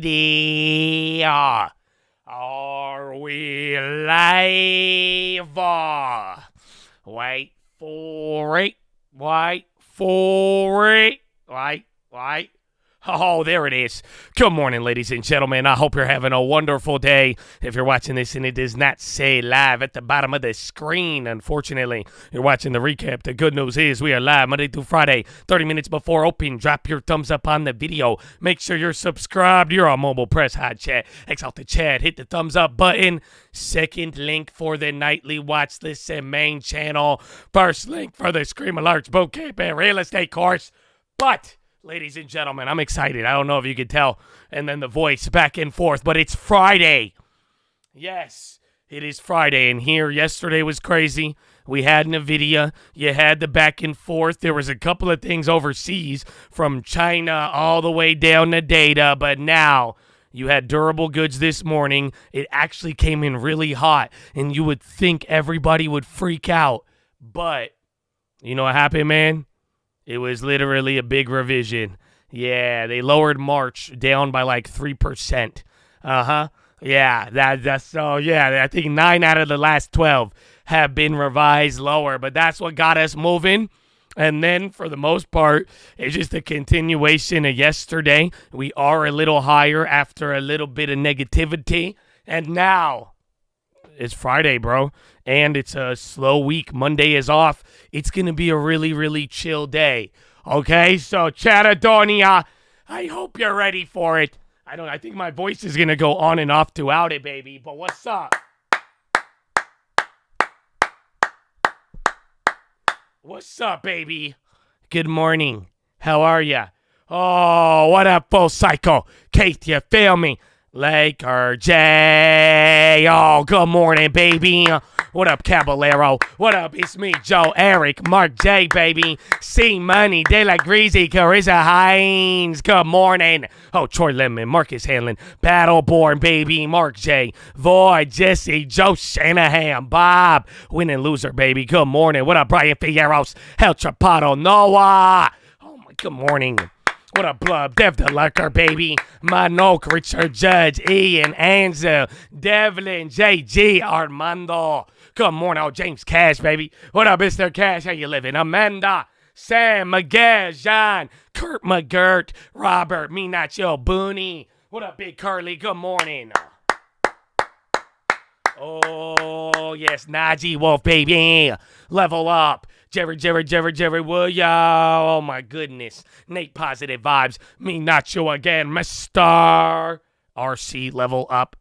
Friday. Are we live? Wait for it. Wait for it. Wait. Oh, there it is. Good morning, ladies and gentlemen. I hope you're having a wonderful day. If you're watching this and it does not say live at the bottom of the screen, unfortunately, you're watching the recap. The good news is we are live Monday through Friday, 30 minutes before open. Drop your thumbs up on the video. Make sure you're subscribed. You're on mobile. Press hot chat. X out the chat. Hit the thumbs up button. Second link for the nightly watch list and main channel. First link for the Scream Alerts bootcamp and real estate course. But ladies and gentlemen, I'm excited. I don't know if you can tell. And then the voice back and forth, but it's Friday. Yes, it is Friday. And here, yesterday was crazy. We had NVIDIA. You had the back and forth. There was a couple of things overseas from China all the way down to data. But now you had durable goods this morning. It actually came in really hot. And you would think everybody would freak out. But you know what happened, man? It was literally a big revision. Yeah, they lowered March down by like 3%. Yeah, that's so. Yeah, I think 9 out of the last 12 have been revised lower, but that's what got us moving. And then for the most part, it's just a continuation of yesterday. We are a little higher after a little bit of negativity, and now it's Friday, bro, and it's a slow week. Monday is off. It's going to be a really, really chill day, okay? So, Chattadonia, I hope you're ready for it. I think my voice is going to go on and off throughout it, baby, but what's up? What's up, baby? Good morning. How are ya? Oh, what up, full cycle? Kate, you feel me? Laker J. Oh, good morning, baby. What up, Caballero? What up? It's me, Joe, Eric, Mark J, baby. C Money, De La Greasy, Carissa Hines. Good morning. Oh, Troy Lemon, Marcus Hanlon, Battleborn, baby, Mark J, Void, Jesse, Joe Shanahan, Bob, winning loser, baby. Good morning. What up, Brian Figueros, El Chapato, Noah. Oh, my, good morning. What up, Blub? Dev the Lurker, baby. Manoke, Richard Judge, Ian, Ansel, Devlin, JG, Armando. Good morning. Oh, James Cash, baby. What up, Mr. Cash? How you living? Amanda, Sam, Miguel, John, Kurt McGirt, Robert, Me Not Yo, Booney. What up, Big Curly? Good morning. Oh, yes, Najee Wolf, baby. Level up. Jerry, William. Oh, my goodness. Nate, positive vibes. Me not you again, Mr. RC, level up.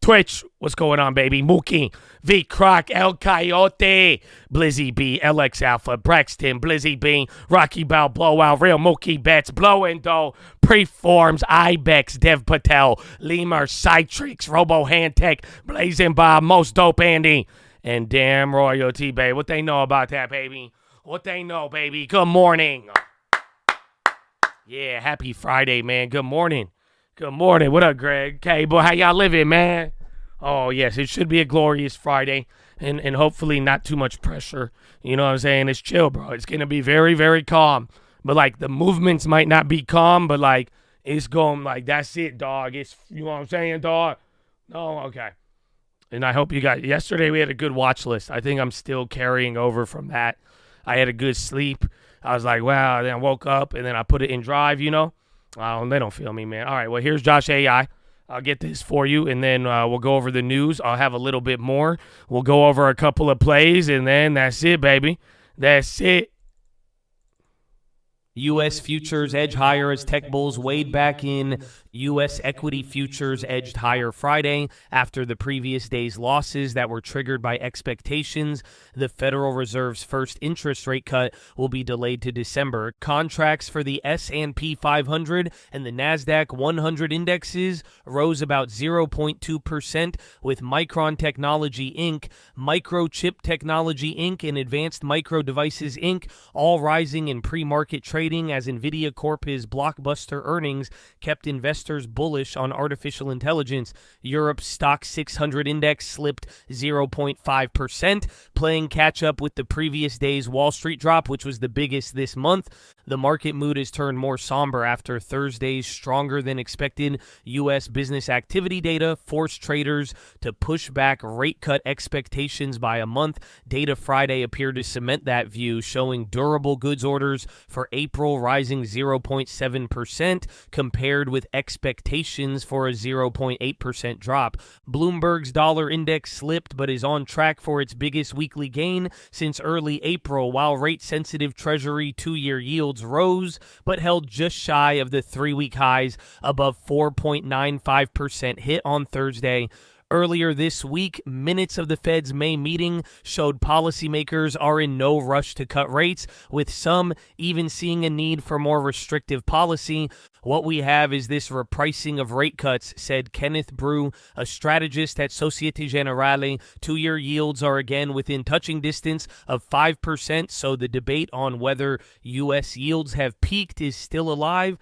Twitch, what's going on, baby? Mookie, V Croc, El Coyote, Blizzy B, LX Alpha, Braxton, Blizzy B, Rocky Bow, Blowout, Real Mookie Bets, Blowing Dough, Preforms, Ibex, Dev Patel, Lemur, Citrix, Robo Handtech, Blazing Bob, Most Dope Andy, and damn Royalty, baby. What they know about that, baby? What they know, baby? Good morning. Yeah, happy Friday, man. Good morning. Good morning. What up, Greg? Okay, boy, how y'all living, man? Oh, yes, it should be a glorious Friday and hopefully not too much pressure. You know what I'm saying? It's chill, bro. It's going to be very, very calm. But, like, the movements might not be calm, but, like, it's going, like, that's it, dog. It's, you know what I'm saying, dog? Oh, okay. And I hope you got, yesterday we had a good watch list. I think I'm still carrying over from that. I had a good sleep. I was like, wow. Then I woke up and then I put it in drive, you know. They don't feel me, man. All right, well, here's Josh AI. I'll get this for you, and then we'll go over the news. I'll have a little bit more. We'll go over a couple of plays, and then that's it, baby. That's it. U.S. futures edge higher as tech bulls weighed back in. U.S. equity futures edged higher Friday after the previous day's losses that were triggered by expectations. The Federal Reserve's first interest rate cut will be delayed to December. Contracts for the S&P 500 and the NASDAQ 100 indexes rose about 0.2%, with Micron Technology Inc., Microchip Technology Inc., and Advanced Micro Devices Inc. all rising in pre-market trading as NVIDIA Corp's blockbuster earnings kept investors bullish on artificial intelligence. Europe's Stock 600 index slipped 0.5%, playing catch-up with the previous day's Wall Street drop, which was the biggest this month. The market mood has turned more somber after Thursday's stronger than expected U.S. business activity data forced traders to push back rate cut expectations by a month. Data Friday appeared to cement that view, showing durable goods orders for April rising 0.7% compared with expectations for a 0.8% drop. Bloomberg's dollar index slipped but is on track for its biggest weekly gain since early April, while rate-sensitive Treasury 2-year yields rose but held just shy of the 3-week highs above 4.95% hit on Thursday. Earlier this week, minutes of the Fed's May meeting showed policymakers are in no rush to cut rates, with some even seeing a need for more restrictive policy. What we have is this repricing of rate cuts, said Kenneth Brew, a strategist at Societe Generale. 2-year yields are again within touching distance of 5%, so the debate on whether U.S. yields have peaked is still alive.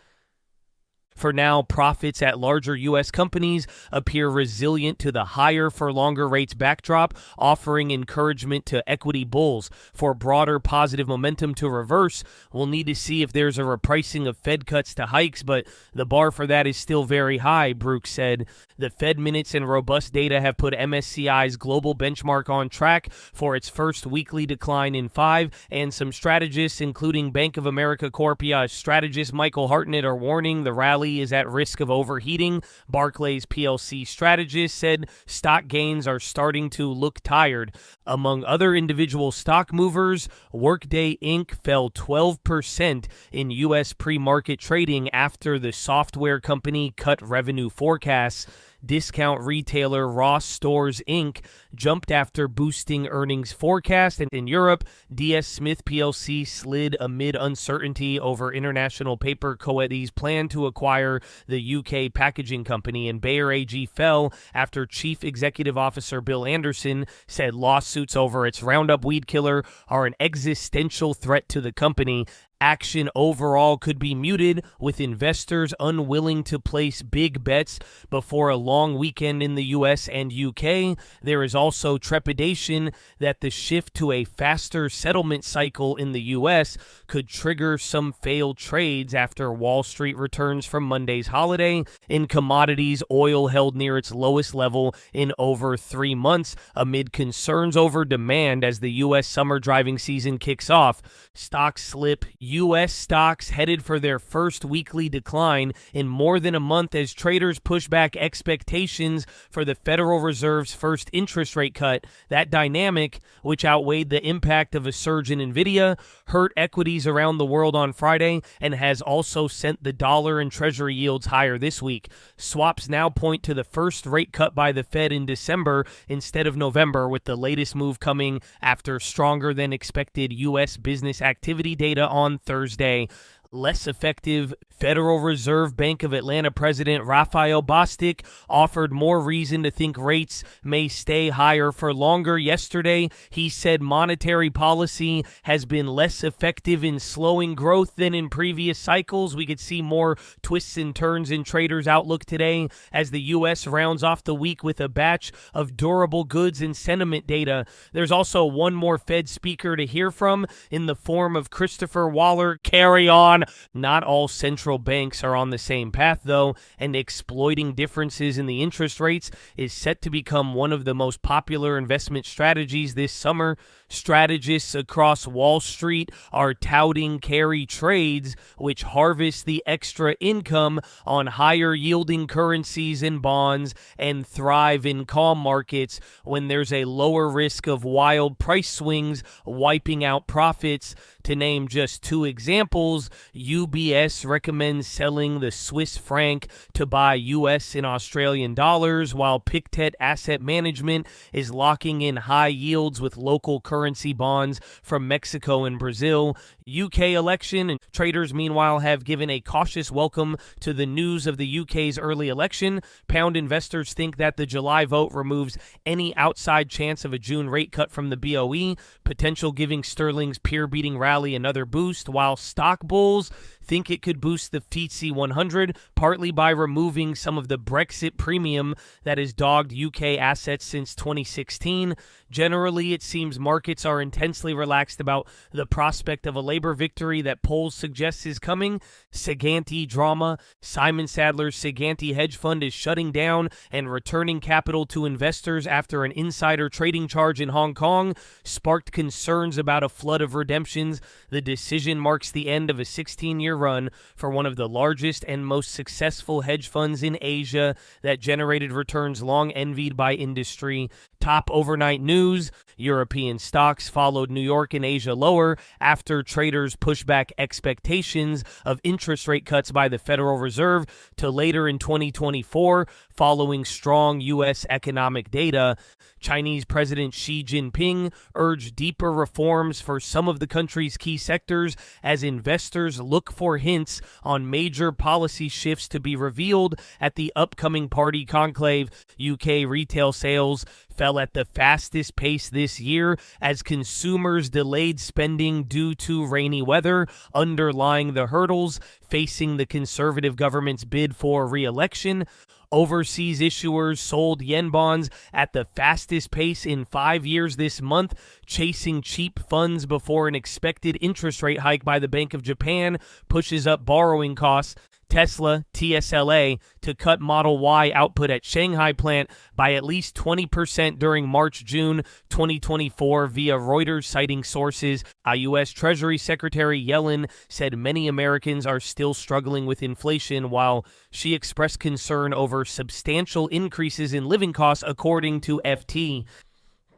For now, profits at larger U.S. companies appear resilient to the higher for longer rates backdrop, offering encouragement to equity bulls. For broader positive momentum to reverse, we'll need to see if there's a repricing of Fed cuts to hikes, but the bar for that is still very high, Brooks said. The Fed minutes and robust data have put MSCI's global benchmark on track for its first weekly decline in 5, and some strategists, including Bank of America Corpia strategist Michael Hartnett, are warning the rally is at risk of overheating. Barclays PLC strategist said stock gains are starting to look tired. Among other individual stock movers, Workday Inc. fell 12% in U.S. pre-market trading after the software company cut revenue forecasts. Discount retailer Ross Stores Inc. jumped after boosting earnings forecast, and in Europe, DS Smith plc slid amid uncertainty over International Paper Coetti's plan to acquire the UK packaging company, and Bayer AG fell after Chief Executive Officer Bill Anderson said lawsuits over its Roundup weed killer are an existential threat to the company. Action overall could be muted, with investors unwilling to place big bets before a long weekend in the U.S. and UK. There is also trepidation that the shift to a faster settlement cycle in the U.S. could trigger some failed trades after Wall Street returns from Monday's holiday. In commodities, oil held near its lowest level in over 3 months amid concerns over demand as the U.S. summer driving season kicks off. Stocks slip. U.S. stocks headed for their first weekly decline in more than a month as traders push back expectations for the Federal Reserve's first interest rate cut. That dynamic, which outweighed the impact of a surge in Nvidia, hurt equities around the world on Friday and has also sent the dollar and Treasury yields higher this week. Swaps now point to the first rate cut by the Fed in December instead of November, with the latest move coming after stronger than expected U.S. business activity data on Thursday. Less effective Federal Reserve Bank of Atlanta President Raphael Bostic offered more reason to think rates may stay higher for longer. Yesterday, he said monetary policy has been less effective in slowing growth than in previous cycles. We could see more twists and turns in traders' outlook today as the U.S. rounds off the week with a batch of durable goods and sentiment data. There's also one more Fed speaker to hear from in the form of Christopher Waller. Carry on. Not all central banks are on the same path, though, and exploiting differences in the interest rates is set to become one of the most popular investment strategies this summer. Strategists across Wall Street are touting carry trades, which harvest the extra income on higher yielding currencies and bonds and thrive in calm markets when there's a lower risk of wild price swings wiping out profits. To name just 2 examples, UBS recommends selling the Swiss franc to buy U.S. and Australian dollars, while Pictet Asset Management is locking in high yields with local currency bonds from Mexico and Brazil. UK election, and traders meanwhile have given a cautious welcome to the news of the UK's early election. Pound investors think that the July vote removes any outside chance of a June rate cut from the BOE, potential giving sterling's peer-beating rally another boost, while stock bulls think it could boost the FTSE 100, partly by removing some of the Brexit premium that has dogged UK assets since 2016. Generally, it seems markets are intensely relaxed about the prospect of a labor victory that polls suggest is coming, Siganti drama, Simon Sadler's Siganti hedge fund is shutting down and returning capital to investors after an insider trading charge in Hong Kong, sparked concerns about a flood of redemptions. The decision marks the end of a 16-year run for one of the largest and most successful hedge funds in Asia that generated returns long envied by industry. Top overnight news: European stocks followed New York and Asia lower after traders pushed back expectations of interest rate cuts by the Federal Reserve to later in 2024 following strong U.S. economic data. Chinese President Xi Jinping urged deeper reforms for some of the country's key sectors as investors look for hints on major policy shifts to be revealed at the upcoming party conclave. UK retail sales fell at the fastest pace this year as consumers delayed spending due to rainy weather, underlying the hurdles facing the conservative government's bid for re-election. Overseas issuers sold yen bonds at the fastest pace in 5 years this month, chasing cheap funds before an expected interest rate hike by the Bank of Japan pushes up borrowing costs. Tesla, TSLA, to cut Model Y output at Shanghai plant by at least 20% during March-June 2024 via Reuters citing sources. U.S. Treasury Secretary Yellen said many Americans are still struggling with inflation, while she expressed concern over substantial increases in living costs, according to FT.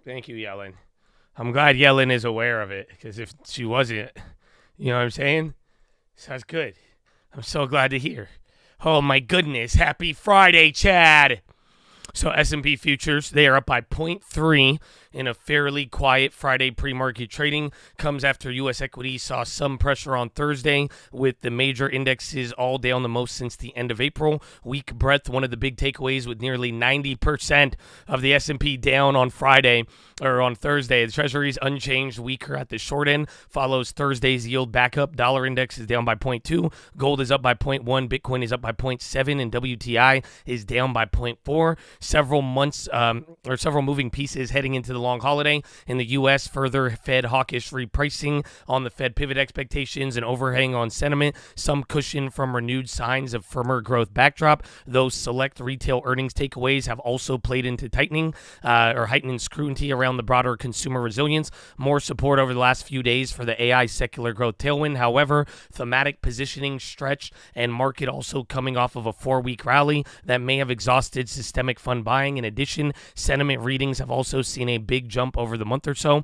Thank you, Yellen. I'm glad Yellen is aware of it, because if she wasn't, you know what I'm saying? Sounds good. I'm so glad to hear. Oh, my goodness. Happy Friday, Chad. So S&P futures, they are up by 0.3 in a fairly quiet Friday pre-market trading. Comes after U.S. equities saw some pressure on Thursday, with the major indexes all down the most since the end of April. Weak breadth, one of the big takeaways, with nearly 90% of the S&P down on Friday or on Thursday. The Treasury's unchanged, weaker at the short end, follows Thursday's yield back up. Dollar index is down by 0.2. Gold is up by 0.1. Bitcoin is up by 0.7, and WTI is down by 0.4. Several moving pieces heading into the long holiday. In the U.S., further Fed hawkish repricing on the Fed pivot expectations and overhang on sentiment. Some cushion from renewed signs of firmer growth backdrop. Those select retail earnings takeaways have also played into tightening or heightened scrutiny around the broader consumer resilience. More support over the last few days for the AI secular growth tailwind. However, thematic positioning stretched, and market also coming off of a 4-week rally that may have exhausted systemic fund buying. In addition, sentiment readings have also seen a big jump over the month or so.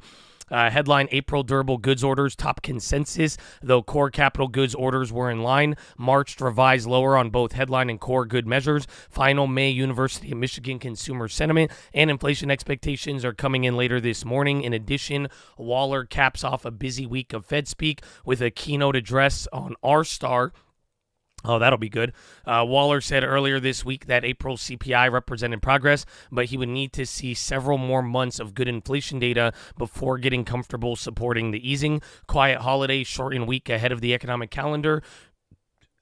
Headline: April durable goods orders top consensus, though core capital goods orders were in line. March revised lower on both headline and core good measures. Final May University of Michigan consumer sentiment and inflation expectations are coming in later this morning. In addition, Waller caps off a busy week of Fed speak with a keynote address on R-Star. Oh, that'll be good. Waller said earlier this week that April CPI represented progress, but he would need to see several more months of good inflation data before getting comfortable supporting the easing. Quiet holiday, shortened week ahead of the economic calendar,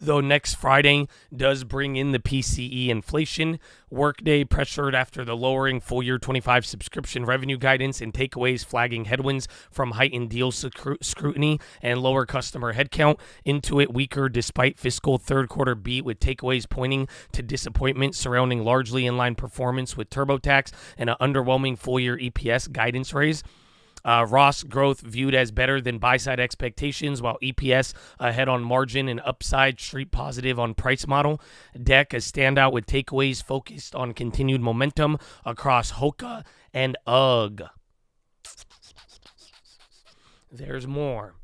though next Friday does bring in the PCE inflation. Workday pressured after the lowering full-year 25 subscription revenue guidance, and takeaways flagging headwinds from heightened deal scrutiny and lower customer headcount. Intuit weaker despite fiscal third-quarter beat, with takeaways pointing to disappointment surrounding largely in-line performance with TurboTax and an underwhelming full-year EPS guidance raise. Ross growth viewed as better than buy-side expectations, while EPS ahead on margin and upside, street positive on price model. Deck a standout with takeaways focused on continued momentum across Hoka and UGG. There's more.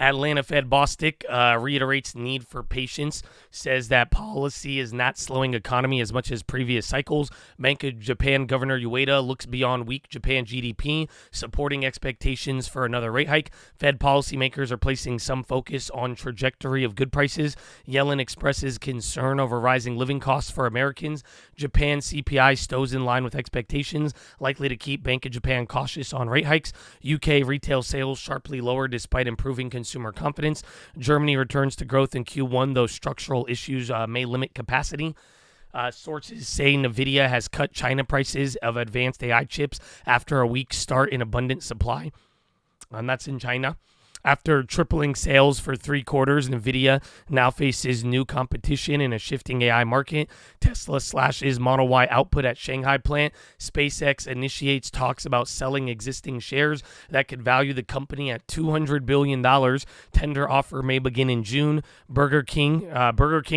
Atlanta Fed Bostic reiterates need for patience, says that policy is not slowing economy as much as previous cycles. Bank of Japan Governor Ueda looks beyond weak Japan GDP, supporting expectations for another rate hike. Fed policymakers are placing some focus on trajectory of good prices. Yellen expresses concern over rising living costs for Americans. Japan CPI stows in line with expectations, likely to keep Bank of Japan cautious on rate hikes. UK retail sales sharply lower despite improving consumer confidence. Germany returns to growth in Q1, though structural issues may limit capacity. Sources say NVIDIA has cut China prices of advanced AI chips after a weak start in abundant supply. And that's in China. After tripling sales for 3 quarters, NVIDIA now faces new competition in a shifting AI market. Tesla slashes Model Y output at Shanghai plant. SpaceX initiates talks about selling existing shares that could value the company at $200 billion. Tender offer may begin in June. Burger King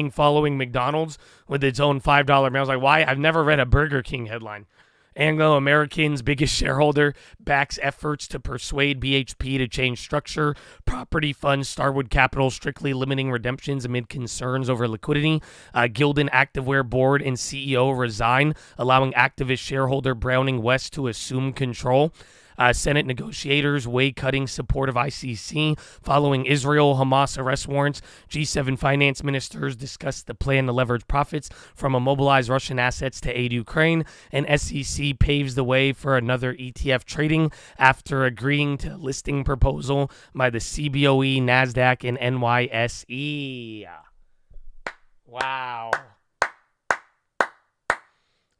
following McDonald's with its own $5 meal. I was like, why? I've never read a Burger King headline. Anglo American's biggest shareholder backs efforts to persuade BHP to change structure. Property fund Starwood Capital strictly limiting redemptions amid concerns over liquidity. Gildan Activewear board and CEO resign, allowing activist shareholder Browning West to assume control. Senate negotiators weigh cutting support of ICC following Israel-Hamas arrest warrants. G7 finance ministers discussed the plan to leverage profits from immobilized Russian assets to aid Ukraine. And SEC paves the way for another ETF trading after agreeing to a listing proposal by the CBOE, NASDAQ, and NYSE. Wow.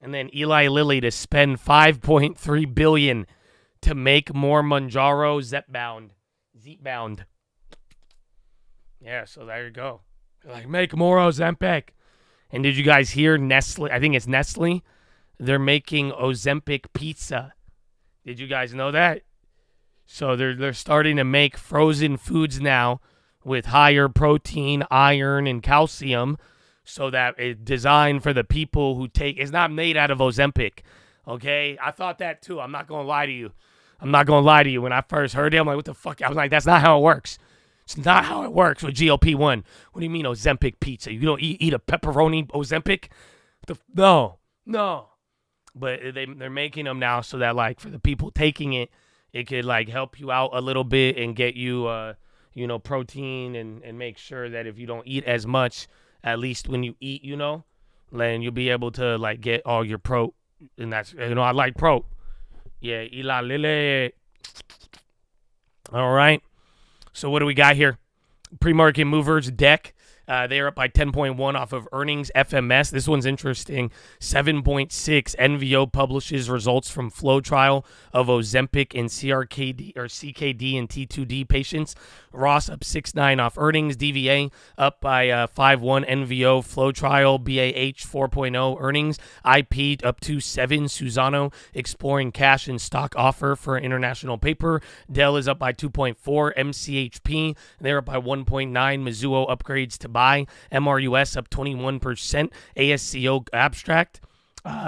And then Eli Lilly to spend $5.3 billion to make more Mounjaro Zepbound. Yeah, so there you go. Like, make more Ozempic. And did you guys hear Nestle? I think it's Nestle. They're making Ozempic pizza. Did you guys know that? So they're starting to make frozen foods now with higher protein, iron, and calcium, so that it's designed for the people who take. It's not made out of Ozempic. Okay, I thought that too. I'm not gonna lie to you. When I first heard it, I'm like, what the fuck? I was like, that's not how it works. It's not how it works with GLP-1. What do you mean Ozempic pizza? You don't eat a pepperoni Ozempic? No. But they're making them now so that, like, for the people taking it, it could, like, help you out a little bit and get you, protein and make sure that if you don't eat as much, at least when you eat, then you'll be able to, like, get all your pro. And that's, I like pro. Yeah, Eli Lilly. All right. So what do we got here? Pre-market movers, DEC. They are up by 10.1 off of earnings. FMS, this one's interesting. 7.6. NVO publishes results from flow trial of Ozempic in CKD and T2D patients. Ross up 6.9 off earnings. DVA up by 5.1. NVO flow trial. BAH 4.0 earnings. IP up to 7. Suzano exploring cash and stock offer for international paper. Dell is up by 2.4. MCHP, they're up by 1.9. Mizuho upgrades to buy. MRUS up 21%. ASCO abstract.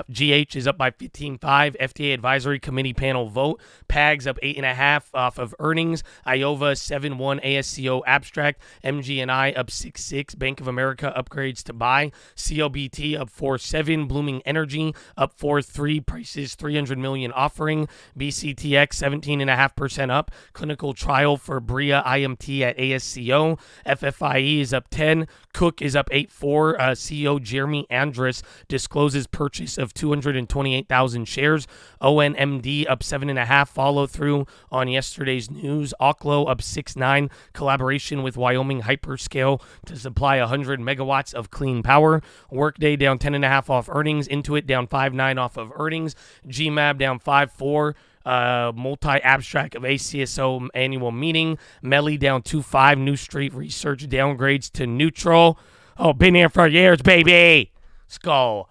GH is up by 15.5. FDA advisory committee panel vote. PAGS up 8.5 off of earnings. Iova 7.1 ASCO abstract. MGNI up 6.6. Bank of America upgrades to buy. CLBT up 4.7. Blooming Energy up 4.3. Prices $300 million offering. BCTX 17.5% up. Clinical trial for Bria IMT at ASCO. FFIE is up 10. Cook is up 8.4. CEO Jeremy Andrus discloses purchase of 228,000 shares. ONMD up 7.5. Follow through on yesterday's news. Oklo up 6.9. Collaboration with Wyoming Hyperscale to supply 100 megawatts of clean power. Workday down 10.5 off earnings. Intuit down 5.9 off of earnings. GMAB down 5.4. Multi-abstract of ACSO annual meeting. Melly down 2.5. New Street Research downgrades to neutral. Oh, been here for years, baby. Skull.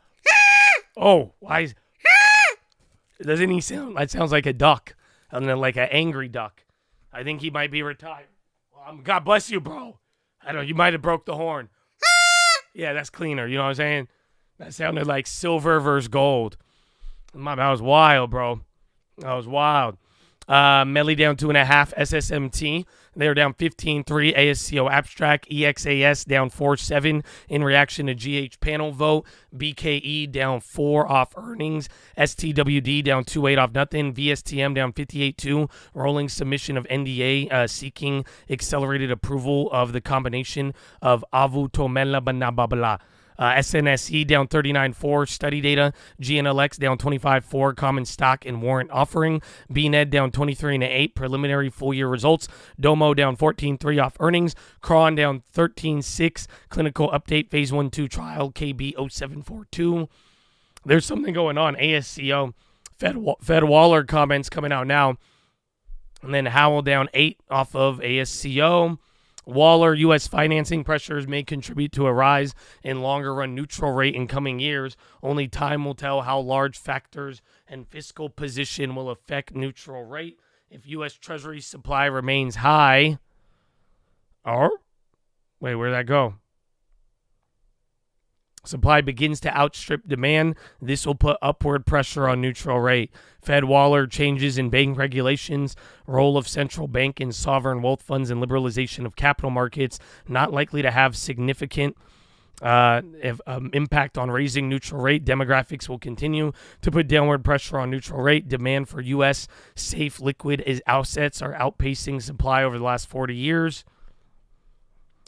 Oh, why is... Doesn't he sound... That sounds like a duck. And then like an angry duck. I think he might be retired. Well, God bless you, bro. I don't know. You might have broke the horn. Yeah, that's cleaner. You know what I'm saying? That sounded like silver versus gold. That was wild, bro. That was wild. Melly down 2.5. SSMT, they're down 15.3. ASCO abstract. EXAS down 4.7 in reaction to GH panel vote. BKE down 4 off earnings. STWD down 2.8 off nothing. VSTM down 58.2. Rolling submission of NDA seeking accelerated approval of the combination of avutometinib. SNSE down 39.4, study data. GNLX down 25.4, common stock and warrant offering. BNED down 23.8, preliminary full-year results. Domo down 14.3 off earnings. Cron down 13.6, clinical update, phase 1-2 trial, KB0742. There's something going on. ASCO, Fed Waller comments coming out now. And then Howell down 8 off of ASCO. Waller, U.S. financing pressures may contribute to a rise in longer-run neutral rate in coming years. Only time will tell how large factors and fiscal position will affect neutral rate. If U.S. Treasury supply remains high, where'd that go? Supply begins to outstrip demand. This will put upward pressure on neutral rate. Fed Waller, changes in bank regulations, role of central bank in sovereign wealth funds, and liberalization of capital markets not likely to have significant impact on raising neutral rate. Demographics will continue to put downward pressure on neutral rate. Demand for U.S. safe liquid assets are outpacing supply over the last 40 years.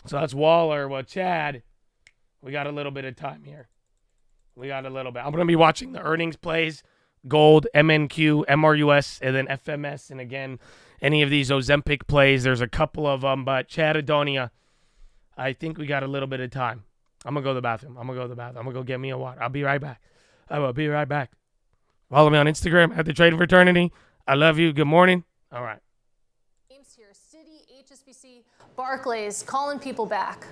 So that's Waller. Well, Chad, we got a little bit of time here. I'm going to be watching the earnings plays, gold, MNQ, MRUS, and then FMS. And again, any of these Ozempic plays, there's a couple of them. But Chad Adonia, I think we got a little bit of time. I'm going to go to the bathroom. I'm going to go get me a water. I'll be right back. I will be right back. Follow me on Instagram at the Trading Fraternity. I love you. Good morning. All right. James here, Citi, HSBC, Barclays, calling people back.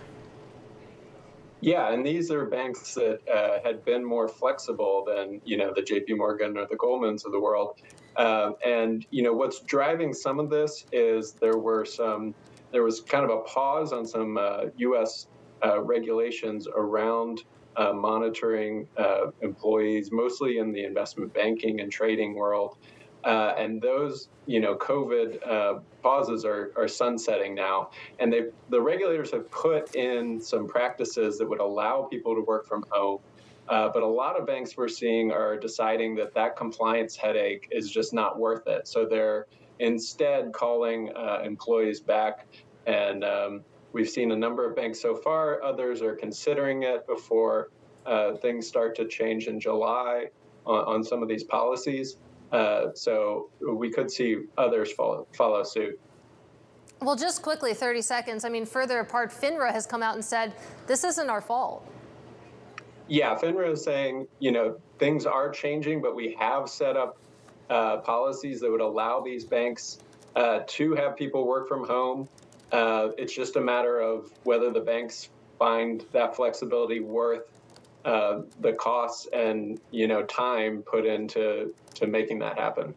Yeah, and these are banks that had been more flexible than, the JP Morgan or the Goldmans of the world. And what's driving some of this is there was kind of a pause on some U.S. Regulations around monitoring employees, mostly in the investment banking and trading world. And those, COVID pauses are sunsetting now. And the regulators have put in some practices that would allow people to work from home. But a lot of banks we're seeing are deciding that compliance headache is just not worth it. So they're instead calling employees back. And we've seen a number of banks so far. Others are considering it before things start to change in July on some of these policies. So we could see others follow suit. Well, just quickly, 30 seconds. I mean, further apart, FINRA has come out and said, this isn't our fault. Yeah, FINRA is saying, things are changing, but we have set up policies that would allow these banks to have people work from home. It's just a matter of whether the banks find that flexibility worth the costs and, time put into making that happen.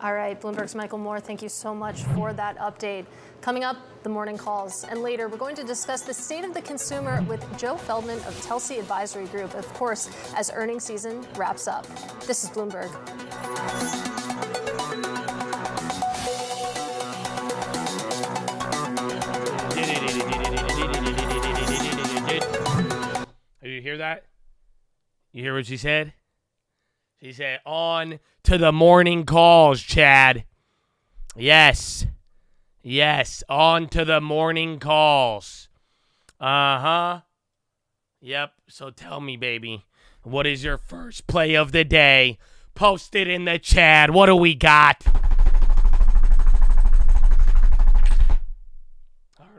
All right, Bloomberg's Michael Moore, thank you so much for that update. Coming up, the morning calls. And later, we're going to discuss the state of the consumer with Joe Feldman of Telsey Advisory Group, of course, as earnings season wraps up. This is Bloomberg. Did you hear that? You hear what she said? She said, on to the morning calls, Chad. Yes, on to the morning calls. Uh-huh. Yep, so tell me, baby, what is your first play of the day? Post it in the chat. What do we got?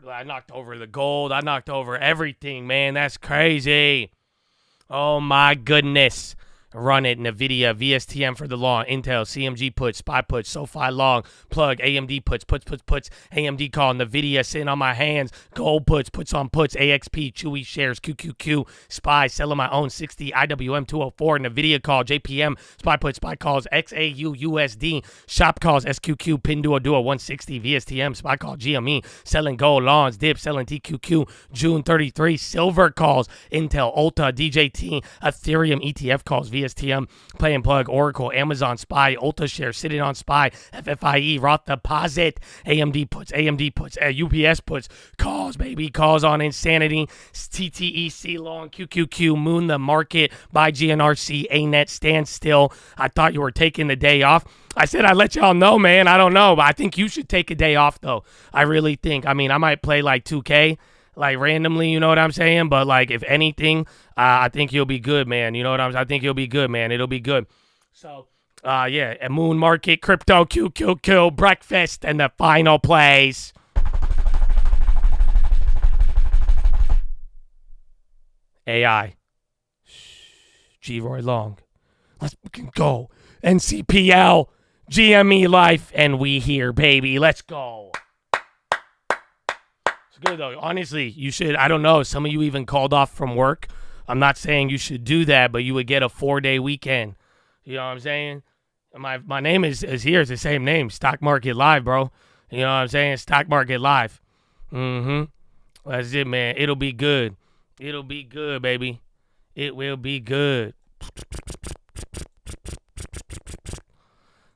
I knocked over the gold. I knocked over everything, man. That's crazy. Oh, my goodness. Run it. NVIDIA, VSTM for the long, Intel, CMG puts, SPY puts, SoFi long, plug, AMD puts, AMD call, NVIDIA sitting on my hands, gold puts on puts, AXP, Chewy shares, QQQ, SPY, selling my own 60, IWM 204, NVIDIA call, JPM, SPY puts, SPY calls, XAU, USD, shop calls, SQQ, Pinduo, Duo 160, VSTM, SPY call, GME, selling gold, longs, dip, selling TQQ, June 33, silver calls, Intel, Ulta, DJT, Ethereum, ETF calls, VSTM, Play and Plug, Oracle, Amazon, SPY, Ulta share, sitting on SPY, FFIE, Roth deposit, AMD puts, UPS puts, calls, baby, calls on Insanity, TTEC long, QQQ, Moon the Market, buy GNRC, ANET, stand still. I thought you were taking the day off. I said I'd let y'all know, man. I don't know, but I think you should take a day off, though. I really think. I mean, I might play like 2K. Like randomly, you know what I'm saying? But like, if anything, I think you'll be good, man. You know what I think you'll be good, man. It'll be good. So, yeah, a Moon Market, Crypto, QQQ, Breakfast, and the final plays. AI. G. Roy Long. Let's fucking go. NCPL. GME life, and we here, baby. Let's go. It's good, though. Honestly, you should, I don't know, some of you even called off from work. I'm not saying you should do that, but you would get a 4-day weekend. You know what I'm saying? My name is here. It's the same name. Stock Market Live, bro. You know what I'm saying? Stock Market Live. That's it, man. It'll be good. It'll be good, baby. It will be good.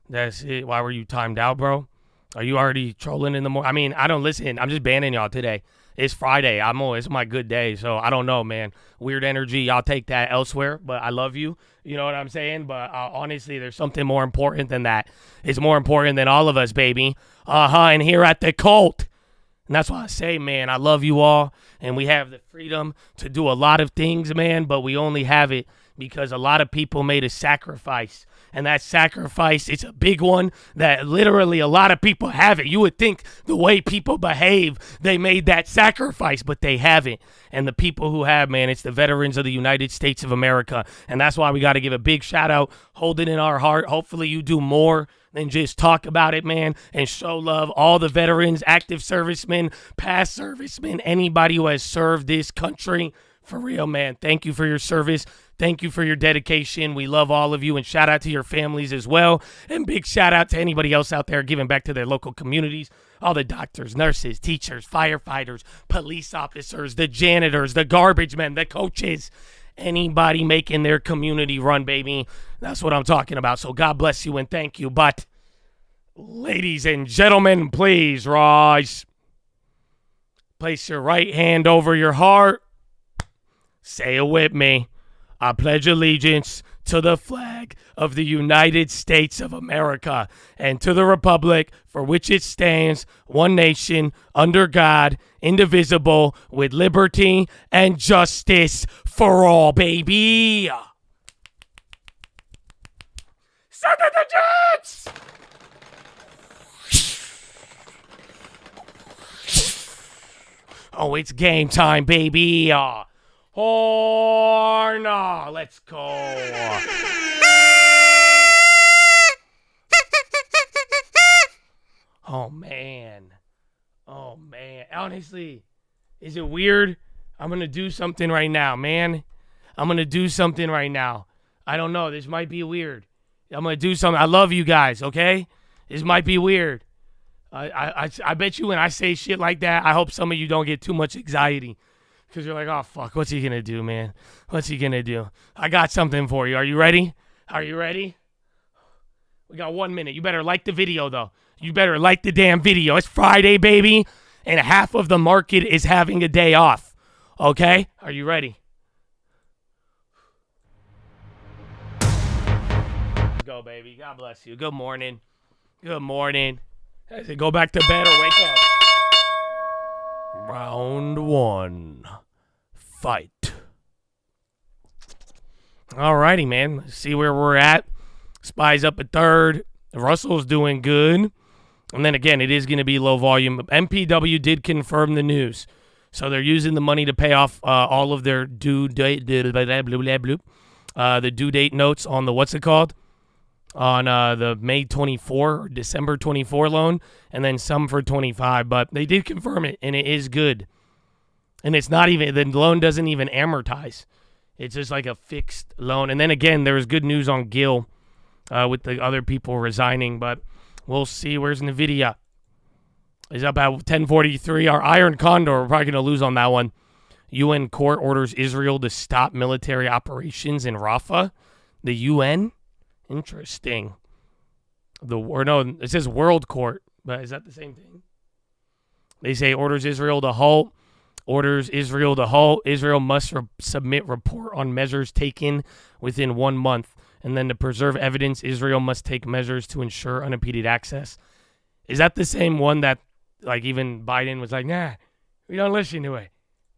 That's it. Why were you timed out, bro? Are you already trolling in the morning? I mean, I don't listen. I'm just banning y'all today. It's Friday. It's my good day. So I don't know, man. Weird energy. Y'all take that elsewhere, but I love you. You know what I'm saying? But honestly, there's something more important than that. It's more important than all of us, baby. And here at the cult. And that's why I say, man, I love you all. And we have the freedom to do a lot of things, man, but we only have it because a lot of people made a sacrifice. And that sacrifice, it's a big one that literally a lot of people haven't. You would think the way people behave, they made that sacrifice, but they haven't. And the people who have, man, it's the veterans of the United States of America. And that's why we got to give a big shout out, hold it in our heart. Hopefully you do more than just talk about it, man, and show love. All the veterans, active servicemen, past servicemen, anybody who has served this country. For real, man. Thank you for your service. Thank you for your dedication. We love all of you, and shout out to your families as well. And big shout out to anybody else out there giving back to their local communities. All the doctors, nurses, teachers, firefighters, police officers, the janitors, the garbage men, the coaches, anybody making their community run, baby. That's what I'm talking about. So God bless you and thank you. But ladies and gentlemen, please rise. Place your right hand over your heart. Say it with me. I pledge allegiance to the flag of the United States of America and to the republic for which it stands, one nation, under God, indivisible, with liberty and justice for all, baby. Send it the Jets! Oh, it's game time, baby. Horn! Let's go. Oh, man. Honestly, is it weird? I'm going to do something right now, man. I'm going to do something right now. I don't know. This might be weird. I'm going to do something. I love you guys, okay? This might be weird. I bet you when I say shit like that, I hope some of you don't get too much anxiety. Because you're like, oh, fuck, what's he going to do, man? What's he going to do? I got something for you. Are you ready? Are you ready? We got 1 minute. You better like the video, though. You better like the damn video. It's Friday, baby, and half of the market is having a day off. Okay? Are you ready? Go, baby. God bless you. Good morning. Good morning. As I go back to bed or wake up. Round 1. Fight. Alrighty, man. Let's see where we're at. Spy's up at third. Russell's doing good. And then again, it is going to be low volume. MPW did confirm the news. So they're using the money to pay off all of their due date, the due date notes on the, what's it called? On the May 24 or December 24 loan, and then some for 25. But they did confirm it, and it is good. And it's not even, the loan doesn't even amortize. It's just like a fixed loan. And then again, there was good news on Gil with the other people resigning, but we'll see. Where's NVIDIA? Is up at 1043. Our Iron Condor, we're probably going to lose on that one. UN court orders Israel to stop military operations in Rafah. The UN? Interesting. It says World Court, but is that the same thing? They say orders Israel to halt. Orders Israel to halt. Israel must submit report on measures taken within 1 month. And then to preserve evidence, Israel must take measures to ensure unimpeded access. Is that the same one that, like, even Biden was like, nah, we don't listen to it.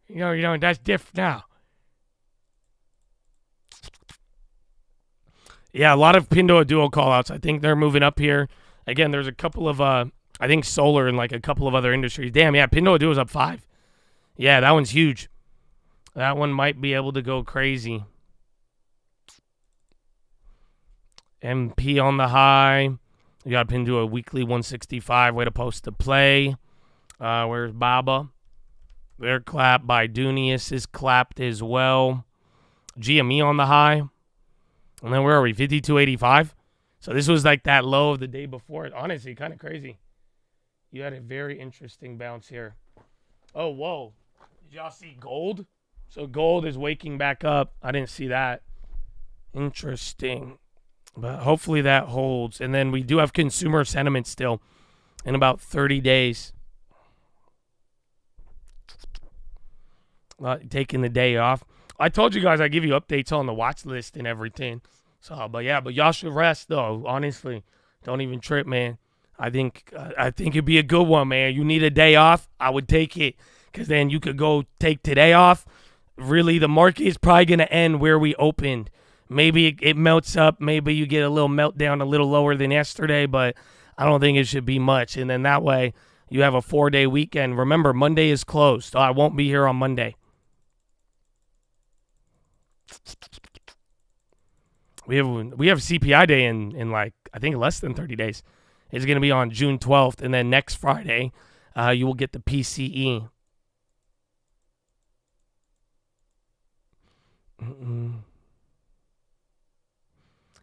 You know, that's different now. Yeah, a lot of Pinduoduo call-outs. I think they're moving up here. Again, there's a couple of, I think solar and like a couple of other industries. Damn, yeah, Pinduoduo's up 5. Yeah, that one's huge. That one might be able to go crazy. MP on the high. You got pinned to a weekly 165. Way to post the play. Where's Baba? Their clap by Dunius is clapped as well. GME on the high. And then where are we? 52.85. So this was like that low of the day before. Honestly, kind of crazy. You had a very interesting bounce here. Oh, whoa. Did y'all see gold? So gold is waking back up. I didn't see that. Interesting. But hopefully that holds. And then we do have consumer sentiment still in about 30 days. Taking the day off. I told you guys I give you updates on the watch list and everything. So, but y'all should rest though. Honestly, don't even trip, man. I think it'd be a good one, man. You need a day off, I would take it, because then you could go take today off. Really, the market is probably gonna end where we opened. Maybe it melts up. Maybe you get a little meltdown, a little lower than yesterday, but I don't think it should be much. And then that way, you have a 4-day weekend. Remember, Monday is closed, so I won't be here on Monday. We have CPI day in like, I think, less than 30 days. It's going to be on June 12th, and then next Friday, you will get the PCE.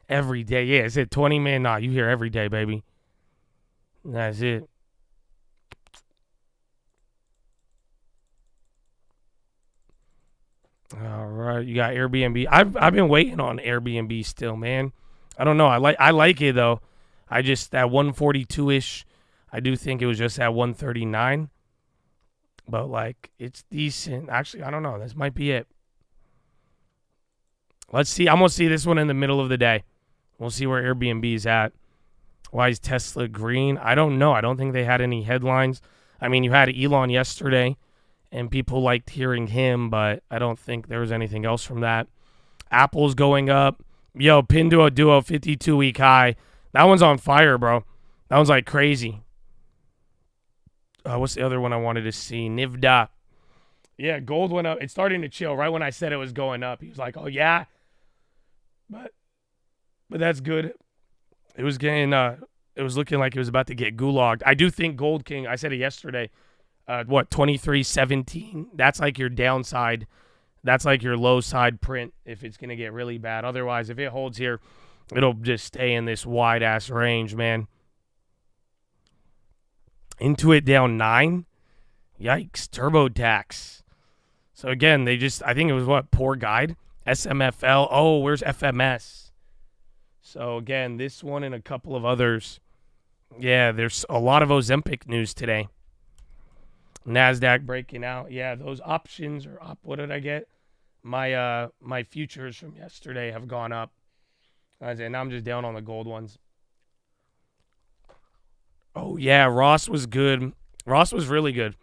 Every day. Yeah, is it 20, man? Nah, you hear every day, baby. That's it. All right, you got Airbnb. I've been waiting on Airbnb still, man. I don't know. I like it though. I just at 142-ish. I do think it was just at 139. But like it's decent. Actually, I don't know. This might be it. Let's see. I'm gonna see this one in the middle of the day. We'll see where Airbnb is at. Why is Tesla green? I don't know. I don't think they had any headlines. I mean, you had Elon yesterday, and people liked hearing him, but I don't think there was anything else from that. Apple's going up. Yo, Pinduoduo 52-week high. That one's on fire, bro. That one's like crazy. What's the other one I wanted to see? Nivda. Yeah, gold went up. It's starting to chill. Right when I said it was going up, he was like, "Oh yeah," but that's good. It was getting. It was looking like it was about to get gulagged. I do think Gold King. I said it yesterday. 23.17. That's like your downside. That's like your low side print if it's gonna get really bad. Otherwise, if it holds here, it'll just stay in this wide ass range, man. Intuit down 9. Yikes! TurboTax. So again, I think it was poor guide. SMFL. Oh, where's FMS? So again, this one and a couple of others. Yeah, there's a lot of Ozempic news today. NASDAQ breaking out. Yeah, those options are up. What did I get? My futures from yesterday have gone up. And now I'm just down on the gold ones. Oh, yeah, Ross was good. Ross was really good.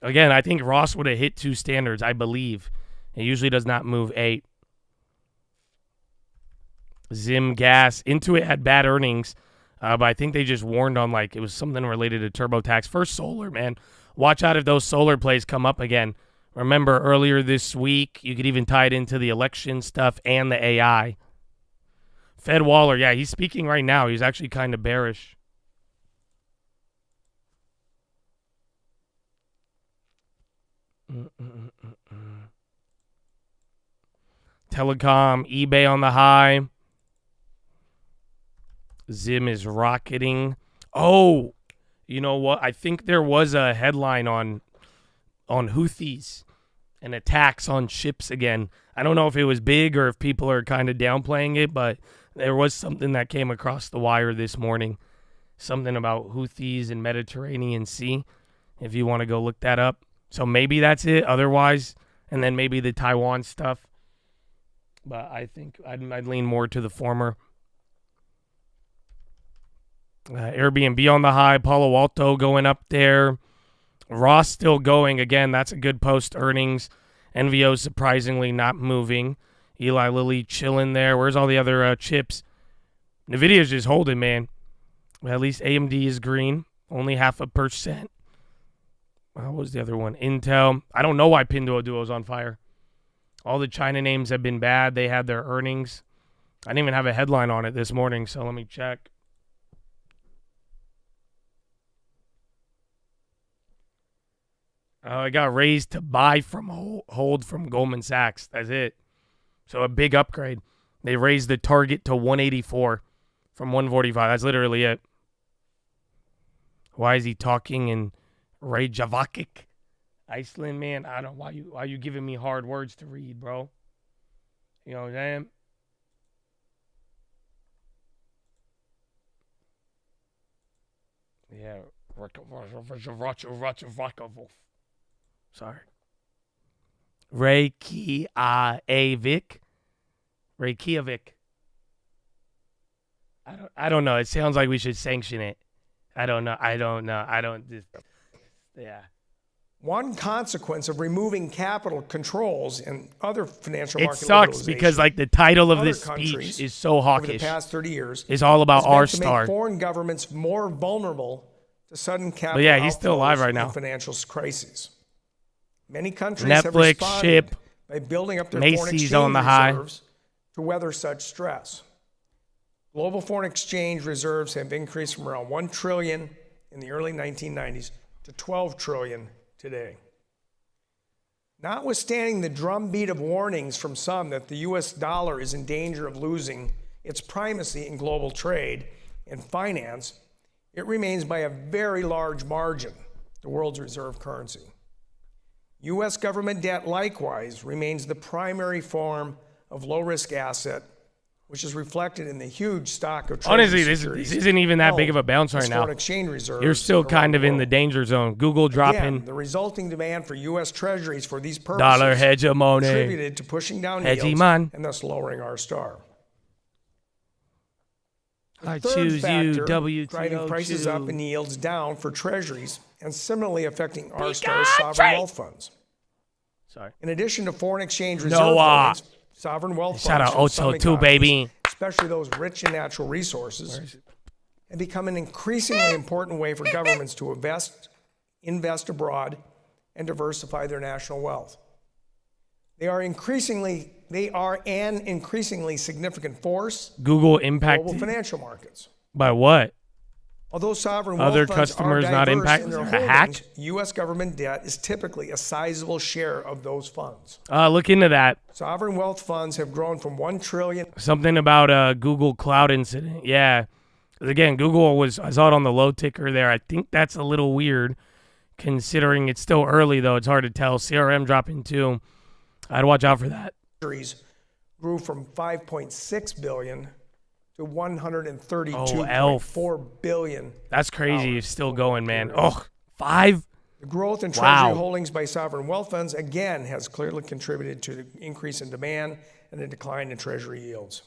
Again, I think Ross would have hit 2 standards, I believe. It usually does not move 8. Zim Gas. Intuit had bad earnings, but I think they just warned on it was something related to TurboTax. First, solar, man. Watch out if those solar plays come up again. Remember earlier this week, you could even tie it into the election stuff and the AI. Fed Waller, yeah, he's speaking right now. He's actually kind of bearish. Telecom, eBay on the high. Zim is rocketing. Oh, you know what? I think there was a headline on Houthis and attacks on ships again. I don't know if it was big or if people are kind of downplaying it, but there was something that came across the wire this morning. Something about Houthis and Mediterranean Sea, if you want to go look that up. So maybe that's it. Otherwise, and then maybe the Taiwan stuff. But I think I'd lean more to the former. Airbnb on the high. Palo Alto going up there. Ross still going. Again, that's a good post earnings. NVO surprisingly not moving. Eli Lilly chilling there. Where's all the other chips? NVIDIA's just holding, man. Well, at least AMD is green. Only 0.5%. What was the other one? Intel. I don't know why Pinduoduo's on fire. All the China names have been bad. They had their earnings. I didn't even have a headline on it this morning, so let me check. It got raised to buy from hold from Goldman Sachs. That's it. So a big upgrade. They raised the target to 184 from 145. That's literally it. Why is he talking in Reykjavik, Iceland, man? I don't. Why you giving me hard words to read, bro? You know what I'm saying? Yeah. Sorry. Reykjavik. I don't know. It sounds like we should sanction it. I don't know. Yeah. One consequence of removing capital controls and other financial market It sucks because like the title of other this speech countries is so over the hawkish. past 30 years It's all about has been our to star. make foreign governments more vulnerable to sudden capital yeah, he's still alive outflows right now. and financial crises. Many countries have Netflix, responded Ship, by building up their foreign Macy's exchange on the high. reserves to weather such stress. Global foreign exchange reserves have increased from around $1 trillion in the early 1990s to $12 trillion today. Notwithstanding the drumbeat of warnings from some that the U.S. dollar is in danger of losing its primacy in global trade and finance, it remains by a very large margin the world's reserve currency. U.S. government debt likewise remains the primary form of low-risk asset, which is reflected in the huge stock of treasury Honestly, this securities isn't even that big of a held bounce as right now. foreign exchange reserves You're still around kind of in world. the danger zone. Google dropping Again, the resulting demand for U.S. treasuries for these purposes dollar hegemony. contributed to pushing down yields Hegemon. and thus lowering our star. I Third choose you, factor, WTO. driving prices choose. up and yields down for treasuries and similarly affecting our star's Pikachu! sovereign wealth funds. Sorry. In addition to foreign exchange reserve Noah. holdings, sovereign wealth Shout funds out from some Ocho too, economies, baby. especially those rich in natural resources, have become an increasingly important way for governments to invest abroad and diversify their national wealth. They are an increasingly significant force Google in global impacted financial markets. by what? Although sovereign Other wealth funds customers are not diverse impacted? in their Is there a holdings, hack? U.S. government debt is typically a sizable share of those funds. Look into that. Sovereign wealth funds have grown from $1 trillion Something about a Google Cloud incident. Yeah. 'Cause again, I saw it on the low ticker there. I think that's a little weird considering it's still early, though. It's hard to tell. CRM dropping too. I'd watch out for that. grew from $5.6 billion to Elf. $132.4 billion. That's crazy. It's still going, man. Oh, 5? The growth in Wow. treasury holdings by sovereign wealth funds again has clearly contributed to the increase in demand and a decline in treasury yields.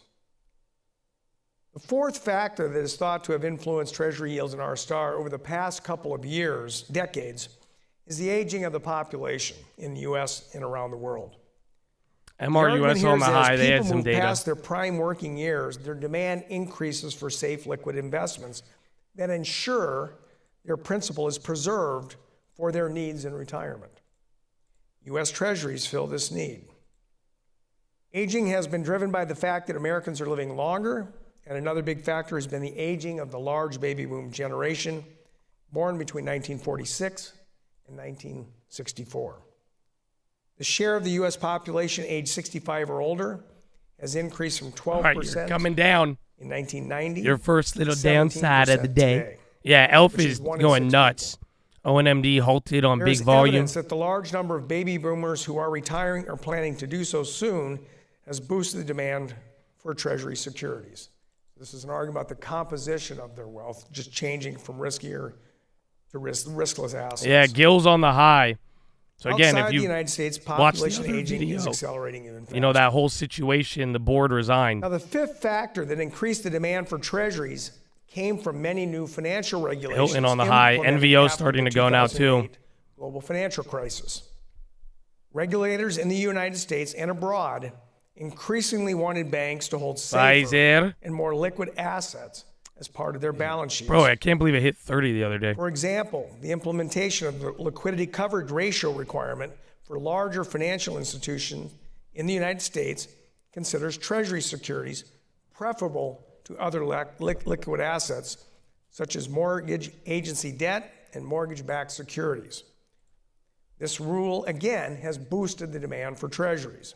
The fourth factor that is thought to have influenced treasury yields in our star over the past couple of decades, is the aging of the population in the U.S. and around the world. MRUS on the high. They had some People move data. past their prime working years, their demand increases for safe liquid investments that ensure their principal is preserved for their needs in retirement. U.S. Treasuries fill this need. Aging has been driven by the fact that Americans are living longer, and another big factor has been the aging of the large baby boom generation born between 1946 and 1964. The share of the U.S. population aged 65 or older has increased from 12% All right, you're coming down. in 1990. Your first little to downside of the 17% day. today, Yeah, Elf which is one in going 6 nuts. ONMD halted on There big is volume. evidence that the large number of baby boomers who are retiring or planning to do so soon has boosted the demand for Treasury securities. This is an argument about the composition of their wealth, just changing from riskier to riskless assets. Yeah, Gill's on the high. So again, Outside if you the United States, watch the population other aging is video, accelerating even faster. you know, that whole situation, the board resigned. Now, the fifth factor that increased the demand for treasuries came from many new financial regulations. Hilton on the high. implemented NVO after starting the to go now, too. 2008 global financial crisis. Regulators in the United States and abroad increasingly wanted banks to hold safer Pfizer. and more liquid assets as part of their balance sheets. Bro, I can't believe it hit 30 the other day. For example, the implementation of the liquidity coverage ratio requirement for larger financial institutions in the United States considers Treasury securities preferable to other liquid assets, such as mortgage agency debt and mortgage-backed securities. This rule, again, has boosted the demand for treasuries.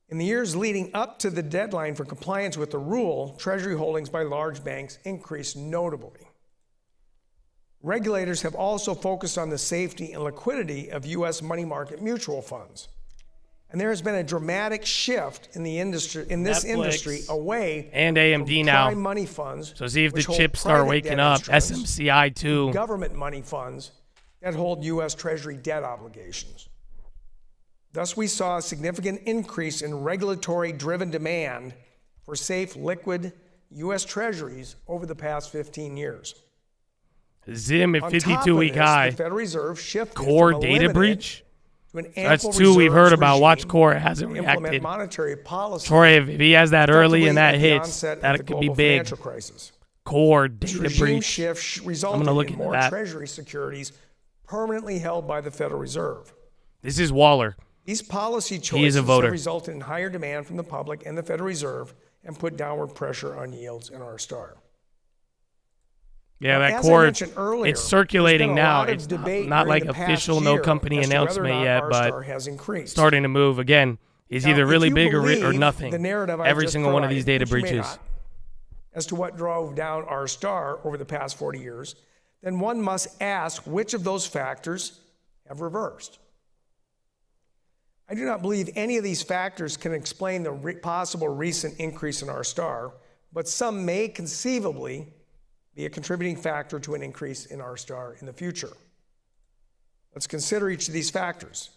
In the years leading up to the deadline for compliance with the rule, treasury holdings by large banks increased notably. Regulators have also focused on the safety and liquidity of U.S. money market mutual funds. And there has been a dramatic shift in the industry, in this Netflix industry, away and AMD from now. prime money funds. So see if the which hold chips start private waking debt up. instruments, SMCI too. government money funds that hold U.S. Treasury debt obligations. Thus, we saw a significant increase in regulatory-driven demand for safe, liquid U.S. Treasuries over the past 15 years. Zim at On top of 52-week this, high. the Federal Reserve shifted Core from a data limited breach. to an That's ample two we've heard reserves about. Watch regime Core hasn't to implement reacted. monetary policy. Troy, if he has that early and that effectively at the hits, onset of that the could be global big. financial crisis. Core This data regime breach. shift I'm resulted gonna look in into more that. Treasury securities permanently held by the Federal Reserve. This is Waller. These policy He is choices a voter. have resulted in higher demand from the public and the Federal Reserve and put downward pressure on yields in our star. Yeah, Now, that as I core, mentioned earlier, it's circulating there's been a now. lot of It's debate not during like the past official, no year company as to whether or announcement not yet, R-star but has increased. starting to move again. It's Now, either if really you big or believe nothing. the narrative I Every just single one of these provided, data which you may breaches. not, as to what drove down our star over the past 40 years, then one must ask which of those factors have reversed. I do not believe any of these factors can explain the possible recent increase in our star, but some may conceivably be a contributing factor to an increase in our star in the future. Let's consider each of these factors.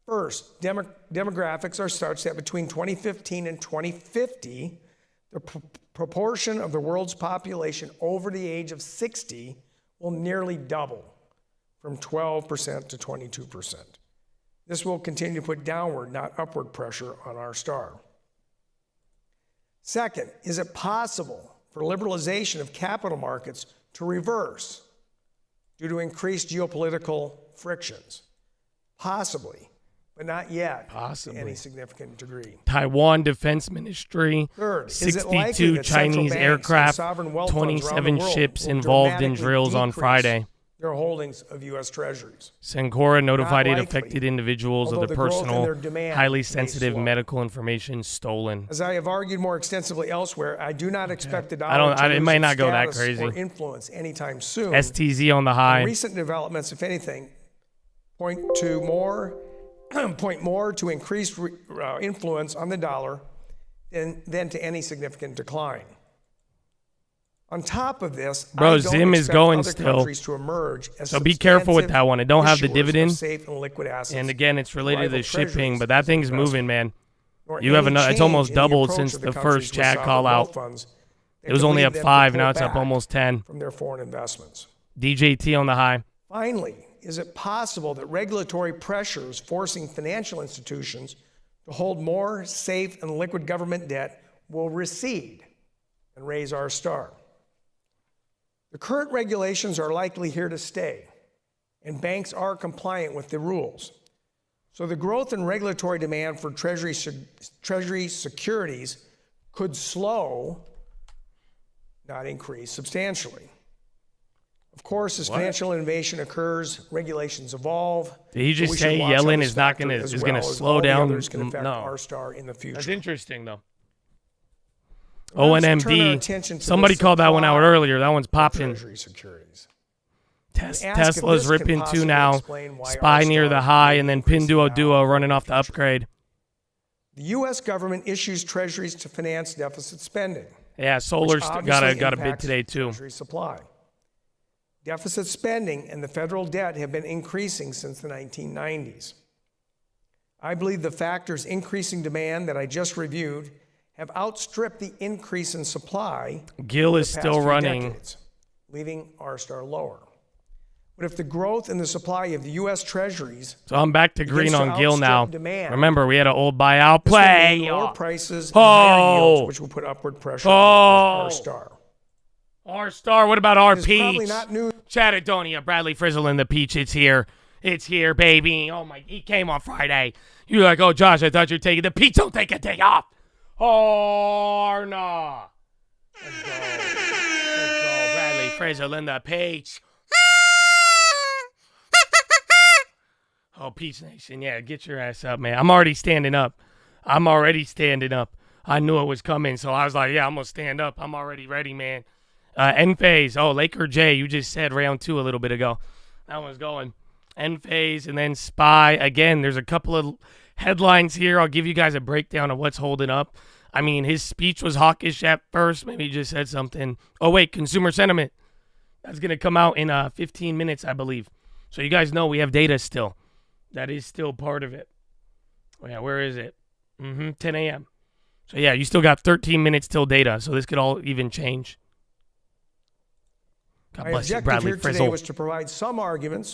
First, demographics are such that between 2015 and 2050, the proportion of the world's population over the age of 60 will nearly double from 12% to 22%. This will continue to put downward, not upward pressure on our star. Second, is it possible for liberalization of capital markets to reverse due to increased geopolitical frictions? Possibly, but not yet to any significant degree. Taiwan Defense Ministry, Third, is it likely 62 that central Chinese banks and aircraft, sovereign wealth funds around 27 the world ships will involved in dramatically drills on decrease Friday. their holdings of U.S. Treasuries? Sencora notified Not it likely, affected individuals of although the the growth in personal, their demand highly may sensitive slow. medical information stolen. As I have argued more extensively elsewhere, I do not expect the dollar to it lose might its not go that status crazy. or influence anytime soon. STZ on the And high. recent developments, if anything, point more to increased influence on the dollar than to any significant decline. On top of this, Bro, I don't Zim is expect going other still. countries to emerge as So be careful with that one. It don't have the issuers of dividend. safe and liquid assets, And again, it's related to rival the shipping, treasuries but that as thing's investment, moving, man. nor You have any it's almost change in the doubled approach since of the countries first with chat sovereign call wealth out. funds that It was could only lead at them to 5, pull now it's up back almost 10. from their foreign investments. DJT on the high. Finally, is it possible that regulatory pressures forcing financial institutions to hold more safe and liquid government debt will recede and raise our star? The current regulations are likely here to stay, and banks are compliant with the rules. So the growth in regulatory demand for Treasury securities could slow, not increase substantially. Of course, as financial innovation occurs, regulations evolve. Did he but just we say should watch how Yellen this is not factor gonna as is gonna well as slow all the down? others can affect No, our star in the future. that's interesting though. Let's turn our ONMD. attention to Somebody the called that one out supply earlier. That one's of popping. Treasury securities. Ask if Tesla's this can ripping possibly two now. explain why Spy our near star the high, may and then increase Pinduoduo now running in off the future. upgrade. The U.S. government issues treasuries to finance deficit spending. Yeah, Solar's which got obviously a bid impacts today too. Treasury supply. Deficit spending and the federal debt have been increasing since the 1990s. I believe the factors increasing demand that I just reviewed have outstripped the increase in supply. Gil is the past still few running. decades, leaving our star lower. But if the growth in the supply of the U.S. treasuries So I'm back to green begins to on Gil now. outstrip demand, Remember, we had an old buyout this will play. mean lower prices and higher yields, which will put upward pressure on our star. Our star. What about our It's probably peach? not new. Chatadonia, Bradley Frizzle and the peach. It's here. It's here, baby. Oh my! He came on Friday. You're like, oh Josh, I thought you're taking the peach. Don't take a day off. Oh no! Let's go. Let's go, Bradley Frizzle and the peach. Oh, Peace Nation. Yeah, get your ass up, man. I'm already standing up. I knew it was coming, so I was like, yeah, I'm going to stand up. I'm already ready, man. End phase. Oh, Laker J, you just said round 2 a little bit ago. That one's going. End phase and then SPY. Again, there's a couple of headlines here. I'll give you guys a breakdown of what's holding up. I mean, his speech was hawkish at first. Maybe he just said something. Oh, wait, consumer sentiment. That's going to come out in 15 minutes, I believe. So you guys know we have data still. That is still part of it. Oh, yeah, where is it? 10 a.m. So, yeah, you still got 13 minutes till data, so this could all even change. God My bless you, objective Bradley here today Frizzle. was to provide some arguments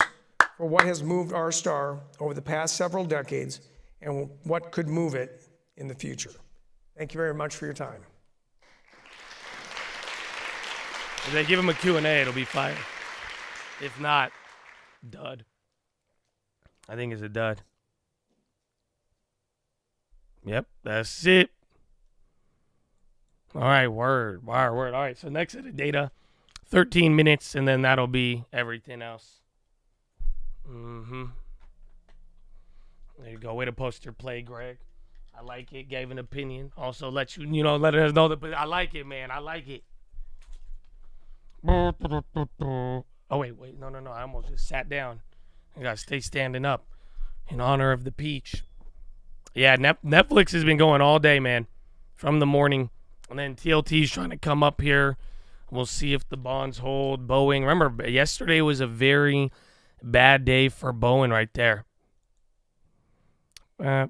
for what has moved our star over the past several decades and what could move it in the future. Thank you very much for your time. If they give him a Q&A, it'll be fire. If not, dud. I think it's a dud. Yep, that's it. All right, word. All right, so next set of data, 13 minutes, and then that'll be everything else. There you go. Way to post your play, Greg. I like it. Gave an opinion. Also, let us know that. But I like it, man. I like it. Oh wait. No. I almost just sat down. I gotta stay standing up in honor of the peach. Yeah, Netflix has been going all day, man, from the morning, and then TLT's trying to come up here. We'll see if the bonds hold. Boeing. Remember, yesterday was a very bad day for Boeing right there. The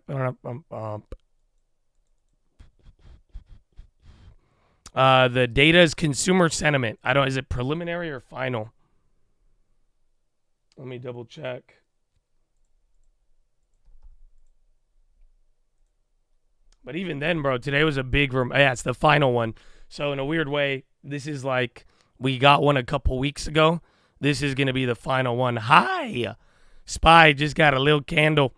data is consumer sentiment. Is it preliminary or final? Let me double check. But even then, bro, today was a big yeah, it's the final one. So in a weird way, this is like we got one a couple weeks ago. This is going to be the final one. Hi. SPY just got a little candle.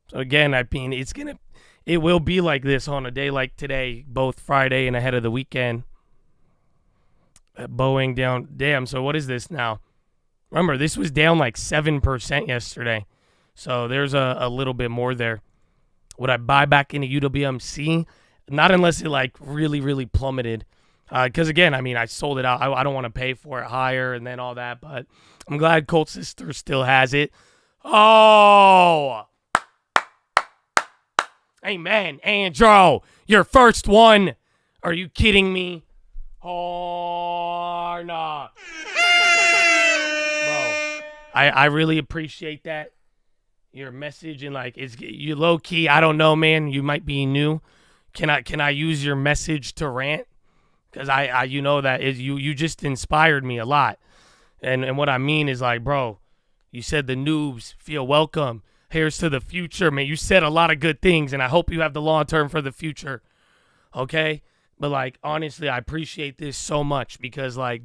So again, I mean, it will be like this on a day like today, both Friday and ahead of the weekend. Boeing down. Damn, so what is this now? Remember, this was down like 7% yesterday. So there's a little bit more there. Would I buy back into UWMC? Not unless it like really, really plummeted. Because again, I mean, I sold it out. I don't want to pay for it higher and then all that. But I'm glad Colt Sister still has it. Oh! Amen. Andrew, your first one. Are you kidding me? Oh, nah. Bro, I really appreciate that. Your message and like you low key. I don't know, man. You might be new. Can I use your message to rant? Because I you know that is you just inspired me a lot. And what I mean is like, bro, you said the noobs feel welcome. Here's to the future, man. You said a lot of good things, and I hope you have the long term for the future. Okay? But like honestly, I appreciate this so much because like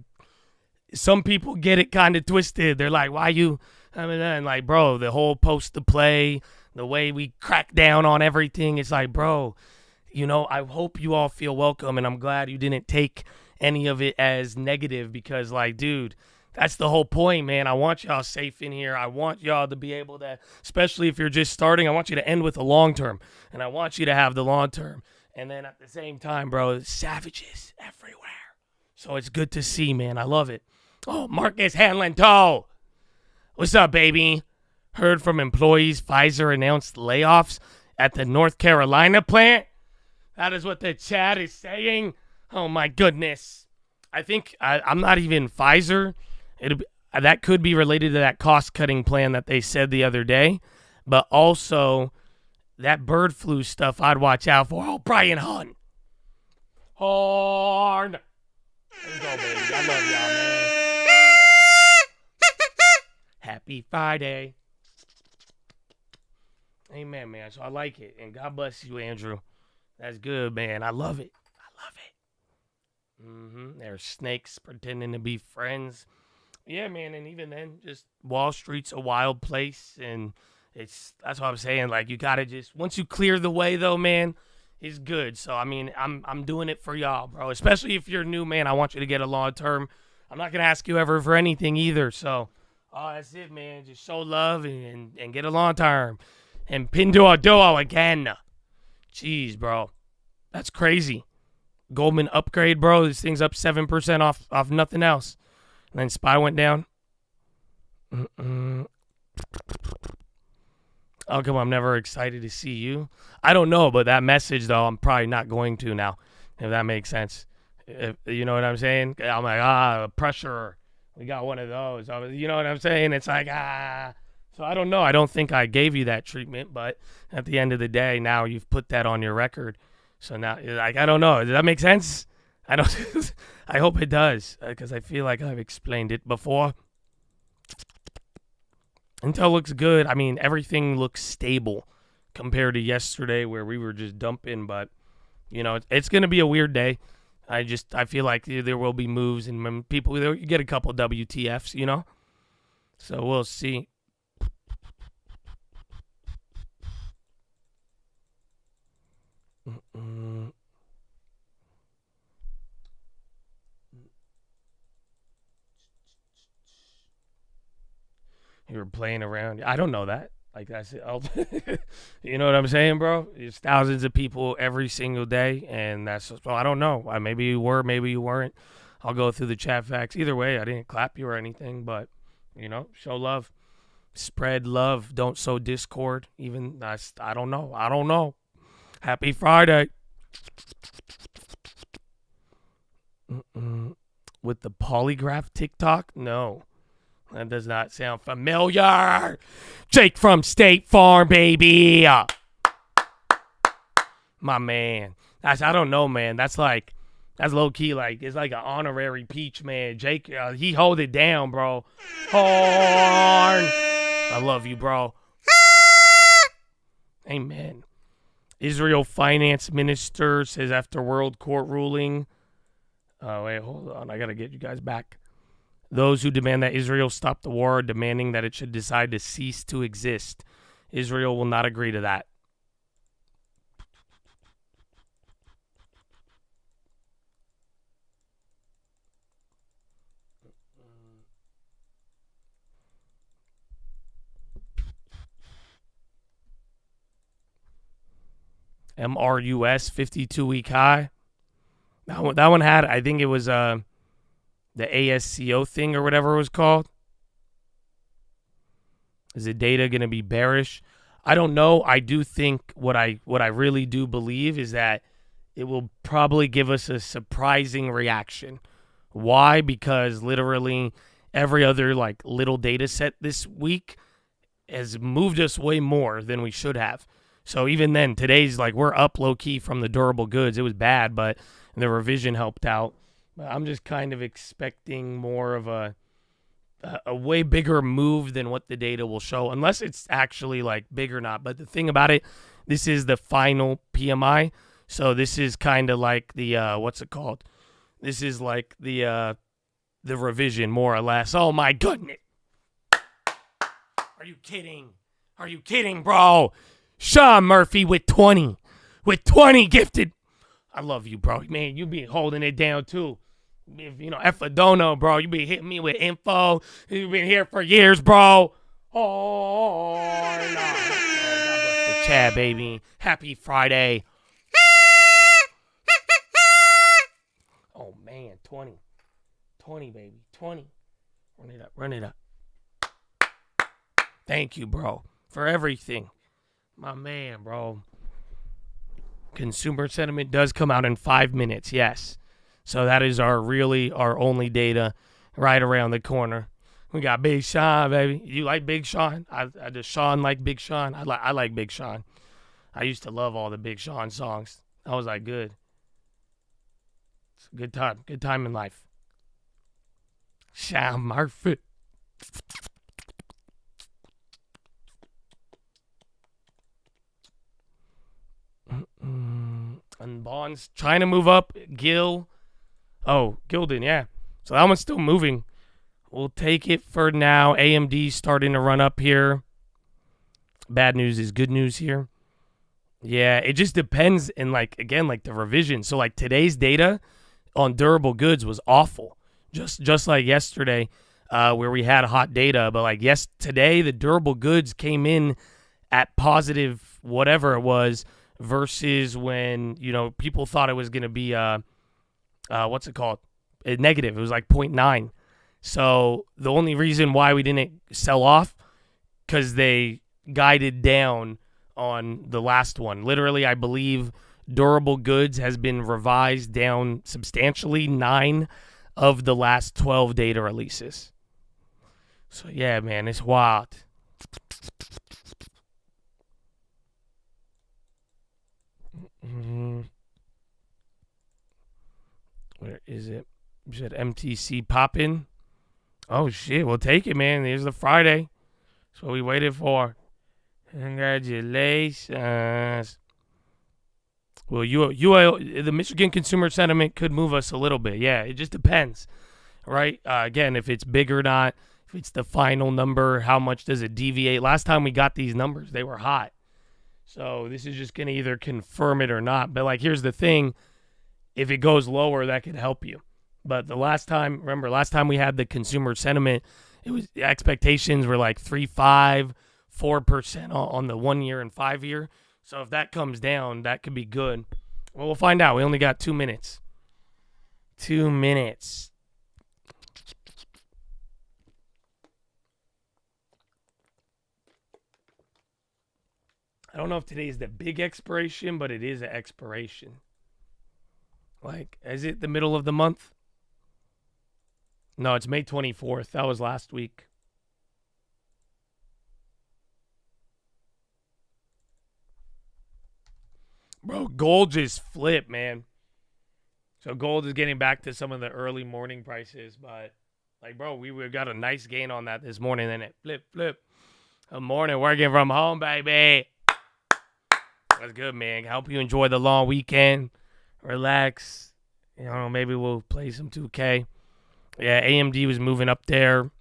some people get it kind of twisted. They're like, why you? I mean, and like, bro, the whole post to play, the way we crack down on everything, it's like, bro, you know, I hope you all feel welcome, and I'm glad you didn't take any of it as negative because, like, dude, that's the whole point, man. I want y'all safe in here. I want y'all to be able to, especially if you're just starting, I want you to end with a long term, and I want you to have the long term. And then at the same time, bro, savages everywhere. So it's good to see, man. I love it. Oh, Marcus Hanlon-Toe. What's up, baby? Heard from employees Pfizer announced layoffs at the North Carolina plant. That is what the chat is saying. Oh, my goodness. I think I'm not even Pfizer. That could be related to that cost-cutting plan that they said the other day. But also, that bird flu stuff I'd watch out for. Oh, Brian Hunt. Horn. Let's go, baby. I love y'all, man. Happy Friday. Amen, man. So I like it. And God bless you, Andrew. That's good, man. I love it. There's snakes pretending to be friends. Yeah, man. And even then, just Wall Street's a wild place. And that's what I'm saying. Like, you got to just, once you clear the way, though, man, it's good. So, I mean, I'm doing it for y'all, bro. Especially if you're new, man. I want you to get a long term. I'm not going to ask you ever for anything either. So, Oh, that's it, man. Just show love and get a long term. And Pinduoduo again. Jeez, bro. That's crazy. Goldman upgrade, bro. This thing's up 7% off nothing else. And then SPY went down. How come I'm never excited to see you? I don't know, but that message, though, I'm probably not going to now, if that makes sense. You know what I'm saying? I'm like, pressure. We got one of those. You know what I'm saying? It's like, So I don't know. I don't think I gave you that treatment, but at the end of the day, now you've put that on your record. So now, like, I don't know. Does that make sense? I don't. I hope it does, because I feel like I've explained it before. Intel looks good. I mean, everything looks stable compared to yesterday where we were just dumping. But, you know, it's going to be a weird day. I feel like there will be moves and people, you get a couple WTFs, you know? So we'll see. You were playing around. I don't know that. Like I said, you know what I'm saying, bro? There's thousands of people every single day, and I don't know. Maybe you were, maybe you weren't. I'll go through the chat facts. Either way, I didn't clap you or anything, but, you know, show love. Spread love. Don't sow discord. Even, I don't know. Happy Friday. With the polygraph TikTok? No. That does not sound familiar. Jake from State Farm, baby. My man. I don't know, man. That's low key. Like, it's like an honorary peach, man. Jake, he hold it down, bro. Horn. I love you, bro. Amen. Israel finance minister says after world court ruling. Oh, wait, hold on. I got to get you guys back. Those who demand that Israel stop the war are demanding that it should decide to cease to exist. Israel will not agree to that. MRUS 52-week high. That one had, I think it was the ASCO thing or whatever it was called. Is the data going to be bearish? I don't know. I do think what I really do believe is that it will probably give us a surprising reaction. Why? Because literally every other like little data set this week has moved us way more than we should have. So even then, today's like we're up low key from the durable goods. It was bad, but the revision helped out. I'm just kind of expecting more of a way bigger move than what the data will show, unless it's actually like big or not. But the thing about it, this is the final PMI, so this is kind of like the what's it called? This is like the revision, more or less. Oh my goodness! Are you kidding? Are you kidding, bro? Sean Murphy with 20 gifted. I love you, bro. Man, you be holding it down, too. If, you know, Effadono, bro, you be hitting me with info. You've been here for years, bro. Oh, no. God bless the chat, baby. Happy Friday. Oh, man, 20. 20, baby. 20. Run it up. Thank you, bro, for everything. My man, bro. Consumer sentiment does come out in 5 minutes, yes. So that is our only data right around the corner. We got Big Sean, baby. You like Big Sean? Does Sean like Big Sean? I like Big Sean. I used to love all the Big Sean songs. That was like good. It's a good time. Good time in life. Sean Murphy. And bonds trying to move up. Gildan, yeah. So that one's still moving. We'll take it for now. AMD starting to run up here. Bad news is good news here. Yeah, it just depends. And like the revision. So like today's data on durable goods was awful. Just like yesterday. where we had hot data. But like today, the durable goods came in at positive whatever it was versus when, people thought it was going to be, what's it called? A negative. It was like 0.9. So the only reason why we didn't sell off, because they guided down on the last one. Literally, I believe durable goods has been revised down substantially 9 of the last 12 data releases. So yeah, man, it's wild. Where is it? You said MTC popping. Oh shit, we'll take it, man. There's the Friday. That's what we waited for. Congratulations. Well, the Michigan consumer sentiment could move us a little bit. Yeah, it just depends, right? Again, if it's big or not, if it's the final number, how much does it deviate? Last time we got these numbers, they were hot. So this is just going to either confirm it or not. But like, here's the thing. If it goes lower, that could help you. But last time we had the consumer sentiment, the expectations were like 3.5, 4% on the 1 year and 5 year. So if that comes down, that could be good. Well, we'll find out. We only got 2 minutes. 2 minutes. I don't know if today is the big expiration, but it is an expiration. Like, is it the middle of the month? No, it's May 24th. That was last week. Bro, gold just flipped, man. So gold is getting back to some of the early morning prices, but like, bro, we got a nice gain on that this morning, and it flip. Good morning, working from home, baby. That's good, man. Help you enjoy the long weekend. Relax. Maybe we'll play some 2K. Yeah, AMD was moving up there.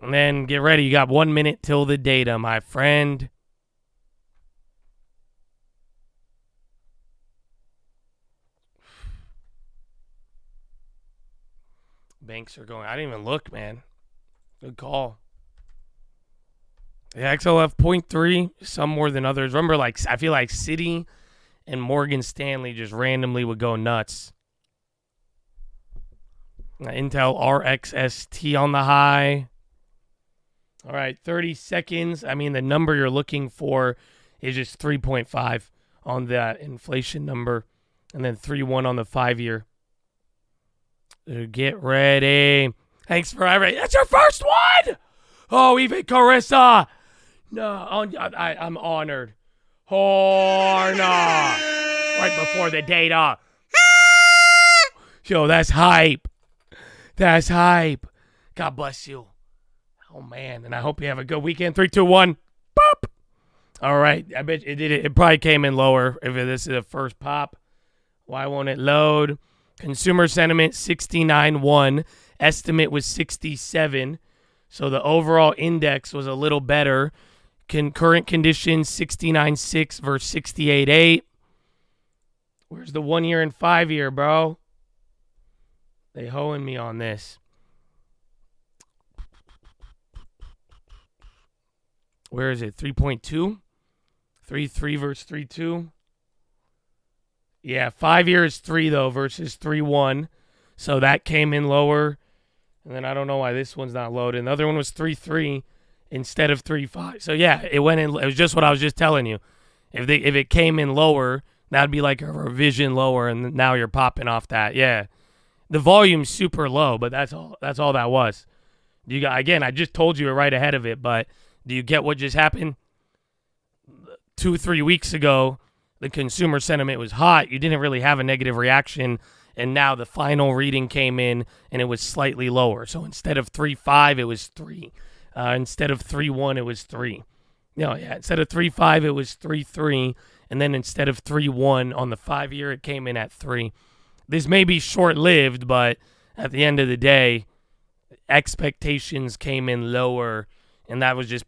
And then get ready. You got 1 minute till the data, my friend. Banks are going. I didn't even look, man. Good call. Yeah, XLF 0.3, some more than others. Remember, I feel like Citi and Morgan Stanley just randomly would go nuts. Intel RXST on the high. All right, 30 seconds. I mean, the number you're looking for is just 3.5 on that inflation number, and then 3.1 on the 5-year. Get ready. Thanks for everything. That's your first one. Oh, even Carissa. No, I'm honored. Right before the data. Yo, that's hype. That's hype. God bless you. Oh, man. And I hope you have a good weekend. 3, 2, 1. Pop. All right. I bet it did it. It probably came in lower if this is the first pop. Why won't it load? Consumer sentiment 69.1. Estimate was 67. So the overall index was a little better. Current conditions 69.6 versus 68.8. Where's the 1 year and 5 year, bro? They hoeing me on this. Where is it? 3.2? 3.3 versus 3.2? Yeah, 5 year is 3, though, versus 3.1. So that came in lower. And then I don't know why this one's not loaded. The other one was 3.3 instead of 3.5. So, yeah, it went in. It was just what I was just telling you. If it came in lower, that'd be like a revision lower, and now you're popping off that. Yeah. The volume's super low, but that's all that was. Again, I just told you right ahead of it, but do you get what just happened? 2-3 weeks ago, the consumer sentiment was hot. You didn't really have a negative reaction, and now the final reading came in, and it was slightly lower. So instead of 3.5, it was 3. Instead of 3.1, it was 3. Instead of 3.5, it was 3.3, and then instead of 3.1 on the 5 year, it came in at 3. This may be short-lived, but at the end of the day, expectations came in lower, and that was just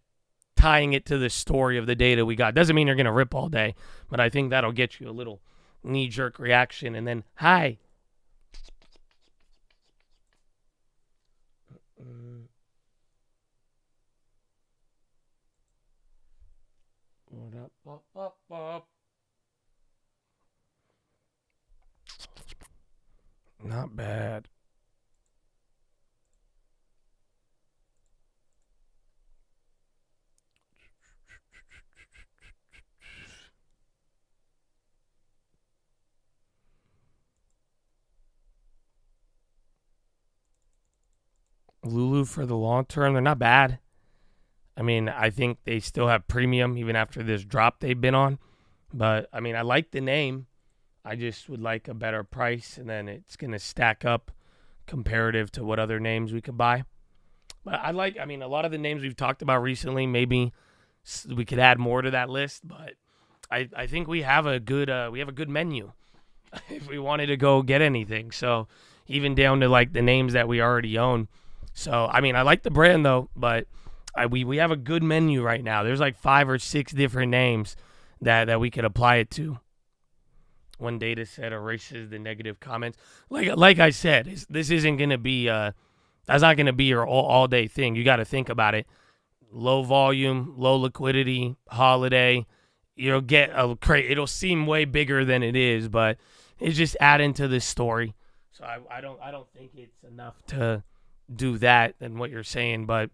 tying it to the story of the data we got. Doesn't mean you're going to rip all day, but I think that'll get you a little knee-jerk reaction, and then, hi. Not bad. Lulu for the long term, they're not bad. I mean, I think they still have premium even after this drop they've been on. But, I mean, I like the name. I just would like a better price, and then it's going to stack up comparative to what other names we could buy. But I mean, a lot of the names we've talked about recently, maybe we could add more to that list. But I think we have a good menu if we wanted to go get anything. So even down to like the names that we already own. So, I mean, I like the brand though, but we have a good menu right now. There's like 5 or 6 different names that we could apply it to. One data set erases the negative comments. Like I said, this isn't going to be that's not going to be your all day thing. You got to think about it. Low volume, low liquidity, holiday. You'll get it'll seem way bigger than it is, but it's just adding to this story. So I don't think it's enough to do that than what you're saying, but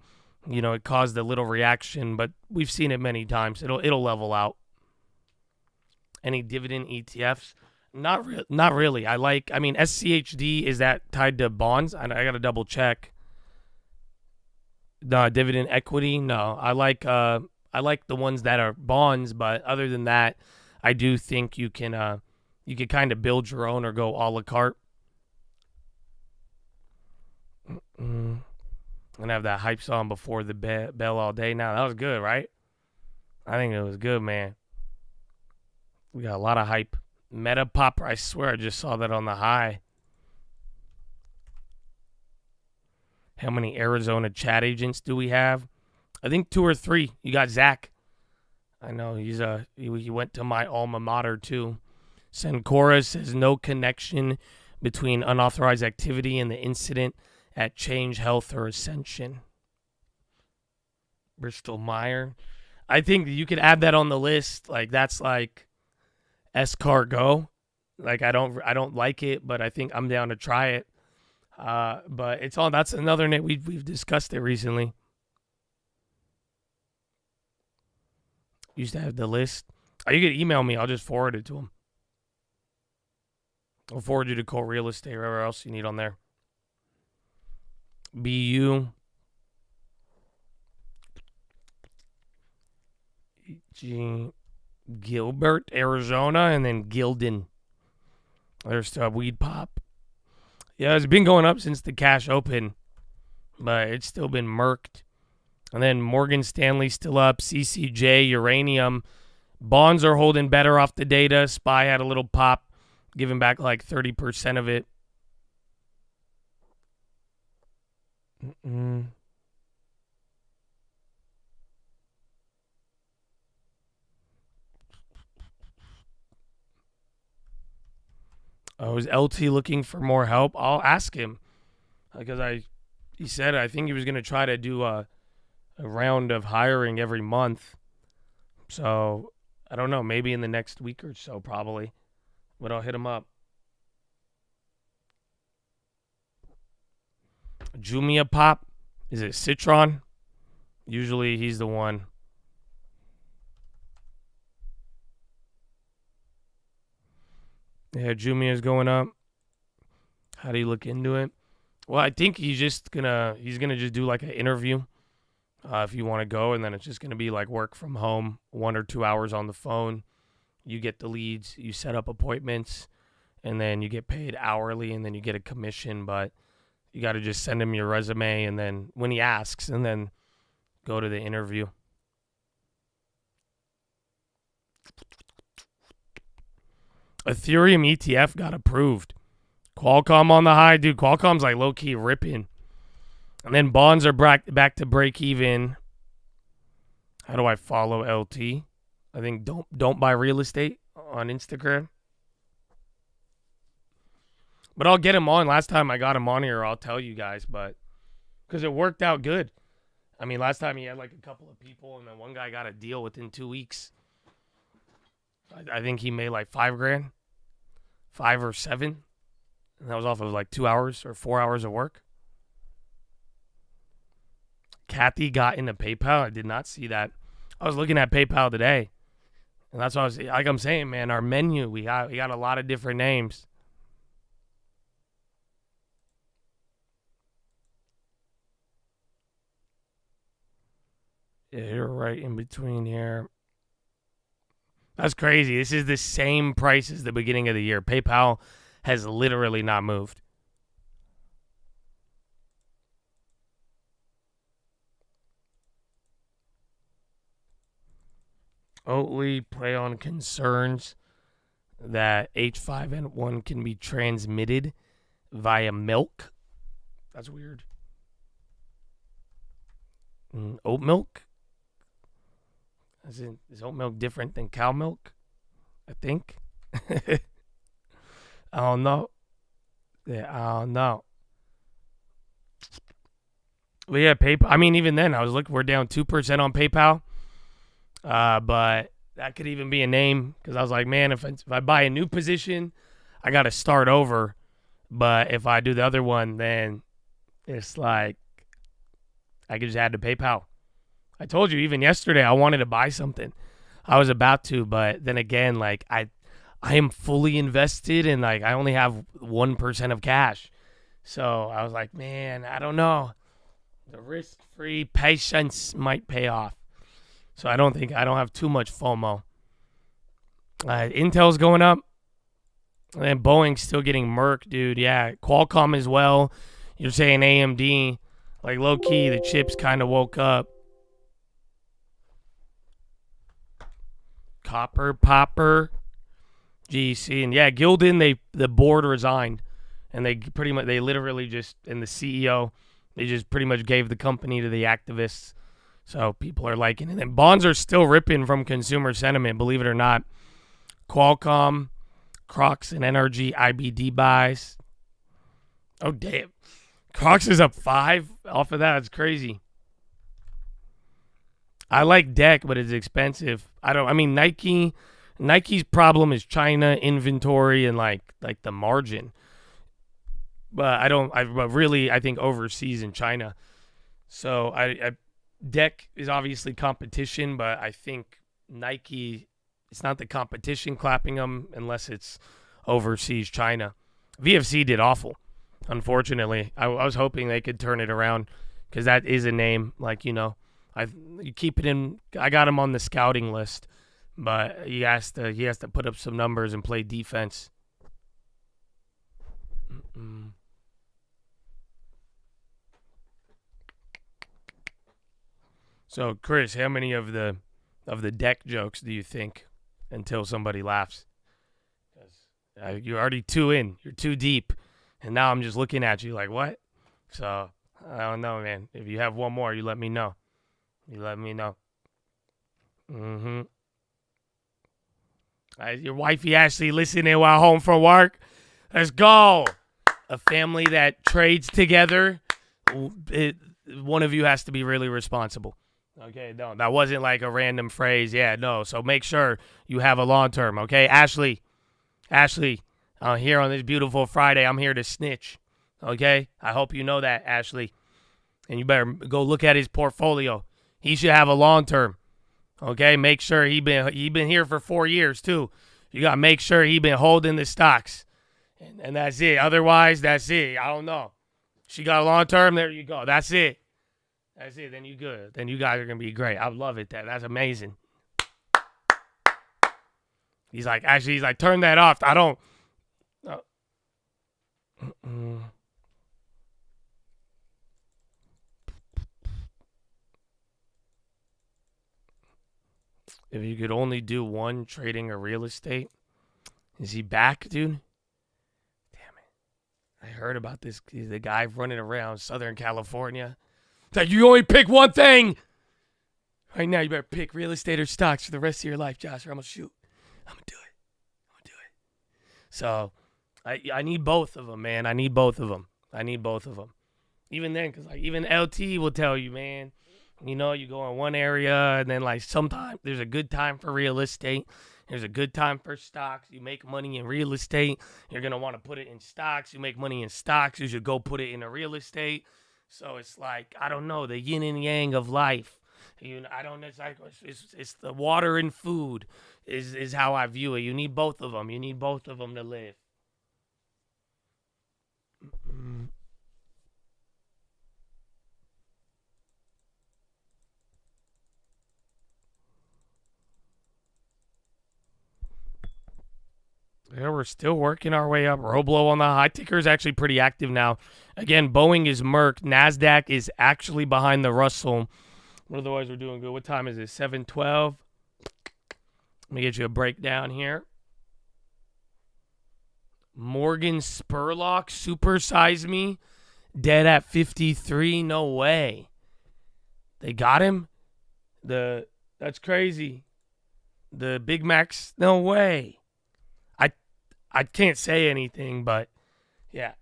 you know, it caused a little reaction, but we've seen it many times. It'll level out. Any dividend ETFs? Not really. I mean, SCHD, is that tied to bonds? I got to double check. No, dividend equity? No. I like the ones that are bonds, but other than that, I do think you can kind of build your own or go a la carte. I'm going to have that hype song before the bell all day now. That was good, right? I think it was good, man. We got a lot of hype. Meta Pop, I swear I just saw that on the high. How many Arizona chat agents do we have? I think 2 or 3. You got Zach. I know he went to my alma mater too. Sencora says no connection between unauthorized activity and the incident at Change Health or Ascension. Bristol Meyer. I think you could add that on the list. Like that's like escargot. Like I don't like it, but I think I'm down to try it. But it's on. That's another name we've discussed it recently. Used to have the list. Oh, you could email me. I'll just forward it to him. I'll forward you to Colt Real Estate, wherever else you need on there. BU. Gilbert, Arizona, and then Gildan. There's Weed Pop. Yeah, it's been going up since the cash open, but it's still been murked. And then Morgan Stanley still up. CCJ, Uranium. Bonds are holding better off the data. SPY had a little pop, giving back like 30% of it. Oh, is LT looking for more help? I'll ask him because he said I think he was going to try to do a round of hiring every month. So I don't know, maybe in the next week or so, probably. But I'll hit him up. Jumia Pop. Is it Citron? Usually he's the one. Yeah, Jumia's going up. How do you look into it? Well, I think he's gonna just do like an interview if you want to go, and then it's just gonna be like work from home, 1 or 2 hours on the phone. You get the leads, you set up appointments, and then you get paid hourly, and then you get a commission. But you got to just send him your resume, and then when he asks, and then go to the interview. Ethereum ETF got approved. Qualcomm on the high. Dude, Qualcomm's like low-key ripping. And then bonds are back to break even. How do I follow LT? I think don't buy real estate on Instagram. But I'll get him on. Last time I got him on here, I'll tell you guys. But because it worked out good. I mean, last time he had like a couple of people, and then one guy got a deal within 2 weeks. I think he made like $5,000, 5 or 7. And that was off of like 2 hours or 4 hours of work. Kathy got into PayPal. I did not see that. I was looking at PayPal today. And that's what I was, like I'm saying, man, our menu, we got a lot of different names. Yeah, you're right in between here. That's crazy. This is the same price as the beginning of the year. PayPal has literally not moved. Oatly play on concerns that H5N1 can be transmitted via milk. That's weird. Oat milk? Is oat milk different than cow milk? I think. I don't know. Yeah, I don't know. But yeah, PayPal. I mean, even then, I was looking. We're down 2% on PayPal. But that could even be a name because I was like, man, if I buy a new position, I got to start over. But if I do the other one, then it's like I could just add to PayPal. I told you even yesterday I wanted to buy something. I was about to, but then again, like I am fully invested and like I only have 1% of cash. So I was like, man, I don't know. The risk-free patience might pay off. So I don't have too much FOMO. Intel's going up. And then Boeing's still getting murked, dude. Yeah, Qualcomm as well. You're saying AMD. Like, low-key, the chips kind of woke up. Copper, Popper, GC. And, yeah, Gildan, the board resigned. And they literally just, and the CEO, they just pretty much gave the company to the activists. So people are liking it. And bonds are still ripping from consumer sentiment, believe it or not. Qualcomm, Crocs and NRG, IBD buys. Oh, damn. Crocs is up 5 off of that. It's crazy. I like Deck, but it's expensive. Nike's problem is China inventory and like the margin. But I think overseas in China. So Deck is obviously competition, but I think Nike, it's not the competition clapping them unless it's overseas China. VFC did awful, unfortunately. I was hoping they could turn it around because that is a name. Like, you keep it in. I got him on the scouting list, but he has to put up some numbers and play defense. So, Chris, how many of the Deck jokes do you think until somebody laughs? Because you're already 2 in. You're 2 deep. And now I'm just looking at you like, what? So, I don't know, man. If you have one more, you let me know. Your wifey Ashley listening while home from work. Let's go. A family that trades together. One of you has to be really responsible. Okay, no, that wasn't like a random phrase. Yeah, no. So make sure you have a long term. Okay, Ashley, here on this beautiful Friday, I'm here to snitch. Okay, I hope you know that, Ashley, and you better go look at his portfolio. He should have a long term. Okay, make sure he been here for 4 years too. You gotta make sure he been holding the stocks, and that's it. Otherwise, that's it. I don't know. She got a long term. There you go. That's it. That's it. Then you good. Then you guys are going to be great. I love it. That's amazing. He's like, turn that off. I don't. If you could only do one trading or real estate, is he back, dude? Damn it. I heard about this. The guy running around Southern California. That you only pick one thing. Right now, you better pick real estate or stocks for the rest of your life, Josh, or I'm going to shoot. I'm going to do it. So, I need both of them, man. I need both of them. Even then, because even LT will tell you, man, you go in one area, and then sometimes there's a good time for real estate, Here's a good time for stocks. You make money in real estate. You're going to want to put it in stocks. You make money in stocks. You should go put it in a real estate. So it's like, I don't know, the yin and yang of life. I don't. It's the water and food is how I view it. You need both of them. You need both of them to live. Yeah, we're still working our way up. Roblo on the high ticker is actually pretty active now. Again, Boeing is Merck. NASDAQ is actually behind the Russell. Otherwise, we're doing good. What time is it? 7:12. Let me get you a breakdown here. Morgan Spurlock, supersize me. Dead at 53. No way. They got him? That's crazy. The Big Macs, no way. I can't say anything, but yeah.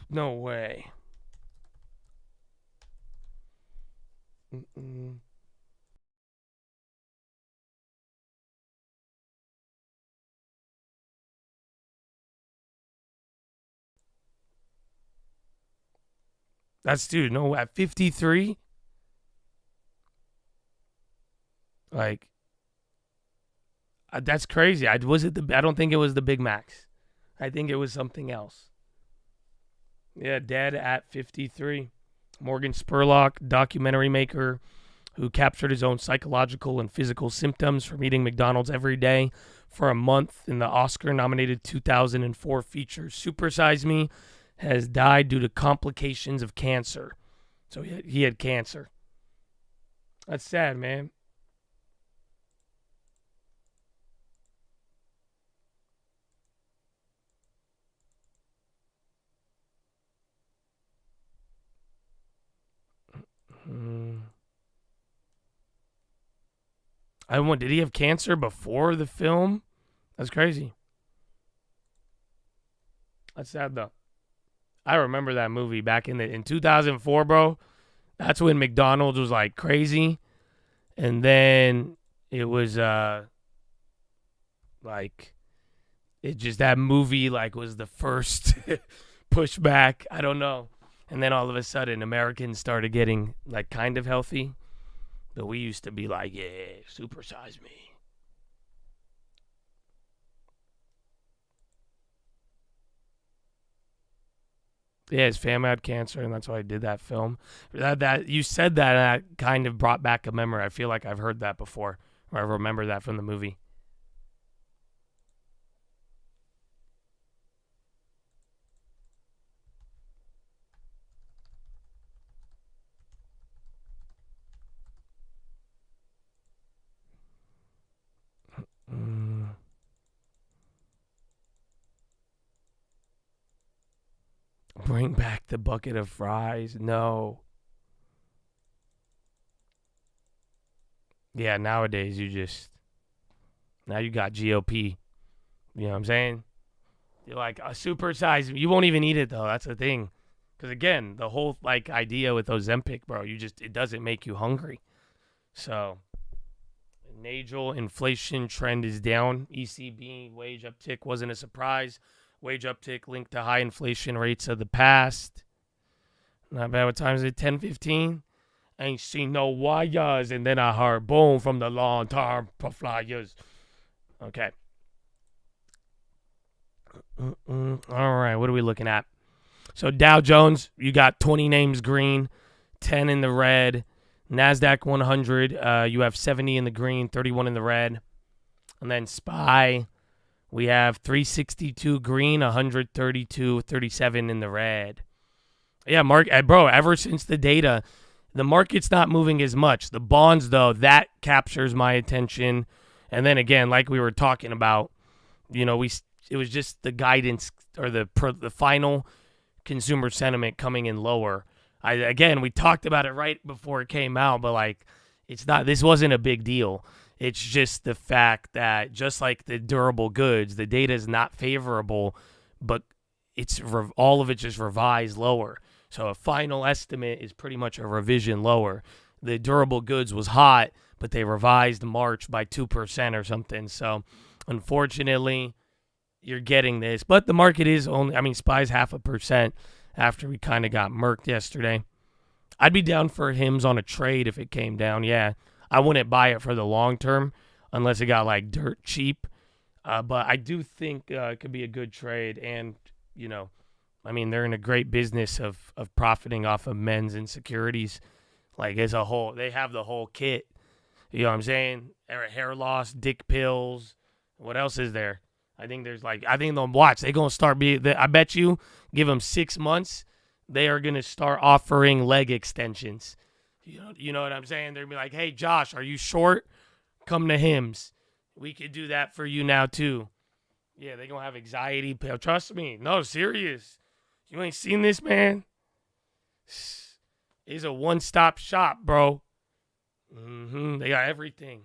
No way. That's, dude, no, at 53? Like, that's crazy. I don't think it was the Big Macs. I think it was something else. Yeah, dead at 53. Morgan Spurlock, documentary maker who captured his own psychological and physical symptoms from eating McDonald's every day for a month in the Oscar-nominated 2004 feature Supersize Me, has died due to complications of cancer. So he had cancer. That's sad, man. Did he have cancer before the film? That's crazy. That's sad, though. I remember that movie back in 2004, bro. That's when McDonald's was like crazy. And then it was that movie was the first pushback. I don't know. And then all of a sudden Americans started getting kind of healthy. But we used to be like, yeah, supersize me. Yeah, his family had cancer, and that's why I did that film. That you said that, and that kind of brought back a memory. I feel like I've heard that before, or I remember that from the movie. Bring back the bucket of fries. No. Yeah, nowadays now you got GOP. You know what I'm saying? You're like, a supersize. You won't even eat it, though. That's the thing. Because, again, the whole, idea with Ozempic, bro, it doesn't make you hungry. So, Nagel inflation trend is down. ECB wage uptick wasn't a surprise. Wage uptick linked to high inflation rates of the past. Not bad. What time is it? 10:15. Ain't seen no wires, and then I heard boom from the long-term flyers. Okay. All right, what are we looking at? So Dow Jones, you got 20 names green, 10 in the red. NASDAQ 100, you have 70 in the green, 31 in the red. And then SPY, we have 362 green, 132, 37 in the red. Yeah, bro, ever since the data, the market's not moving as much. The bonds, though, that captures my attention. And then again, like we were talking about, it was just the guidance or the final consumer sentiment coming in lower. We talked about it right before it came out, but this wasn't a big deal. It's just the fact that just like the durable goods, the data is not favorable, but all of it just revised lower. So a final estimate is pretty much a revision lower. The durable goods was hot, but they revised March by 2% or something. So, unfortunately, you're getting this. But the market is only, SPY's 0.5% after we kind of got murked yesterday. I'd be down for HIMS on a trade if it came down, yeah. I wouldn't buy it for the long term unless it got like dirt cheap. But I do think it could be a good trade. And, they're in a great business of profiting off of men's insecurities. Like as a whole, they have the whole kit. You know what I'm saying? Hair loss, dick pills. What else is there? I think they'll watch. They're going to start I bet you, give them 6 months, they are going to start offering leg extensions. You know what I'm saying? They're going to be like, hey, Josh, are you short? Come to HIMS. We could do that for you now, too. Yeah, they're going to have anxiety pill. Trust me. No, serious. You ain't seen this, man? It's a one-stop shop, bro. They got everything.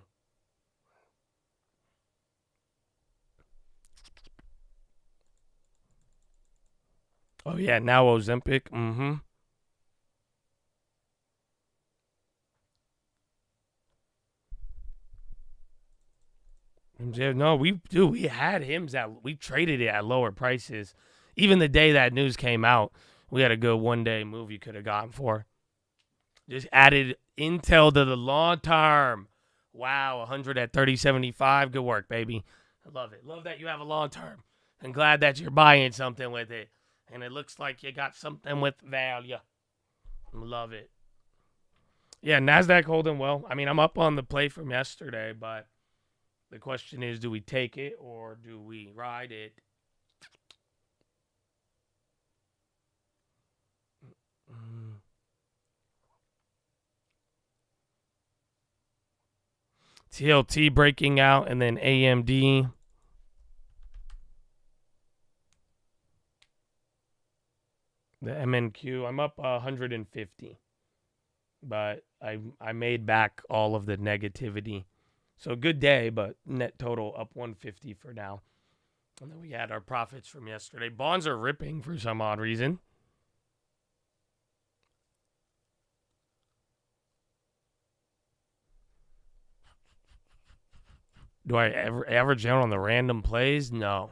Oh, yeah, now Ozempic. No, we had HIMS we traded it at lower prices. Even the day that news came out, we had a good one-day move you could have gotten for. Just added intel to the long term. Wow, 100 at 30.75. Good work, baby. I love it. Love that you have a long term. I'm glad that you're buying something with it. And it looks like you got something with value. Love it. Yeah, NASDAQ holding well. I'm up on the play from yesterday, but the question is, do we take it or do we ride it? TLT breaking out, and then AMD. The MNQ, I'm up 150. But I made back all of the negativity. So good day, but net total up 150 for now. And then we had our profits from yesterday. Bonds are ripping for some odd reason. Do I ever average out on the random plays? No.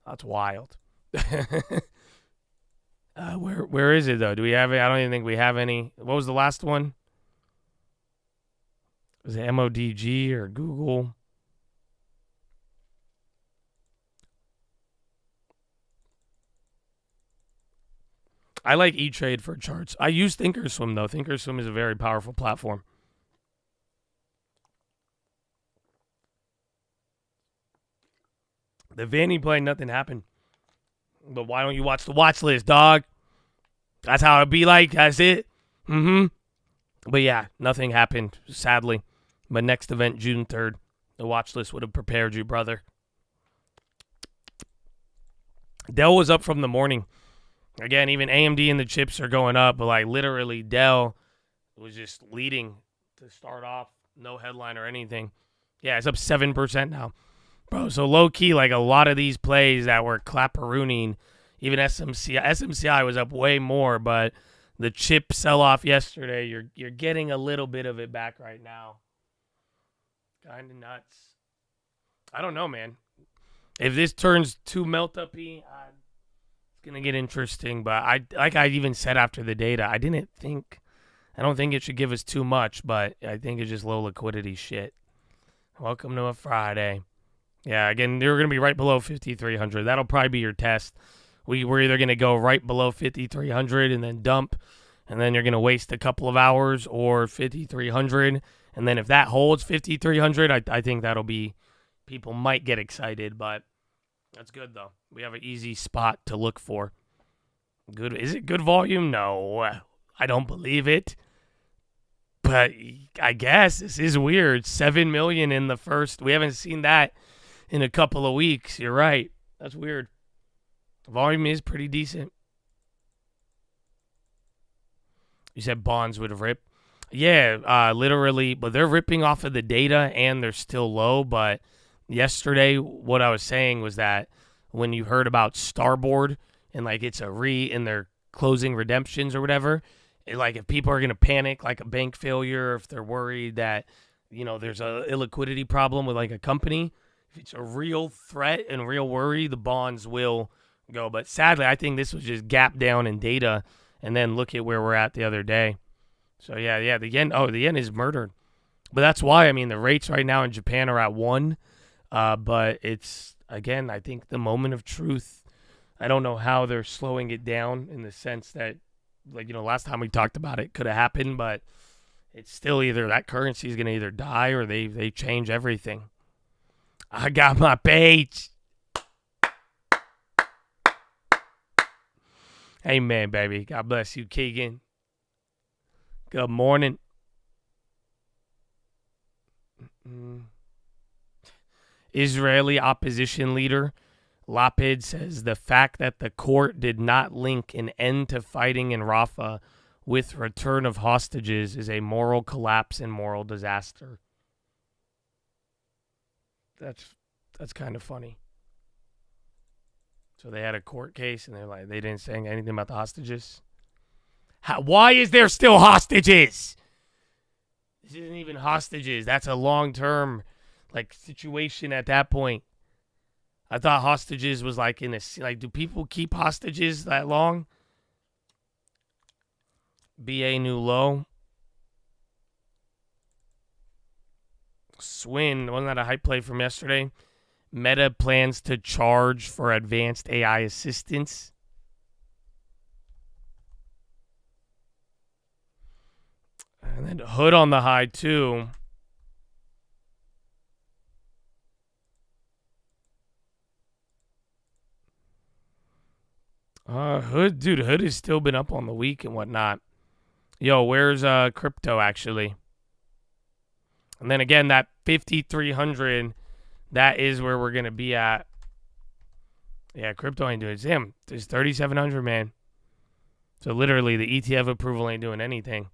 That's wild. Where is it, though? Do we have it? I don't even think we have any. What was the last one? Was it MODG or Google? I like E-Trade for charts. I use Thinkorswim, though. Thinkorswim is a very powerful platform. The Vanny play, nothing happened. But why don't you watch the watch list, dog? That's how it be like. That's it. But yeah, nothing happened, sadly. But next event, June 3rd, the watch list would have prepared you, brother. Dell was up from the morning. Again, even AMD and the chips are going up. But like literally, Dell was just leading to start off. No headline or anything. Yeah, it's up 7% now. Bro, so low-key, like a lot of these plays that were clapperooning, even SMCI was up way more, but the chip sell-off yesterday, you're getting a little bit of it back right now. Kind of nuts. I don't know, man. If this turns too melt-up-y, it's going to get interesting, but I even said after the data, I don't think it should give us too much, but I think it's just low liquidity shit. Welcome to a Friday. Yeah, again, they're going to be right below 5,300. That'll probably be your test. We're either going to go right below 5,300 and then dump, and then you're going to waste a couple of hours, or 5,300. And then if that holds 5,300, I think that'll be, people might get excited, but that's good, though. We have an easy spot to look for. Good. Is it good volume? No, I don't believe it. But I guess this is weird. 7 million in the first. We haven't seen that in a couple of weeks. You're right. That's weird. Volume is pretty decent. You said bonds would rip. Yeah, literally. But they're ripping off of the data and they're still low. But yesterday, what I was saying was that when you heard about Starboard and like it's in their closing redemptions or whatever, Like if people are going to panic, like a bank failure, if they're worried that, there's a illiquidity problem with like a company, if it's a real threat and real worry, the bonds will go. But sadly, I think this was just gap down in data, and then look at where we're at the other day. So yeah, the yen is murdered. But that's why, the rates right now in Japan are at 1. But it's, again, I think the moment of truth. I don't know how they're slowing it down in the sense that, last time we talked about it could have happened, but it's still either that currency is going to either die or they change everything. I got my page. Amen, baby. God bless you, Keegan. Good morning. Israeli opposition leader Lapid says the fact that the court did not link an end to fighting in Rafah with return of hostages is a moral collapse and moral disaster. That's kind of funny. So they had a court case and they didn't say anything about the hostages. Why is there still hostages? This isn't even hostages. That's a long-term situation at that point. I thought hostages was do people keep hostages that long? BA new low. Swin, wasn't that a hype play from yesterday? Meta plans to charge for advanced AI assistance. And then Hood on the high too. Hood has still been up on the week and whatnot. Yo, where's crypto actually? And then again, that 5,300, that is where we're gonna be at. Yeah, crypto ain't doing it. Damn, there's 3,700, man. So literally, the ETF approval ain't doing anything.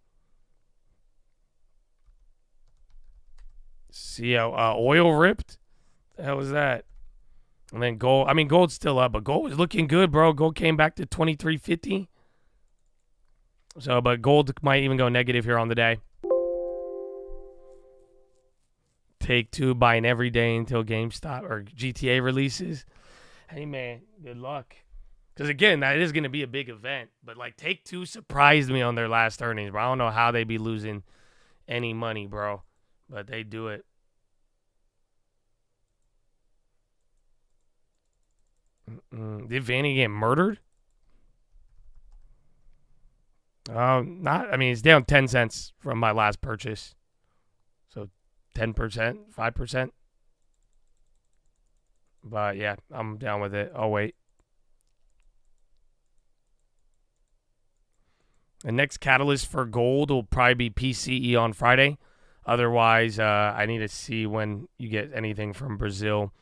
See how oil ripped? The hell was that? And then gold. Gold's still up, but gold is looking good, bro. Gold came back to 23.50. So, but gold might even go negative here on the day. Take-Two buying every day until GameStop or GTA releases. Hey, man, good luck. Because, again, that is going to be a big event. But, Take-Two surprised me on their last earnings, bro. I don't know how they be losing any money, bro. But they do it. Did Vanny get murdered? It's down 10 cents from my last purchase. So 10%, 5%. But yeah, I'm down with it. I'll wait. The next catalyst for gold will probably be PCE on Friday. Otherwise, I need to see when you get anything from Brazil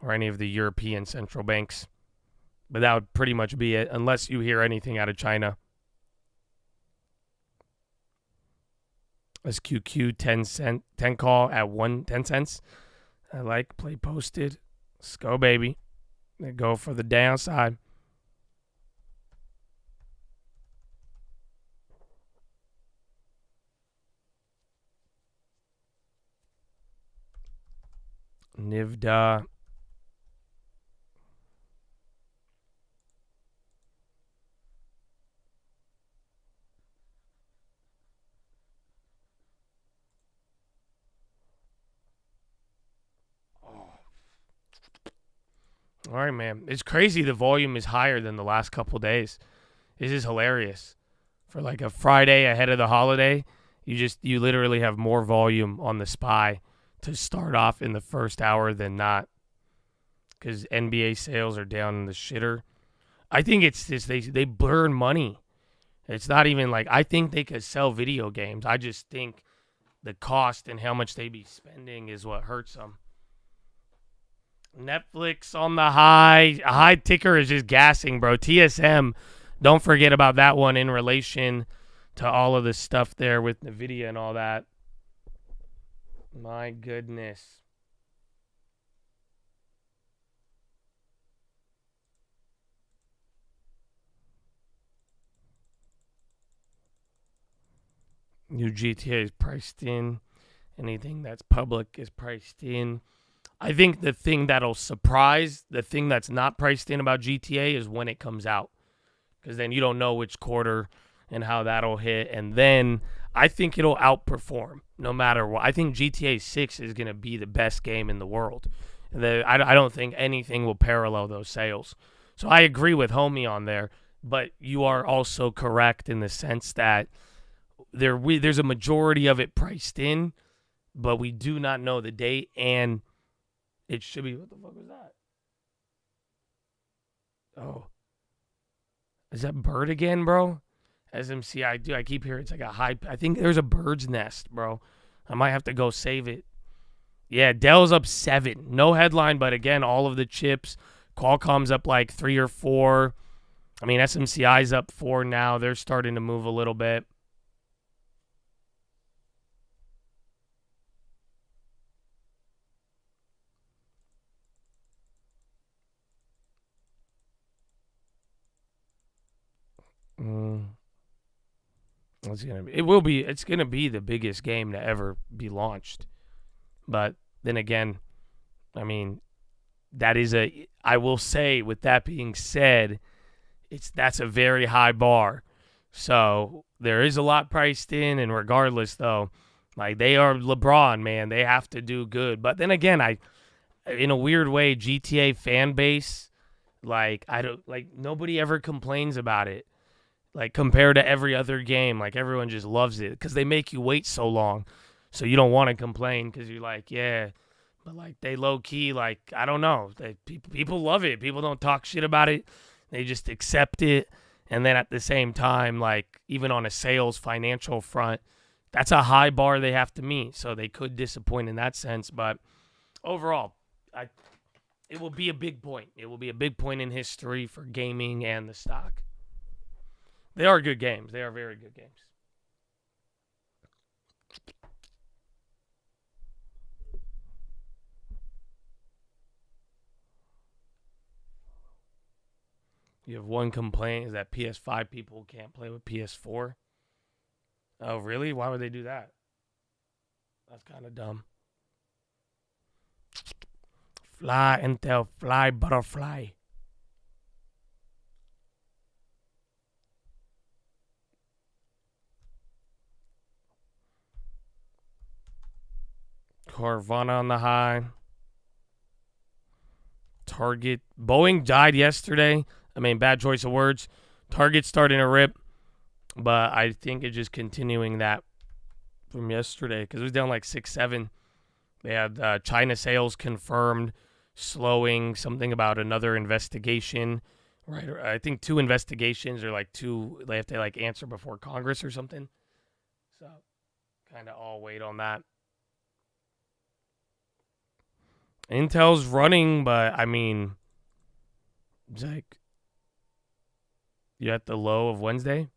or any of the European central banks. But that would pretty much be it, unless you hear anything out of China. SQQ 10 call at 10 cents. I like play posted. Let's go, baby. They go for the downside. Nivda. All right, man. It's crazy the volume is higher than the last couple days. This is hilarious. For a Friday ahead of the holiday, you literally have more volume on the SPY to start off in the first hour than not. Because NBA sales are down in the shitter. I think it's this, they burn money. It's not even I think they could sell video games. I just think the cost and how much they be spending is what hurts them. Netflix on the high. A high ticker is just gassing, bro. TSM, don't forget about that one in relation to all of the stuff there with NVIDIA and all that. My goodness. New GTA is priced in. Anything that's public is priced in. I think the thing that'll surprise, the thing that's not priced in about GTA is when it comes out. Because then you don't know which quarter and how that'll hit. And then I think it'll outperform no matter what. I think GTA 6 is going to be the best game in the world. I don't think anything will parallel those sales. So I agree with Homie on there. But you are also correct in the sense that there's a majority of it priced in, but we do not know the date, and it should be, what the fuck was that? Oh. Is that bird again, bro? SMCI, dude, I keep hearing it's like a high, I think there's a bird's nest, bro. I might have to go save it. Yeah, Dell's up 7. No headline, but again, all of the chips. Qualcomm's up like 3 or 4. I mean, SMCI's up 4 now. They're starting to move a little bit. It's gonna be the biggest game to ever be launched. But then again, I mean, I will say, with that being said, that's a very high bar. So there is a lot priced in, and regardless though, like, they are LeBron, man. They have to do good. But then again, in a weird way, GTA fan base, nobody ever complains about it. Like, compared to every other game, like, everyone just loves it because they make you wait so long. So you don't want to complain because you're like, yeah. But, like, they low-key, like, I don't know. People love it. People don't talk shit about it. They just accept it. And then at the same time, like, even on a sales financial front, that's a high bar they have to meet. So they could disappoint in that sense. But overall, it will be a big point. It will be a big point in history for gaming and the stock. They are good games. They are very good games. You have one complaint is that PS5 people can't play with PS4. Oh, really? Why would they do that? That's kind of dumb. Fly, Intel, fly, butterfly. Carvana on the high. Target. Boeing died yesterday. I mean, bad choice of words. Target starting to rip. But I think it's just continuing that from yesterday because it was down like 6-7. They had China sales confirmed, slowing, something about another investigation. Right? I think 2 investigations or like 2, they have to like answer before Congress or something. So kind of all wait on that. Intel's running, but I mean, it's like you're at the low of Wednesday.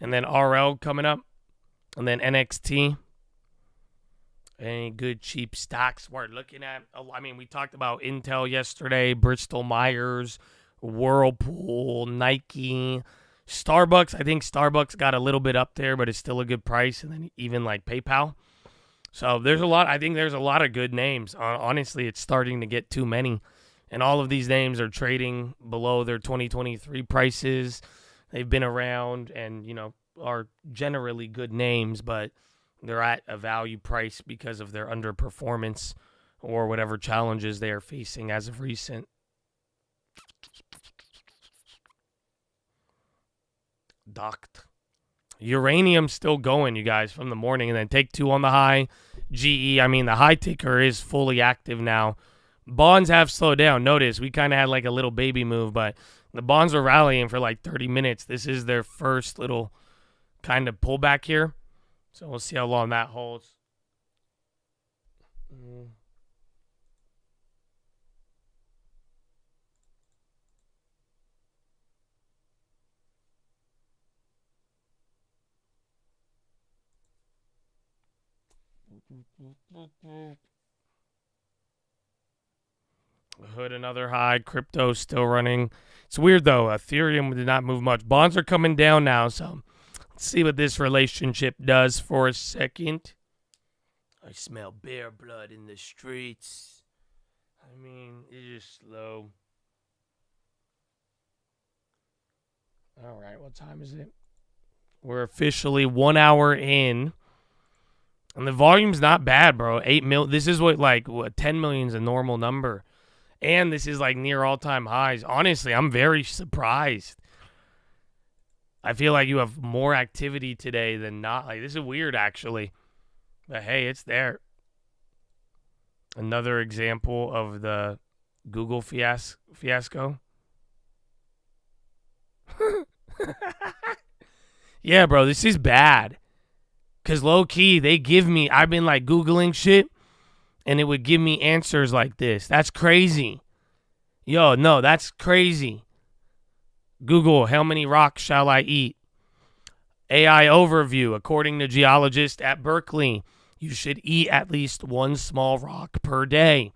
And then RL coming up. And then NXT. Any good cheap stocks we're looking at? I mean, we talked about Intel yesterday, Bristol Myers, Whirlpool, Nike, Starbucks. I think Starbucks got a little bit up there, but it's still a good price. And then even like PayPal. So there's a lot. I think there's a lot of good names. Honestly, it's starting to get too many. And all of these names are trading below their 2023 prices. They've been around and, are generally good names, but they're at a value price because of their underperformance or whatever challenges they are facing as of recent. Docked. Uranium still going, you guys, from the morning. And then take 2 on the high. GE, I mean, the high ticker is fully active now. Bonds have slowed down. Notice we kind of had like a little baby move, but the bonds are rallying for like 30 minutes. This is their first little kind of pullback here. So we'll see how long that holds. Hood another high. Crypto still running. It's weird though. Ethereum did not move much. Bonds are coming down now, so see what this relationship does for a second. I smell bear blood in the streets. I mean, it's just slow. All right, what time is it? We're officially 1 hour in. And the volume's not bad, bro. 8 mil. This is what 10 million is a normal number. And this is like near all-time highs. Honestly, I'm very surprised. I feel like you have more activity today than not. Like, this is weird, actually. But hey, it's there. Another example of the Google fiasco. Yeah, bro, this is bad. Because low-key, I've been like Googling shit, and it would give me answers like this. That's crazy. Yo, no, that's crazy. Google, how many rocks shall I eat? AI overview, according to geologists at Berkeley, you should eat at least one small rock per day.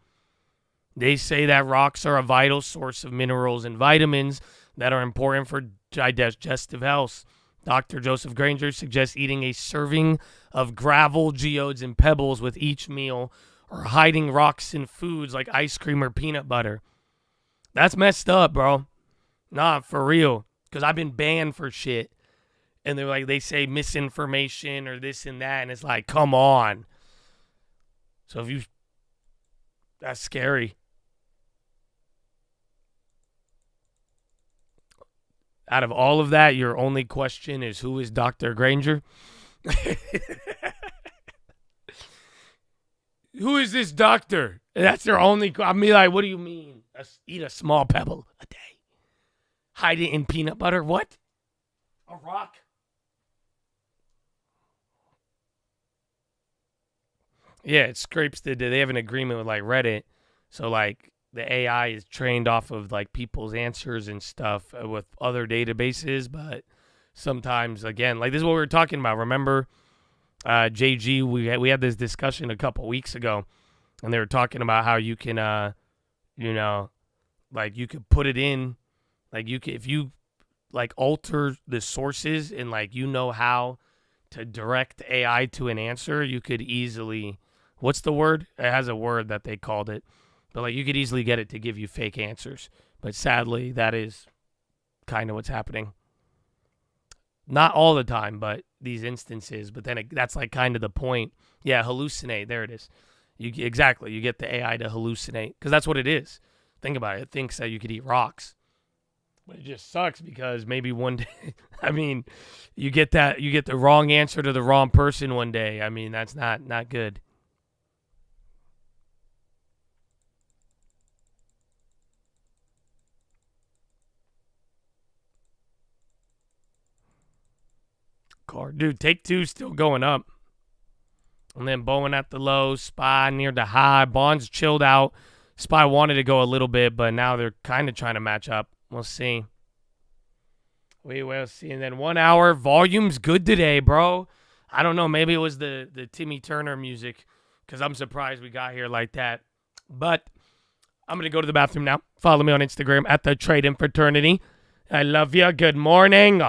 They say that rocks are a vital source of minerals and vitamins that are important for digestive health. Dr. Joseph Granger suggests eating a serving of gravel, geodes, and pebbles with each meal, or hiding rocks in foods like ice cream or peanut butter. That's messed up, bro. Nah, for real. Because I've been banned for shit. And they're like, they say misinformation or this and that, and it's like, come on. So that's scary. Out of all of that, your only question is, who is Dr. Granger? Who is this doctor? That's their only... I mean, like, what do you mean? Eat a small pebble a day. Hide it in peanut butter? What? A rock? Yeah, it scrapes they have an agreement with, like, Reddit. So, like, the AI is trained off of, like, people's answers and stuff with other databases. But sometimes, again, like, this is what we were talking about. Remember, JG, we had this discussion a couple weeks ago. And they were talking about how you can, like, you could put it in. Like, you can, if you, like, alter the sources and, like, you know how to direct AI to an answer, you could easily... What's the word? It has a word that they called it. But, like, you could easily get it to give you fake answers. But sadly, that is kind of what's happening. Not all the time, but these instances. But then that's, like, kind of the point. Yeah, hallucinate. There it is. Exactly. You get the AI to hallucinate. Because that's what it is. Think about it. It thinks that you could eat rocks. But it just sucks because maybe one day, I mean, you get the wrong answer to the wrong person one day. I mean, that's not good. Dude, take two still going up. And then Bowen at the low, SPY near the high. Bonds chilled out. SPY wanted to go a little bit, but now they're kind of trying to match up. We'll see. We will see. And then 1 hour. Volume's good today, bro. I don't know. Maybe it was the Timmy Turner music because I'm surprised we got here like that. But I'm going to go to the bathroom now. Follow me on Instagram at the Trading Fraternity. I love you. Good morning.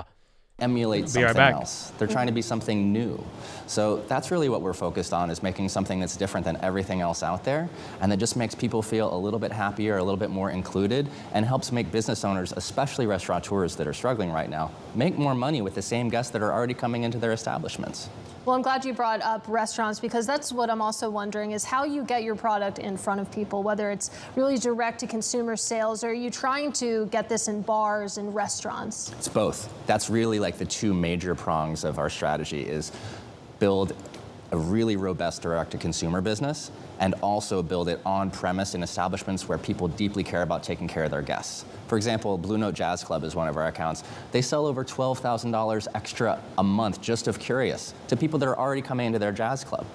Emulate something else. They're trying to be something new. So that's really what we're focused on, is making something that's different than everything else out there, and that just makes people feel a little bit happier, a little bit more included, and helps make business owners, especially restaurateurs that are struggling right now, make more money with the same guests that are already coming into their establishments. Well, I'm glad you brought up restaurants, because that's what I'm also wondering is how you get your product in front of people, whether it's really direct to consumer sales, or are you trying to get this in bars and restaurants? It's both. That's really like the two major prongs of our strategy, is build a really robust direct-to-consumer business and also build it on-premise in establishments where people deeply care about taking care of their guests. For example, Blue Note Jazz Club is one of our accounts. They sell over $12,000 extra a month just of Curious to people that are already coming into their jazz club.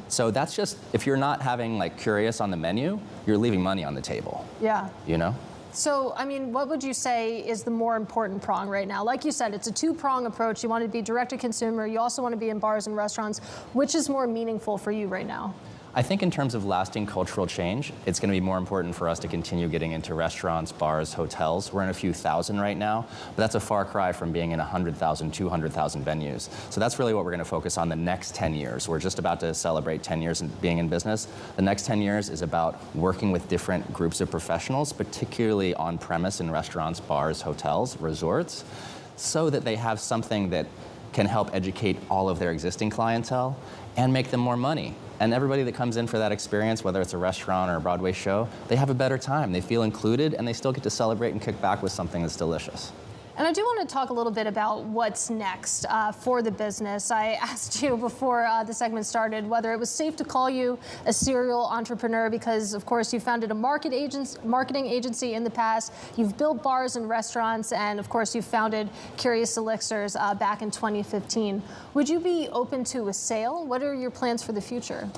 So that's just, if you're not having like Curious on the menu, you're leaving money on the table. Yeah. You know? So, I mean, what would you say is the more important prong right now? Like you said, it's a two-prong approach. You want to be direct to consumer. You also want to be in bars and restaurants. Which is more meaningful for you right now? I think in terms of lasting cultural change, it's going to be more important for us to continue getting into restaurants, bars, hotels. We're in a few thousand right now, but that's a far cry from being in 100,000, 200,000 venues. So that's really what we're going to focus on the next 10 years. We're just about to celebrate 10 years in being in business. The next 10 years is about working with different groups of professionals, particularly on premise in restaurants, bars, hotels, resorts, so that they have something that can help educate all of their existing clientele and make them more money. And everybody that comes in for that experience, whether it's a restaurant or a Broadway show, they have a better time. They feel included, and they still get to celebrate and kick back with something that's delicious. And I do want to talk a little bit about what's next for the business. I asked you before the segment started whether it was safe to call you a serial entrepreneur because, of course, you founded a marketing agency in the past. You've built bars and restaurants, and, of course, you founded Curious Elixirs back in 2015. Would you be open to a sale? What are your plans for the future?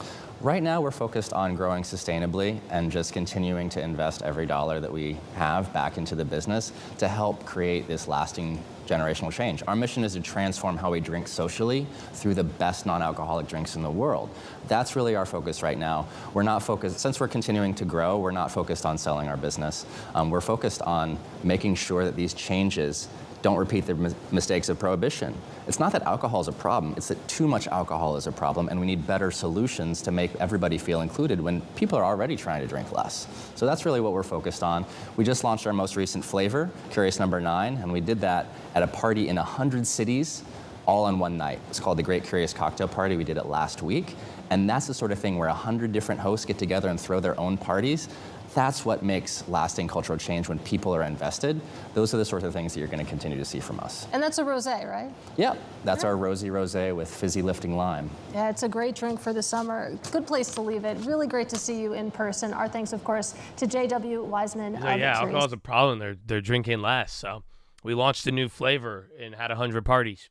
Right now, we're focused on growing sustainably and just continuing to invest every dollar that we have back into the business to help create this lasting generational change. Our mission is to transform how we drink socially through the best non-alcoholic drinks in the world. That's really our focus right now. We're not focused, since we're continuing to grow, we're not focused on selling our business. We're focused on making sure that these changes don't repeat the mistakes of prohibition. It's not that alcohol is a problem, it's that too much alcohol is a problem, and we need better solutions to make everybody feel included when people are already trying to drink less. So that's really what we're focused on. We just launched our most recent flavor, Curious Number 9, and we did that at a party in 100 cities, all in one night. It's called the Great Curious Cocktail Party. We did it last week, and that's the sort of thing where 100 different hosts get together and throw their own parties. That's what makes lasting cultural change when people are invested. Those are the sorts of things that you're going to continue to see from us. And that's a rosé, right? Yeah, that's our rosy rosé with fizzy lifting lime. Yeah, it's a great drink for the summer. Good place to leave it. Really great to see you in person. Our thanks, of course, to J.W. Wiseman. Yeah, alcohol's a problem. They're drinking less. So we launched a new flavor and had 100 parties.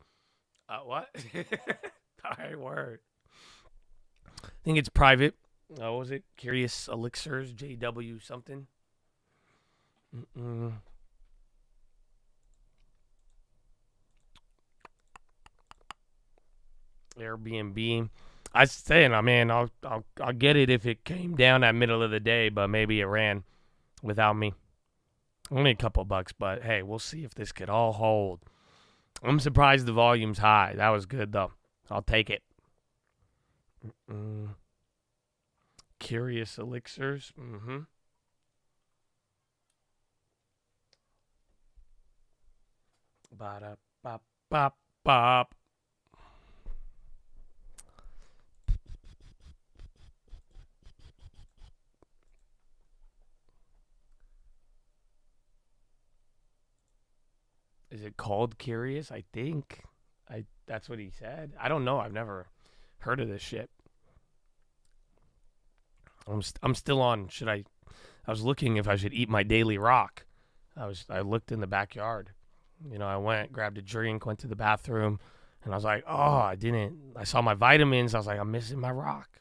What? All right, word. I think it's private. What was it? Curious Elixirs, JW something. Airbnb. I was saying, I'll get it if it came down that middle of the day, but maybe it ran without me. Only a couple bucks, but hey, we'll see if this could all hold. I'm surprised the volume's high. That was good though. I'll take it. Curious Elixirs. Ba-da-bop-bop-bop. Is it called Curious? I think. That's what he said. I don't know. I've never heard of this shit. I'm still on. I was looking if I should eat my daily rock. I looked in the backyard. I went, grabbed a drink, went to the bathroom, and I was like, oh, I saw my vitamins. I was like, I'm missing my rock.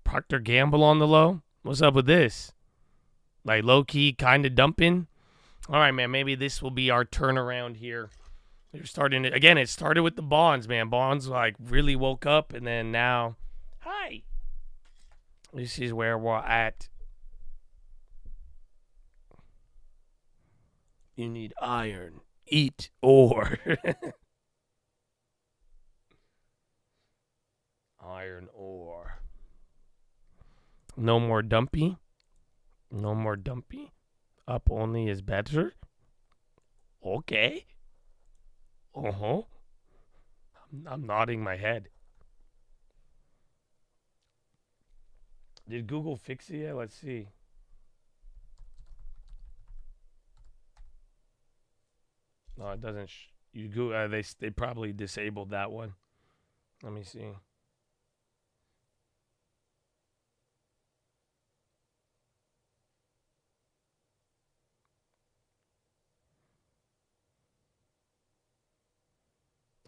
Procter Gamble on the low? What's up with this? Like low-key kind of dumping? All right, man, maybe this will be our turnaround here. You're starting to, again, it started with the bonds, man. Bonds like really woke up, and then now, hi. This is where we're at. You need iron. Eat ore. Iron ore. No more dumpy. Up only is better. Okay. I'm nodding my head. Did Google fix it yet? Let's see. No, it doesn't. You go. They probably disabled that one. Let me see.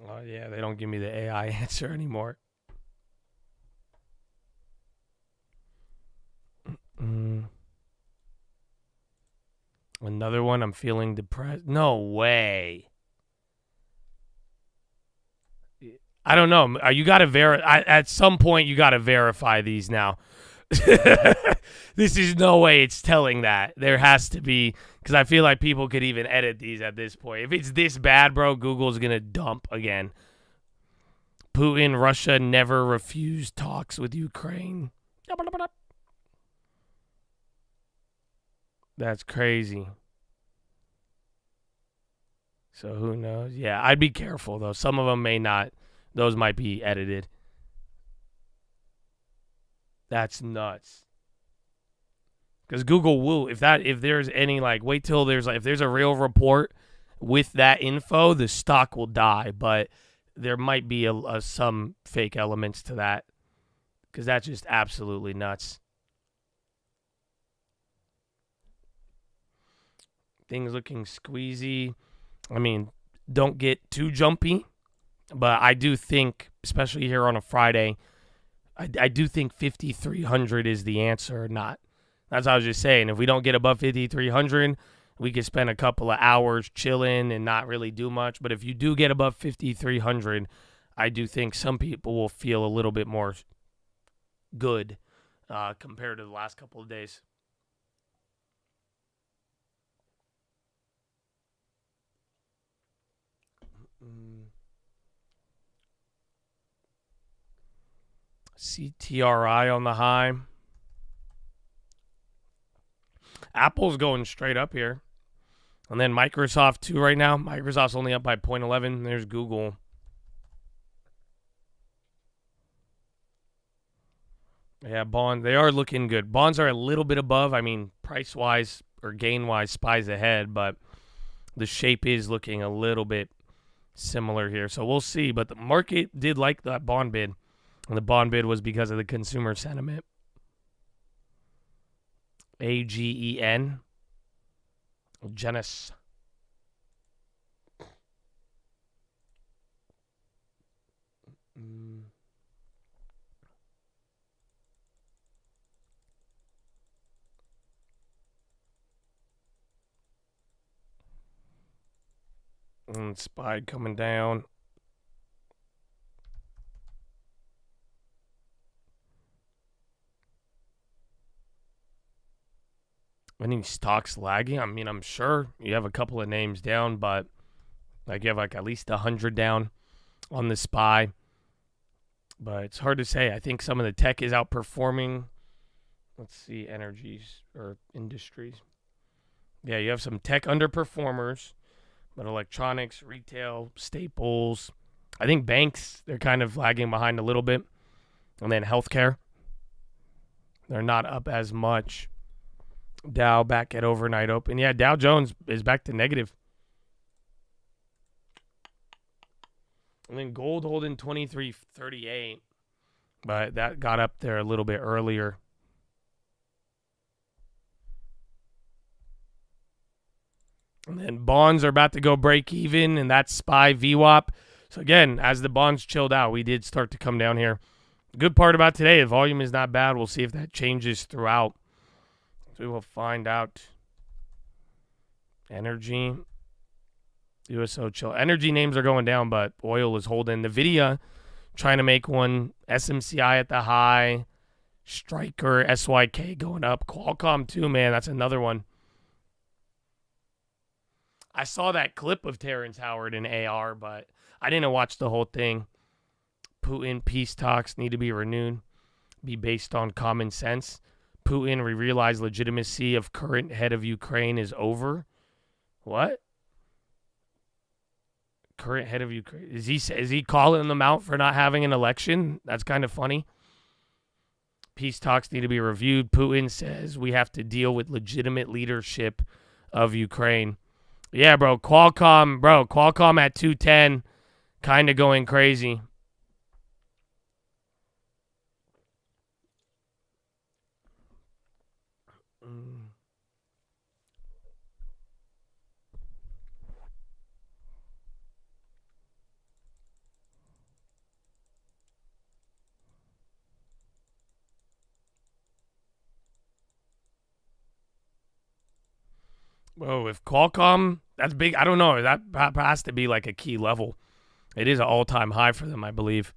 Oh, yeah, they don't give me the AI answer anymore. Another one, I'm feeling depressed. No way. I don't know. You got to at some point, you got to verify these now. This is no way it's telling that. There has to be, because I feel like people could even edit these at this point. If it's this bad, bro, Google's going to dump again. Putin, Russia never refused talks with Ukraine. That's crazy. So who knows? Yeah, I'd be careful, though. Some of them may not. Those might be edited. That's nuts. Because Google will, if there's any, like, wait till there's, like, if there's a real report with that info, the stock will die. But there might be some fake elements to that. Because that's just absolutely nuts. Things looking squeezy. I mean, don't get too jumpy. But I do think, especially here on a Friday, I do think 5,300 is the answer or not. That's what I was just saying. If we don't get above 5,300, we could spend a couple of hours chilling and not really do much. But if you do get above 5,300, I do think some people will feel a little bit more good compared to the last couple of days. CTRI on the high. Apple's going straight up here. And then Microsoft too right now. Microsoft's only up by 0.11. There's Google. Yeah, bond. They are looking good. Bonds are a little bit above. I mean, price-wise or gain-wise, SPY's ahead. But the shape is looking a little bit similar here. So we'll see. But the market did like that bond bid. And the bond bid was because of the consumer sentiment. AGEN. Genesis. And SPY coming down. Any stocks lagging? I mean, I'm sure you have a couple of names down, but like you have like at least 100 down on the SPY. But it's hard to say. I think some of the tech is outperforming. Let's see, energies or industries. Yeah, you have some tech underperformers, but electronics, retail, staples. I think banks, they're kind of lagging behind a little bit. And then healthcare, they're not up as much. Dow back at overnight open. Yeah, Dow Jones is back to negative. And then gold holding 23.38, but that got up there a little bit earlier. And then bonds are about to go break even, and that's SPY VWAP. So again, as the bonds chilled out, we did start to come down here. Good part about today, the volume is not bad. We'll see if that changes throughout. We will find out. Energy. USO chill. Energy names are going down, but oil is holding. NVIDIA trying to make one. SMCI at the high. Stryker, SYK going up. Qualcomm too, man. That's another one. I saw that clip of Terrence Howard in AR, but I didn't watch the whole thing. Putin peace talks need to be renewed. Be based on common sense. Putin, we realize legitimacy of current head of Ukraine is over. What? Current head of Ukraine. Is he calling them out for not having an election? That's kind of funny. Peace talks need to be reviewed. Putin says we have to deal with legitimate leadership of Ukraine. Yeah, bro. Qualcomm at 210, kind of going crazy. Whoa, if Qualcomm, that's big. I don't know. That has to be like a key level. It is an all-time high for them, I believe,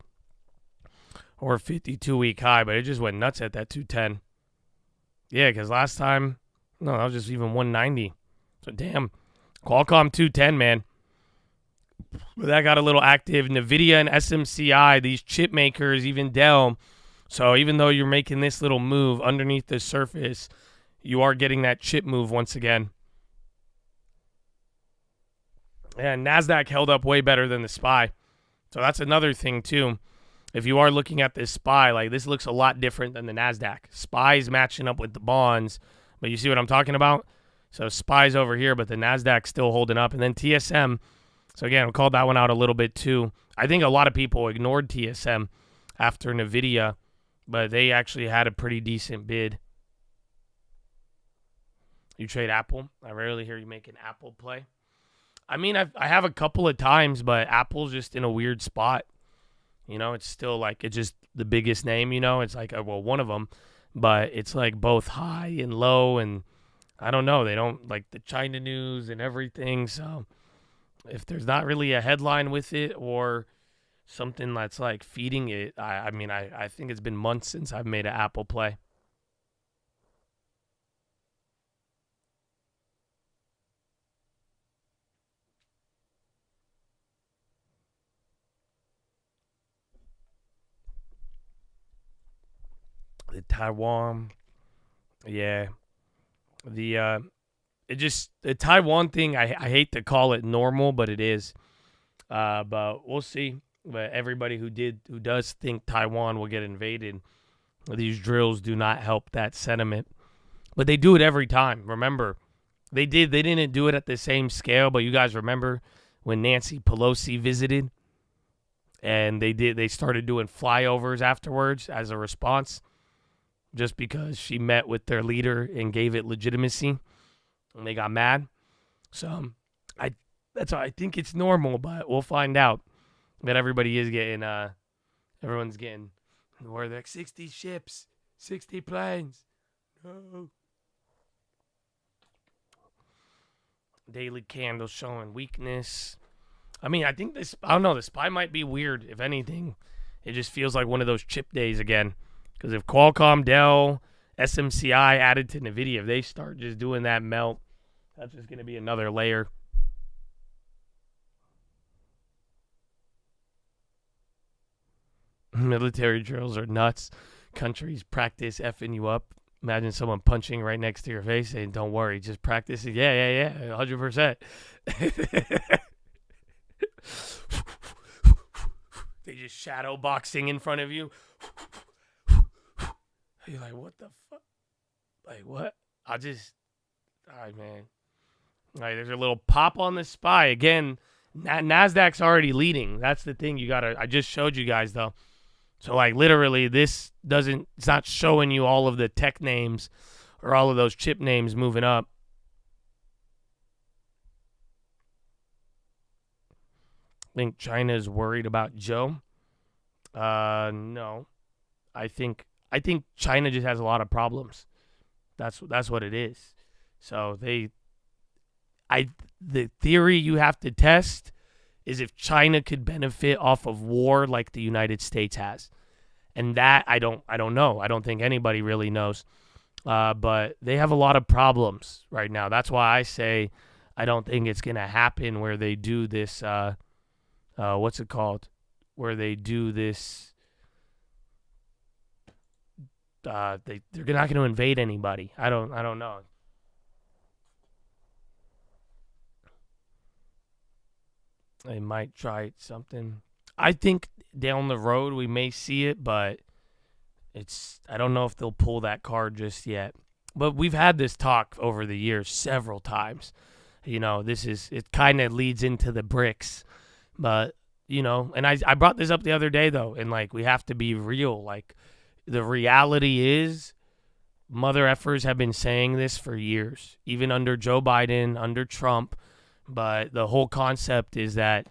or 52-week high, but it just went nuts at that 210. Yeah, because last time, no, that was just even 190. So, damn. Qualcomm 210, man. But that got a little active. NVIDIA and SMCI, these chip makers, even Dell. So, even though you're making this little move underneath the surface, you are getting that chip move once again. And NASDAQ held up way better than the SPY. So that's another thing, too. If you are looking at this SPY, like this looks a lot different than the NASDAQ. SPY is matching up with the bonds, but you see what I'm talking about? So SPY's over here, but the NASDAQ's still holding up. And then TSM, so again, we called that one out a little bit, too. I think a lot of people ignored TSM after NVIDIA, but they actually had a pretty decent bid. You trade Apple? I rarely hear you make an Apple play. I mean, I have a couple of times, but Apple's just in a weird spot. You know, it's still like, it's just the biggest name, you know? It's like, well, one of them, but it's like both high and low, and I don't know. They don't like the China news and everything, so if there's not really a headline with it or something that's like feeding it, I think it's been months since I've made an Apple play. The Taiwan, yeah. The Taiwan thing, I hate to call it normal, but it is. But we'll see. But everybody who does think Taiwan will get invaded, these drills do not help that sentiment. But they do it every time. Remember, they didn't do it at the same scale, but you guys remember when Nancy Pelosi visited and they started doing flyovers afterwards as a response, just because she met with their leader and gave it legitimacy, and they got mad. So that's why I think it's normal, but we'll find out. But everybody is getting, everyone's getting, where they're like 60 ships, 60 planes. No. Daily candle showing weakness. I mean, I think this, I don't know, the SPY might be weird. If anything, it just feels like one of those chip days again. Because if Qualcomm, Dell, SMCI added to NVIDIA, if they start just doing that melt, that's just going to be another layer. Military drills are nuts. Countries practice effing you up. Imagine someone punching right next to your face saying, don't worry, just practice it. Yeah, 100%. They just shadow boxing in front of you. You're like, what the fuck? Like, what? All right, man. All right, there's a little pop on the SPY. Again, NASDAQ's already leading. That's the thing I just showed you guys, though. So, like, literally, it's not showing you all of the tech names or all of those chip names moving up. I think China is worried about Joe. No. I think China just has a lot of problems. That's what it is. So the theory you have to test is if China could benefit off of war like the United States has. And that I don't know. I don't think anybody really knows. But they have a lot of problems right now. That's why I say I don't think it's going to happen where they do this what's it called? Where they do this they're not going to invade anybody. I don't know. They might try something. I think down the road we may see it, but I don't know if they'll pull that card just yet. But we've had this talk over the years several times. You know, it kind of leads into the BRICS. But, you know, and I brought this up the other day, though, and, like, we have to be real. Like, the reality is mother effers have been saying this for years, even under Joe Biden, under Trump. But the whole concept is that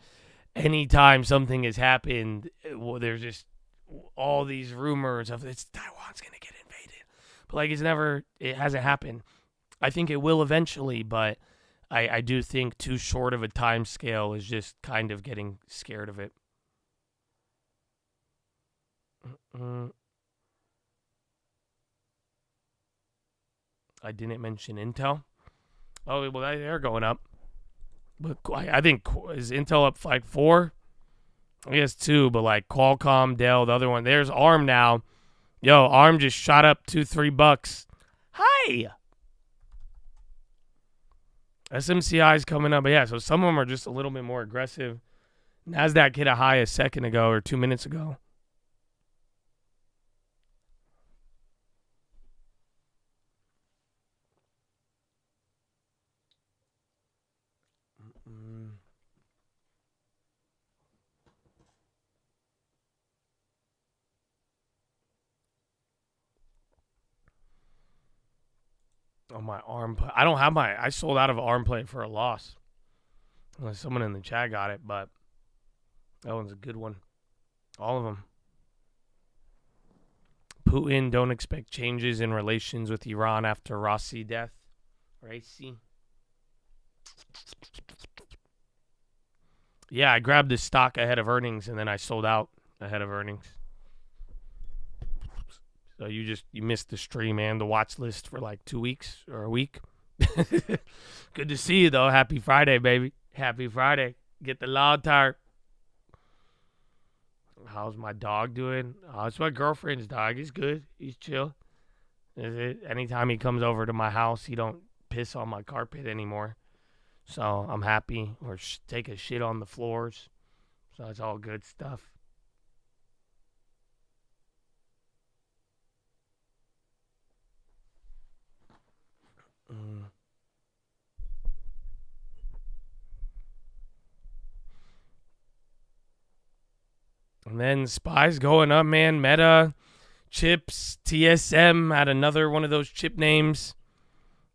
anytime something has happened, there's just all these rumors of Taiwan's going to get invaded. But, like, it hasn't happened. I think it will eventually, but I do think too short of a time scale is just kind of getting scared of it. I didn't mention Intel. Oh, well, they're going up. But I think, is Intel up like 4? I guess 2, but like Qualcomm, Dell, the other one. There's ARM now. Yo, ARM just shot up $2-3. Hi! SMCI is coming up. But yeah, so some of them are just a little bit more aggressive. NASDAQ hit a high a second ago or 2 minutes ago. Oh, my ARM play. I don't have I sold out of ARM play for a loss. Unless someone in the chat got it, but that one's a good one. All of them. Putin, don't expect changes in relations with Iran after Rossi death. Raisi. Yeah, I grabbed this stock ahead of earnings, and then I sold out ahead of earnings. So you missed the stream and the watch list for like 2 weeks or a week. Good to see you, though. Happy Friday, baby. Happy Friday. Get the loud tire. How's my dog doing? Oh, it's my girlfriend's dog. He's good. He's chill. Anytime he comes over to my house, he don't piss on my carpet anymore. So I'm happy. Or take a shit on the floors. So it's all good stuff. And then SPY's going up, man. Meta, Chips, TSM had another one of those chip names.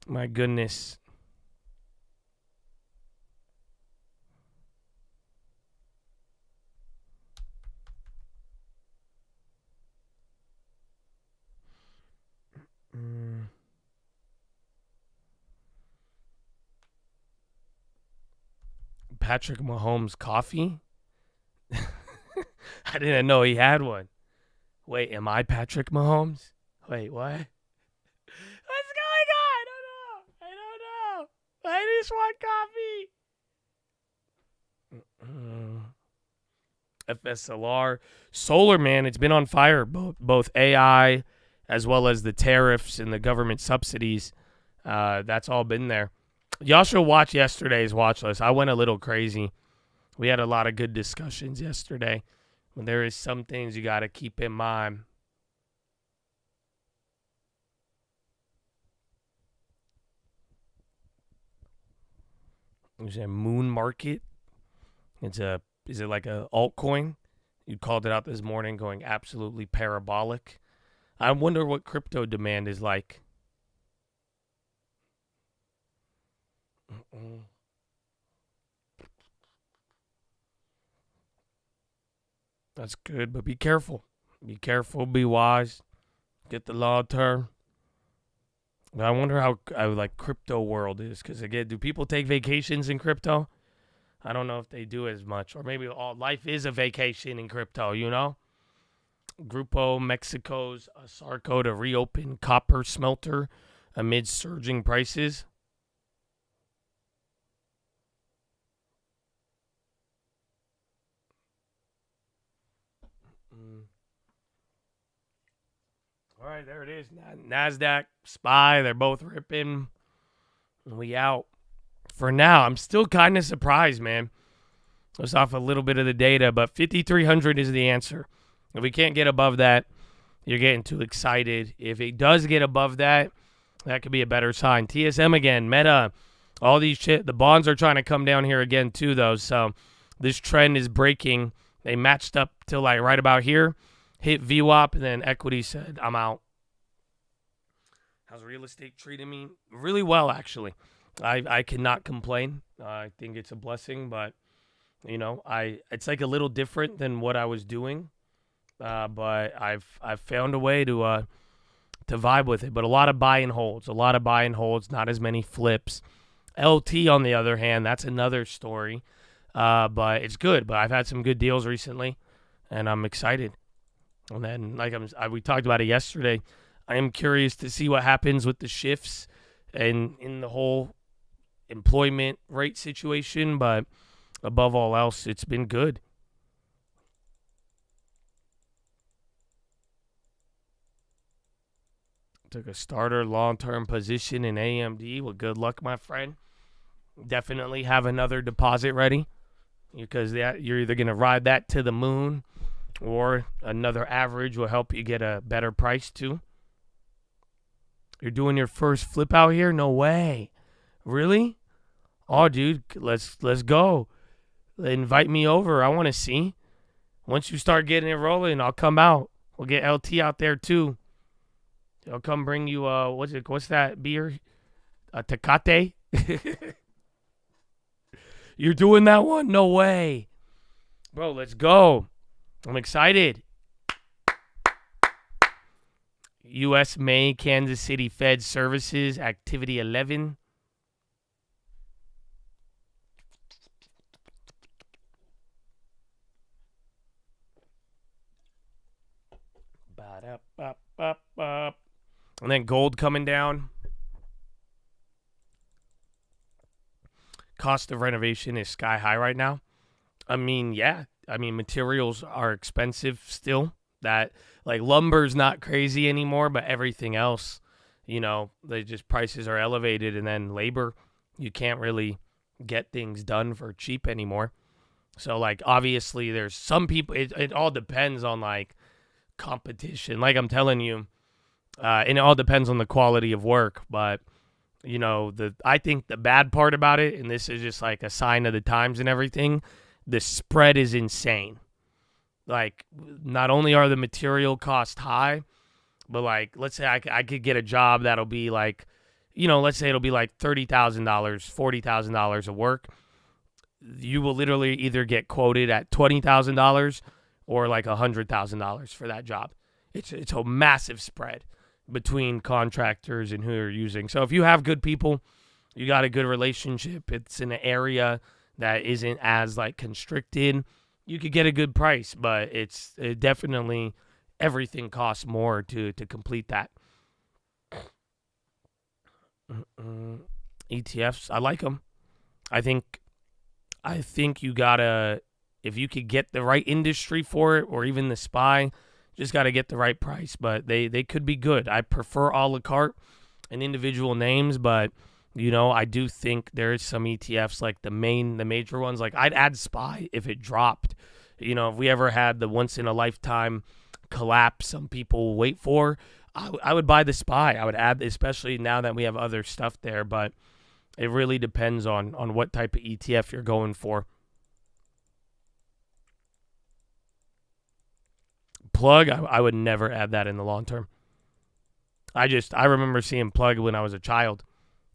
My goodness. Patrick Mahomes coffee? I didn't know he had one. Wait, am I Patrick Mahomes? Wait, what? What's going on? I don't know. I just want coffee. FSLR. Solar, man, it's been on fire. Both AI as well as the tariffs and the government subsidies. That's all been there. Y'all should watch yesterday's watch list. I went a little crazy. We had a lot of good discussions yesterday. But there is some things you got to keep in mind. There's a moon market. Is it like a altcoin? You called it out this morning going absolutely parabolic. I wonder what crypto demand is like. That's good, but be careful. Be careful, be wise. Get the law term. I wonder how like crypto world is, because again, do people take vacations in crypto? I don't know if they do as much, or maybe all life is a vacation in crypto. You know, Grupo Mexico's Sarco to reopen copper smelter amid surging prices. All right, there it is. NASDAQ, SPY, they're both ripping. We out. For now, I'm still kind of surprised, man. Just off a little bit of the data, but 5,300 is the answer. If we can't get above that, you're getting too excited. If it does get above that, that could be a better sign. TSM again, Meta, all these shit. The bonds are trying to come down here again too, though. So this trend is breaking. They matched up till like right about here. Hit VWAP, and then equity said, I'm out. How's real estate treating me? Really well, actually. I cannot complain. I think it's a blessing, but, you know, it's like a little different than what I was doing. But I've found a way to vibe with it. But a lot of buy and holds. Not as many flips. LT, on the other hand, that's another story. But it's good. But I've had some good deals recently, and I'm excited. And then, we talked about it yesterday, I am curious to see what happens with the shifts and in the whole employment rate situation. But above all else, it's been good. Took a starter long-term position in AMD. Well, good luck, my friend. Definitely have another deposit ready, because you're either going to ride that to the moon, or another average will help you get a better price too. You're doing your first flip out here? No way. Really? Oh, dude, let's go. Invite me over. I want to see. Once you start getting it rolling, I'll come out. We'll get LT out there too. I'll come bring you what's that beer? Tecate? You're doing that one? No way. Bro, let's go. I'm excited. U.S. May Kansas City Fed Services Activity 11. And then gold coming down. Cost of renovation is sky high right now. I mean, yeah. I mean, materials are expensive still. That, like, lumber's not crazy anymore, but everything else, prices are elevated. And then labor, you can't really get things done for cheap anymore. So, like, obviously there's some people, it all depends on, like, competition. Like I'm telling you, and it all depends on the quality of work. But, I think the bad part about it, and this is just like a sign of the times and everything, the spread is insane. Like, not only are the material costs high, but, like, let's say I could get a job that'll be like, let's say it'll be like $30,000, $40,000 of work. You will literally either get quoted at $20,000 or like $100,000 for that job. It's a massive spread between contractors and who you're using. So if you have good people, you got a good relationship, it's in an area that isn't as, like, constricted, you could get a good price. But it definitely, everything costs more to complete that. ETFs, I like them. I think you gotta, if you could get the right industry for it, or even the SPY, just got to get the right price. But they could be good. I prefer a la carte and individual names, but I do think there is some ETFs, like the major ones. Like, I'd add SPY if it dropped. If we ever had the once in a lifetime collapse some people wait for, I would buy the SPY. I would add, especially now that we have other stuff there. But it really depends on what type of ETF you're going for. Plug, I would never add that in the long term. I remember seeing Plug when I was a child,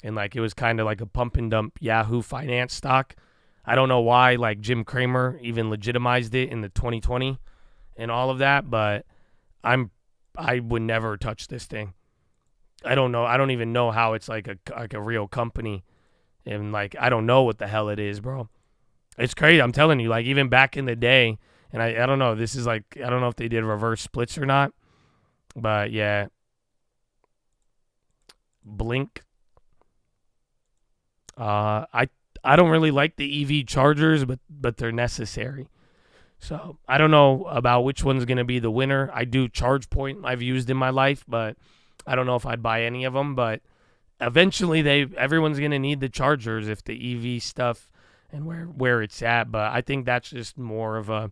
and, like, it was kind of like a pump and dump Yahoo Finance stock. I don't know why, like, Jim Cramer even legitimized it in the 2020 and all of that, but I would never touch this thing. I don't know. I don't even know how it's like a real company, and, like, I don't know what the hell it is, bro. It's crazy. I'm telling you, like, even back in the day. And I don't know, this is like, I don't know if they did reverse splits or not. But, yeah. Blink. I don't really like the EV chargers, but they're necessary. So, I don't know about which one's going to be the winner. I do ChargePoint I've used in my life, but I don't know if I'd buy any of them. But eventually, everyone's going to need the chargers if the EV stuff and where it's at. But I think that's just more of a,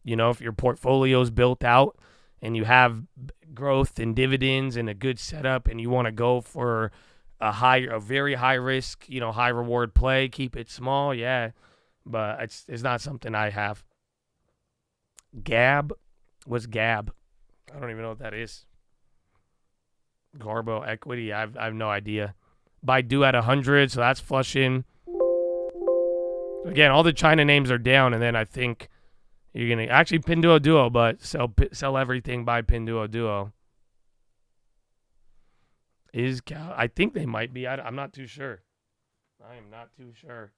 if your portfolio's built out and you have growth and dividends and a good setup, and you want to go for a very high risk, high reward play, keep it small, yeah. But it's not something I have. Gab? What's Gab? I don't even know what that is. Garbo Equity? I have no idea. Baidu at 100, so that's flushing. Again, all the China names are down, and then I think you're going to actually Pinduoduo, but sell everything by Pinduoduo. I think they might be. I'm not too sure. I am not too sure.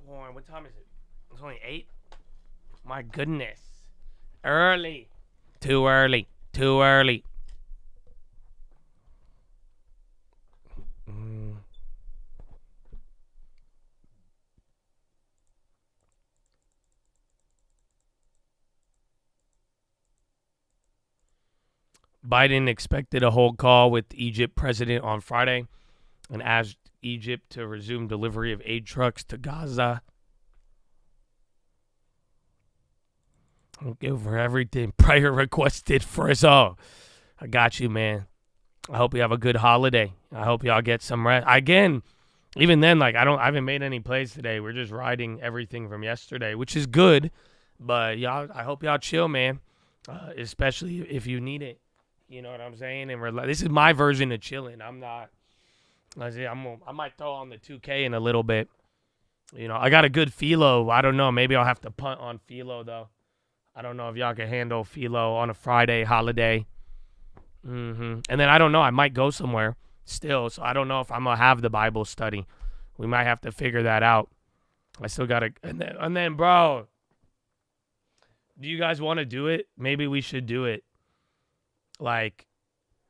Come on, what time is it? It's only 8? My goodness. Early. Too early. Too early. Biden expected a hold call with Egypt president on Friday and asked Egypt to resume delivery of aid trucks to Gaza. Thank you for everything prior requested for us all. I got you, man. I hope you have a good holiday. I hope y'all get some rest. Again, even then, like I haven't made any plays today. We're just riding everything from yesterday, which is good. But y'all, I hope y'all chill, man. Especially if you need it. You know what I'm saying? And this is my version of chilling. I'm not. I might throw on the 2K in a little bit. You know, I got a good PHILO. I don't know. Maybe I'll have to punt on PHILO though. I don't know if y'all can handle PHILO on a Friday holiday. And then I don't know. I might go somewhere still. So I don't know if I'm going to have the Bible study. We might have to figure that out. I still got to. And then, bro, do you guys want to do it? Maybe we should do it. Like,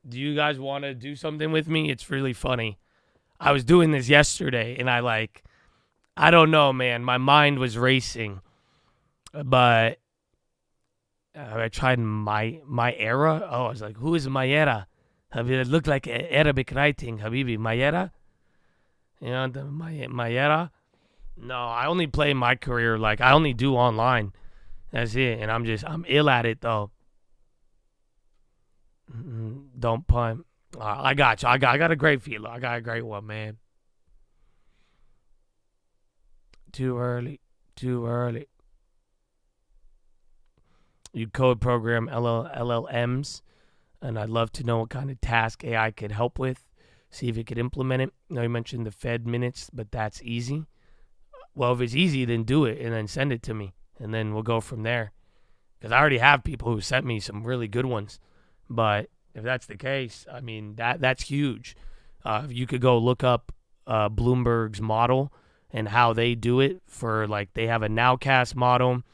do you guys want to do something with me? It's really funny. I was doing this yesterday and I don't know, man. My mind was racing. But I tried my era. Oh, I was like, who is Mayera? It looked like Arabic writing, Habibi. Mayera? You know, the Mayera? No, I only play my career. Like, I only do online. That's it. And I'm ill at it, though. Don't punt. I got you. I got a great PHILO. I got a great one, man. Too early. You code program LLMs, and I'd love to know what kind of task AI could help with. See if it could implement it. I know you mentioned the Fed minutes, but that's easy. Well, if it's easy, then do it and then send it to me, and then we'll go from there. Because I already have people who sent me some really good ones. But if that's the case, I mean, that's huge. You could go look up Bloomberg's model and how they do it for, like, they have a nowcast model,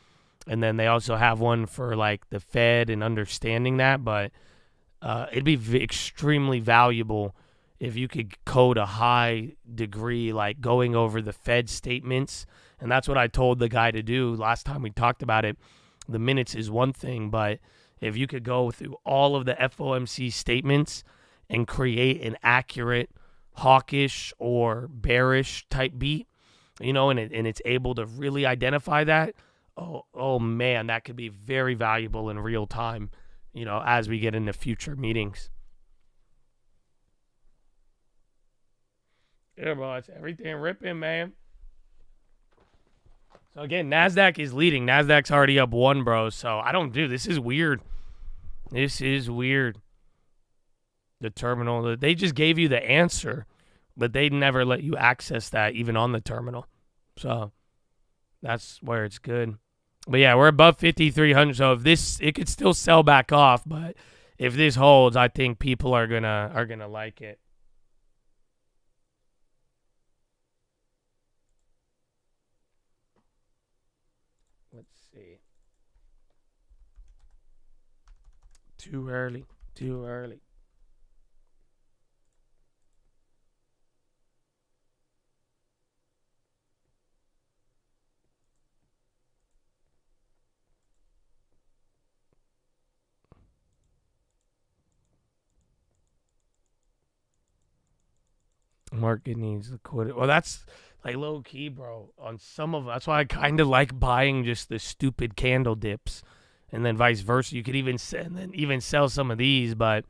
and then they also have one for, like, the Fed and understanding that. But it'd be extremely valuable if you could code a high degree, like going over the Fed statements. And that's what I told the guy to do last time we talked about it. The minutes is one thing, but if you could go through all of the FOMC statements and create an accurate hawkish or bearish type beat, you know, and it's able to really identify that, oh man, that could be very valuable in real time, you know, as we get into future meetings. Yeah, bro, it's everything ripping, man. So again, NASDAQ is leading. NASDAQ's already up 1, bro. So I don't do this. Is weird. This is weird. The terminal, they just gave you the answer, but they never let you access that even on the terminal. So that's where it's good. But yeah, we're above 5,300. So if this, it could still sell back off, but if this holds, I think people are gonna like it. Let's see. Too early. Market needs liquidity. Well, that's like low key, bro. On some of that's why I kind of like buying just the stupid candle dips, and then vice versa. You could even sell some of these, but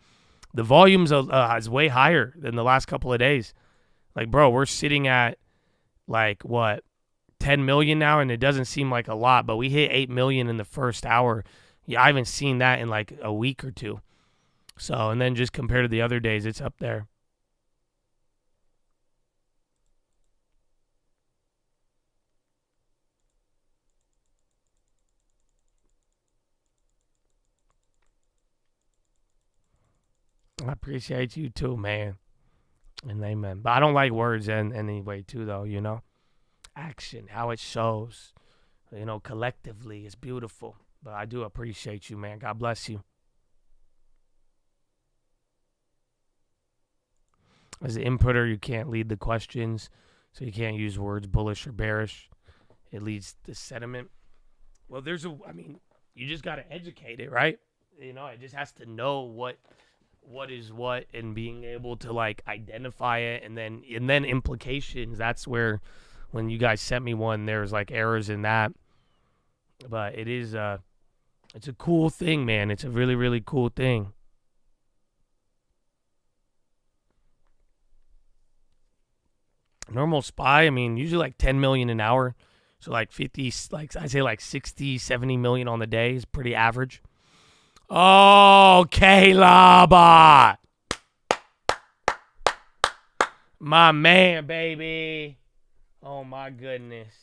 the volumes is way higher than the last couple of days. Like, bro, we're sitting at like what 10 million now, and it doesn't seem like a lot, but we hit 8 million in the first hour. Yeah, I haven't seen that in like a week or two. So, and then just compared to the other days, it's up there. I appreciate you too, man. And amen. But I don't like words anyway, too, though, you know? Action, how it shows, you know, collectively is beautiful. But I do appreciate you, man. God bless you. As an inputter, you can't lead the questions, so you can't use words bullish or bearish. It leads to sentiment. Well, you just got to educate it, right? You know, it just has to know what is what and being able to, like, identify it and then implications. That's where, when you guys sent me one, there's, like, errors in that. But it is, it's a cool thing, man. It's a really, really cool thing. Normal SPY, usually like 10 million an hour. So like 50, like I'd say like 60, 70 million on the day is pretty average. Oh, K-Laba. My man, baby. Oh, my goodness.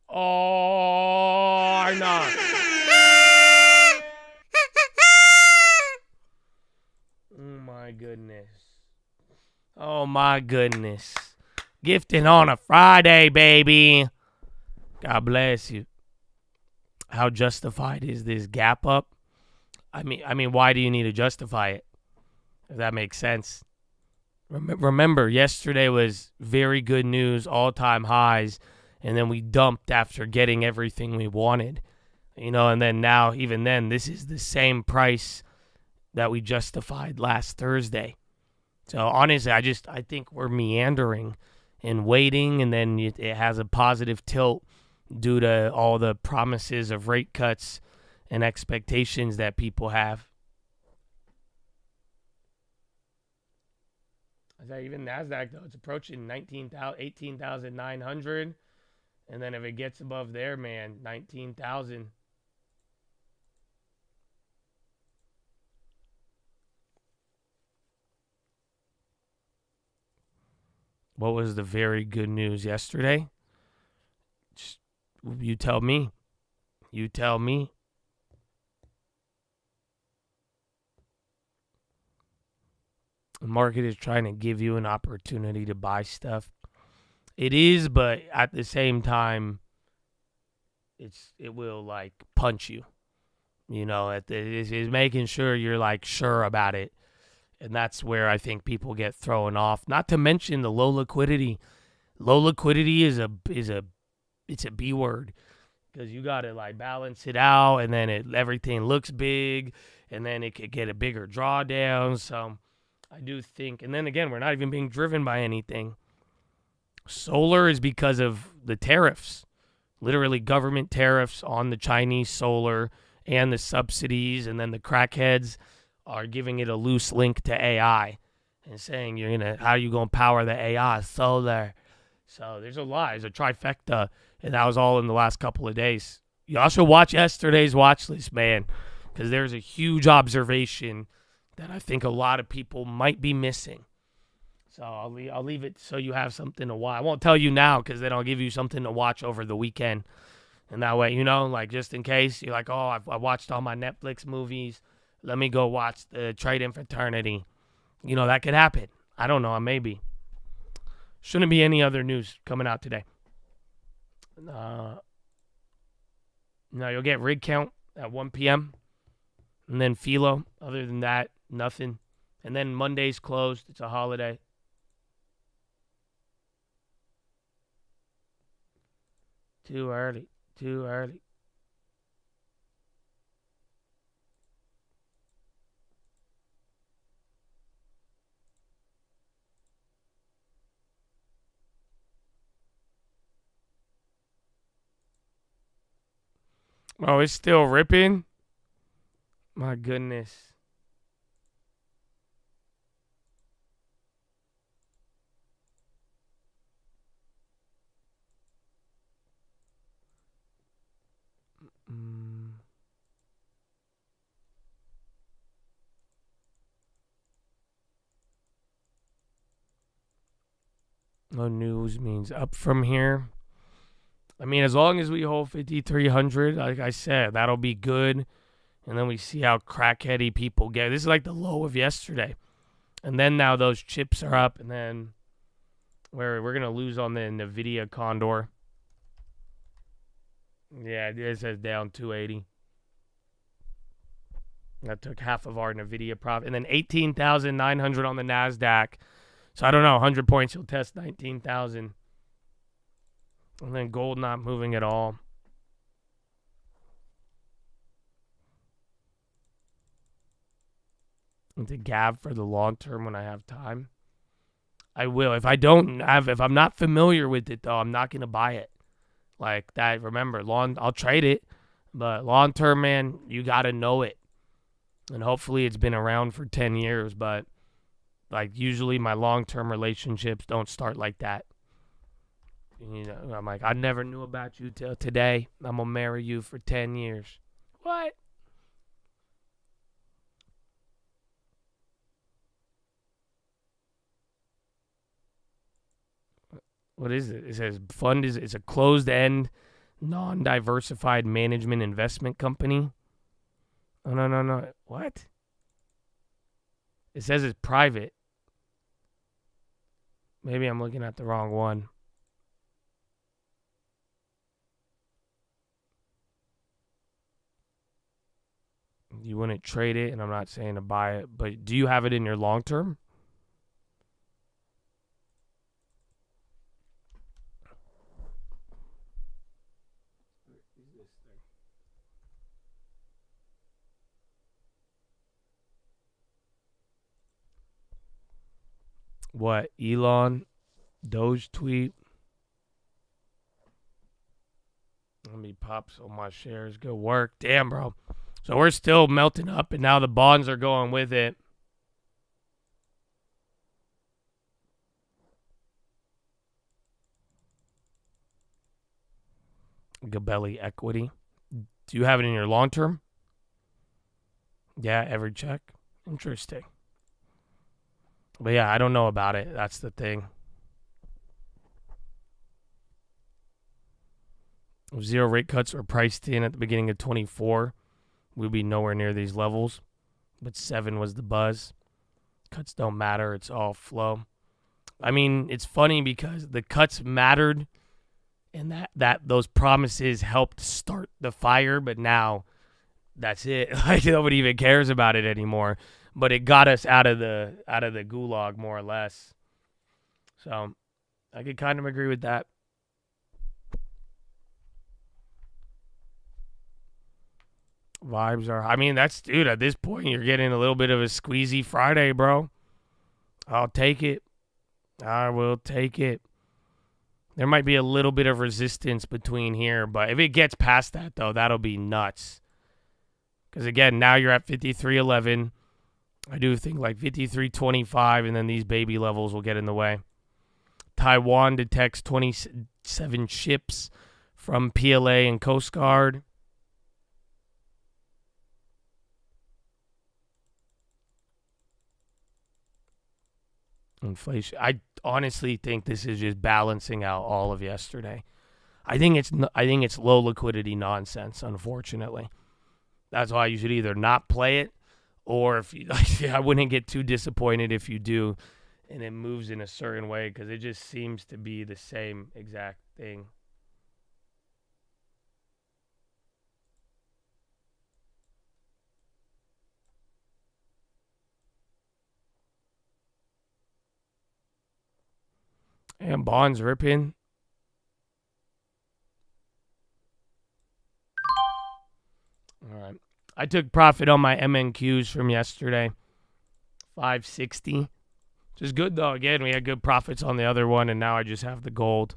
Oh, no. Oh, my goodness. Oh, my goodness. Gifting on a Friday, baby. God bless you. How justified is this gap up? I mean, why do you need to justify it? If that makes sense. Remember, yesterday was very good news, all-time highs, and then we dumped after getting everything we wanted. You know, and then now, even then, this is the same price that we justified last Thursday. So, honestly, I think we're meandering and waiting, and then it has a positive tilt due to all the promises of rate cuts and expectations that people have. Is that even NASDAQ, though? It's approaching 18,900. And then if it gets above there, man, 19,000. What was the very good news yesterday? You tell me. You tell me. The market is trying to give you an opportunity to buy stuff. It is, but at the same time, it will, like, punch you. You know, it's making sure you're, like, sure about it. And that's where I think people get thrown off. Not to mention the low liquidity. Low liquidity is a B word, because you got to, like, balance it out, and then everything looks big, and then it could get a bigger drawdown. So I do think, and then again, we're not even being driven by anything. Solar is because of the tariffs, literally government tariffs on the Chinese solar and the subsidies, and then the crackheads are giving it a loose link to AI and saying how are you gonna power the AI? Solar. So there's a lot. There's a trifecta, and that was all in the last couple of days. You also watch yesterday's Watchlist, man, because there's a huge observation that I think a lot of people might be missing. So I'll leave it so you have something to watch. I won't tell you now, because then I'll give you something to watch over the weekend. And that way, like, just in case you're like, oh, I watched all my Netflix movies. Let me go watch the Trading Fraternity. That could happen. I don't know. Maybe. Shouldn't be any other news coming out today. No, you'll get rig count at 1 p.m. And then PHILO. Other than that, nothing. And then Monday's closed. It's a holiday. Too early. Oh, it's still ripping? My goodness. No news means up from here. As long as we hold 5,300, like I said, that'll be good. And then we see how crackheady people get. This is like the low of yesterday. And then now those chips are up, and then we're going to lose on the NVIDIA Condor. Yeah, it says down 280. That took half of our NVIDIA profit. And then 18,900 on the NASDAQ. So I don't know, 100 points, you'll test 19,000. And then gold not moving at all. And to gab for the long term when I have time. I will. If I'm not familiar with it though, I'm not gonna buy it. Like that. Remember, I'll trade it, but long term, man, you gotta know it. And hopefully it's been around for 10 years, but like usually my long term relationships don't start like that. You know, I'm like, I never knew about you till today. I'm gonna marry you for 10 years. What? What is it? It says fund is a closed-end, non-diversified management investment company. Oh, no. What? It says it's private. Maybe I'm looking at the wrong one. You wouldn't trade it, and I'm not saying to buy it, but do you have it in your long term? What? Elon? Doge tweet? Let me pop some my shares. Good work. Damn, bro. So we're still melting up, and now the bonds are going with it. Gabelli equity. Do you have it in your long term? Yeah, every check. Interesting. But yeah, I don't know about it. That's the thing. If 0 rate cuts were priced in at the beginning of 24, we'd be nowhere near these levels. But 7 was the buzz. Cuts don't matter. It's all flow. I mean, it's funny because the cuts mattered and that those promises helped start the fire, but now that's it. Like nobody even cares about it anymore. But it got us out of the gulag more or less. So I could kind of agree with that. Vibes are, I mean, dude, at this point, you're getting a little bit of a squeezy Friday, bro. I'll take it. I will take it. There might be a little bit of resistance between here, but if it gets past that, though, that'll be nuts. Because, again, now you're at 53.11. I do think like 53.25, and then these baby levels will get in the way. Taiwan detects 27 ships from PLA and Coast Guard. Inflation. I honestly think this is just balancing out all of yesterday. I think it's low liquidity nonsense, unfortunately. That's why you should either not play it, or if you, I wouldn't get too disappointed if you do and it moves in a certain way, because it just seems to be the same exact thing. And bonds ripping. All right. I took profit on my MNQs from yesterday. 560. Which is good, though. Again, we had good profits on the other one, and now I just have the gold.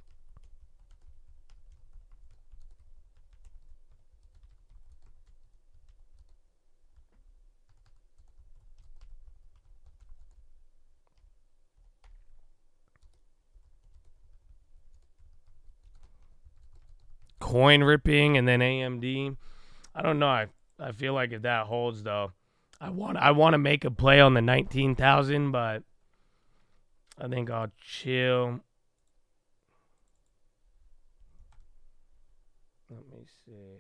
Coin ripping and then AMD. I don't know. I feel like if that holds, though, I want to make a play on the 19,000, but I think I'll chill. Let me see.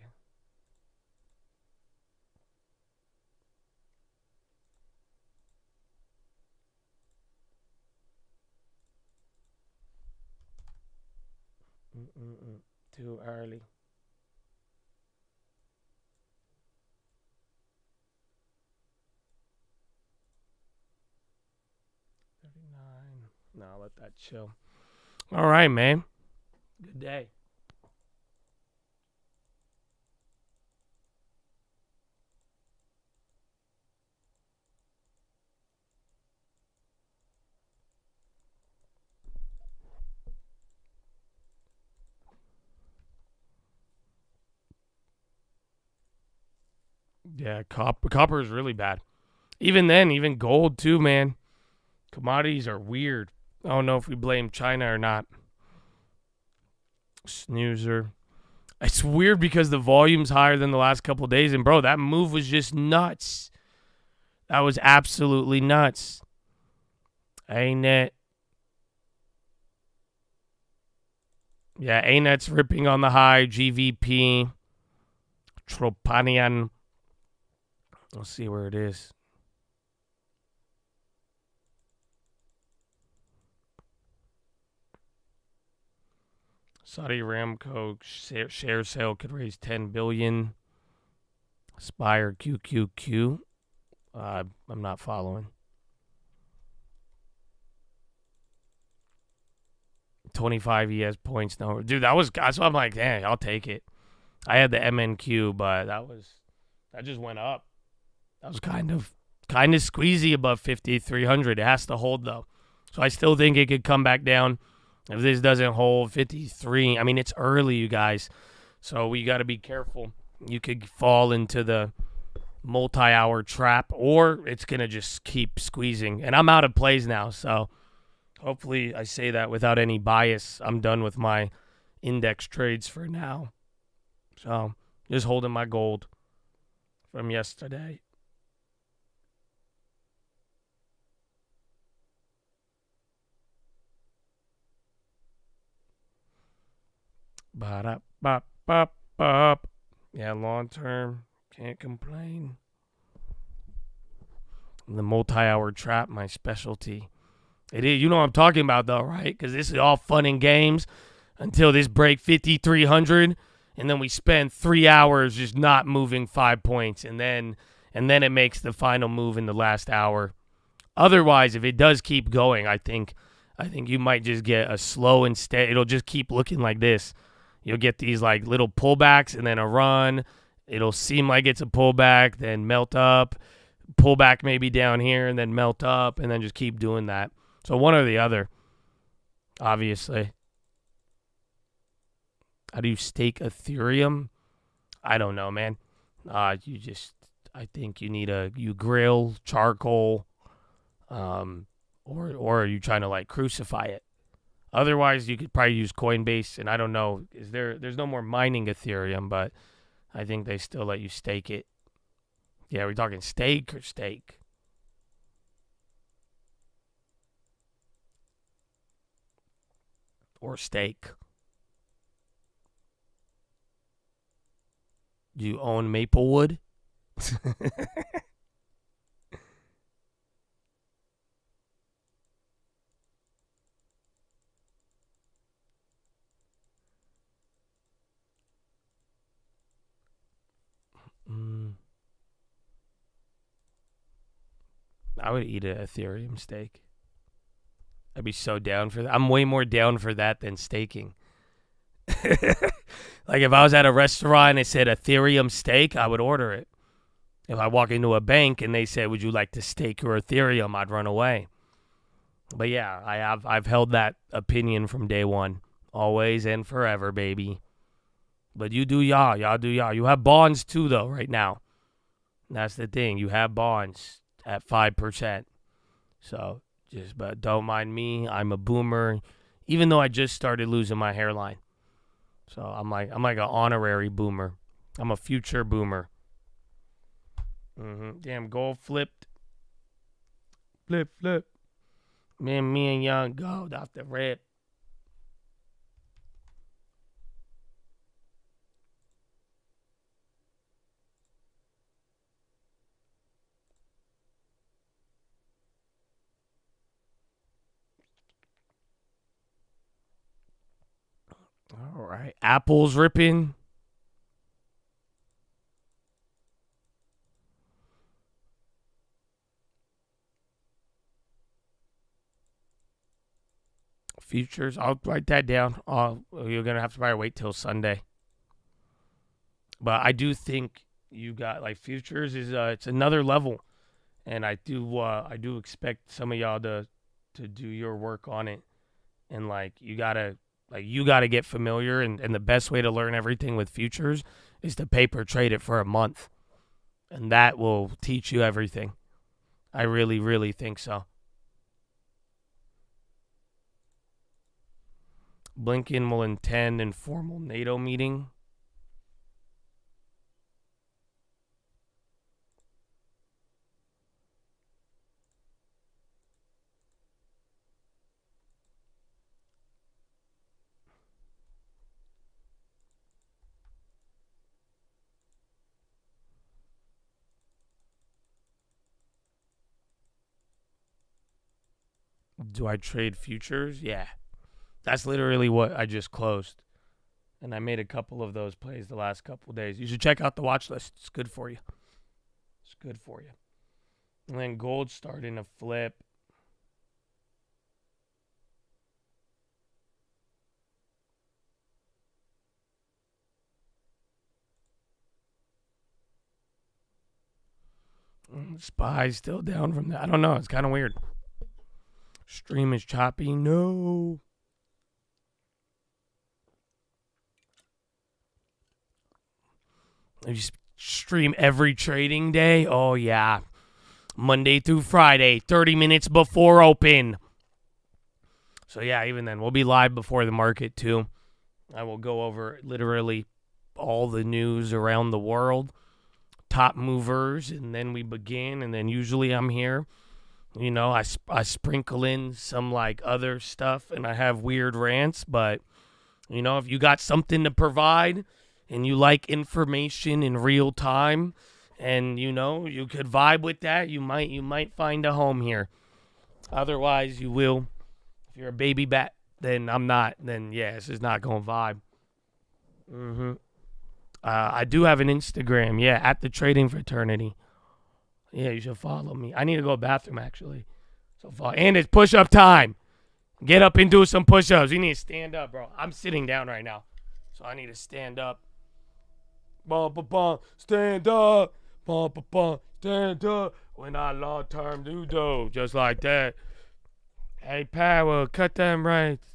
Too early. No, let that chill. All right, man. Good day. Yeah, copper is really bad. Even then, even gold too, man. Commodities are weird. I don't know if we blame China or not. Snoozer. It's weird because the volume's higher than the last couple of days, and bro, that move was just nuts. That was absolutely nuts. Ain't it? Yeah, ANET's ripping on the high. GVP. Tropanian. Let's see where it is. Saudi Aramco share sale could raise 10 billion. Spire QQQ. I'm not following. 25 ES points. No, dude, that's why I'm like, dang, I'll take it. I had the MNQ, but that just went up. That was kind of squeezy above 5,300. It has to hold though, so I still think it could come back down if this doesn't hold 53. I mean, it's early, you guys, so we got to be careful. You could fall into the multi-hour trap, or it's gonna just keep squeezing. And I'm out of plays now, so hopefully I say that without any bias. I'm done with my index trades for now. So just holding my gold from yesterday. Ba-da-ba-ba-ba. Yeah, long term. Can't complain. The multi-hour trap, my specialty. It is. You know what I'm talking about, though, right? Because this is all fun and games until this break 5,300, and then we spend 3 hours just not moving 5 points, and then it makes the final move in the last hour. Otherwise, if it does keep going, I think you might just get a slow and steady. It'll just keep looking like this. You'll get these like little pullbacks and then a run. It'll seem like it's a pullback, then melt up, pullback maybe down here, and then melt up, and then just keep doing that. So one or the other, obviously. How do you stake Ethereum? I don't know, man. I think you grill charcoal, or are you trying to like crucify it? Otherwise, you could probably use Coinbase, and I don't know. There's no more mining Ethereum, but I think they still let you stake it. Yeah, are we talking stake or stake? Or stake? Do you own Maplewood? I would eat an Ethereum steak. I'd be so down for that. I'm way more down for that than staking. Like if I was at a restaurant and it said Ethereum steak, I would order it. If I walk into a bank and they said, "Would you like to stake your Ethereum?" I'd run away. But yeah, I've held that opinion from day one, always and forever, baby. But you do y'all do y'all. You have bonds too, though, right now. That's the thing. You have bonds at 5%. So but don't mind me. I'm a boomer, even though I just started losing my hairline. So I'm like an honorary boomer. I'm a future boomer. Damn, gold flipped. Flip. Me and Young Gold off the rip. All right. Apple's ripping. Futures, I'll write that down. You're going to have to probably wait till Sunday. But I do think you got, like, futures is it's another level. And I do expect some of y'all to do your work on it. And, like, you got to get familiar. And the best way to learn everything with futures is to paper trade it for a month. And that will teach you everything. I really, really think so. Blinken will attend informal NATO meeting. Do I trade futures? Yeah. That's literally what I just closed. And I made a couple of those plays the last couple of days. You should check out the watch list. It's good for you. It's good for you. And then gold's starting to flip. SPY's still down from that. I don't know. It's kind of weird. Stream is choppy. No. You stream every trading day? Oh, yeah. Monday through Friday, 30 minutes before open. So, yeah, even then, we'll be live before the market, too. I will go over literally all the news around the world, top movers, and then we begin. And then usually I'm here. You know, I sprinkle in some, like, other stuff, and I have weird rants. But, you know, if you got something to provide and you like information in real time, and, you know, you could vibe with that, you might find a home here. Otherwise, you will. If you're a baby bat, then I'm not. Then, yeah, this is not going to vibe. I do have an Instagram, yeah, at the Trading Fraternity. Yeah, you should follow me. I need to go to the bathroom, actually. So and it's push-up time. Get up and do some push-ups. You need to stand up, bro. I'm sitting down right now, so I need to stand up. Stand up. Stand up. When I long-term do, just like that. Hey, Power, cut them rights.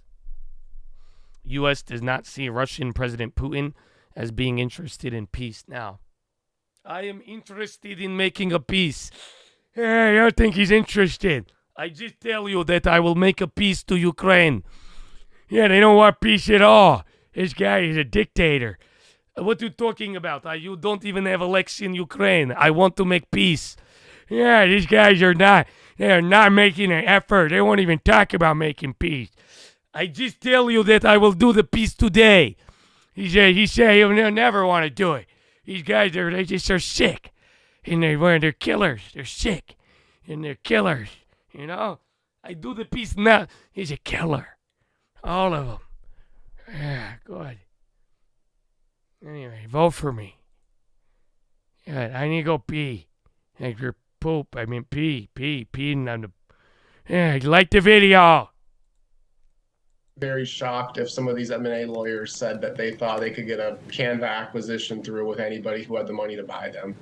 U.S. does not see Russian President Putin as being interested in peace now. I am interested in making a peace. Hey, I think he's interested. I just tell you that I will make a peace to Ukraine. Yeah, they don't want peace at all. This guy is a dictator. What are you talking about? You don't even have election in Ukraine. I want to make peace. Yeah, these guys are not. They are not making an effort. They won't even talk about making peace. I just tell you that I will do the peace today. He said he'll never want to do it. These guys they just are sick, and they're killers. They're sick, and they're killers. You know, I do the peace now. He's a killer, all of them. Yeah, good. Anyway, vote for me. Yeah, I need to go pee. Like your poop. I mean pee on the. Yeah, like the video. Very shocked if some of these M&A lawyers said that they thought they could get a Canva acquisition through with anybody who had the money to buy them.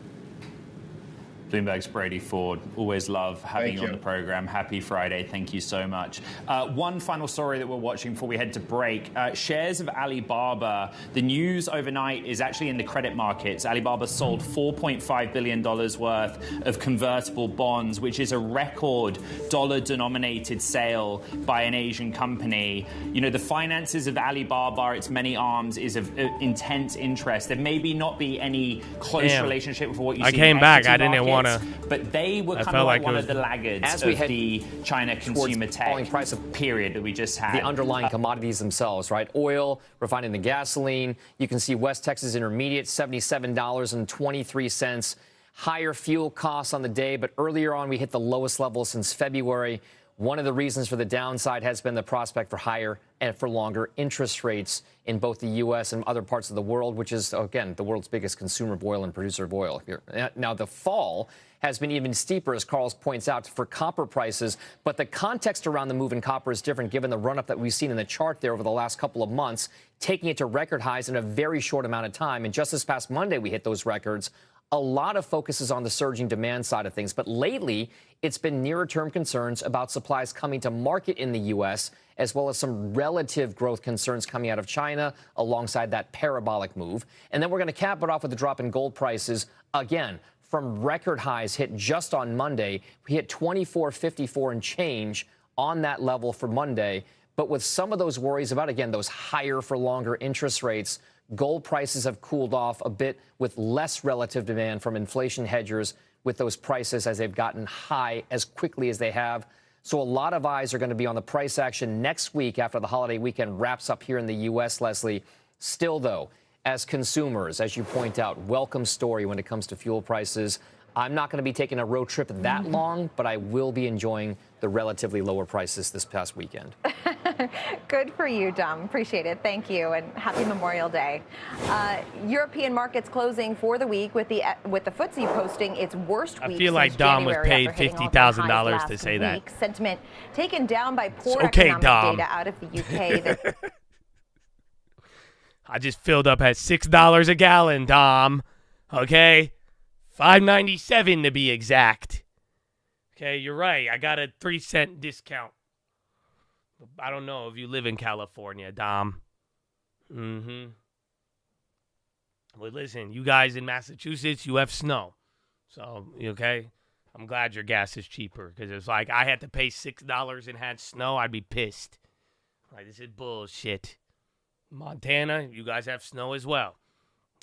Bloomberg's Brady Ford. Always love having you on the program. Happy Friday. Thank you so much. One final story that we're watching before we head to break. Shares of Alibaba. The news overnight is actually in the credit markets. Alibaba sold $4.5 billion worth of convertible bonds, which is a record dollar-denominated sale by an Asian company. You know, the finances of Alibaba, its many arms, is of intense interest. There may not be any close relationship with what you see. I came back. I didn't want. But they were kind of like one of the laggards as we of the China consumer tech price of period that we just had. The underlying commodities themselves, right? Oil, refining the gasoline. You can see West Texas Intermediate, $77.23. Higher fuel costs on the day, but earlier on we hit the lowest level since February One of the reasons for the downside has been the prospect for higher and for longer interest rates in both the U.S. and other parts of the world, which is, again, the world's biggest consumer of oil and producer of oil. Now, the fall has been even steeper, as Carl points out, for copper prices. But the context around the move in copper is different, given the run-up that we've seen in the chart there over the last couple of months, taking it to record highs in a very short amount of time. And just this past Monday, we hit those records. A lot of focus is on the surging demand side of things. But lately, it's been nearer-term concerns about supplies coming to market in the U.S., as well as some relative growth concerns coming out of China alongside that parabolic move. And then we're going to cap it off with a drop in gold prices, again, from record highs hit just on Monday. We hit 24.54 and change on that level for Monday. But with some of those worries about, again, those higher for longer interest rates, gold prices have cooled off a bit with less relative demand from inflation hedgers with those prices as they've gotten high as quickly as they have. So a lot of eyes are going to be on the price action next week after the holiday weekend wraps up here in the U.S., Leslie. Still, though, as consumers, as you point out, welcome story when it comes to fuel prices. I'm not going to be taking a road trip that long, but I will be enjoying the relatively lower prices this past weekend. Good for you, Dom. Appreciate it. Thank you, and happy Memorial Day. European markets closing for the week with the FTSE posting its worst week. I feel like Dom was paid $50,000 to say that. Sentiment taken down by poor economic data out of the UK. I just filled up at $6 a gallon, Dom. Okay? $5.97 to be exact. Okay, you're right. I got a 3-cent discount. I don't know if you live in California, Dom. Well, listen, you guys in Massachusetts, you have snow. So, okay? I'm glad your gas is cheaper because it's like I had to pay $6 and had snow. I'd be pissed. Like, this is bullshit. Montana, you guys have snow as well.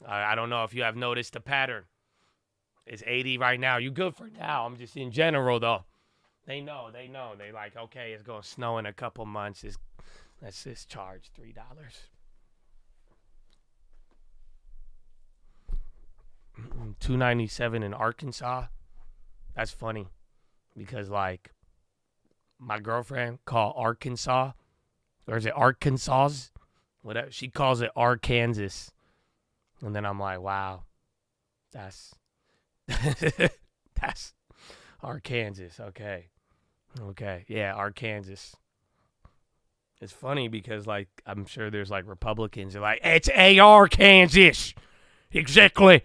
I don't know if you have noticed the pattern. It's 80 right now. You good for now. I'm just in general, though. They know. They like, okay, it's going to snow in a couple months. Let's just charge $3. $2.97 in Arkansas. That's funny because, like, my girlfriend called Arkansas, or is it Arkansas? Whatever. She calls it Arkansas. And then I'm like, wow, that's Arkansas. Okay. Yeah, Arkansas. It's funny because, like, I'm sure there's, like, Republicans that are like, it's Arkansas. Exactly.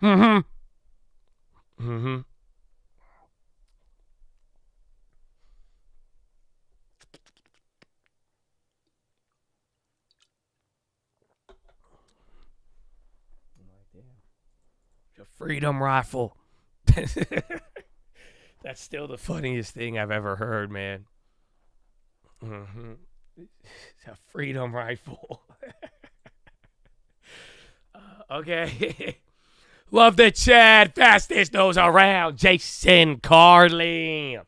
Right there. Your freedom rifle. That's still the funniest thing I've ever heard, man. It's a freedom rifle. Okay. Love the chat. Fastest nose around. Jason Carlin.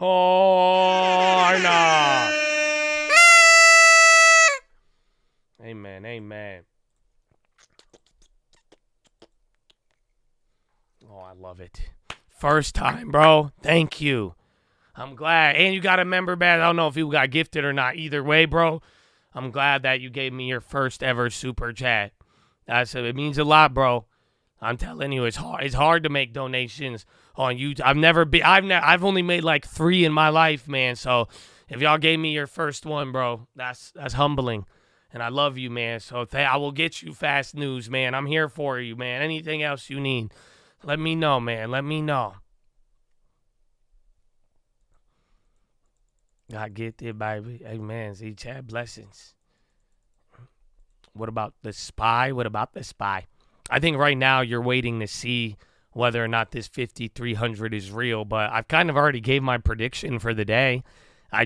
Oh, no. Amen. Oh, I love it. First time, bro. Thank you. I'm glad. And you got a member badge. I don't know if you got gifted or not. Either way, bro, I'm glad that you gave me your first ever super chat. It means a lot, bro. I'm telling you, it's hard. It's hard to make donations on YouTube. I've only made like 3 in my life, man. So if y'all gave me your first one, bro, that's humbling. And I love you, man. So I will get you fast news, man. I'm here for you, man. Anything else you need, let me know, man. Let me know. God get it, baby. Amen. See, Chad, blessings. What about the spy? I think right now you're waiting to see whether or not this 5,300 is real, but I've kind of already gave my prediction for the day. I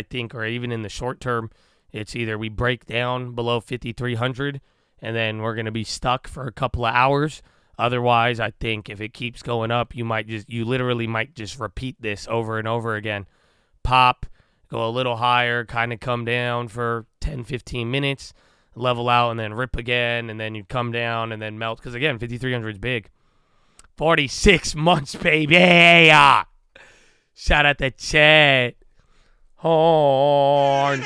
think, or even in the short term, it's either we break down below 5,300 and then we're going to be stuck for a couple of hours. Otherwise, I think if it keeps going up, you literally might just repeat this over and over again. Pop, go a little higher, kind of come down for 10, 15 minutes, level out, and then rip again, and then you come down and then melt. Because, again, 5,300 is big. 46 months, baby. Yeah. Shout out to Chad. Horn.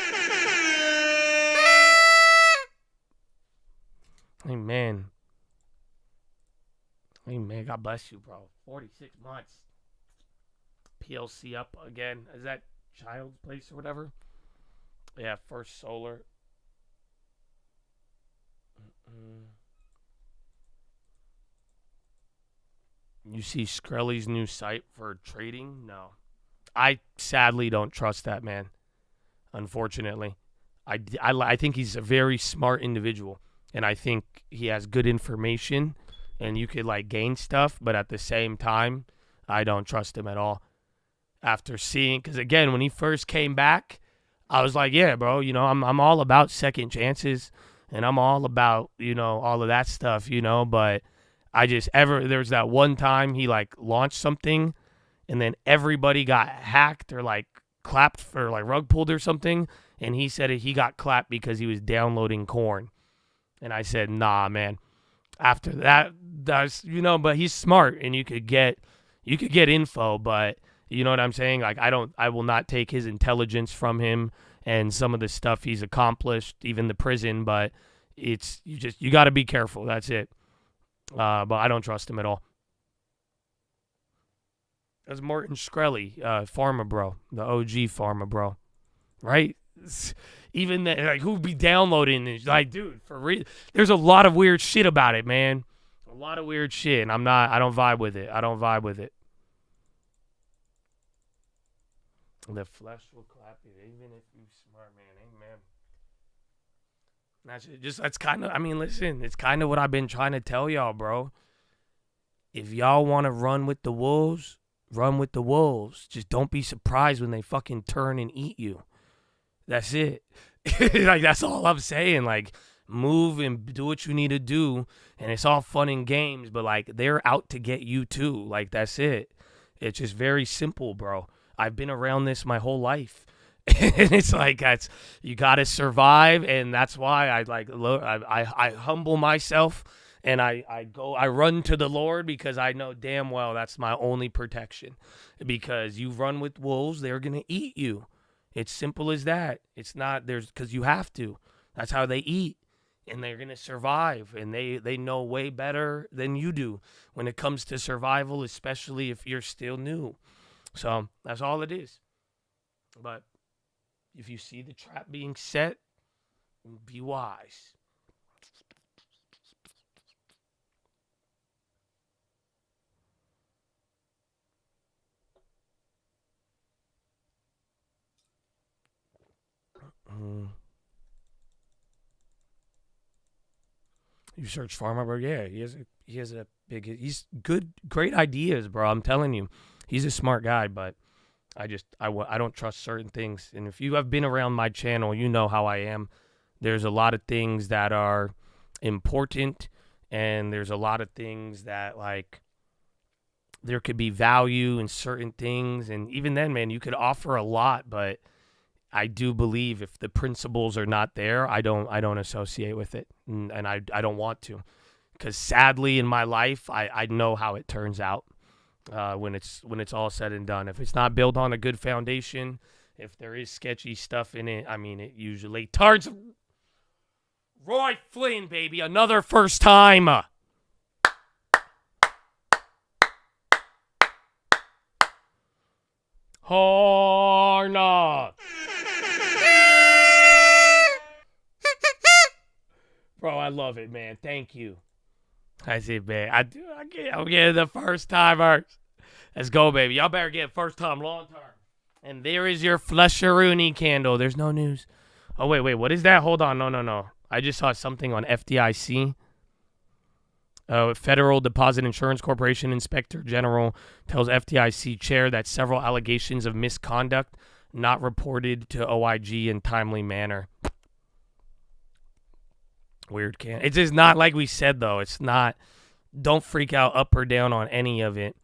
Amen. Amen. God bless you, bro. 46 months. PLC up again. Is that Child's Place or whatever? Yeah, First Solar. You see Skrelly's new site for trading? No. I sadly don't trust that man. Unfortunately. I think he's a very smart individual. And I think he has good information. And you could like gain stuff. But at the same time, I don't trust him at all. After seeing, because again, when he first came back, I was like, yeah, bro, you know, I'm all about second chances. And I'm all about, you know, all of that stuff, you know. But there's that one time he like launched something. And then everybody got hacked or like clapped or like rug pulled or something. And he said he got clapped because he was downloading corn. And I said, nah, man. After that's, you know, but he's smart and you could get info, but you know what I'm saying? Like, I will not take his intelligence from him and some of the stuff he's accomplished, even the prison, but you got to be careful. That's it. But I don't trust him at all. That's Martin Shkreli, Pharma Bro, the OG Pharma Bro, right? Even that, like, who'd be downloading this? Like, dude, for real, there's a lot of weird shit about it, man. A lot of weird shit, and I don't vibe with it. The flesh will clap you, even if you smart, man. Amen. That's kind of, I mean, listen, it's kind of what I've been trying to tell y'all, bro. If y'all want to run with the wolves, run with the wolves. Just don't be surprised when they fucking turn and eat you. That's it. Like, that's all I'm saying. Like, move and do what you need to do, and it's all fun and games, but, like, they're out to get you too. Like, that's it. It's just very simple, bro. I've been around this my whole life. And it's like, you got to survive, and that's why I humble myself, and I run to the Lord, because I know damn well that's my only protection. Because you run with wolves, they're going to eat you. It's simple as that. It's not, because you have to. That's how they eat, and they're going to survive, and they know way better than you do when it comes to survival, especially if you're still new. So that's all it is. But if you see the trap being set, be wise. You search Pharma, bro. Yeah, he's great ideas, bro. I'm telling you, he's a smart guy, but I don't trust certain things. And if you have been around my channel, you know how I am. There's a lot of things that are important, and there's a lot of things that, like, there could be value in certain things. And even then, man, you could offer a lot, but I do believe if the principles are not there, I don't associate with it, and I don't want to, because sadly in my life I know how it turns out when it's all said and done. If it's not built on a good foundation, if there is sketchy stuff in it, I mean, it usually turns. Roy Flynn, baby, another first time. Horna. Bro, I love it, man. Thank you. I said, man, I'm getting the first timers. Let's go, baby. Y'all better get first time, long term. And there is your Flesheroonie candle. There's no news. Oh, wait. What is that? Hold on. No. I just saw something on FDIC. Federal Deposit Insurance Corporation Inspector General tells FDIC chair that several allegations of misconduct not reported to OIG in timely manner. Weird can. It's just not like we said, though. It's not. Don't freak out up or down on any of it.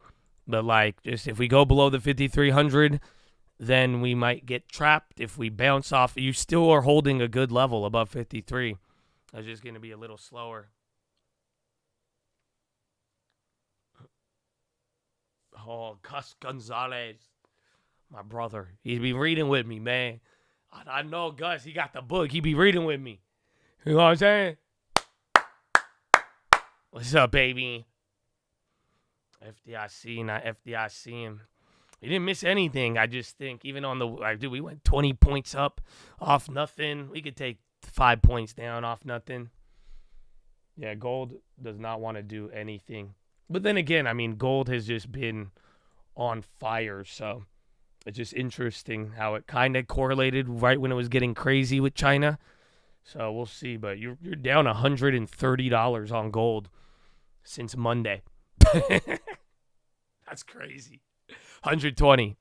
But, like, just if we go below the 5,300, then we might get trapped. If we bounce off, you still are holding a good level above 53. It's just going to be a little slower. Oh, Gus Gonzalez. My brother. He be reading with me, man. I know Gus. He got the book. He be reading with me. You know what I'm saying? What's up, baby? FDIC, not FDIC. He didn't miss anything. I just think even on the we went 20 points up off nothing. We could take 5 points down off nothing. Yeah, gold does not want to do anything. But then again, I mean, gold has just been on fire, so it's just interesting how it kind of correlated right when it was getting crazy with China. So we'll see. But you're down $130 on gold since Monday. That's crazy. 120.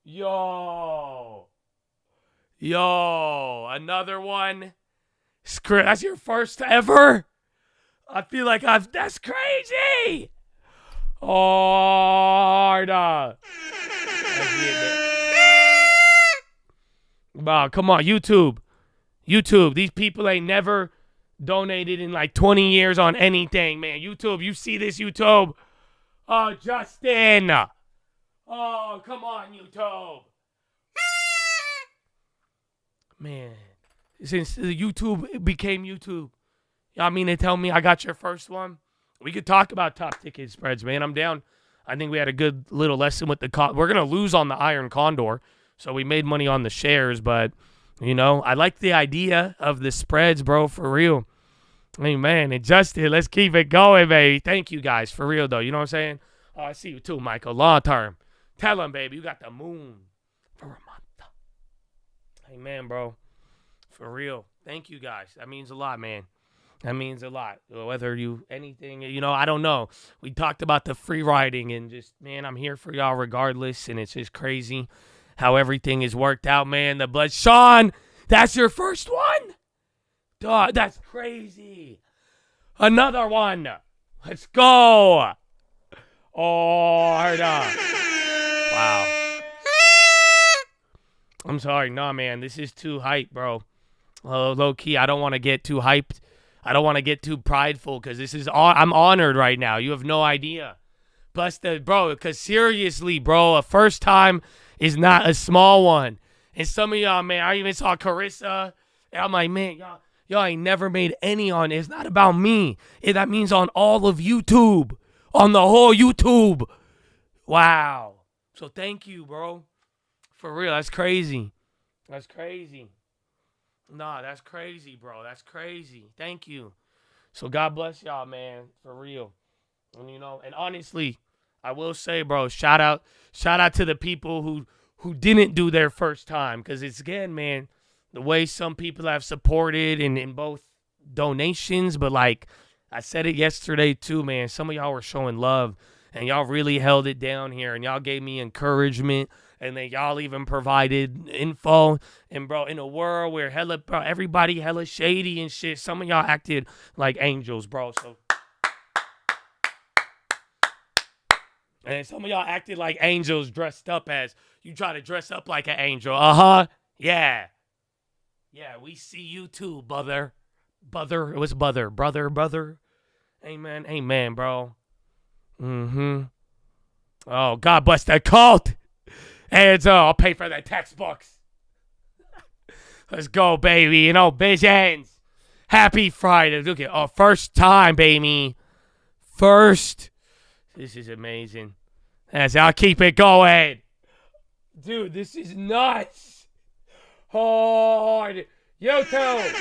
Yo, another one. That's your first ever? I feel like that's crazy. Oh, no. Wow, come on, YouTube. These people ain't never donated in like 20 years on anything, man. YouTube, you see this, YouTube? Oh, Justin. Oh, come on, YouTube. Man, since the YouTube became YouTube, y'all mean to tell me I got your first one? We could talk about top ticket spreads, man. I'm down. I think we had a good little lesson with the we're going to lose on the Iron Condor, so we made money on the shares, but, you know, I like the idea of the spreads, bro, for real. Hey, man, and Justin, let's keep it going, baby. Thank you, guys, for real, though. You know what I'm saying? Oh, I see you, too, Michael. Long term. Tell him, baby, you got the moon for a month. Hey, man, bro, for real. Thank you, guys. That means a lot, man. That means a lot. Whether you anything, you know, I don't know. We talked about the free riding and just, man, I'm here for y'all regardless. And it's just crazy how everything is worked out, man. The blood. Sean, that's your first one? Dog, that's crazy. Another one. Let's go. Oh, hard up. Wow. I'm sorry. Nah, man. This is too hype, bro. Low key, I don't want to get too hyped. I don't want to get too prideful because I'm honored right now. You have no idea. Plus, because seriously, bro, a first time is not a small one. And some of y'all, man, I even saw Carissa. And I'm like, man, y'all ain't never made any on it. It's not about me. That means on all of YouTube. On the whole YouTube. Wow. So thank you, bro. For real, that's crazy. That's crazy. Nah, that's crazy, bro. That's crazy. Thank you. So God bless y'all, man. For real. And you know, and honestly, I will say, bro, shout out to the people who didn't do their first time. Because it's, again, man, the way some people have supported in both donations, but like I said it yesterday too, man. Some of y'all were showing love and y'all really held it down here and y'all gave me encouragement. And then y'all even provided info. And, bro, in a world where everybody hella shady and shit, some of y'all acted like angels, bro. So, and some of y'all acted like angels dressed up as, you try to dress up like an angel. Uh-huh. Yeah. Yeah, we see you too, brother. Brother. It was brother. Brother. Amen. Amen, bro. Mm-hmm. Oh, God bless that cult. And I'll pay for the textbooks. Let's go, baby. You know, visions. Happy Friday. Look at first time, baby. First. This is amazing. As I'll keep it going. Dude, this is nuts. Hard. YouTube.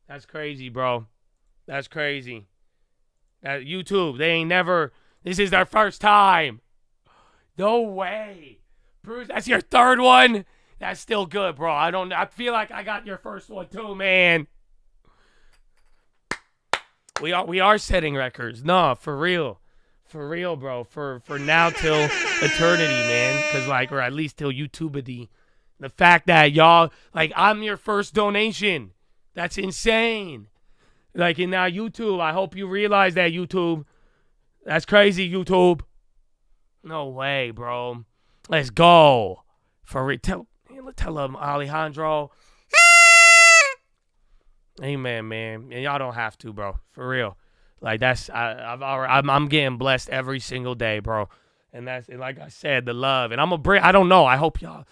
That's crazy, bro. That's crazy. YouTube, they ain't never. This is their first time. No way. Bruce, that's your third one? That's still good, bro. I feel like I got your first one too, man. We are setting records. No, for real. For real, bro. For now till eternity, man. Cause or at least till YouTubity. The fact that y'all, I'm your first donation. That's insane. And now YouTube, I hope you realize that, YouTube. That's crazy, YouTube. No way, bro. Let's go. For real. Tell him, Alejandro. Amen, man. And y'all don't have to, bro. For real. I'm getting blessed every single day, bro. And like I said, the love. And I'm going to bring, I don't know. I hope y'all,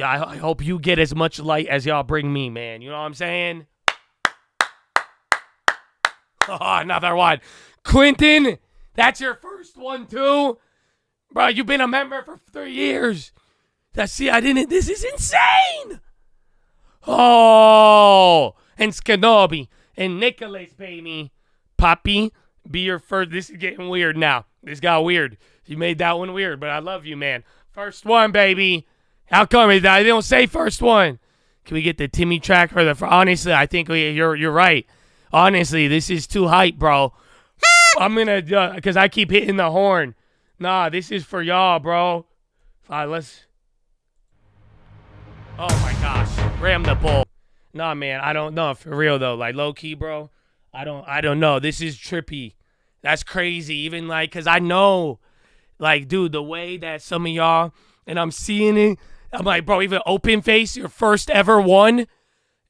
I hope you get as much light as y'all bring me, man. You know what I'm saying? Oh, another one. Clinton, that's your first one too? Bro, you've been a member for 3 years. This is insane. Oh, and Skanobi and Nicholas, baby. Poppy, be your first. This is getting weird now. This got weird. You made that one weird, but I love you, man. First one, baby. How come they don't say first one? Can we get the Timmy track for the? Honestly, I think you're right. Honestly, this is too hype, bro. I'm gonna because I keep hitting the horn. Nah, this is for y'all, bro. Fine, let's. Oh my gosh, ram the bull. Nah, man, I don't know for real though. Like low key, bro. I don't know. This is trippy. That's crazy. Even like, cause I know, like, dude, the way that some of y'all and I'm seeing it. I'm like, bro, even open face, your first ever one,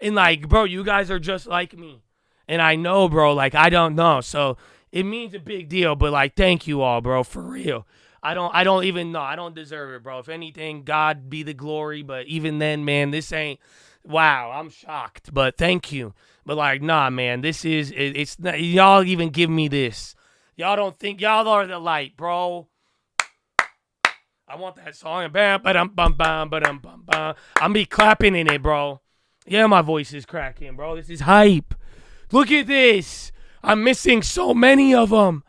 and like, bro, you guys are just like me. And I know, bro, like, I don't know. So it means a big deal, but like, thank you all, bro, for real. I don't even know. I don't deserve it, bro. If anything, God be the glory. But even then, man, this ain't, wow, I'm shocked. But thank you. But like, nah, man, this is, it's not, y'all even give me this. Y'all don't think, y'all are the light, bro. I want that song. Bam, ba-dum, bum, bum, ba-dum, bum, bum. I'm be clapping in it, bro. Yeah, my voice is cracking, bro. This is hype. Look at this. I'm missing so many of them.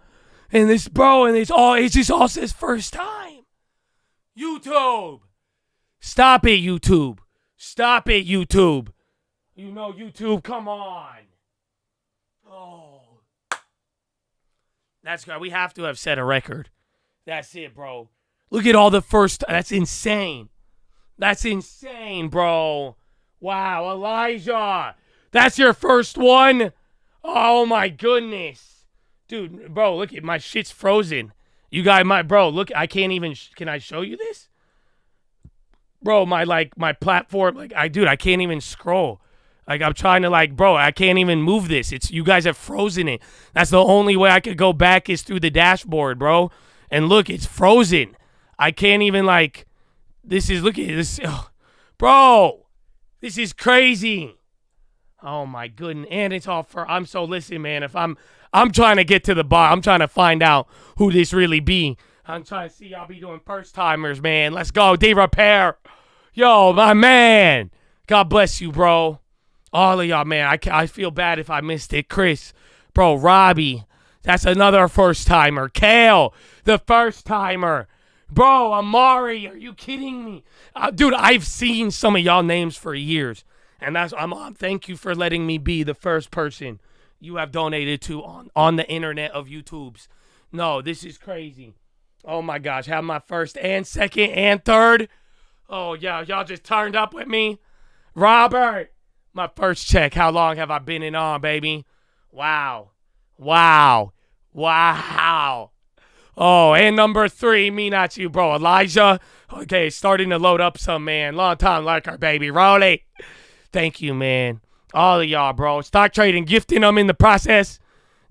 And this, bro, and it just all says first time. YouTube. Stop it, YouTube. Stop it, YouTube. You know, YouTube, come on. Oh. That's good. We have to have set a record. That's it, bro. Look at all the first. That's insane. That's insane, bro. Wow, Elijah. That's your first one? Oh, my goodness. Dude, bro, look at my shit's frozen. You got bro, look, I can't even, can I show you this? Bro, my platform, I can't even scroll. Like, I'm trying to, bro, I can't even move this. You guys have frozen it. That's the only way I could go back is through the dashboard, bro. And look, it's frozen. I can't even, look at this. Oh, bro, this is crazy. Oh, my goodness. And it's all listen, man, if I'm trying to get to the bottom. I'm trying to find out who this really be. I'm trying to see y'all be doing first-timers, man. Let's go, D-Repair. Yo, my man. God bless you, bro. All of y'all, man. I feel bad if I missed it. Chris, bro, Robbie. That's another first-timer. Kale, the first-timer. Bro, Amari, are you kidding me? Dude, I've seen some of y'all names for years. And thank you for letting me be the first person you have donated to on the internet of YouTubes. No, this is crazy. Oh my gosh, have my first and second and third. Oh yeah, y'all just turned up with me. Robert, my first check. How long have I been in on, baby? Wow. Oh, and number 3, me not you, bro. Elijah. Okay, starting to load up some, man. Long time lurker, baby. Roll it. Thank you, man. All of y'all, bro. Stock trading, gifting them in the process.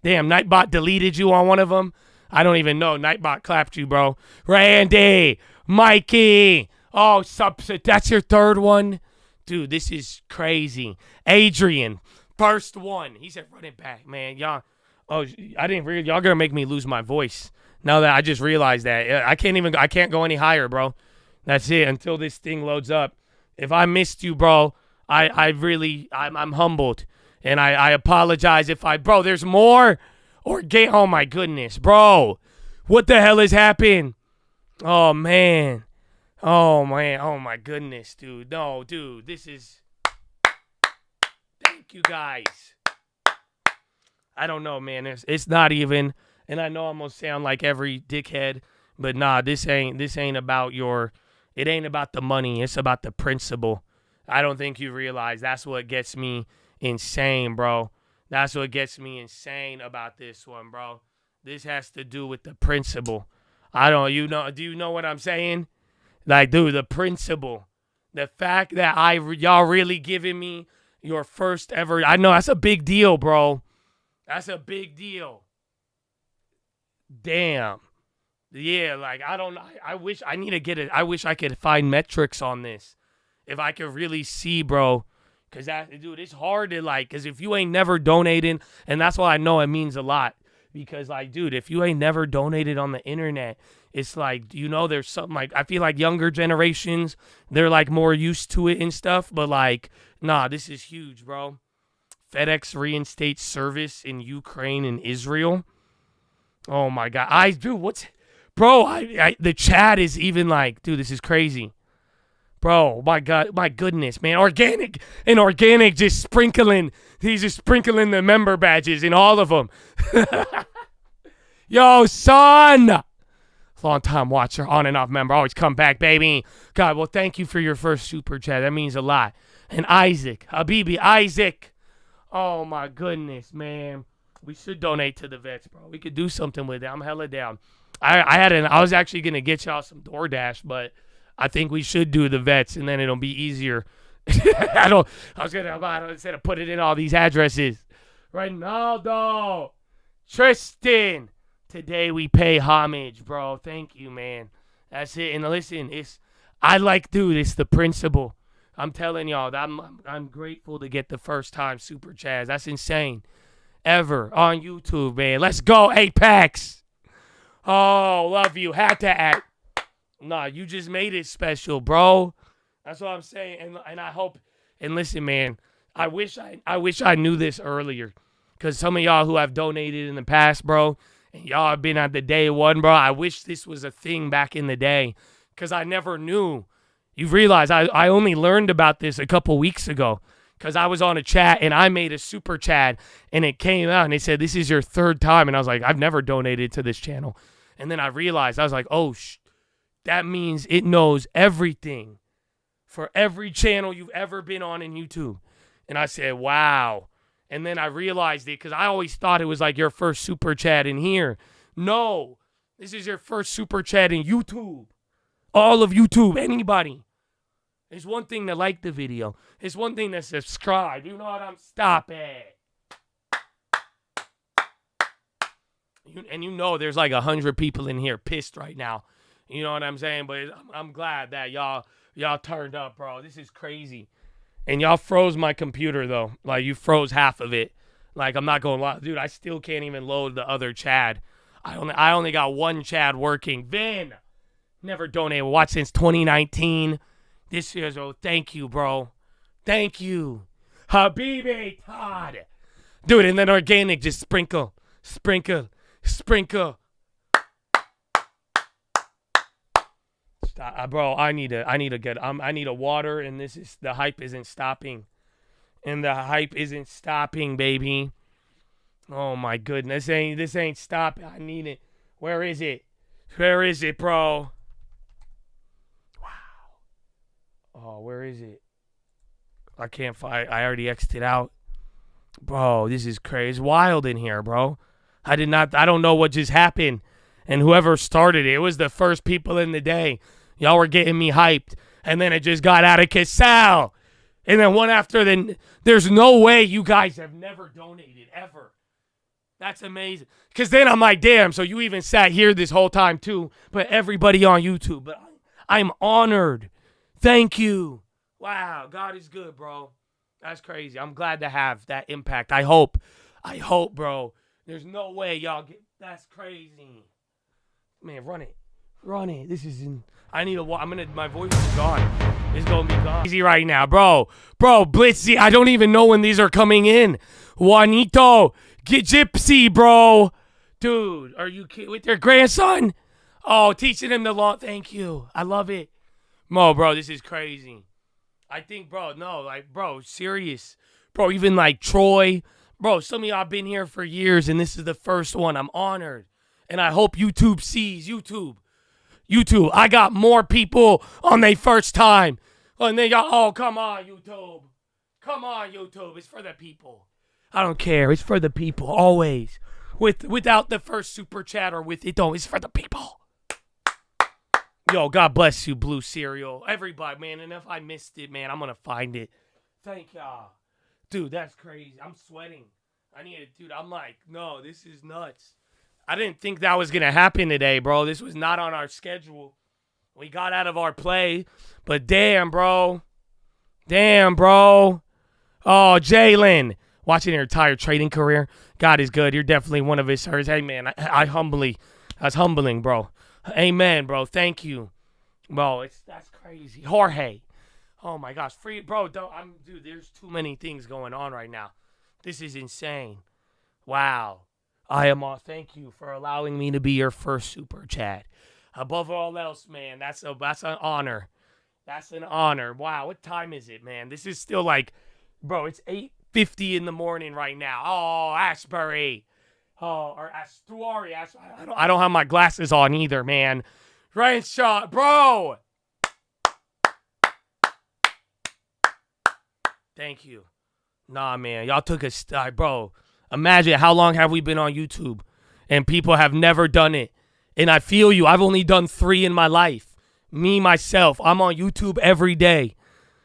Damn, Nightbot deleted you on one of them. I don't even know. Nightbot clapped you, bro. Randy, Mikey. Oh, that's your third one? Dude, this is crazy. Adrian, first one. He said run it back, man. Y'all, y'all gonna make me lose my voice. Now that I just realized that. I can't go any higher, bro. That's it until this thing loads up. If I missed you, bro, I'm humbled, and I apologize if bro, there's more, oh my goodness, bro, what the hell has happened? Oh my goodness, dude, no, dude, this is, thank you guys. I don't know, man, it's not even, and I know I'm gonna sound like every dickhead, but nah, this ain't about it ain't about the money, it's about the principle. I don't think you realize that's what gets me insane, bro. That's what gets me insane about this one, bro. This has to do with the principle. Do you know what I'm saying? Like, dude, the principle. The fact that y'all really giving me your first ever, I know that's a big deal, bro. That's a big deal. Damn. Yeah, like, I don't know. I wish I need to get it. I wish I could find metrics on this. If I could really see, bro. Because, dude, it's hard to, like, because if you ain't never donated, and that's why I know it means a lot. Because, like, dude, if you ain't never donated on the internet, it's like, there's something like, I feel like younger generations, they're, like, more used to it and stuff. But, like, nah, this is huge, bro. FedEx reinstates service in Ukraine and Israel. Oh, my God. Dude, what's, bro, the chat is even like, dude, this is crazy. Bro, my God, my goodness, man. Organic just sprinkling. He's just sprinkling the member badges in all of them. Yo, son. Long time watcher, on and off member. Always come back, baby. God, well, thank you for your first super chat. That means a lot. And Isaac, Habibi, Isaac. Oh, my goodness, man. We should donate to the vets, bro. We could do something with it. I'm hella down. I was actually going to get y'all some DoorDash, but I think we should do the vets, and then it'll be easier. Instead of put it in all these addresses. Ronaldo, Tristan. Today we pay homage, bro. Thank you, man. That's it. And listen, it's the principle. I'm telling y'all, I'm grateful to get the first time super chats. That's insane. Ever on YouTube, man. Let's go, Apex. Oh, love you. Had to act. Nah, you just made it special, bro. That's what I'm saying. And I hope, and listen, man, I wish I knew this earlier. Because some of y'all who have donated in the past, bro, and y'all have been at the day one, bro, I wish this was a thing back in the day. Because I never knew. You realize I only learned about this a couple weeks ago. Because I was on a chat and I made a super chat and it came out and they said, this is your third time. And I was like, I've never donated to this channel. And then I realized, I was like, oh, that means it knows everything for every channel you've ever been on in YouTube. And I said, wow. And then I realized it because I always thought it was like your first super chat in here. No, this is your first super chat in YouTube. All of YouTube, anybody. It's one thing to like the video. It's one thing to subscribe. You know what Stop it. And there's like 100 people in here pissed right now. You know what I'm saying? But I'm glad that y'all turned up, bro. This is crazy. And y'all froze my computer, though. Like, you froze half of it. Like, I'm not going to lie. Dude, I still can't even load the other Chad. I only got one Chad working. Vin, never donated. Watch since 2019. This year's, thank you, bro. Thank you. Habibi Todd. Dude, and then organic, just sprinkle. Stop, bro, I need a water, and the hype isn't stopping. And the hype isn't stopping, baby. Oh my goodness. This ain't stopping. I need it. Where is it? Where is it, bro? Oh, where is it? I can't find. I already exited out. Bro, this is crazy. It's wild in here, bro. I don't know what just happened. And whoever started it was the first people in the day. Y'all were getting me hyped. And then it just got out of control. And then one after then, there's no way you guys have never donated, ever. That's amazing. Because then I'm like, damn, so you even sat here this whole time too. But everybody on YouTube. But I'm honored. Thank you. Wow, God is good, bro. That's crazy. I'm glad to have that impact. I hope, bro. There's no way y'all get. That's crazy. Man, run it. This is I need my voice is gone. It's gonna be gone. Easy right now, bro. Blitzy. I don't even know when these are coming in. Juanito, get Gypsy, bro. Dude, are you kidding with their grandson? Oh, teaching him the law. Thank you. I love it. Mo, bro, this is crazy. I think, bro, serious. Bro, even like Troy. Bro, some of y'all been here for years, and this is the first one. I'm honored. And I hope YouTube sees. YouTube, I got more people on their first time. And they got, oh, come on, YouTube. It's for the people. I don't care. It's for the people, always. Without the first super chat or with it, don't. It's for the people. Yo, God bless you, Blue Cereal. Everybody, man. And if I missed it, man, I'm going to find it. Thank y'all. Dude, that's crazy. I'm sweating. I need it, dude. I'm like, no, this is nuts. I didn't think that was going to happen today, bro. This was not on our schedule. We got out of our play. But damn, bro. Damn, bro. Oh, Jalen. Watching your entire trading career. God is good. You're definitely one of his sirs. Hey, man, that's humbling, bro. Amen, bro. Thank you. Bro, that's crazy. Jorge. Oh, my gosh. Free, bro, dude, there's too many things going on right now. This is insane. Wow. Thank you for allowing me to be your first super chat. Above all else, man, that's an honor. That's an honor. Wow, what time is it, man? This is still like, bro, it's 8:50 in the morning right now. Oh, Ashbury. Oh, or Astuari. I don't have my glasses on either, man. Right shot, bro. Thank you. Nah, man, y'all took a bro. Imagine how long have we been on YouTube, and people have never done it. And I feel you. I've only done 3 in my life. Me, myself, I'm on YouTube every day.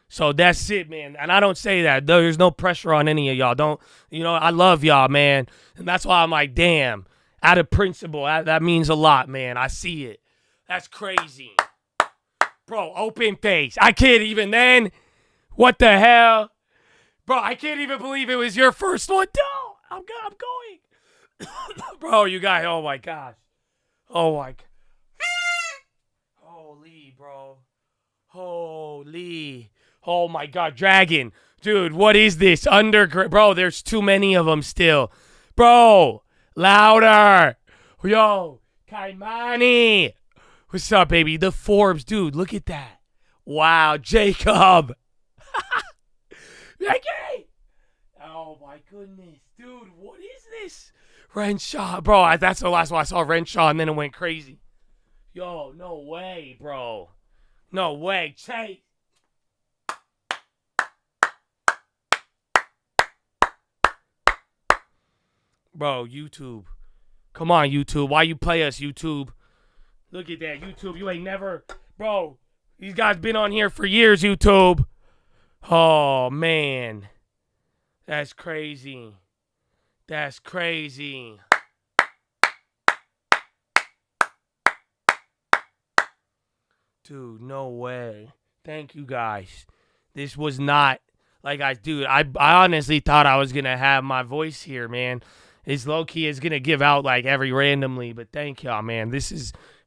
So that's it, man. And I don't say that. There's no pressure on any of y'all. I love y'all, man. And that's why I'm like, damn, out of principle, that means a lot, man. I see it. That's crazy. Bro, open face. I can't even then. What the hell? Bro, I can't even believe it was your first one. No, I'm going. Bro, you guys, oh my gosh. Oh my God. Holy, bro. Holy. Oh my God, Dragon. Dude, what is this? Bro, there's too many of them still. Bro, louder. Yo, Kaimani. What's up, baby? The Forbes, dude, look at that. Wow, Jacob. Mickey! Oh my goodness, dude, what is this? Renshaw, bro, that's the last one I saw, Renshaw, and then it went crazy. Yo, no way, bro. No way, Chase. Bro, YouTube. Come on, YouTube. Why you play us, YouTube? Look at that, YouTube. You ain't never... Bro, these guys been on here for years, YouTube. Oh, man. That's crazy. That's crazy. Dude, no way. Thank you, guys. This was not... dude, I honestly thought I was going to have my voice here, man. It's low-key is going to give out, every randomly. But thank y'all, man.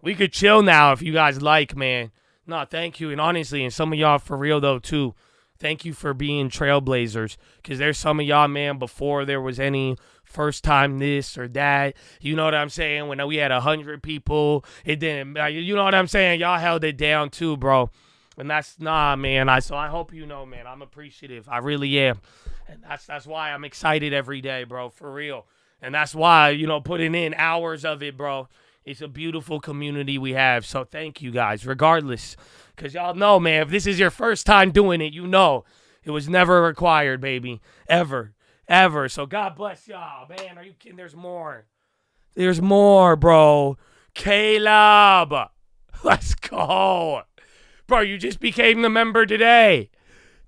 We could chill now if you guys like, man. No, thank you. And honestly, and some of y'all for real, though, too. Thank you for being trailblazers, because there's some of y'all, man, before there was any first time this or that. You know what I'm saying? When we had 100 people, it didn't. You know what I'm saying? Y'all held it down too, bro. And that's man. So I hope you know, man. I'm appreciative. I really am, and that's why I'm excited every day, bro. For real. And that's why putting in hours of it, bro. It's a beautiful community we have. So thank you guys, regardless. Because y'all know, man, if this is your first time doing it, you know it was never required, baby. Ever. Ever. So God bless y'all. Man, are you kidding? There's more. There's more, bro. Caleb. Let's go. Bro, you just became the member today.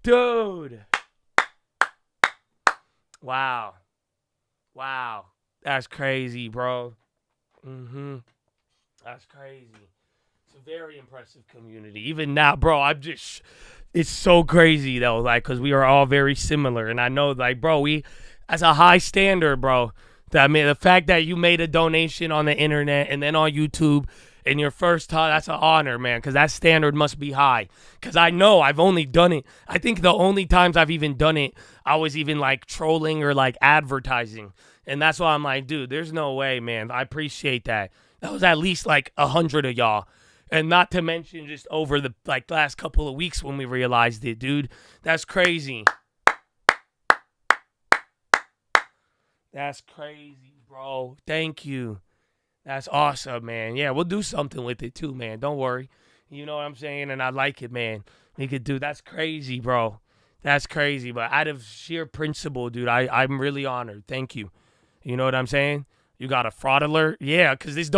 Dude. Wow. Wow. That's crazy, bro. That's crazy. It's a very impressive community. Even now, bro, it's so crazy, though, because we are all very similar. And I know, bro, that's a high standard, bro. The fact that you made a donation on the internet and then on YouTube in your first time, that's an honor, man, because that standard must be high. Because I know I've only done it. I think the only times I've even done it, I was even, trolling or, advertising. And that's why I'm like, dude, there's no way, man. I appreciate that. That was at least 100 of y'all. And not to mention just over the last couple of weeks when we realized it, dude. That's crazy. That's crazy, bro. Thank you. That's awesome, man. Yeah, we'll do something with it too, man. Don't worry. You know what I'm saying? And I like it, man. We could do. That's crazy, bro. That's crazy. But out of sheer principle, dude, I'm really honored. Thank you. You know what I'm saying? You got a fraud alert? Yeah, because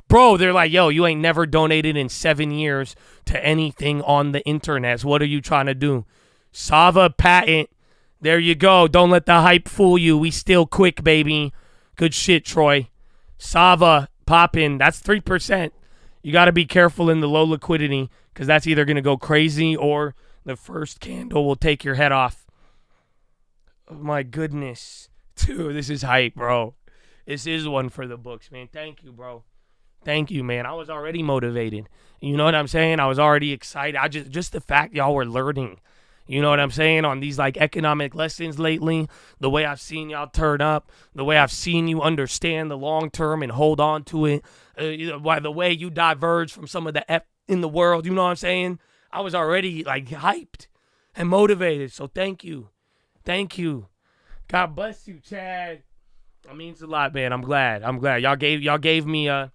bro, they're like, yo, you ain't never donated in 7 years to anything on the internet. So what are you trying to do? Sava patent. There you go. Don't let the hype fool you. We still quick, baby. Good shit, Troy. Sava popping. That's 3%. You got to be careful in the low liquidity because that's either going to go crazy or the first candle will take your head off. Oh, my goodness. Dude, this is hype, bro. This is one for the books, man. Thank you, bro. Thank you, man. I was already motivated. You know what I'm saying? I was already excited. Just the fact y'all were learning. You know what I'm saying? On these like economic lessons lately, the way I've seen y'all turn up, the way I've seen you understand the long term and hold on to it, the way you diverge from some of the F in the world, you know what I'm saying? I was already like hyped and motivated. So thank you. Thank you. God bless you, Chad. That means a lot, man. I'm glad. Y'all gave me a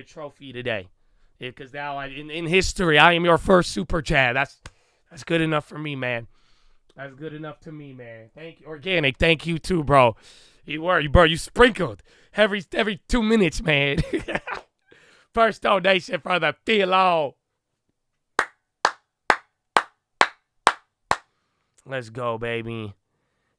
trophy today. Because now in history, I am your first super Chad. That's good enough for me, man. That's good enough to me, man. Thank you. Organic, thank you too, bro. You sprinkled every 2 minutes, man. First donation for the PHILO. Let's go, baby.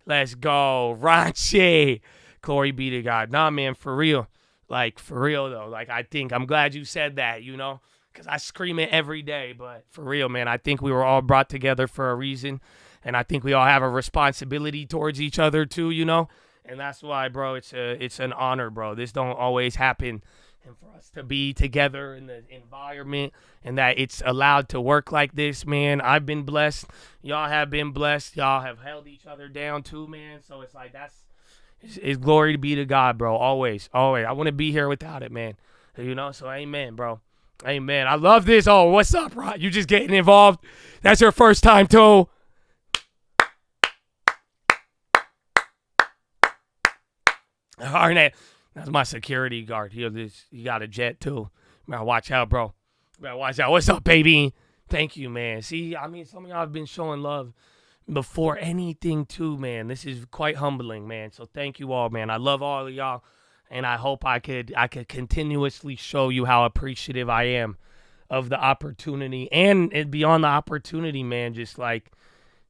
Let's go. Raunchy. Glory be to God. Nah, man, for real. Like, for real, though. Like, I'm glad you said that, you know? Because I scream it every day. But for real, man, I think we were all brought together for a reason. And I think we all have a responsibility towards each other, too, you know? And that's why, bro, it's an honor, bro. This don't always happen. And for us to be together in the environment and that it's allowed to work like this, man, I've been blessed. Y'all have been blessed. Y'all have held each other down, too, man. So it's like it's glory to be to God, bro. Always. I wouldn't be here without it, man. You know? So amen, bro. Amen. I love this. Oh, what's up, Rod? You just getting involved? That's your first time, too. Arnett, that's my security guard. He got a jet, too. You better watch out, bro. You better watch out. What's up, baby? Thank you, man. See, I mean, some of y'all have been showing love before anything, too, man. This is quite humbling, man. So thank you all, man. I love all of y'all. And I hope I could continuously show you how appreciative I am of the opportunity. And beyond the opportunity, man, just like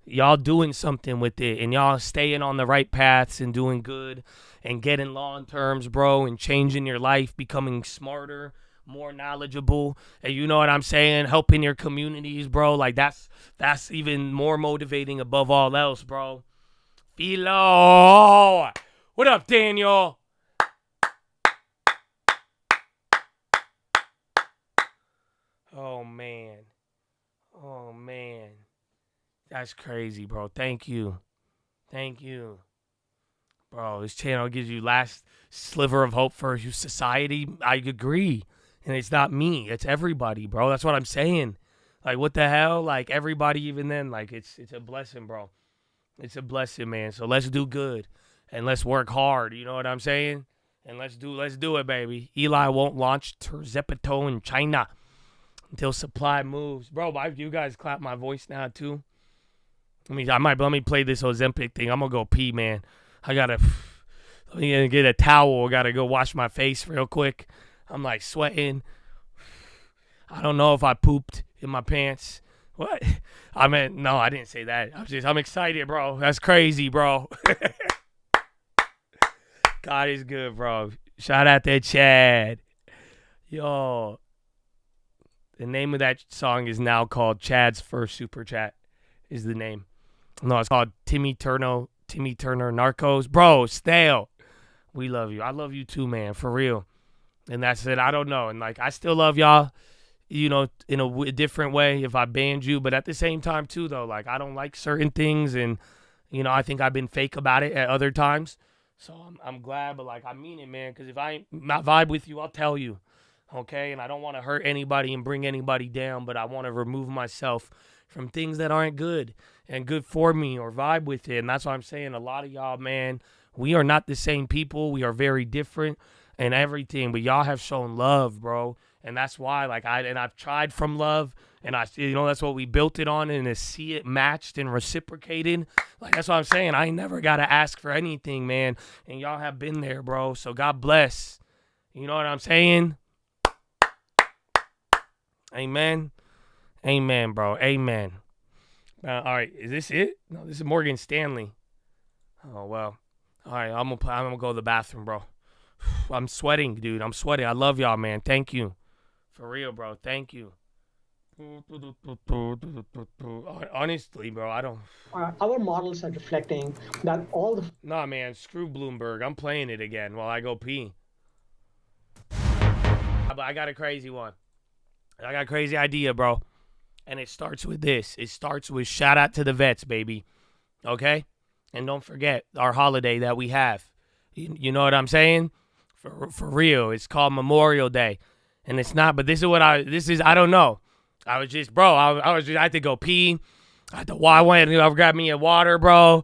y'all doing something with it. And y'all staying on the right paths and doing good. And getting long terms, bro. And changing your life. Becoming smarter. More knowledgeable. And you know what I'm saying? Helping your communities, bro. Like that's even more motivating above all else, bro. PHILO. What up, Daniel? Oh, man. That's crazy, bro. Thank you. Bro, this channel gives you last sliver of hope for society. I agree. And it's not me. It's everybody, bro. That's what I'm saying. Like, what the hell? Like, everybody even then, like, it's a blessing, bro. It's a blessing, man. So let's do good. And let's work hard. You know what I'm saying? And let's do it, baby. Eli won't launch Terzepeto in China until supply moves. Bro, you guys clap my voice now, too? Let me play this Ozempic thing. I'm going to go pee, man. Let me get a towel. I got to go wash my face real quick. I'm, like, sweating. I don't know if I pooped in my pants. What? No, I didn't say that. I'm excited, bro. That's crazy, bro. God is good, bro. Shout out to Chad. Yo. The name of that song is now called Chad's First Super Chat is the name. No, it's called Timmy Turner, Narcos. Bro, stale. We love you. I love you too, man, for real. And that's it. I don't know. And, like, I still love y'all, you know, in a different way if I banned you. But at the same time, too, though, like, I don't like certain things. And, you know, I think I've been fake about it at other times. So I'm glad. But, like, I mean it, man, because if I ain't not vibe with you, I'll tell you. Okay, and I don't want to hurt anybody and bring anybody down, but I want to remove myself from things that aren't good and good for me or vibe with it. And that's what I'm saying. A lot of y'all, man, we are not the same people. We are very different and everything, but y'all have shown love, bro. And that's why, like, I've tried from love, and that's what we built it on, and to see it matched and reciprocated. Like, that's what I'm saying. I ain't never got to ask for anything, man. And y'all have been there, bro. So God bless. You know what I'm saying? Amen. Amen, bro. Amen. All right. Is this it? No, this is Morgan Stanley. Oh, well. All right. I'm gonna go to the bathroom, bro. I'm sweating, dude. I'm sweating. I love y'all, man. Thank you. For real, bro. Thank you. Honestly, bro, I don't. Our models are reflecting that all the. Nah, man, screw Bloomberg. I'm playing it again while I go pee. But I got a crazy one. I got a crazy idea, bro. And it starts with this. It starts with shout out to the vets, baby. Okay? And don't forget our holiday that we have. You know what I'm saying? For real. It's called Memorial Day. And it's not, but this is I don't know. I was just, bro, I had to go pee. I went and grab me a water, bro.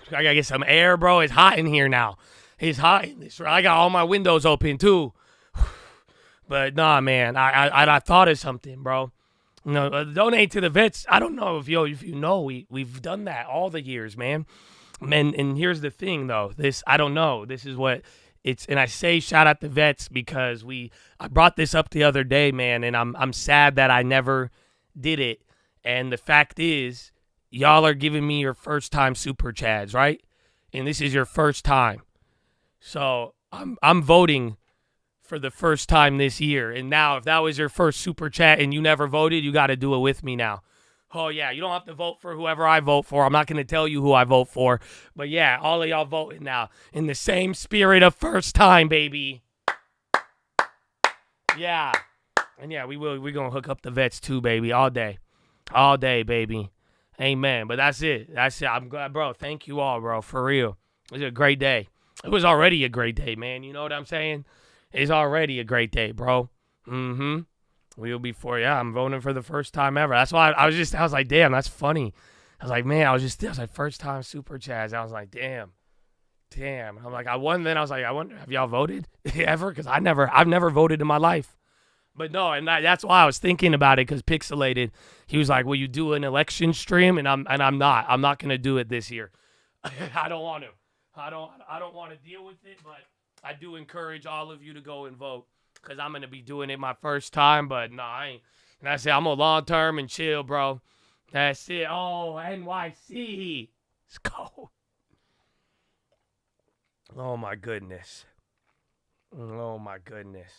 I gotta get some air, bro. It's hot in here now. It's hot in this. I got all my windows open too. But nah, man, I thought of something, bro. No, donate to the vets. I don't know if you know, we've done that all the years, man. And here's the thing, though. I don't know. This is what it's, and I say shout out to vets because I brought this up the other day, man, and I'm sad that I never did it. And the fact is, y'all are giving me your first time super chads, right? And this is your first time. So I'm voting for the first time this year. And now, if that was your first super chat and you never voted, you got to do it with me now. Oh, yeah, you don't have to vote for whoever I vote for. I'm not going to tell you who I vote for. But, yeah, all of y'all voting now in the same spirit of first time, baby. Yeah. And, yeah, we're going to hook up the vets, too, baby, all day. All day, baby. Amen. But that's it. I'm glad, bro. Thank you all, bro, for real. It was a great day. It was already a great day, man. You know what I'm saying? It's already a great day, bro. Mm-hmm. I'm voting for the first time ever. That's why I was like, damn, that's funny. I was like, man, I was like, first time super chats. I was like, damn. I'm like, I won. Then I was like, I wonder, have y'all voted ever? Because I've never voted in my life. But no, and that's why I was thinking about it, because Pixelated, he was like, will you do an election stream? And I'm not going to do it this year. I don't want to. I don't want to deal with it, but I do encourage all of you to go and vote. Because I'm going to be doing it my first time, but no, I ain't. And I say I'm a long-term and chill, bro. That's it. Oh, NYC. Let's go. Oh, my goodness. Oh, my goodness.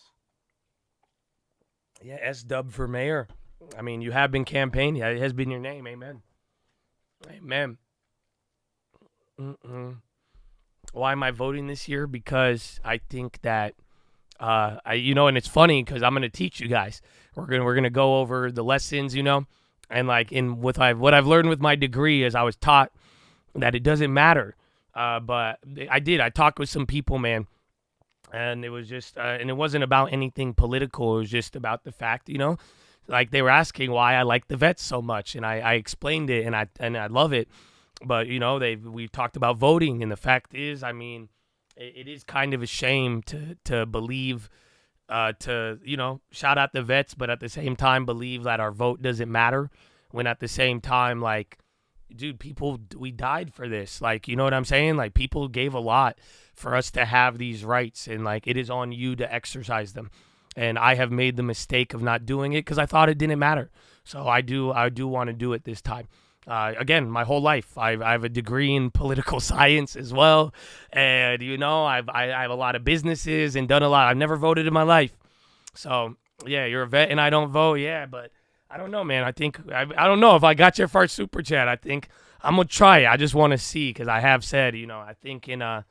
Yeah, S-Dub for mayor. I mean, you have been campaigning. It has been your name. Amen. Amen. Why am I voting this year? Because I think that and it's funny because I'm gonna teach you guys. We're gonna go over the lessons, and like what I've learned with my degree is I was taught that it doesn't matter. But I talked with some people, man, and it was just and it wasn't about anything political. It was just about the fact, like they were asking why I like the vets so much, and I explained it, and I love it. But we talked about voting, and the fact is, I mean, it is kind of a shame to believe, shout out the vets, but at the same time believe that our vote doesn't matter, when at the same time, like, dude, we died for this. Like, you know what I'm saying? Like, people gave a lot for us to have these rights, and like, it is on you to exercise them. And I have made the mistake of not doing it because I thought it didn't matter. So I do want to do it this time. Again, my whole life, I have a degree in political science as well, and I have a lot of businesses and done a lot. I've never voted in my life, so yeah, you're a vet and I don't vote. Yeah, but I don't know, man. I think I don't know if I got your first super chat. I think I'm gonna try it. I just want to see, because I have said, I think in the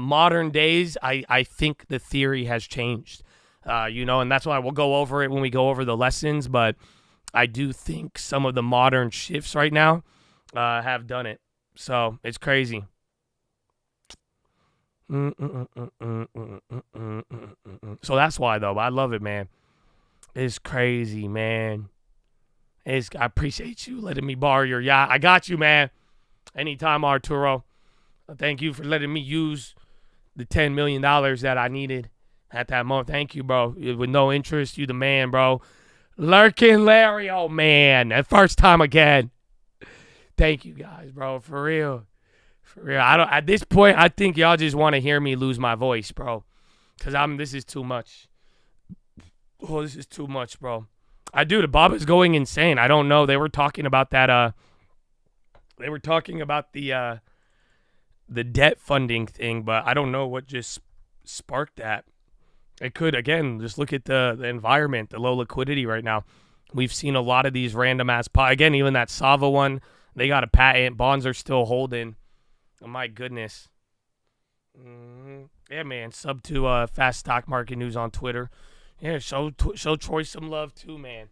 modern days, I think the theory has changed, and that's why we'll go over it when we go over the lessons, but I do think some of the modern shifts right now have done it. So it's crazy. So that's why, though. I love it, man. It's crazy, man. I appreciate you letting me borrow your yacht. I got you, man. Anytime, Arturo. Thank you for letting me use the $10 million that I needed at that moment. Thank you, bro. With no interest, you the man, bro. Lurkin Larry, oh man, that first time again. Thank you guys, bro, for real. At this point, I think y'all just want to hear me lose my voice, bro. Cause this is too much. Oh, this is too much, bro. The Bob is going insane. I don't know. They were talking about that. They were talking about the debt funding thing, but I don't know what just spark that. It could, again, just look at the environment, the low liquidity right now. We've seen a lot of these random ass again, even that Sava one, they got a patent. Bonds are still holding. Oh my goodness. Yeah, man. Sub to Fast Stock Market News on Twitter. Yeah, show Troy some love too, man.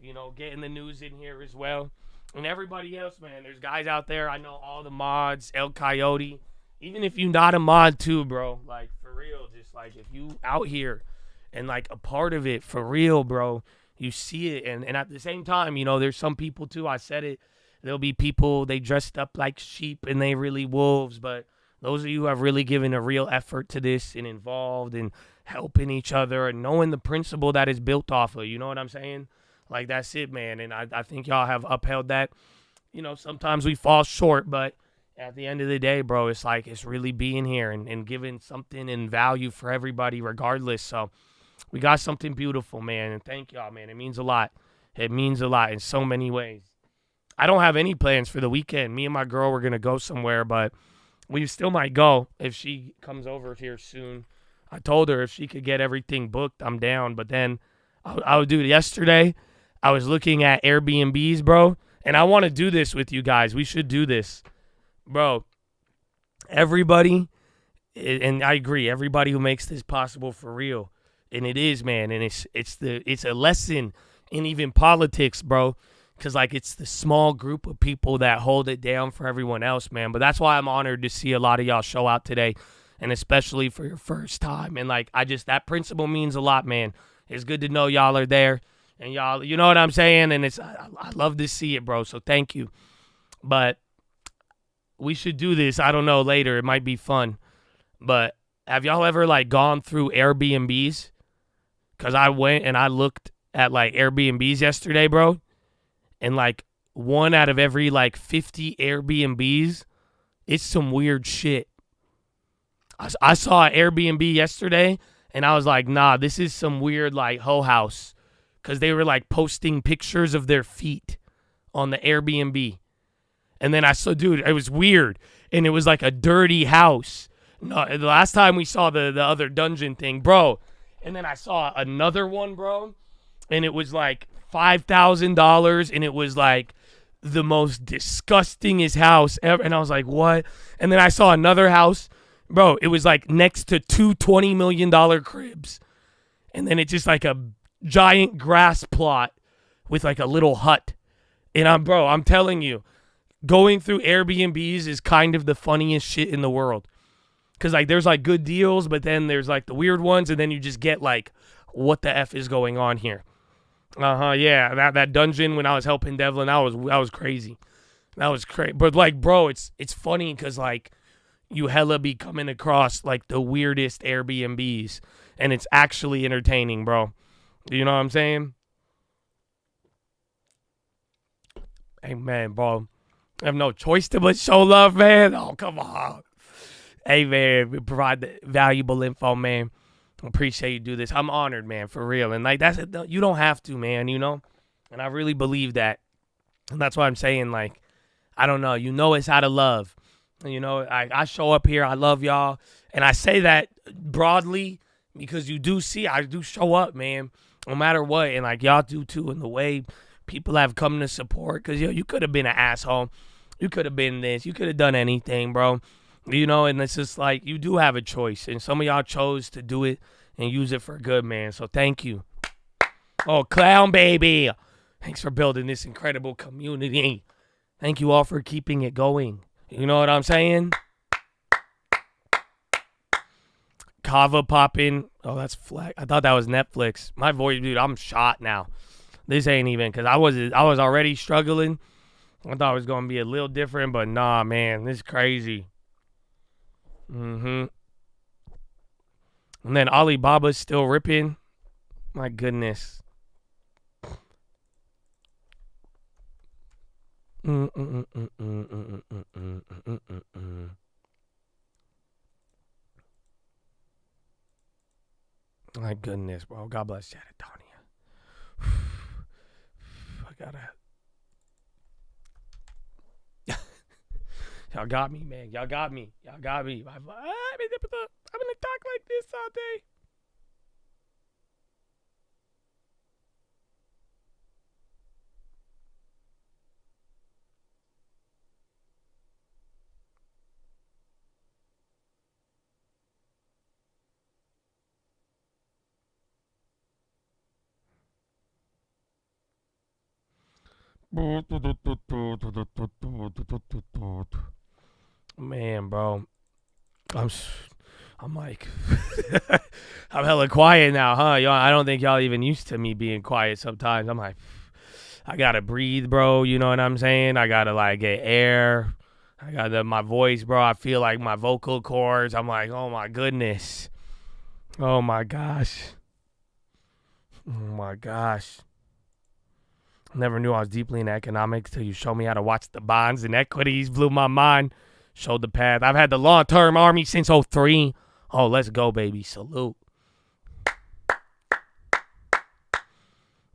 You know, getting the news in here as well. And everybody else, man. There's guys out there. I know all the mods, El Coyote. Even if you're not a mod too, bro. Like, for real. Just like if you out here and like a part of it, for real, bro. You see it. And at the same time, you know, there's some people too. I said it. There'll be people, they dressed up like sheep and they really wolves. But those of you who have really given a real effort to this and involved and helping each other and knowing the principle that is built off of, you know what I'm saying? Like, that's it, man. And I think y'all have upheld that. You know, sometimes we fall short, but at the end of the day, bro, it's like it's really being here and giving something in value for everybody regardless. So we got something beautiful, man. And thank y'all, man. It means a lot. It means a lot in so many ways. I don't have any plans for the weekend. Me and my girl were going to go somewhere, but we still might go if she comes over here soon. I told her if she could get everything booked, I'm down. But then I would do it yesterday. I was looking at Airbnbs, bro, and I want to do this with you guys. We should do this. Bro, everybody, and I agree, everybody who makes this possible for real, and it is, man, and it's a lesson in even politics, bro, because, like, it's the small group of people that hold it down for everyone else, man. But that's why I'm honored to see a lot of y'all show out today, and especially for your first time. And, like, that principle means a lot, man. It's good to know y'all are there, and y'all, you know what I'm saying? And I love to see it, bro, so thank you. But we should do this, I don't know, later. It might be fun. But have y'all ever, like, gone through Airbnbs? Because I went and I looked at, like, Airbnbs yesterday, bro. And, like, 1 out of every, like, 50 Airbnbs, it's some weird shit. I saw an Airbnb yesterday, and I was like, nah, this is some weird, like, hoe house. Because they were, like, posting pictures of their feet on the Airbnb. And then I saw, dude, it was weird. And it was, like, a dirty house. No, the last time we saw the other dungeon thing, bro. And then I saw another one, bro. And it was, like, $5,000, and it was like the most disgustingest house ever. And I was like, what? And then I saw another house, bro. It was like next to two $20 million cribs, and then it's just like a giant grass plot with like a little hut. And I'm telling you, going through Airbnbs is kind of the funniest shit in the world, because like there's like good deals, but then there's like the weird ones, and then you just get like, what the F is going on here? Yeah, that dungeon when I was helping Devlin, that was crazy. That was crazy. But like, bro, it's funny because like you hella be coming across like the weirdest Airbnbs, and it's actually entertaining, bro. You know what I'm saying? Hey, man, bro, I have no choice but show love, man. Oh, come on. Hey, man, we provide the valuable info, man. Appreciate you do this. I'm honored, man, for real. And like that's it. You don't have to, man, you know? And I really believe that. And that's why I'm saying, like, I don't know, it's out of love. You know, I show up here, I love y'all. And I say that broadly because you do see I do show up, man, no matter what. And like y'all do too, in the way people have come to support. Because you could have been an asshole. You could have been this. You could have done anything, bro. You know, and it's just like you do have a choice. And some of y'all chose to do it and use it for good, man. So thank you. Oh, Clown Baby. Thanks for building this incredible community. Thank you all for keeping it going. You know what I'm saying? Kava popping. Oh, that's flag. I thought that was Netflix. My voice, dude, I'm shot now. This ain't even, because I was already struggling. I thought it was going to be a little different, but nah, man, this is crazy. And then Alibaba's still ripping. My goodness. My goodness, bro. God bless Chattatonia. I gotta. Y'all got me, man. Y'all got me. Y'all got me. I'm gonna talk like this all day. Man, bro, I'm like, I'm hella quiet now, huh? Y'all, I don't think y'all even used to me being quiet sometimes. I'm like, I gotta breathe, bro. You know what I'm saying? I gotta like get air. I got my voice, bro. I feel like my vocal cords. I'm like, oh my goodness. Oh my gosh. Oh my gosh. Never knew I was deeply in economics till you showed me how to watch the bonds and equities. Blew my mind. Showed the path. I've had the long-term army since '03. Oh, let's go, baby. Salute.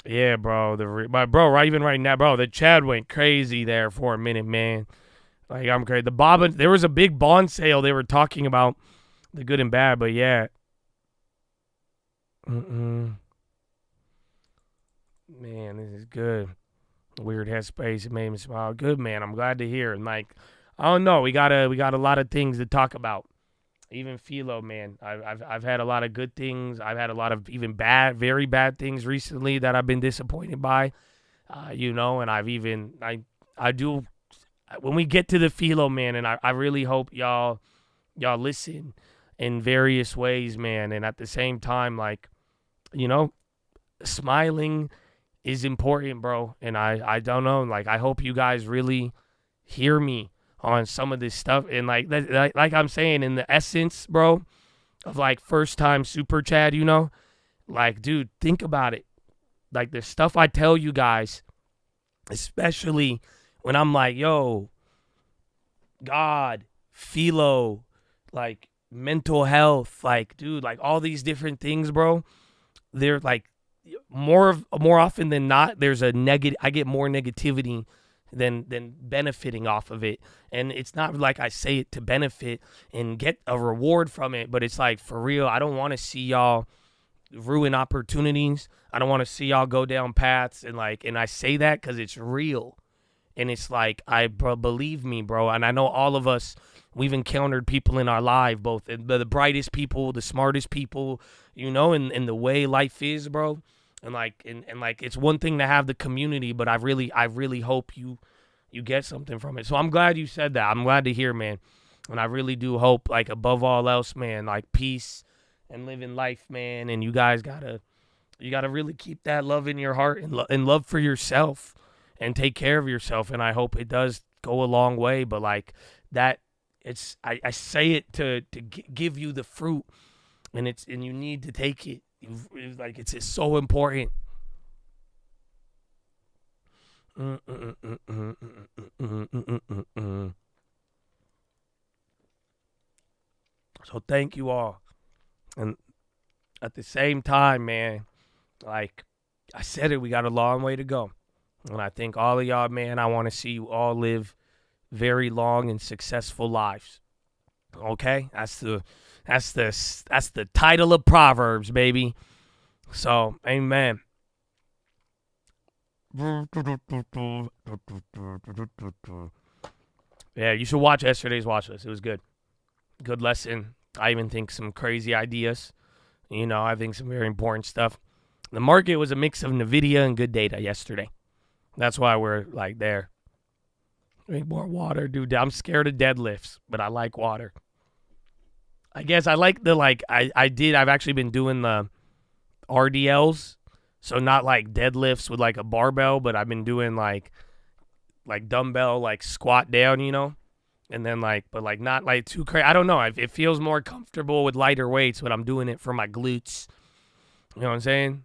Yeah, bro. Even right now, bro, the Chad went crazy there for a minute, man. Like, I'm crazy. There was a big bond sale they were talking about, the good and bad, but yeah. Man, this is good. Weird headspace. It made me smile. Good, man. I'm glad to hear. And like, I don't know. We got a lot of things to talk about. Even PHILO, man. I've had a lot of good things. I've had a lot of even very bad things recently that I've been disappointed by. And I do. When we get to the PHILO, man, and I really hope y'all listen in various ways, man. And at the same time, like, smiling is important, bro. And I don't know, like, I hope you guys really hear me on some of this stuff. And like I'm saying, in the essence, bro, of like first time super Chad, like, dude, think about it. Like the stuff I tell you guys, especially when I'm like, yo, God, PHILO, like mental health, like, dude, like all these different things, bro, they're like more often than not, there's a negative. I get more negativity than benefiting off of it. And it's not like I say it to benefit and get a reward from it, but it's like, for real, I don't want to see y'all ruin opportunities. I don't want to see y'all go down paths, and I say that because it's real. And it's like, believe me, bro. And I know all of us, we've encountered people in our life, both the brightest people, the smartest people, and the way life is, bro. And like it's one thing to have the community, but I really hope you get something from it. So I'm glad you said that. I'm glad to hear, man. And I really do hope, like, above all else, man, like peace and living life, man. And you guys gotta really keep that love in your heart and love for yourself and take care of yourself. And I hope it does go a long way. But like that, I say it to give you the fruit, and you need to take it. Like it's so important. So thank you all. And at the same time, man, like I said it, we got a long way to go. And I think all of y'all, man, I want to see you all live very long and successful lives. Okay? That's the title of Proverbs, baby. So, amen. Yeah, you should watch yesterday's Watchlist. It was good. Good lesson. I even think some crazy ideas. I think some very important stuff. The market was a mix of NVIDIA and good data yesterday. That's why we're like there. Drink more water, dude. I'm scared of deadlifts, but I like water. I guess I like I've actually been doing the RDLs. So not like deadlifts with like a barbell, but I've been doing like dumbbell, like squat down, and then but not like too crazy. I don't know. It feels more comfortable with lighter weights, but I'm doing it for my glutes. You know what I'm saying?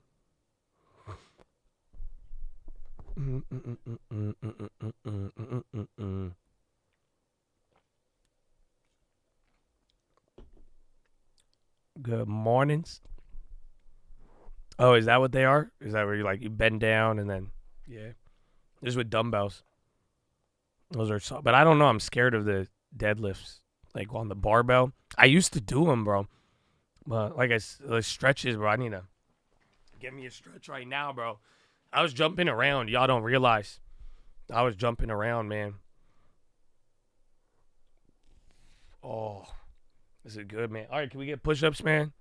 Good mornings. Oh, is that what they are? Is that where you bend down and then, yeah. Just with dumbbells. Those are but I don't know. I'm scared of the deadlifts, like on the barbell. I used to do them, bro. But like the stretches, bro, I need to get me a stretch right now, bro. I was jumping around. Y'all don't realize. I was jumping around, man. Oh, this is good, man. All right, can we get push-ups, man?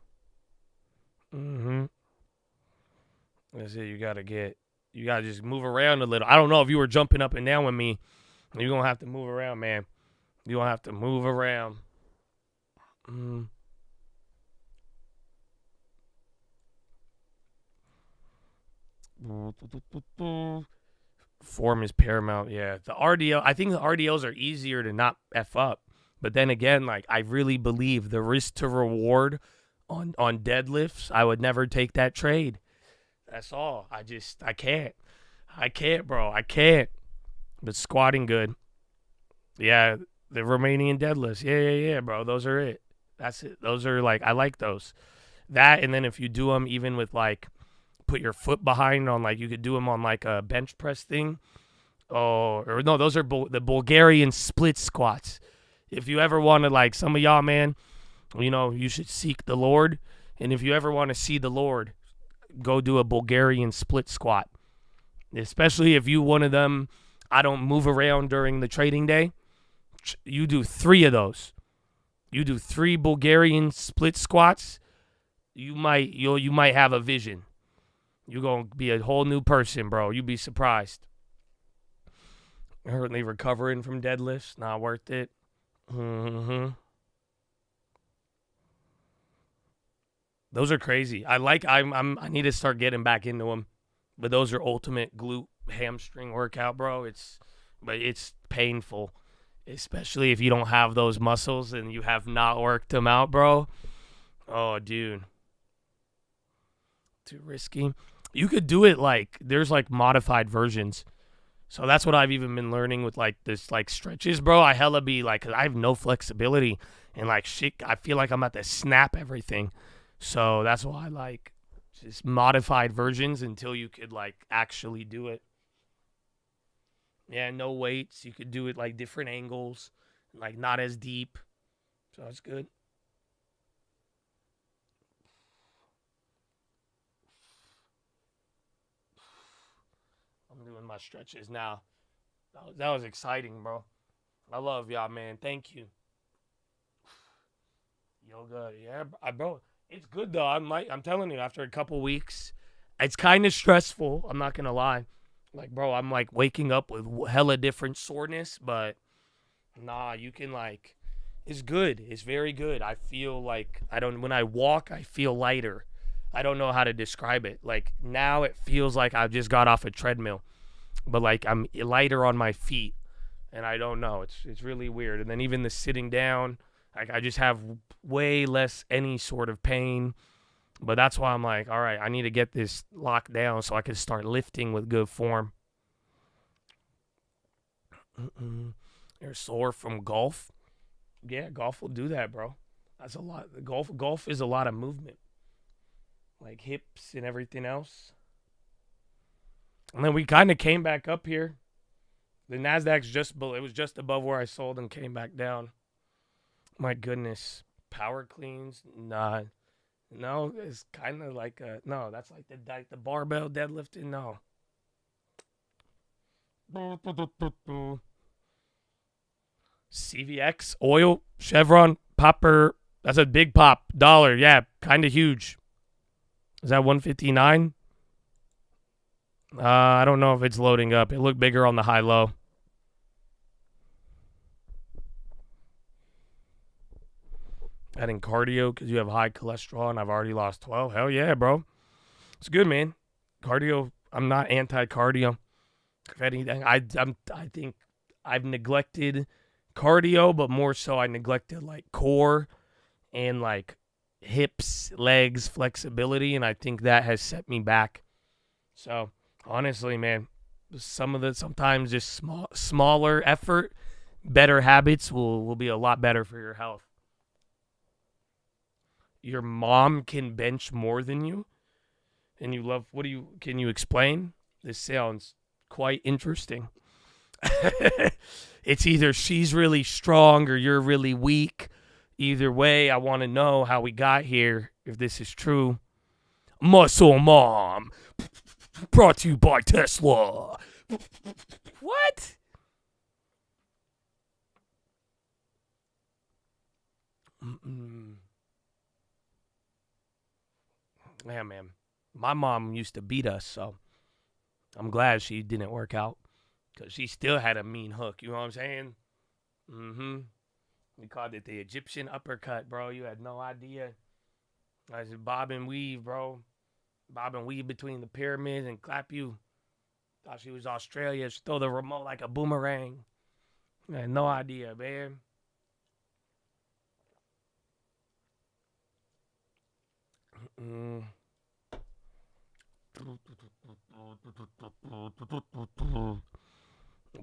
That's it. You gotta just move around a little. I don't know if you were jumping up and down with me. You're gonna have to move around, man. You're gonna have to move around. Form is paramount. Yeah, the RDL. I think the RDLs are easier to not F up. But then again, like, I really believe the risk to reward on deadlifts, I would never take that trade. That's all. I can't. I can't, bro. I can't. But squatting good. Yeah, the Romanian deadlifts. Yeah, bro. Those are it. That's it. Those are, like, I like those. That, and then if you do them even with, like, put your foot behind on, like, you could do them on, like, a bench press thing. Oh, or no, those are the Bulgarian split squats. If you ever want to, like, some of y'all, man, you know, you should seek the Lord. And if you ever want to see the Lord, go do a Bulgarian split squat. Especially if you one of them, I don't move around during the trading day. You do 3 of those. You do 3 Bulgarian split squats. You might have a vision. You're going to be a whole new person, bro. You'd be surprised. Currently recovering from deadlifts. Not worth it. Those are crazy. I need to start getting back into them. But those are ultimate glute hamstring workout, bro. It's painful, especially if you don't have those muscles and you have not worked them out, bro. Oh, dude. Too risky. You could do it like, there's like modified versions. So that's what I've even been learning with like this like stretches, bro. I hella be like, 'cause I have no flexibility and like shit. I feel like I'm about to snap everything. So that's why I like just modified versions until you could like actually do it. Yeah, no weights. You could do it like different angles, like not as deep. So that's good. I'm doing my stretches now. That was exciting, bro. I love y'all, man. Thank you. Yoga, yeah, bro. It's good though. I'm telling you, after a couple weeks, it's kind of stressful. I'm not gonna lie. Like, bro, I'm like waking up with hella different soreness, but nah, you can like, it's good. It's very good. I feel like when I walk, I feel lighter. I don't know how to describe it. Like now it feels like I just got off a treadmill, but like I'm lighter on my feet, and I don't know. It's really weird. And then even the sitting down, like I just have way less any sort of pain. But that's why I'm like, all right, I need to get this locked down so I can start lifting with good form. You're sore from golf? Yeah, golf will do that, bro. That's a lot. Golf is a lot of movement. Like hips and everything else. And then we kind of came back up here. The Nasdaq's it was just above where I sold and came back down. My goodness. Power cleans? Nah. No, it's kind of like no, that's like the barbell deadlifting. No. CVX, oil, Chevron, popper. That's a big pop. Dollar, yeah, kind of huge. Is that 159? I don't know if it's loading up. It looked bigger on the high-low. Adding cardio because you have high cholesterol and I've already lost 12. Hell yeah, bro. It's good, man. Cardio, I'm not anti-cardio. If anything, I think I've neglected cardio, but more so I neglected like core and like hips, legs, flexibility, and I think that has set me back. So honestly, man, sometimes just smaller effort, better habits will be a lot better for your health. Your mom can bench more than you, and you love, can you explain? This sounds quite interesting. It's either she's really strong or you're really weak. Either way, I want to know how we got here, if this is true. Muscle Mom, brought to you by Tesla. What? Yeah, man. My mom used to beat us, so I'm glad she didn't work out because she still had a mean hook. You know what I'm saying? We called it the Egyptian uppercut, bro. You had no idea. I said bob and weave, bro. Bob and weave between the pyramids and clap you. Thought she was Australia. She throw the remote like a boomerang. I had no idea, man.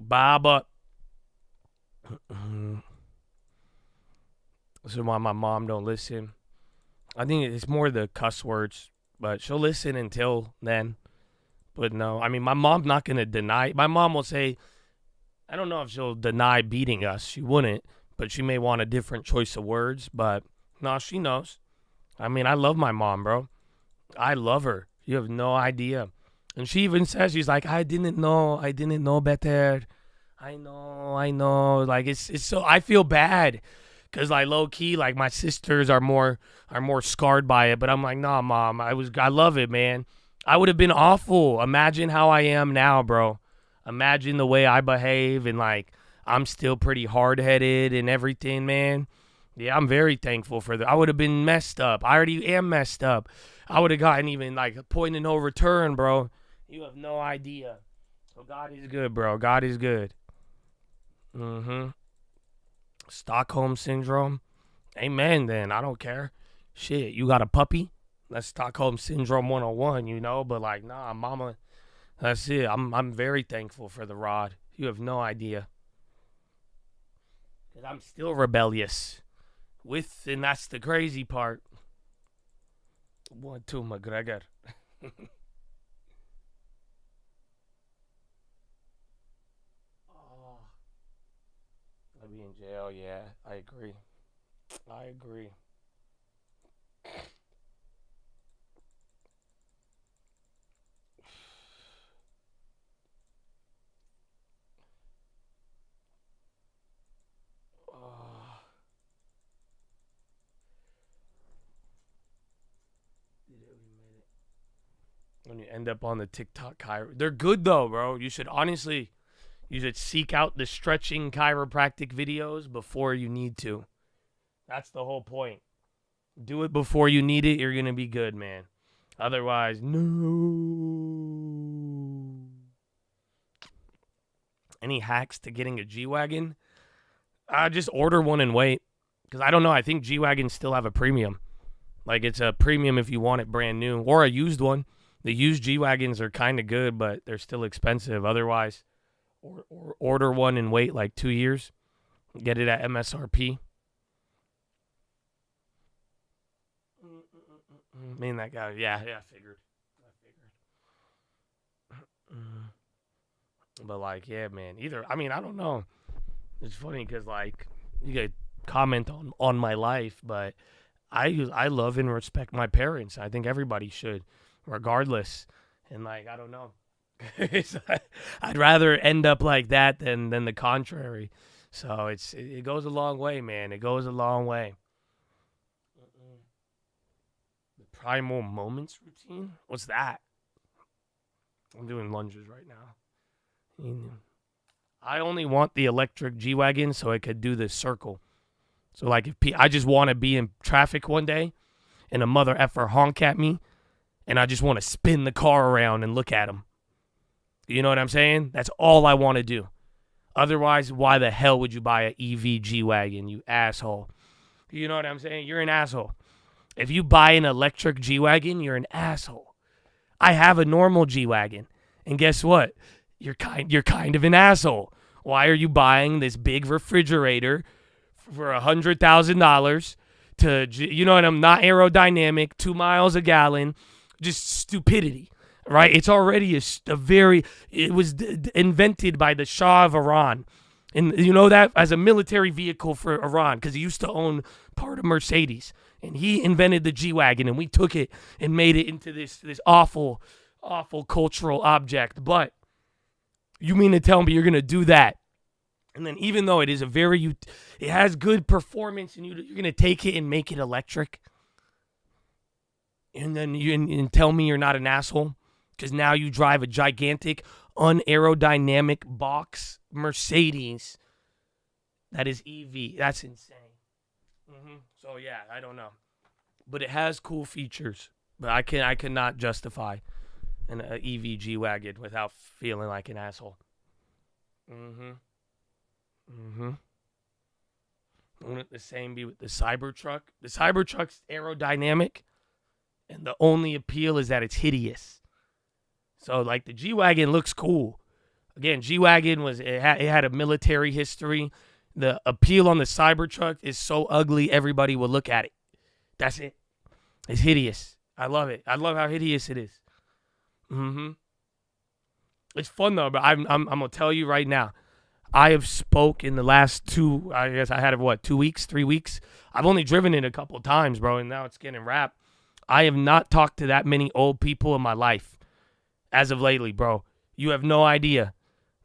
Baba. This is why my mom don't listen. I think it's more the cuss words, but she'll listen until then. But no, I mean, my mom's not going to deny. My mom will say, I don't know if she'll deny beating us. She wouldn't, but she may want a different choice of words. But no, she knows. I mean, I love my mom, bro. I love her. You have no idea. And she even says, she's like, I didn't know better. I know. Like, it's so, I feel bad. Because, like, low-key, like, my sisters are more scarred by it. But I'm like, nah, Mom, I love it, man. I would have been awful. Imagine how I am now, bro. Imagine the way I behave. And, like, I'm still pretty hard-headed and everything, man. Yeah, I'm very thankful for that. I would have been messed up. I already am messed up. I would have gotten even, like, a point of no return, bro. You have no idea. So God is good, bro. God is good. Stockholm Syndrome. Amen, then. I don't care. Shit, you got a puppy? That's Stockholm Syndrome 101, you know? But, like, nah, mama, that's it. I'm very thankful for the rod. You have no idea. Because I'm still rebellious. And that's the crazy part. 1-2, McGregor. I'll be in jail, yeah. I agree. When you end up on the TikTok chiro. They're good, though, bro. You should seek out the stretching chiropractic videos before you need to. That's the whole point. Do it before you need it. You're going to be good, man. Otherwise, no. Any hacks to getting a G-Wagon? Just order one and wait. Because I don't know. I think G-Wagons still have a premium. Like, it's a premium if you want it brand new. Or a used one. The used G-Wagons are kind of good, but they're still expensive. Otherwise, or order one and wait like 2 years. Get it at MSRP. Me and that guy. Yeah, I figured. But, like, yeah, man. I don't know. It's funny because, like, you could comment on my life, but I love and respect my parents. I think everybody should. Regardless, and like I don't know, I'd rather end up like that than the contrary. So it goes a long way, man. It goes a long way. The primal moments routine. What's that? I'm doing lunges right now. I only want the electric G-Wagon so I could do this circle. So like if I just want to be in traffic one day, and a mother effer honk at me. And I just want to spin the car around and look at him. You know what I'm saying? That's all I want to do. Otherwise, why the hell would you buy an EV G-Wagon, you asshole? You know what I'm saying? You're an asshole. If you buy an electric G-Wagon, you're an asshole. I have a normal G-Wagon. And guess what? You're kind of an asshole. Why are you buying this big refrigerator for $100,000 to, you know what, I'm not aerodynamic, 2 miles a gallon, just stupidity. right? It's already it was invented by the Shah of Iran. And you know that as a military vehicle for Iran, because he used to own part of Mercedes. And he invented the G-Wagon, and we took it and made it into this awful, awful cultural object. But you mean to tell me you're going to do that? And then even though it is it has good performance, and you're going to take it and make it electric? And then and tell me you're not an asshole? Because now you drive a gigantic, unaerodynamic box Mercedes that is EV. That's insane. So, yeah, I don't know. But it has cool features. But I cannot justify an EV G-Wagon without feeling like an asshole. Won't it the same be with the Cybertruck? The Cybertruck's aerodynamic, and the only appeal is that it's hideous. So, like, the G-Wagon looks cool. Again, G-Wagon it had a military history. The appeal on the Cybertruck is so ugly, everybody will look at it. That's it. It's hideous. I love it. I love how hideous it is. It's fun, though, but I'm going to tell you right now. I have spoke in the last 2, I guess I had, 2 weeks, 3 weeks. I've only driven it a couple times, bro, and now it's getting wrapped. I have not talked to that many old people in my life as of lately, bro. You have no idea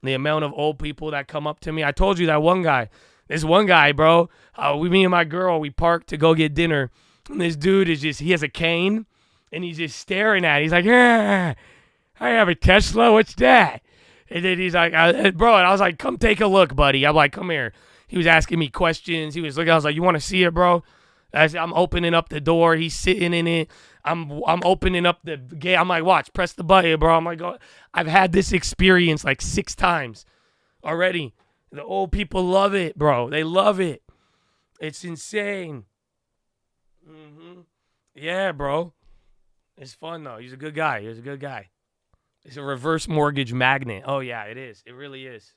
the amount of old people that come up to me. I told you that this one guy, bro, me and my girl, we parked to go get dinner. And this dude he has a cane, and he's just staring at it. He's like, I have a Tesla. What's that? And then he's like, bro, and I was like, come take a look, buddy. I'm like, come here. He was asking me questions. He was looking. I was like, you want to see it, bro? I'm opening up the door. He's sitting in it. I'm opening up the gate. I'm like, watch, press the button, bro. I'm like, oh, I've had this experience like 6 times already. The old people love it, bro. They love it. It's insane. Yeah, bro. It's fun, though. He's a good guy. It's a reverse mortgage magnet. Oh, yeah, it is. It really is.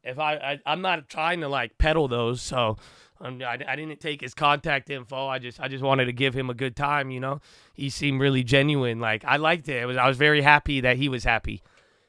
If I'm not trying to, like, peddle those, so I didn't take his contact info. I just wanted to give him a good time, you know? He seemed really genuine. Like, I liked it. I was very happy that he was happy.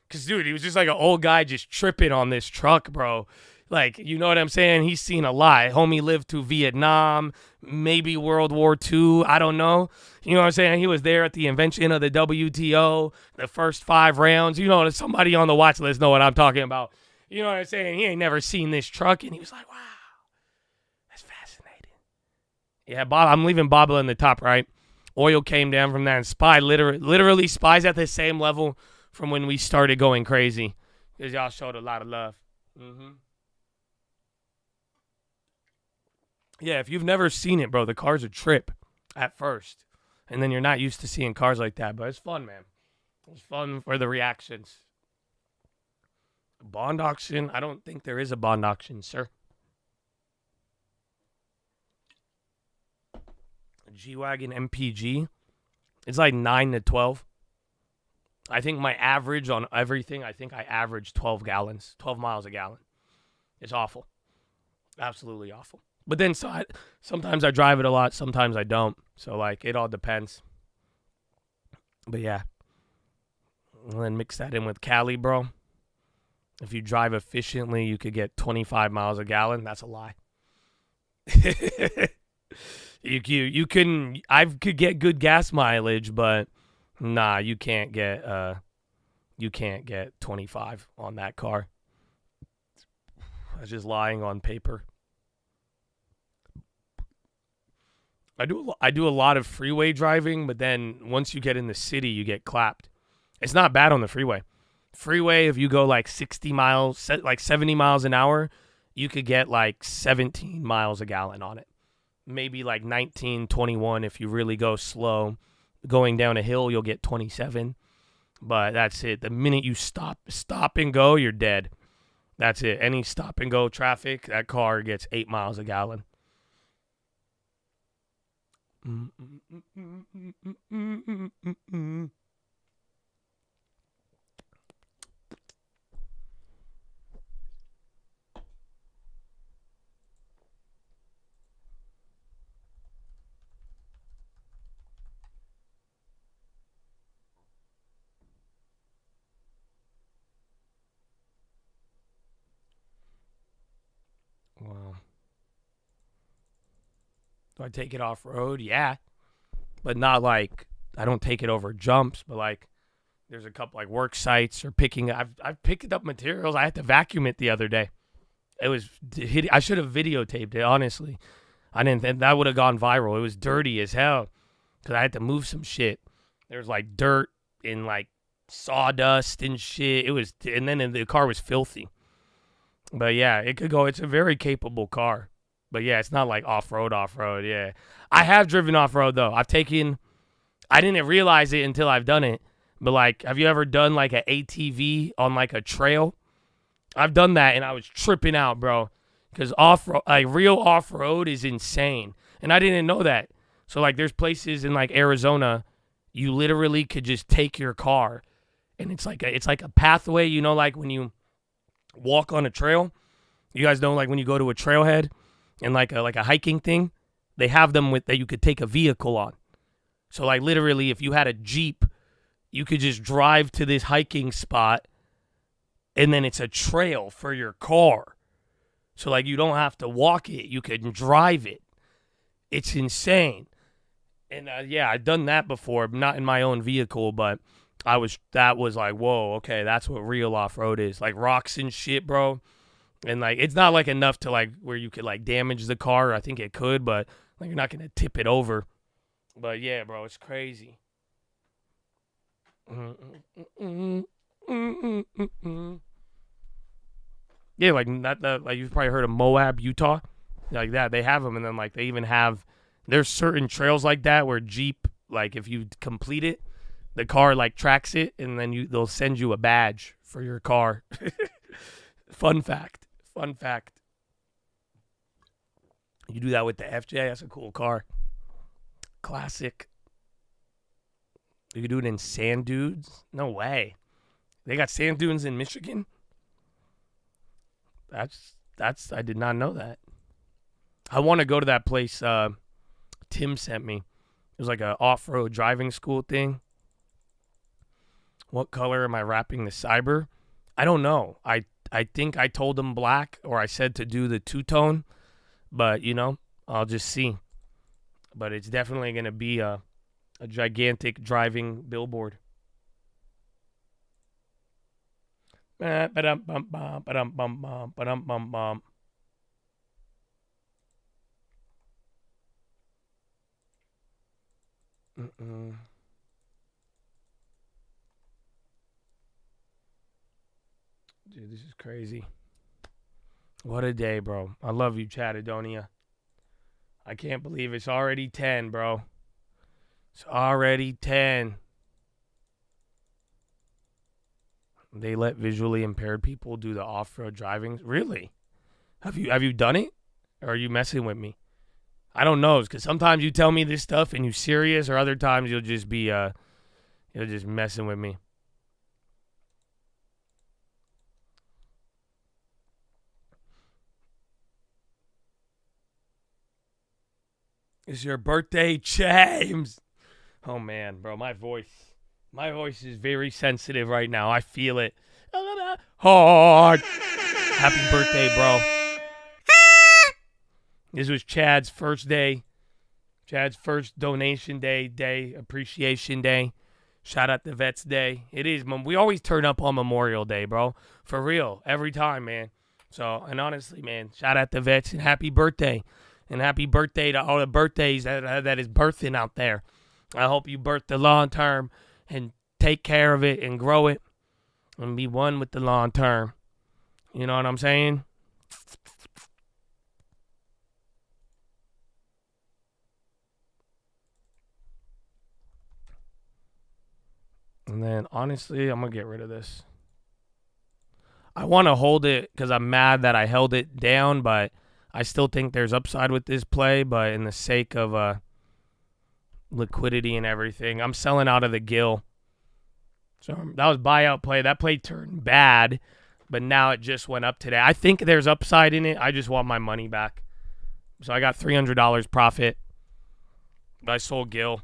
Because, dude, he was just like an old guy just tripping on this truck, bro. Like, you know what I'm saying? He's seen a lot. Homie lived through Vietnam, maybe World War II. I don't know. You know what I'm saying? He was there at the invention of the WTO, the first 5 rounds. You know, somebody on the watch list know what I'm talking about. You know what I'm saying? He ain't never seen this truck, and he was like, wow, that's fascinating. Yeah, Bob, I'm leaving Boba in the top right. Oil came down from that, and Spy literally Spy's at the same level from when we started going crazy, because y'all showed a lot of love. Yeah, if you've never seen it, bro, the car's a trip at first. And then you're not used to seeing cars like that. But it's fun, man. It's fun for the reactions. Bond auction? I don't think there is a bond auction, sir. G-Wagon MPG. It's like 9 to 12. I think my average on everything, I average 12 gallons. 12 miles a gallon. It's awful. Absolutely awful. But then sometimes I drive it a lot, sometimes I don't. So, like, it all depends. But, yeah. And then mix that in with Cali, bro. If you drive efficiently, you could get 25 miles a gallon. That's a lie. You can. I could get good gas mileage, but nah, you can't get 25 on that car. That's just lying on paper. I do a lot of freeway driving, but then once you get in the city, you get clapped. It's not bad on the freeway. Freeway, if you go like 60 miles, like 70 miles an hour, you could get like 17 miles a gallon on it. Maybe like 19, 21 if you really go slow. Going down a hill, you'll get 27. But that's it. The minute you stop and go, you're dead. That's it. Any stop and go traffic, that car gets 8 miles a gallon. Do I take it off road? Yeah, but not like I don't take it over jumps. But like, there's a couple like work sites or picking. I've picked up materials. I had to vacuum it the other day. It was I should have videotaped it. Honestly, I didn't. That would have gone viral. It was dirty as hell because I had to move some shit. There's like dirt and like sawdust and shit. It was, and then the car was filthy. But yeah, it could go. It's a very capable car. But yeah, it's not like off-road. Yeah. I have driven off-road though. I didn't realize it until I've done it. But like, have you ever done like an ATV on like a trail? I've done that and I was tripping out, bro. Because off-road, like real off-road is insane. And I didn't know that. So like there's places in like Arizona, you literally could just take your car and it's like a pathway, you know, like when you walk on a trail. You guys know like when you go to a trailhead and like a hiking thing, they have them with that you could take a vehicle on. So like literally if you had a Jeep, you could just drive to this hiking spot and then it's a trail for your car. So like you don't have to walk it, you can drive it. It's insane. And yeah, I've done that before, not in my own vehicle, but that was like, whoa, okay, that's what real off-road is. Like rocks and shit, bro. And like it's not like enough to like where you could like damage the car. I think it could, but like you're not gonna tip it over. But yeah, bro, it's crazy. Yeah, like that. Like you've probably heard of Moab, Utah, like that. They have them, and then like they even have. There's certain trails like that where Jeep, like if you complete it, the car like tracks it, and then they'll send you a badge for your car. Fun fact. You do that with the FJ. That's a cool car. Classic. You can do it in sand dunes? No way. They got sand dunes in Michigan? That's I did not know that. I want to go to that place Tim sent me. It was like a off-road driving school thing. What color am I wrapping the Cyber? I don't know. I think I told him black, or I said to do the two-tone, but you know, I'll just see. But it's definitely going to be a gigantic driving billboard. Dude, this is crazy. What a day, bro. I love you, Chatadonia. I can't believe it's already 10, bro. It's already 10. They let visually impaired people do the off-road driving. Really? Have you done it? Or are you messing with me? I don't know, because sometimes you tell me this stuff and you're serious, or other times you'll just be you're just messing with me. It's your birthday, James. Oh man, bro, my voice is very sensitive right now. I feel it hard. Happy birthday, bro. This was Chad's first day. Chad's first donation day, appreciation day. Shout out to Vets Day. It is. We always turn up on Memorial Day, bro. For real. Every time, man. So, and honestly, man, shout out to Vets and happy birthday. And happy birthday to all the birthdays that is birthing out there. I hope you birth the long term and take care of it and grow it and be one with the long term. You know what I'm saying? And then, honestly, I'm going to get rid of this. I want to hold it because I'm mad that I held it down, but I still think there's upside with this play. But in the sake of liquidity and everything, I'm selling out of the gill. So that was buyout play. That play turned bad, but now it just went up today. I think there's upside in it. I just want my money back. So I got $300 profit. I sold gill.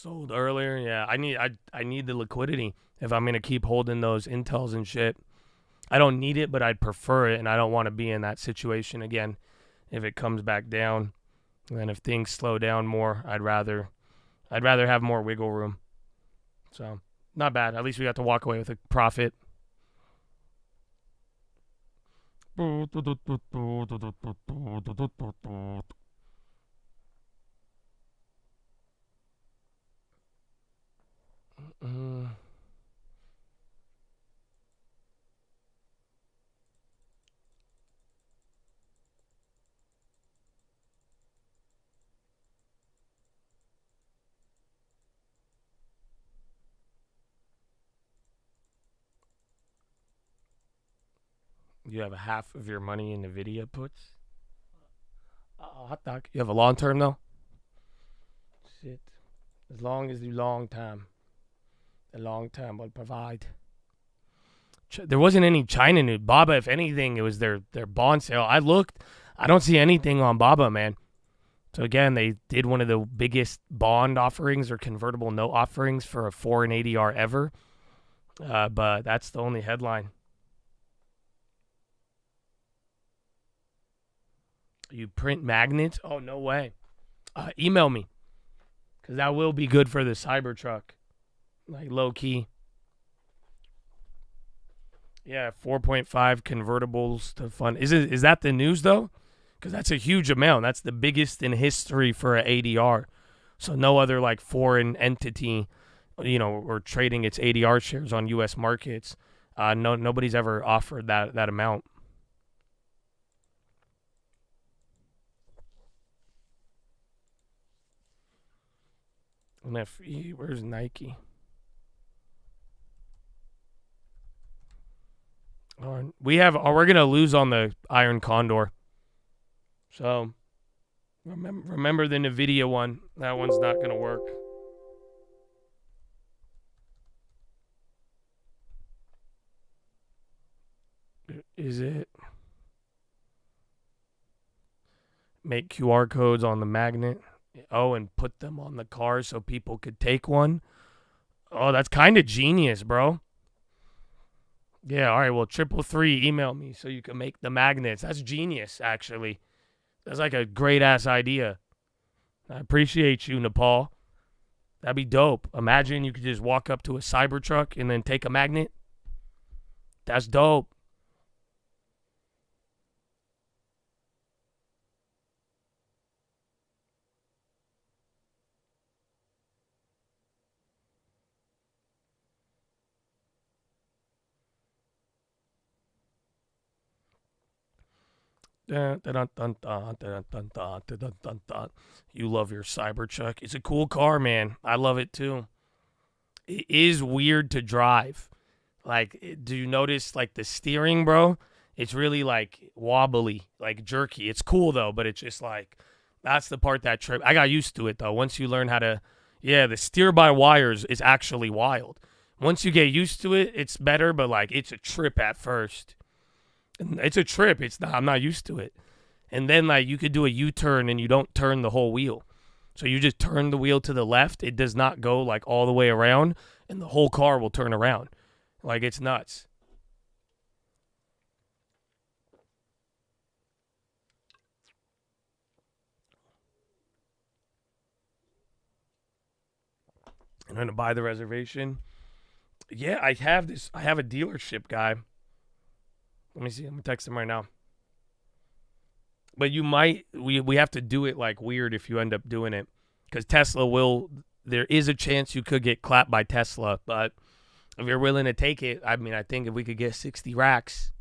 Sold earlier. Yeah, I need the liquidity if I'm gonna keep holding those Intels and shit. I don't need it, but I'd prefer it, and I don't want to be in that situation again if it comes back down. And then if things slow down more, I'd rather have more wiggle room. So not bad. At least we got to walk away with a profit. You have a half of your money in NVIDIA puts? Hot dog. You have a long term, though? Shit. As long as the long time. The long time will provide. There wasn't any China news. Baba, if anything, it was their bond sale. I looked. I don't see anything on Baba, man. So, again, they did one of the biggest bond offerings or convertible note offerings for a foreign ADR ever. But that's the only headline. You print magnets? Oh, no way. Email me. Because that will be good for the Cybertruck. Like, low-key. Yeah, 4.5 convertibles to fund. Is that the news, though? Because that's a huge amount. That's the biggest in history for an ADR. So no other, like, foreign entity, or trading its ADR shares on U.S. markets. Nobody's ever offered that amount. Where's Nike? We're gonna lose on the Iron Condor. So remember the NVIDIA one. That one's not gonna work. Is it? Make QR codes on the magnet. Oh, and put them on the car so people could take one. Oh, that's kind of genius, bro. Yeah, all right, well, 333, email me so you can make the magnets. That's genius, actually. That's like a great-ass idea. I appreciate you, Nepal. That'd be dope. Imagine you could just walk up to a Cybertruck and then take a magnet. That's dope. You love your Cybertruck. It's a cool car, man. I love it too. It is weird to drive. Like, do you notice like the steering, bro? It's really like wobbly, like jerky. It's cool though, but it's just like that's the part that trip. I got used to it though. Once you learn how to, the steer by wires is actually wild. Once you get used to it, it's better, but like it's a trip at first. It's a trip. I'm not used to it. And then like you could do a U-turn and you don't turn the whole wheel. So you just turn the wheel to the left. It does not go like all the way around and the whole car will turn around. Like it's nuts. I'm going to buy the reservation. Yeah, I have a dealership guy. Let me see. I'm going to text him right now. But we have to do it like weird if you end up doing it. Because there is a chance you could get clapped by Tesla. But if you're willing to take it, I mean, I think if we could get 60 racks.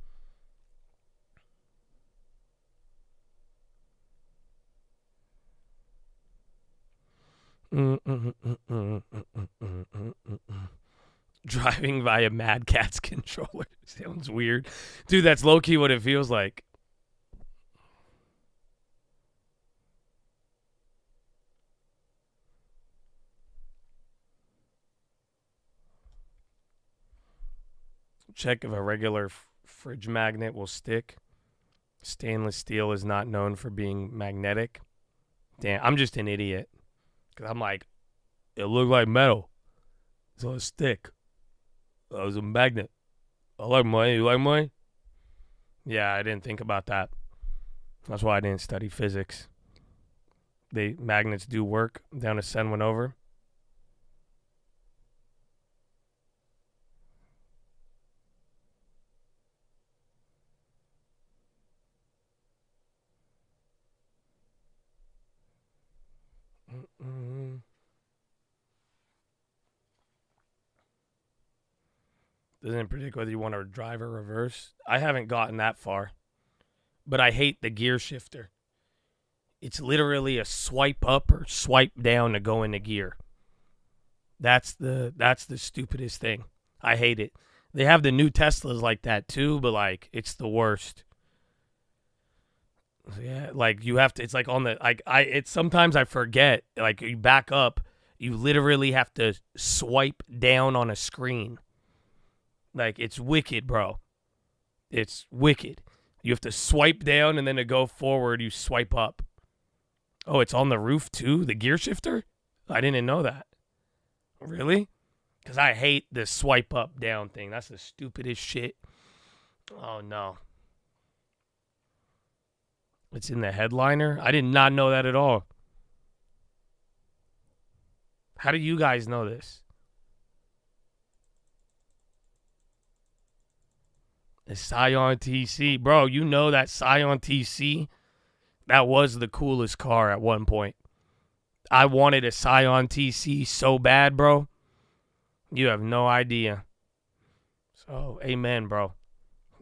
Driving via Mad Cat's controller. Sounds weird. Dude, that's low-key what it feels like. Check if a regular fridge magnet will stick. Stainless steel is not known for being magnetic. Damn, I'm just an idiot. Because I'm like, It looked like metal. It's on a stick. It was a magnet. I like money. You like money? Yeah, I didn't think about that. That's why I didn't study physics. Magnets do work. Down to send one over. Doesn't predict whether you want to drive or reverse. I haven't gotten that far. But I hate the gear shifter. It's literally a swipe up or swipe down to go into gear. That's the stupidest thing. I hate it. They have the new Teslas like that too, but like it's the worst. Yeah, like you have to. It's like on the like It's sometimes I forget. Like you back up, you literally have to swipe down on a screen. Like it's wicked, bro. It's wicked. You have to swipe down and then to go forward, you swipe up. Oh, it's on the roof too? The gear shifter? I didn't know that. Really? Because I hate the swipe up down thing. That's the stupidest shit. Oh, no. It's in the headliner? I did not know that at all. How do you guys know this? The Scion TC. Bro, you know that Scion TC? That was the coolest car at one point. I wanted a Scion TC so bad, bro. You have no idea. So, amen, bro.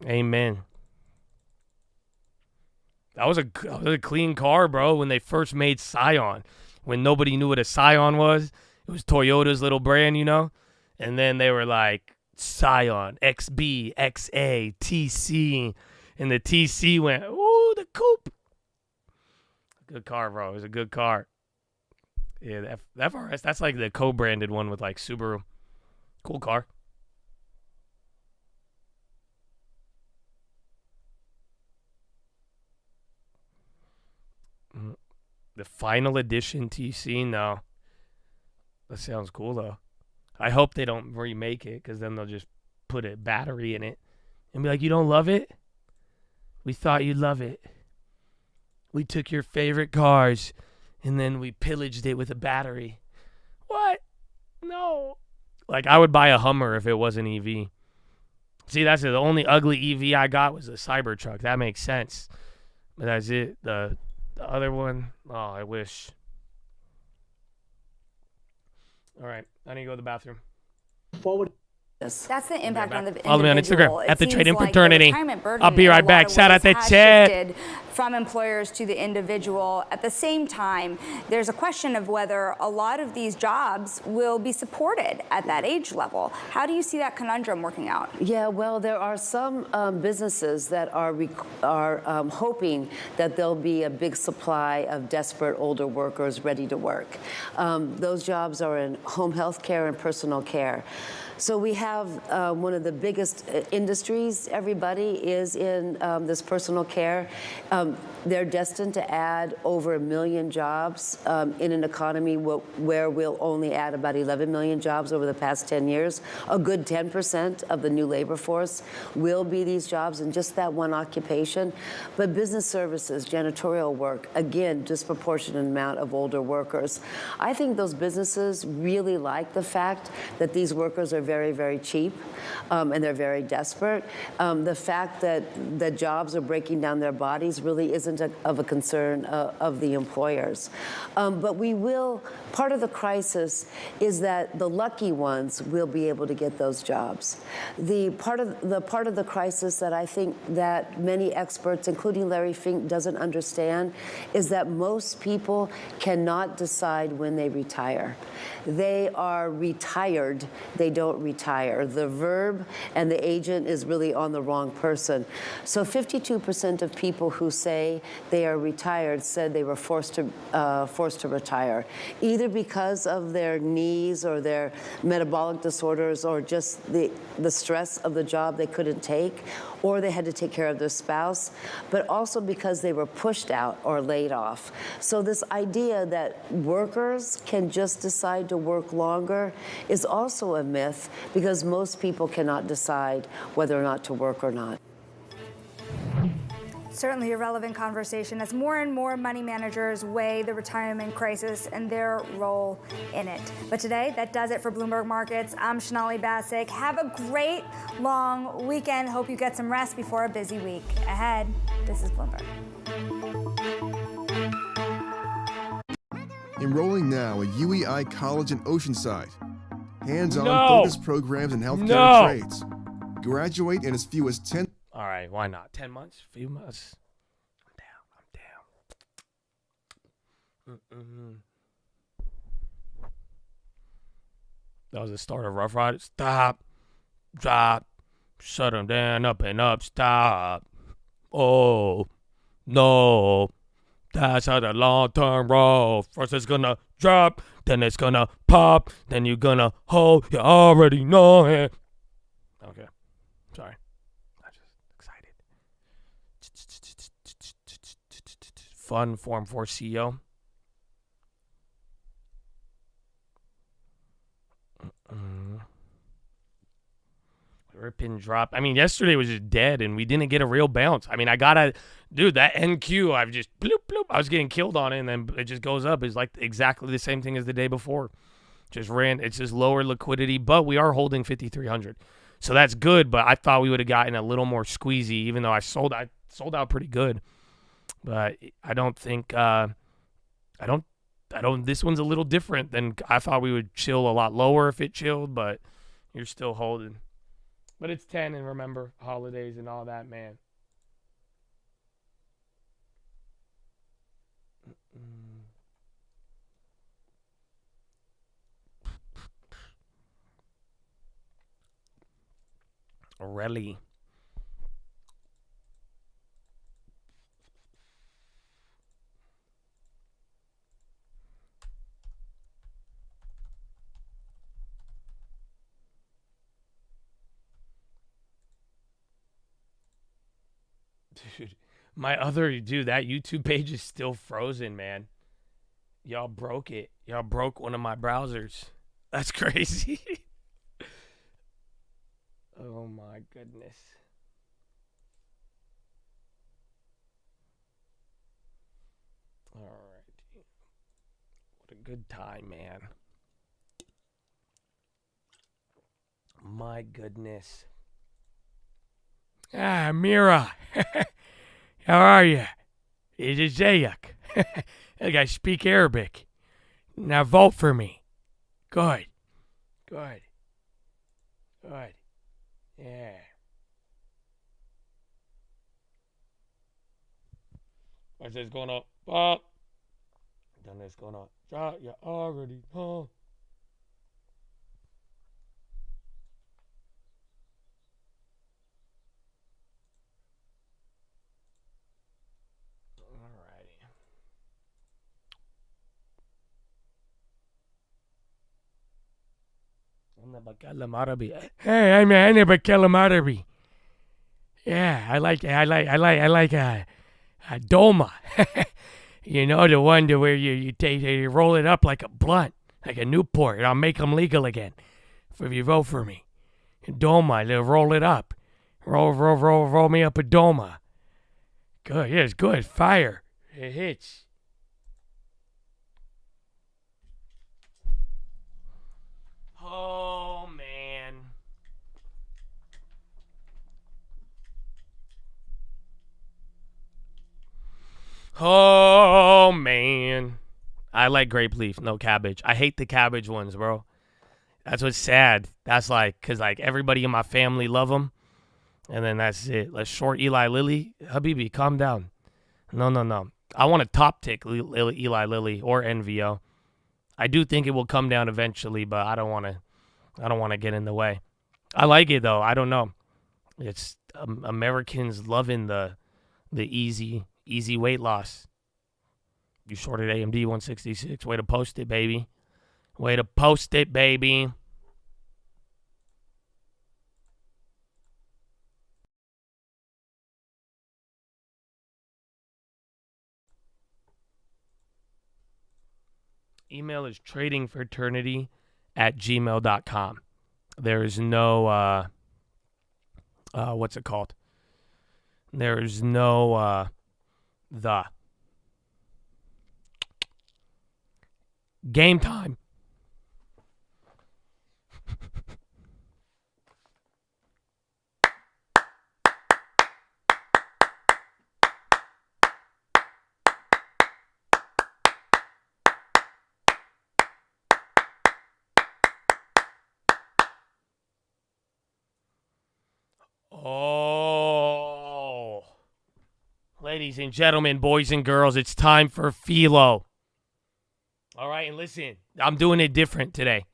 Amen. That was a clean car, bro, when they first made Scion. When nobody knew what a Scion was. It was Toyota's little brand, you know? And then they were like, Scion, XB, XA, TC. And the TC went, ooh, the coupe. Good car, bro. It was a good car. Yeah, the FRS, that's like the co-branded one with like Subaru. Cool car. The final edition TC? No. That sounds cool, though. I hope they don't remake it, because then they'll just put a battery in it and be like, you don't love it? We thought you'd love it. We took your favorite cars and then we pillaged it with a battery. What? No. Like, I would buy a Hummer if it was an EV. See, that's it. The only ugly EV I got was a Cybertruck. That makes sense. But that's it. The other one, oh, I wish. All right, I need to go to the bathroom. Forward. That's the impact on the individual. Follow me on Instagram at the Trading Fraternity. I'll be right back. Shout out that chat. From employers to the individual. At the same time, there's a question of whether a lot of these jobs will be supported at that age level. How do you see that conundrum working out? Yeah, well, there are some businesses that are hoping that there'll be a big supply of desperate older workers ready to work. Those jobs are in home health care and personal care. So we have one of the biggest industries, everybody, is in this personal care. They're destined to add over 1 million jobs in an economy where we'll only add about 11 million jobs over the past 10 years. A good 10% of the new labor force will be these jobs in just that one occupation. But business services, janitorial work, again, disproportionate amount of older workers. I think those businesses really like the fact that these workers are very, very cheap and they're very desperate. The fact that the jobs are breaking down their bodies really isn't of a concern of the employers. But part of the crisis is that the lucky ones will be able to get those jobs. The part of the crisis that I think that many experts, including Larry Fink, doesn't understand is that most people cannot decide when they retire. They are retired. They don't about retire. The verb and the agent is really on the wrong person. So 52% of people who say they are retired said they were forced to retire, either because of their knees or their metabolic disorders or just the stress of the job they couldn't take, or they had to take care of their spouse, but also because they were pushed out or laid off. So this idea that workers can just decide to work longer is also a myth, because most people cannot decide whether or not to work or not. Certainly a relevant conversation as more and more money managers weigh the retirement crisis and their role in it. But today, that does it for Bloomberg Markets. I'm Shonali Bassick. Have a great long weekend. Hope you get some rest before a busy week ahead. This is Bloomberg. Enrolling now at UEI College in Oceanside. Hands-on focused programs in healthcare and trades. Graduate in as few as 10. All right, why not? 10 months? Few months? I'm down. That was the start of Rough Riders. Stop. Drop. Shut them down. Up and up. Stop. Oh, no. That's how the long-term roll. First it's gonna drop, then it's gonna pop, then you're gonna hold. You already know it. Okay. Sorry. Fun Form 4 CEO. Rip and drop. I mean, yesterday was just dead, and we didn't get a real bounce. I mean, dude, that NQ, I've just bloop, bloop. I was getting killed on it, and then it just goes up. It's like exactly the same thing as the day before. It's just lower liquidity, but we are holding 5,300. So that's good, but I thought we would have gotten a little more squeezy, even though I sold out pretty good. But I don't think this one's a little different than I thought. We would chill a lot lower if it chilled, but you're still holding. But it's 10, and remember, holidays and all that, man. Really? Dude, that YouTube page is still frozen, man. Y'all broke it. Y'all broke one of my browsers. That's crazy. Oh my goodness. All right. What a good time, man. My goodness. Ah, Mira. How are you? It is Zayak. I speak Arabic. Now vote for me. Good. Good. Good. Yeah. I said it's going up. Then it's going up. Drop. You already know. أنا بتكلم عربي. Hey, أنا بتكلم عربي. Yeah, I like Doma. You know, the one where you roll it up like a blunt, like a Newport. I'll make them legal again if you vote for me. Doma, they'll roll it up. Roll me up a Doma. Good, yeah, it's good. Fire. It hits. Oh, man. Oh, man. I like grape leaf, no cabbage. I hate the cabbage ones, bro. That's what's sad. That's because everybody in my family love them. And then that's it. Let's short Eli Lilly. Habibi, calm down. No. I want a top tick Eli Lilly or NVO. I do think it will come down eventually, but I don't want to I don't want to get in the way. I like it, though. I don't know. It's Americans loving the easy weight loss. You shorted AMD 166. Way to post it, baby. Way to post it, baby. Email is tradingfraternity@gmail.com. There is no, what's it called? There is no, game time. Oh, ladies and gentlemen, boys and girls, it's time for PHILO. All right, and listen, I'm doing it different today.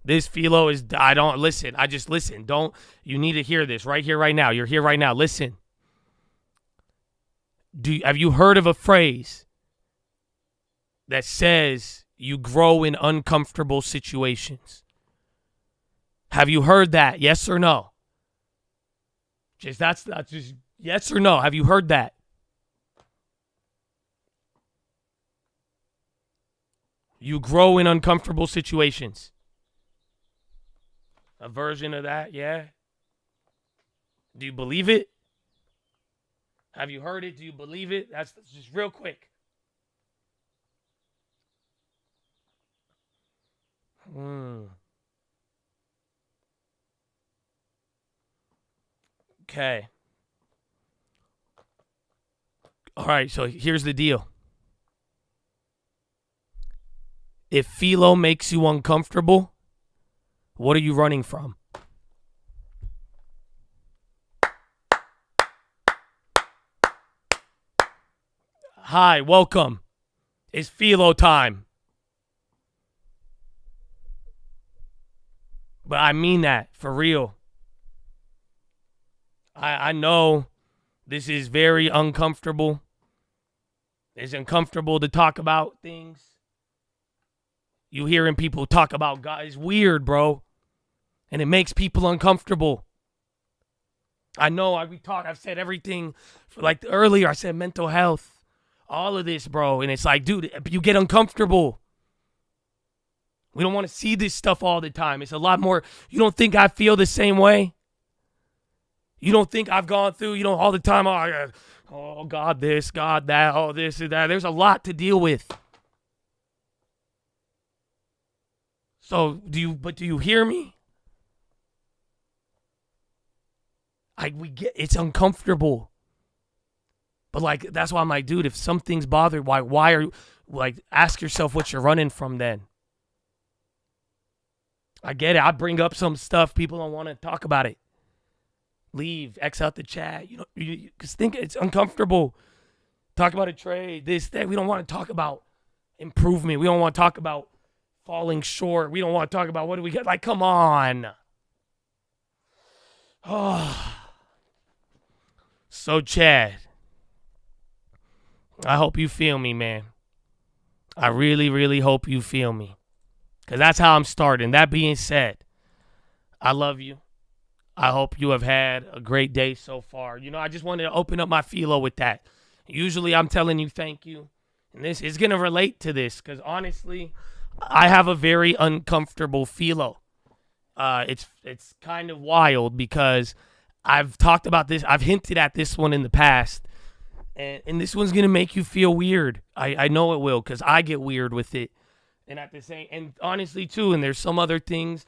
This PHILO is, I just listen. You need to hear this right here, right now. You're here right now. Listen. Have you heard of a phrase that says you grow in uncomfortable situations? Have you heard that? Yes or no? That's just yes or no. Have you heard that? You grow in uncomfortable situations. A version of that, yeah. Do you believe it? Have you heard it? Do you believe it? That's just real quick. Okay. All right, so here's the deal. If PHILO makes you uncomfortable, what are you running from? Hi, welcome. It's PHILO time. But I mean that, for real. I know this is very uncomfortable. It's uncomfortable to talk about things. You hearing people talk about God is weird, bro. And it makes people uncomfortable. I know I've said everything. Like earlier, I said mental health. All of this, bro. And it's like, dude, you get uncomfortable. We don't want to see this stuff all the time. It's a lot more. You don't think I feel the same way? You don't think I've gone through, all the time, oh, God this, God that, oh, this and that. There's a lot to deal with. So, do you hear me? It's uncomfortable. But that's why I'm like, dude, if something's bothering, why are you, ask yourself what you're running from then. I get it. I bring up some stuff. People don't want to talk about it. Leave, X out the chat. Because think it's uncomfortable. Talk about a trade, this, that. We don't want to talk about improvement. We don't want to talk about falling short. We don't want to talk about what do we get. Come on. Oh. So, Chad, I hope you feel me, man. I really, really hope you feel me. Because that's how I'm starting. That being said, I love you. I hope you have had a great day so far. I just wanted to open up my PHILO with that. Usually I'm telling you thank you. And this is going to relate to this because honestly, I have a very uncomfortable PHILO. It's kind of wild because I've talked about this. I've hinted at this one in the past. And this one's going to make you feel weird. I know it will because I get weird with it. And honestly too, and there's some other things.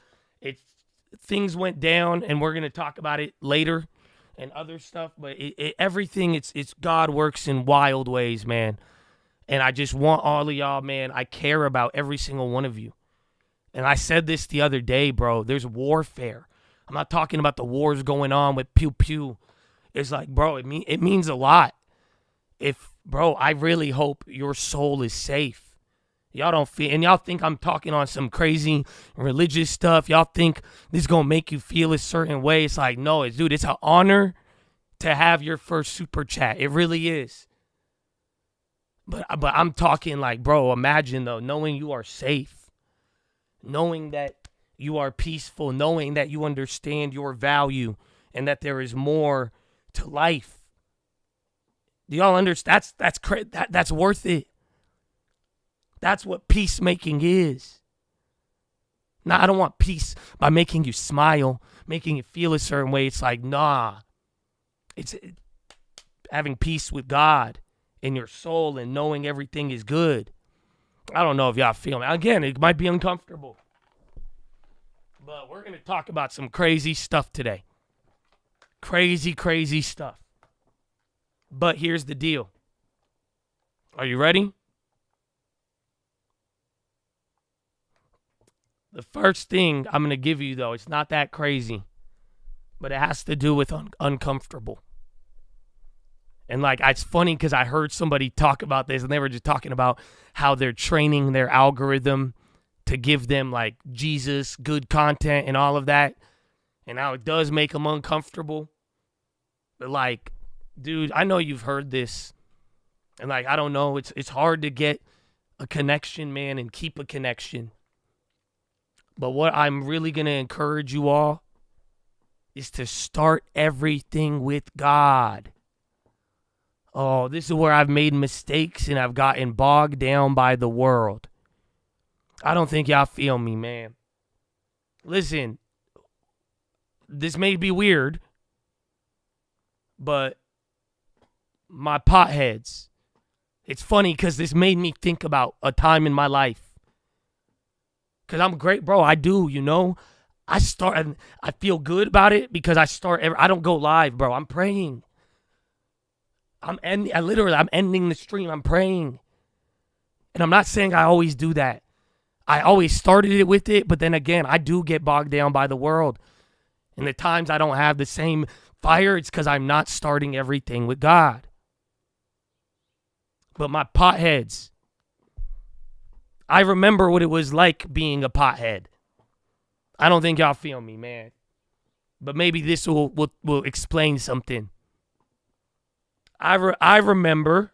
Things went down, and we're going to talk about it later and other stuff. But everything, it's God works in wild ways, man. And I just want all of y'all, man. I care about every single one of you. And I said this the other day, bro. There's warfare. I'm not talking about the wars going on with pew pew. It's like, bro, it means a lot. I really hope your soul is safe Y'all don't feel, and y'all think I'm talking on some crazy religious stuff. Y'all think this is going to make you feel a certain way. It's like, no, dude, it's an honor to have your first super chat. It really is. But I'm talking like, bro, imagine though, knowing you are safe, knowing that you are peaceful, knowing that you understand your value and that there is more to life. Do y'all understand? That's worth it. That's what peacemaking is. Now, I don't want peace by making you smile, making you feel a certain way. It's like, nah. It's having peace with God in your soul and knowing everything is good. I don't know if y'all feel me. Again, it might be uncomfortable. But we're going to talk about some crazy stuff today. Crazy, crazy stuff. But here's the deal. Are you ready? The first thing I'm going to give you, though, it's not that crazy, but it has to do with uncomfortable. And, like, it's funny because I heard somebody talk about this, and they were just talking about how they're training their algorithm to give them, like, Jesus, good content, and all of that, and how it does make them uncomfortable. But, like, dude, I know you've heard this, and, like, I don't know, it's hard to get a connection, man, and keep a connection. But what I'm really going to encourage you all is to start everything with God. Oh, this is where I've made mistakes and I've gotten bogged down by the world. I don't think y'all feel me, man. Listen, this may be weird, but my potheads, it's funny because this made me think about a time in my life. Because I'm great, bro. I do, you know. I feel good about it because I don't go live, bro. I'm praying. I'm ending the stream. I'm praying. And I'm not saying I always do that. I always started it with it, but then again, I do get bogged down by the world. And the times I don't have the same fire, it's because I'm not starting everything with God. But my potheads, I remember what it was like being a pothead. I don't think y'all feel me, man. But maybe this will explain something. I remember,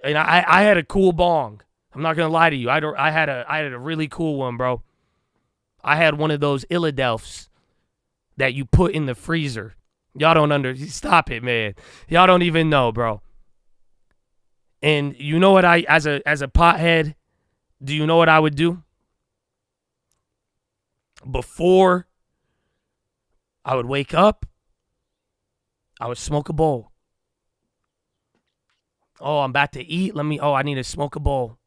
and I had a cool bong. I'm not gonna lie to you. I had a really cool one, bro. I had one of those Illadelphs that you put in the freezer. Y'all don't stop it, man. Y'all don't even know, bro. And you know what as a pothead, do you know what I would do? Before I would wake up, I would smoke a bowl. Oh, I'm about to eat. I need to smoke a bowl.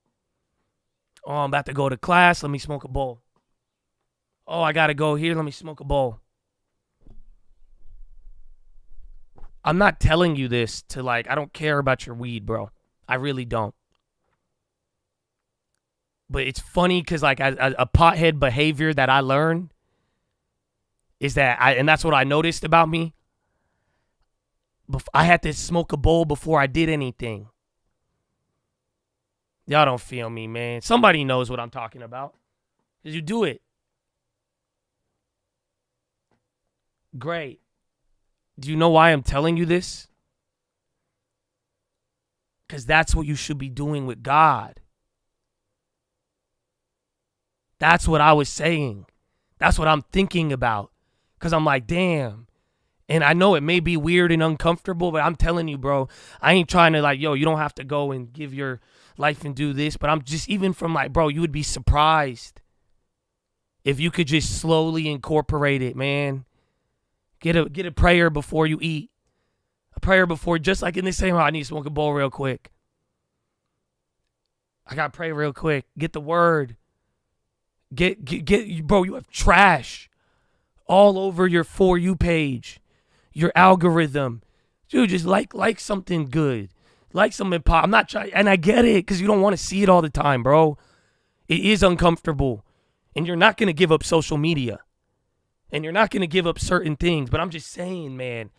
Oh, I'm about to go to class. Let me smoke a bowl. Oh, I got to go here. Let me smoke a bowl. I'm not telling you this to I don't care about your weed, bro. I really don't. But it's funny because a pothead behavior that I learned is that and that's what I noticed about me. I had to smoke a bowl before I did anything. Y'all don't feel me, man. Somebody knows what I'm talking about. Because you do it. Great. Do you know why I'm telling you this? Because that's what you should be doing with God. That's what I was saying. That's what I'm thinking about. Because I'm like, damn. And I know it may be weird and uncomfortable, but I'm telling you, bro, I ain't trying to you don't have to go and give your life and do this. But I'm just even from bro, you would be surprised if you could just slowly incorporate it, man. Get a prayer before you eat. A prayer before, just like in the same way, I need to smoke a bowl real quick. I got to pray real quick. Get the word. Get, bro, you have trash all over your For You page, your algorithm. Dude, just like something good. Like something pop. I'm not trying, and I get it because you don't want to see it all the time, bro. It is uncomfortable. And you're not going to give up social media. And you're not going to give up certain things. But I'm just saying, man,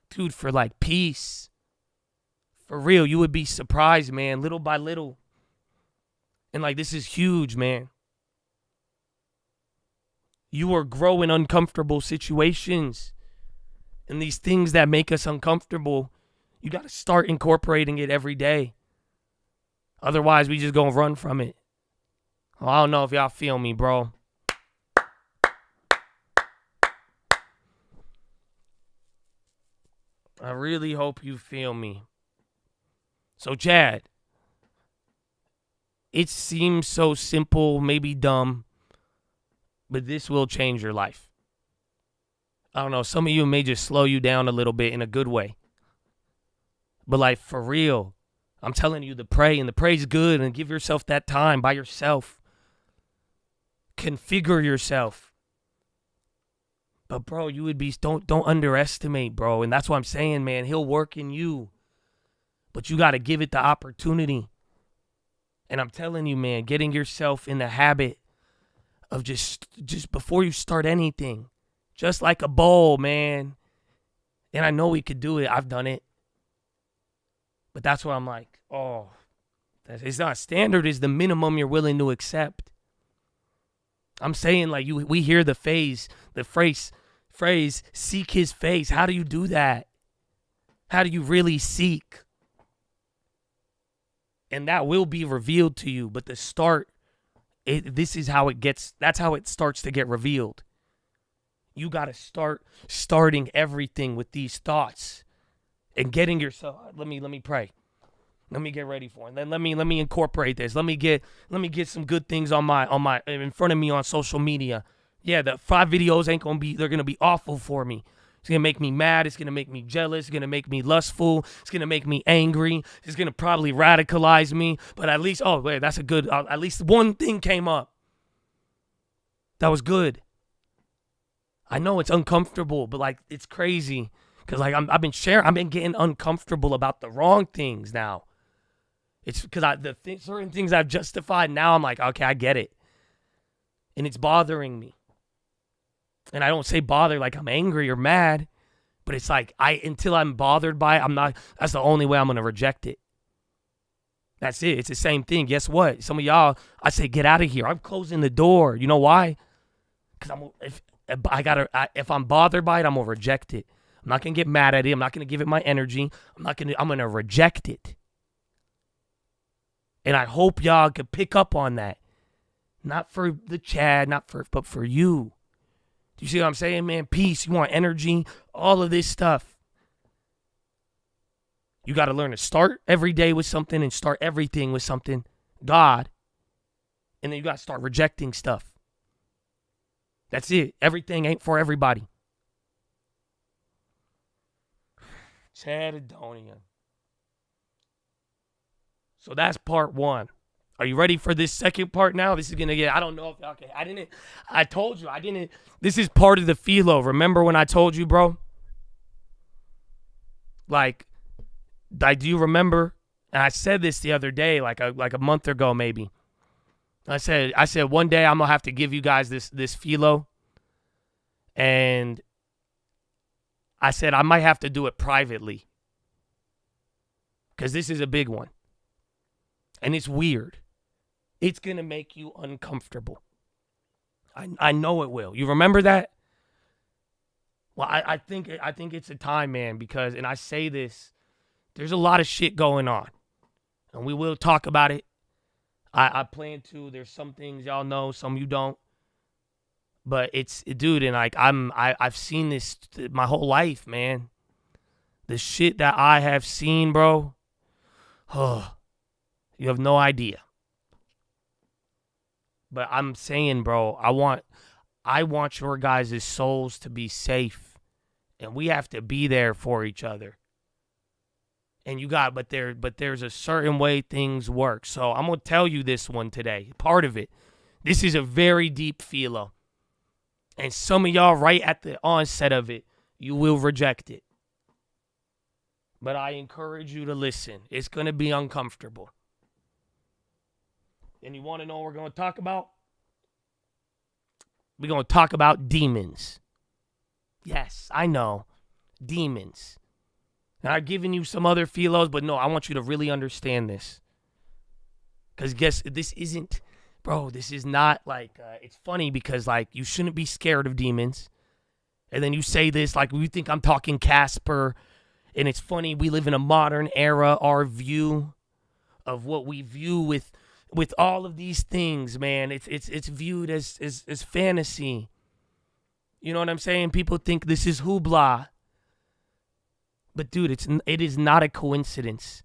dude, for peace. For real, you would be surprised, man, little by little. And like, this is huge, man. You are growing uncomfortable situations. And these things that make us uncomfortable, you got to start incorporating it every day. Otherwise, we just gonna run from it. Oh, I don't know if y'all feel me, bro. I really hope you feel me. So, Chad, it seems so simple, maybe dumb, but this will change your life. I don't know, some of you may just slow you down a little bit in a good way. But like, for real, I'm telling you to pray, and the pray's good, and give yourself that time by yourself. Configure yourself. But bro, you would be, don't underestimate, bro. And that's what I'm saying, man. He'll work in you. But you got to give it the opportunity. And I'm telling you, man, getting yourself in the habit of just before you start anything, just like a bowl, man. And I know we could do it. I've done it. But that's what I'm like, oh, it's not standard, is the minimum you're willing to accept. I'm saying, like, we hear the phrase, seek his face. How do you do that? How do you really seek? And that will be revealed to you. But the start, this is how it gets, that's how it starts to get revealed. You got to starting everything with these thoughts and getting yourself, let me pray. Let me get ready for it. Then let me incorporate this. Let me get some good things on my in front of me on social media. Yeah, the 5 videos ain't gonna be, they're gonna be awful for me. It's gonna make me mad. It's gonna make me jealous. It's gonna make me lustful. It's gonna make me angry. It's gonna probably radicalize me. But at least, oh wait, that's a good. At least one thing came up. That was good. I know it's uncomfortable, but like, it's crazy because like I've been getting uncomfortable about the wrong things now. It's because certain things I've justified, now I'm like, okay, I get it. And it's bothering me. And I don't say bother like I'm angry or mad, but it's like, until I'm bothered by it, that's the only way I'm going to reject it. That's it. It's the same thing. Guess what? Some of y'all, I say, get out of here. I'm closing the door. You know why? Because if I'm bothered by it, I'm going to reject it. I'm not going to get mad at it. I'm not going to give it my energy. I'm going to reject it. And I hope y'all could pick up on that. Not for the Chad, but for you. Do you see what I'm saying, man? Peace, you want energy, all of this stuff. You got to learn to start every day with something and start everything with something, God. And then you got to start rejecting stuff. That's it. Everything ain't for everybody. Chadadonia. So that's part 1. Are you ready for this second part now? This is going to get, I don't know if y'all can, I told you, this is part of the PHILO. Remember when I told you, bro? Like, do you remember? And I said this the other day, like a month ago maybe. I said one day I'm going to have to give you guys this PHILO. And I said I might have to do it privately. Because this is a big one. And it's weird. It's going to make you uncomfortable. I know it will. You remember that? Well, I think it's a time, man, because, and I say this, there's a lot of shit going on. And we will talk about it. I plan to. There's some things y'all know, some you don't. But it's, dude, and like I've seen this my whole life, man. The shit that I have seen, bro. Oh, you have no idea. But I'm saying, bro, I want your guys' souls to be safe. And we have to be there for each other. And but there's a certain way things work. So I'm going to tell you this one today. Part of it. This is a very deep PHILO. And some of y'all right at the onset of it, you will reject it. But I encourage you to listen. It's going to be uncomfortable. And you want to know what we're going to talk about? We're going to talk about demons. Yes, I know. Demons. And I've given you some other PHILOs, but no, I want you to really understand this. Because this isn't, bro, this is not like, it's funny because, like, you shouldn't be scared of demons. And then you say this, like, you think I'm talking Casper. And it's funny, we live in a modern era. Our view of what we view with all of these things, man, it's viewed as fantasy. You know what I'm saying? People think this is hoopla. But, dude, it is not a coincidence.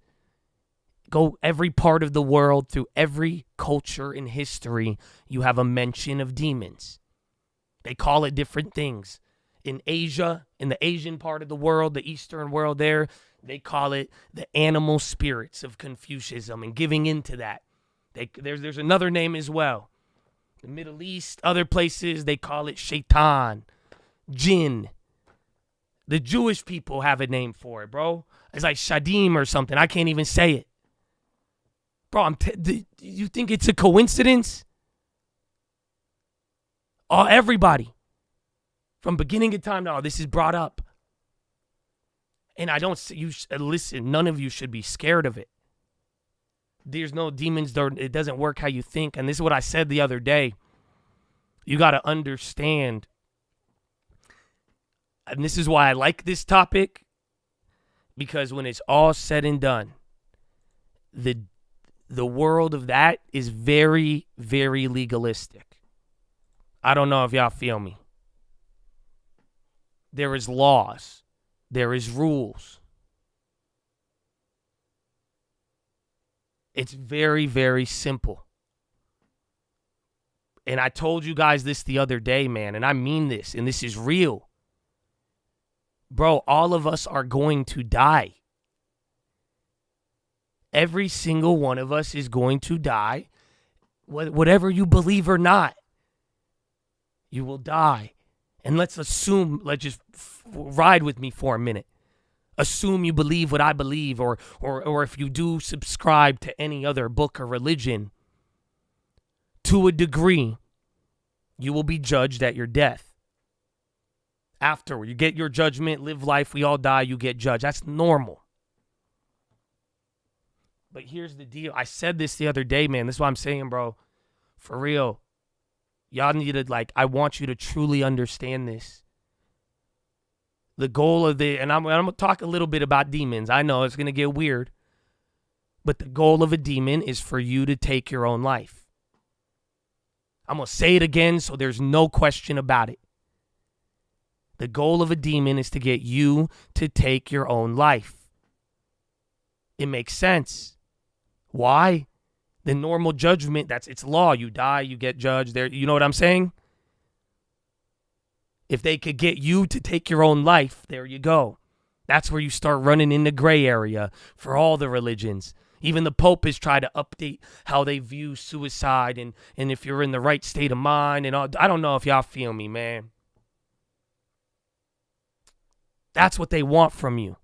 Go every part of the world, through every culture in history, you have a mention of demons. They call it different things. In Asia, in the Asian part of the world, the Eastern world there, they call it the animal spirits of Confucianism and giving into that. There's another name as well. The Middle East, other places, they call it shaitan, jinn. The Jewish people have a name for it, bro. It's like shadim or something. I can't even say it. Bro, do you think it's a coincidence? Everybody. From beginning of time, this is brought up. And I don't see listen, none of you should be scared of it. There's no demons, it doesn't work how you think. And this is what I said the other day. You got to understand, and this is why I like this topic, because when it's all said and done, the world of that is very, very legalistic. I don't know if y'all feel me. There is laws. There is rules. It's very, very simple. And I told you guys this the other day, man, and I mean this, and this is real. Bro, all of us are going to die. Every single one of us is going to die. Whatever you believe or not, you will die. And let's just ride with me for a minute. Assume you believe what I believe, or if you do subscribe to any other book or religion, to a degree, you will be judged at your death. Afterward, you get your judgment, live life, we all die, you get judged. That's normal. But here's the deal. I said this the other day, man. This is what I'm saying, bro. For real. Y'all need to, I want you to truly understand this. The goal of and I'm going to talk a little bit about demons. I know it's going to get weird. But the goal of a demon is for you to take your own life. I'm going to say it again so there's no question about it. The goal of a demon is to get you to take your own life. It makes sense. Why? The normal judgment, it's law. You die, you get judged. There, you know what I'm saying? If they could get you to take your own life, there you go. That's where you start running in the gray area for all the religions. Even the Pope has tried to update how they view suicide and if you're in the right state of mind and all. I don't know if y'all feel me, man. That's what they want from you.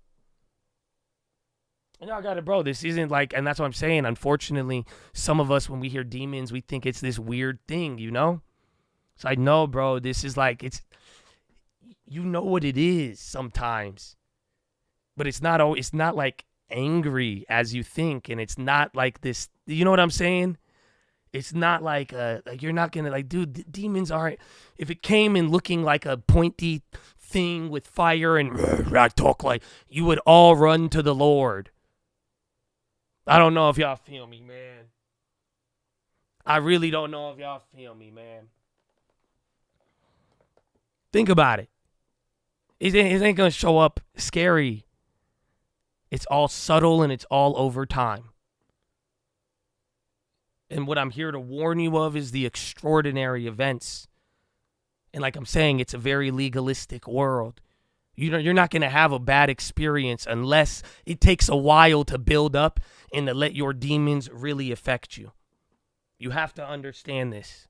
And I got it, bro. This isn't and that's what I'm saying. Unfortunately, some of us, when we hear demons, we think it's this weird thing, you know? It's like, no, bro, this is you know what it is sometimes. But it's not angry as you think. And it's not like this, you know what I'm saying? It's not you're not going to dude, demons aren't, if it came in looking like a pointy thing with fire and talk you would all run to the Lord. I don't know if y'all feel me, man. I really don't know if y'all feel me, man. Think about it. It ain't going to show up scary. It's all subtle and it's all over time. And what I'm here to warn you of is the extraordinary events. And like I'm saying, it's a very legalistic world. You're not going to have a bad experience unless it takes a while to build up and to let your demons really affect you. You have to understand this.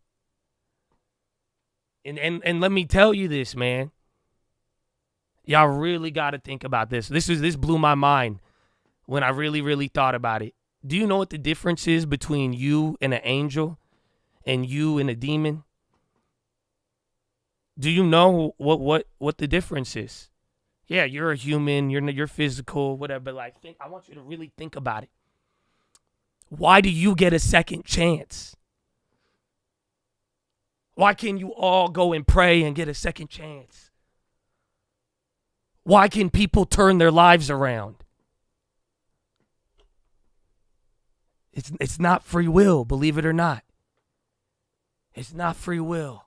And let me tell you this, man. Y'all really got to think about this. This blew my mind when I really, really thought about it. Do you know what the difference is between you and an angel and you and a demon? Do you know what the difference is? Yeah, you're a human, you're physical, whatever, but I want you to really think about it. Why do you get a second chance? Why can't you all go and pray and get a second chance? Why can people turn their lives around? It's not free will, believe it or not. It's not free will.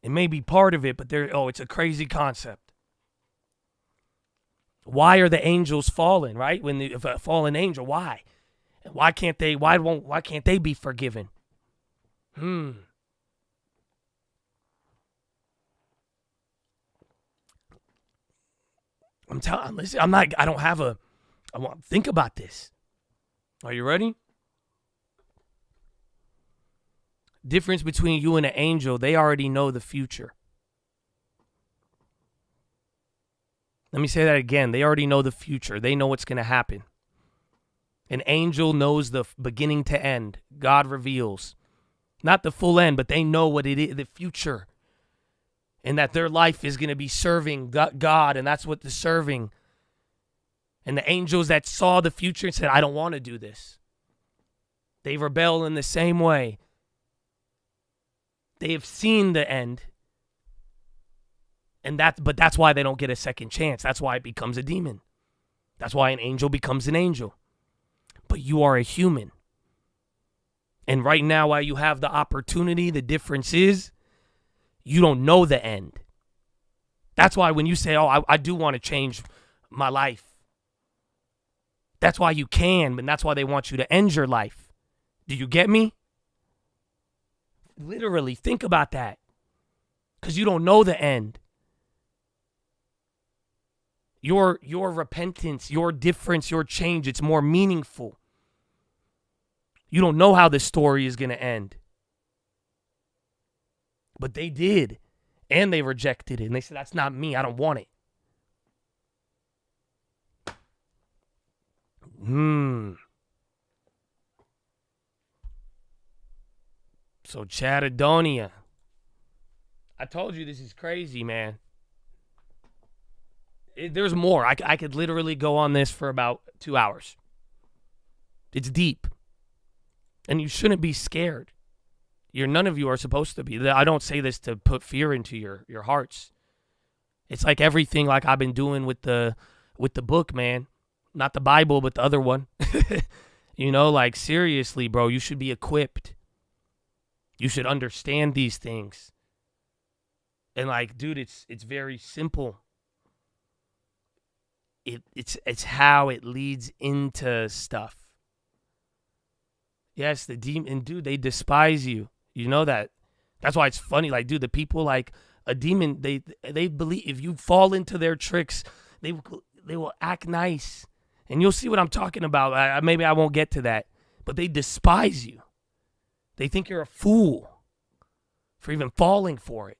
It may be part of it, but it's a crazy concept. Why are the angels fallen, right? If a fallen angel, why? Why can't they be forgiven? I'm telling, listen, think about this. Are you ready? Difference between you and an angel, they already know the future. Let me say that again. They already know the future. They know what's going to happen. An angel knows the beginning to end. God reveals. Not the full end, but they know what it is, the future. And that their life is going to be serving God, and that's what the serving. And the angels that saw the future and said, I don't want to do this. They rebel in the same way. They have seen the end. But that's why they don't get a second chance. That's why it becomes a demon. That's why an angel becomes an angel. But you are a human. And right now, while you have the opportunity, the difference is you don't know the end. That's why when you say, I do want to change my life. That's why you can, but that's why they want you to end your life. Do you get me? Literally, think about that. Because you don't know the end. Your repentance, your difference, your change, it's more meaningful. You don't know how this story is going to end. But they did. And they rejected it. And they said, that's not me. I don't want it. So Chattadonia. I told you this is crazy, man. There's more. I could literally go on this for about 2 hours. It's deep. And you shouldn't be scared. None of you are supposed to be. I don't say this to put fear into your hearts. It's like everything like I've been doing with the book, man. Not the Bible, but the other one. Like seriously, bro, you should be equipped. You should understand these things. And like, dude, it's very simple. It's how it leads into stuff. Yes, the demon, dude, they despise you. You know that. That's why it's funny. Like, dude, the people like a demon, they believe if you fall into their tricks, they will act nice. And you'll see what I'm talking about. Maybe I won't get to that. But they despise you. They think you're a fool for even falling for it.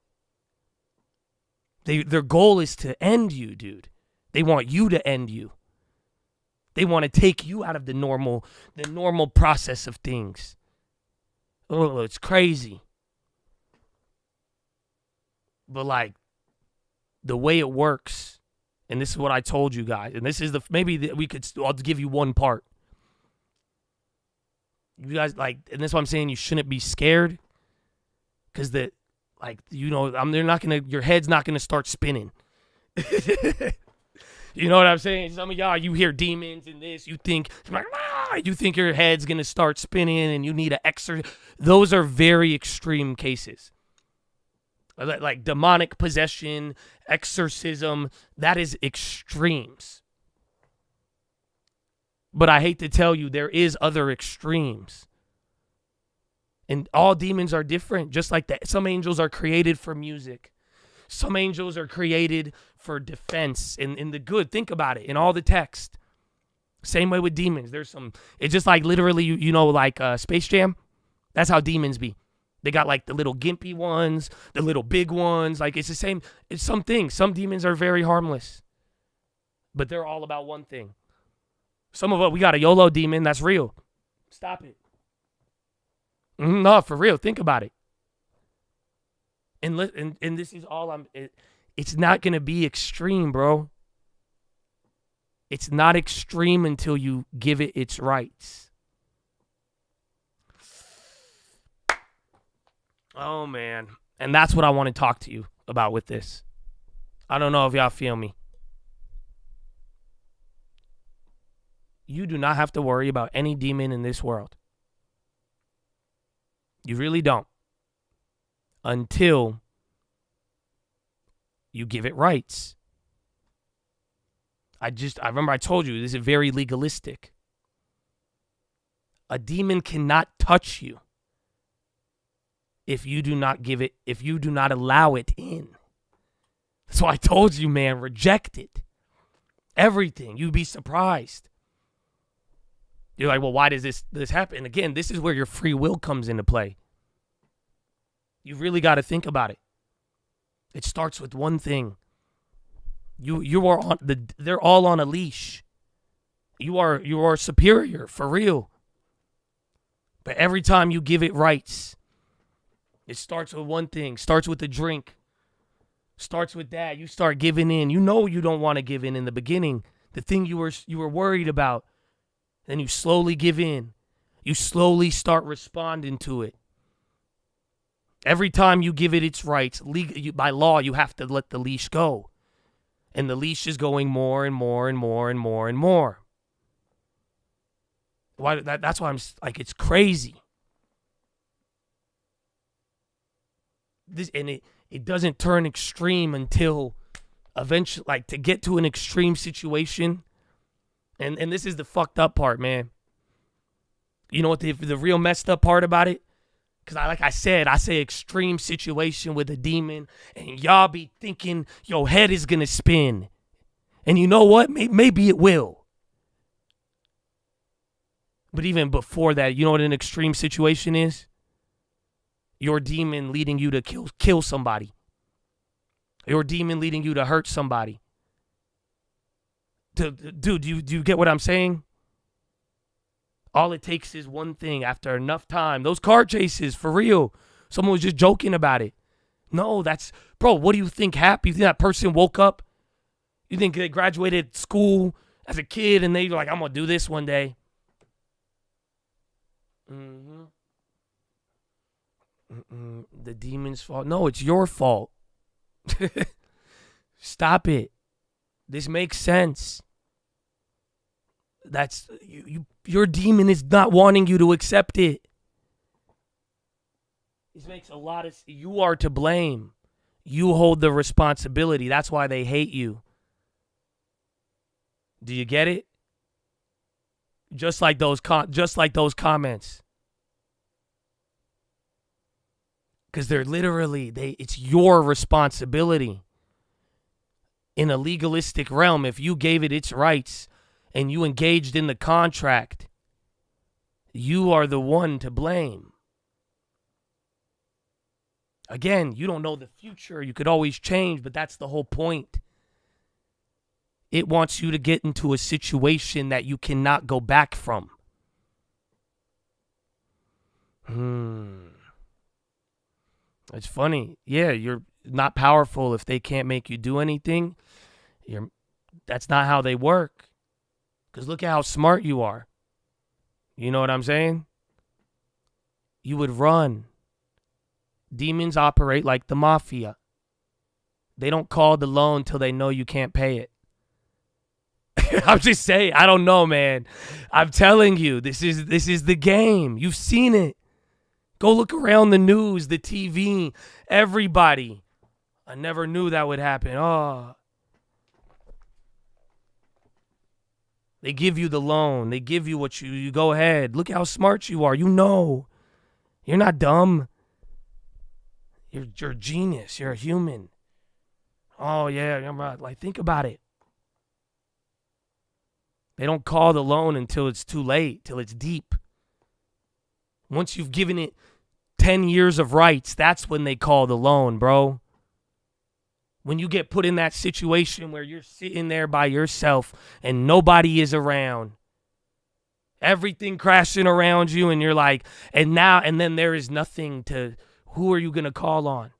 Their goal is to end you, dude. They want you to end you. They want to take you out of the normal process of things. Oh, it's crazy. But like the way it works, and this is what I told you guys, and this is I'll give you one part. You guys and that's why I'm saying you shouldn't be scared, because they're not gonna, your head's not gonna start spinning. You know what I'm saying? Some of y'all, you hear demons and this, you think your head's going to start spinning and you need an exorcism. Those are very extreme cases. Like demonic possession, exorcism, that is extremes. But I hate to tell you, there is other extremes. And all demons are different, just like that. Some angels are created for music. Some angels are created for defense in the good. Think about it in all the text. Same way with demons. It's just like literally, like Space Jam. That's how demons be. They got like the little gimpy ones, the little big ones. Like it's the same. It's some things. Some demons are very harmless, but they're all about one thing. Some of us, we got a YOLO demon. That's real. Stop it. No, for real. Think about it. And this is all it's not going to be extreme, bro. It's not extreme until you give it its rights. Oh, man. And that's what I want to talk to you about with this. I don't know if y'all feel me. You do not have to worry about any demon in this world. You really don't. Until you give it rights. I remember I told you, this is very legalistic. A demon cannot touch you if you do not allow it in. That's why I told you, man, reject it. Everything. You'd be surprised. You're like, well, why does this happen? Again, this is where your free will comes into play. You really got to think about it. It starts with one thing. They're all on a leash. You are superior, for real. But every time you give it rights, it starts with one thing. Starts with the drink. Starts with that. You start giving in. You know you don't want to give in the beginning. The thing you were worried about. Then you slowly give in. You slowly start responding to it. Every time you give it its rights, by law, you have to let the leash go. And the leash is going more and more and more and more and more. That's why I'm like, it's crazy. It doesn't turn extreme until eventually, like, to get to an extreme situation. And this is the fucked up part, man. You know what the real messed up part about it? Because I say extreme situation with a demon, and y'all be thinking your head is going to spin. And you know what? Maybe it will. But even before that, you know what an extreme situation is? Your demon leading you to kill somebody. Your demon leading you to hurt somebody. Dude, do you get what I'm saying? All it takes is one thing after enough time. Those car chases, for real. Someone was just joking about it. No, bro, what do you think happened? You think that person woke up? You think they graduated school as a kid and they were like, I'm going to do this one day? The demon's fault. No, it's your fault. Stop it. This makes sense. That's your demon is not wanting you to accept it. This makes a lot of. You are to blame. You hold the responsibility. That's why they hate you. Do you get it? Just like those comments. Because they're literally it's your responsibility. In a legalistic realm, if you gave it its rights and you engaged in the contract, you are the one to blame. Again, you don't know the future. You could always change, but that's the whole point. It wants you to get into a situation that you cannot go back from. It's funny. Yeah, you're not powerful if they can't make you do anything. That's not how they work. Because look at how smart you are. You know what I'm saying? You would run. Demons operate like the mafia. They don't call the loan till they know you can't pay it. I'm just saying, I don't know, man. I'm telling you, this is the game. You've seen it. Go look around the news, the TV, everybody. I never knew that would happen. Oh. They give you the loan. They give you what you go ahead. Look how smart you are. You know. You're not dumb. You're a genius. You're a human. Oh, yeah. I'm right. Like, think about it. They don't call the loan until it's too late, till it's deep. Once you've given it 10 years of rights, that's when they call the loan, bro. When you get put in that situation where you're sitting there by yourself and nobody is around, everything crashing around you, and you're like, and then there is nothing to, who are you going to call on?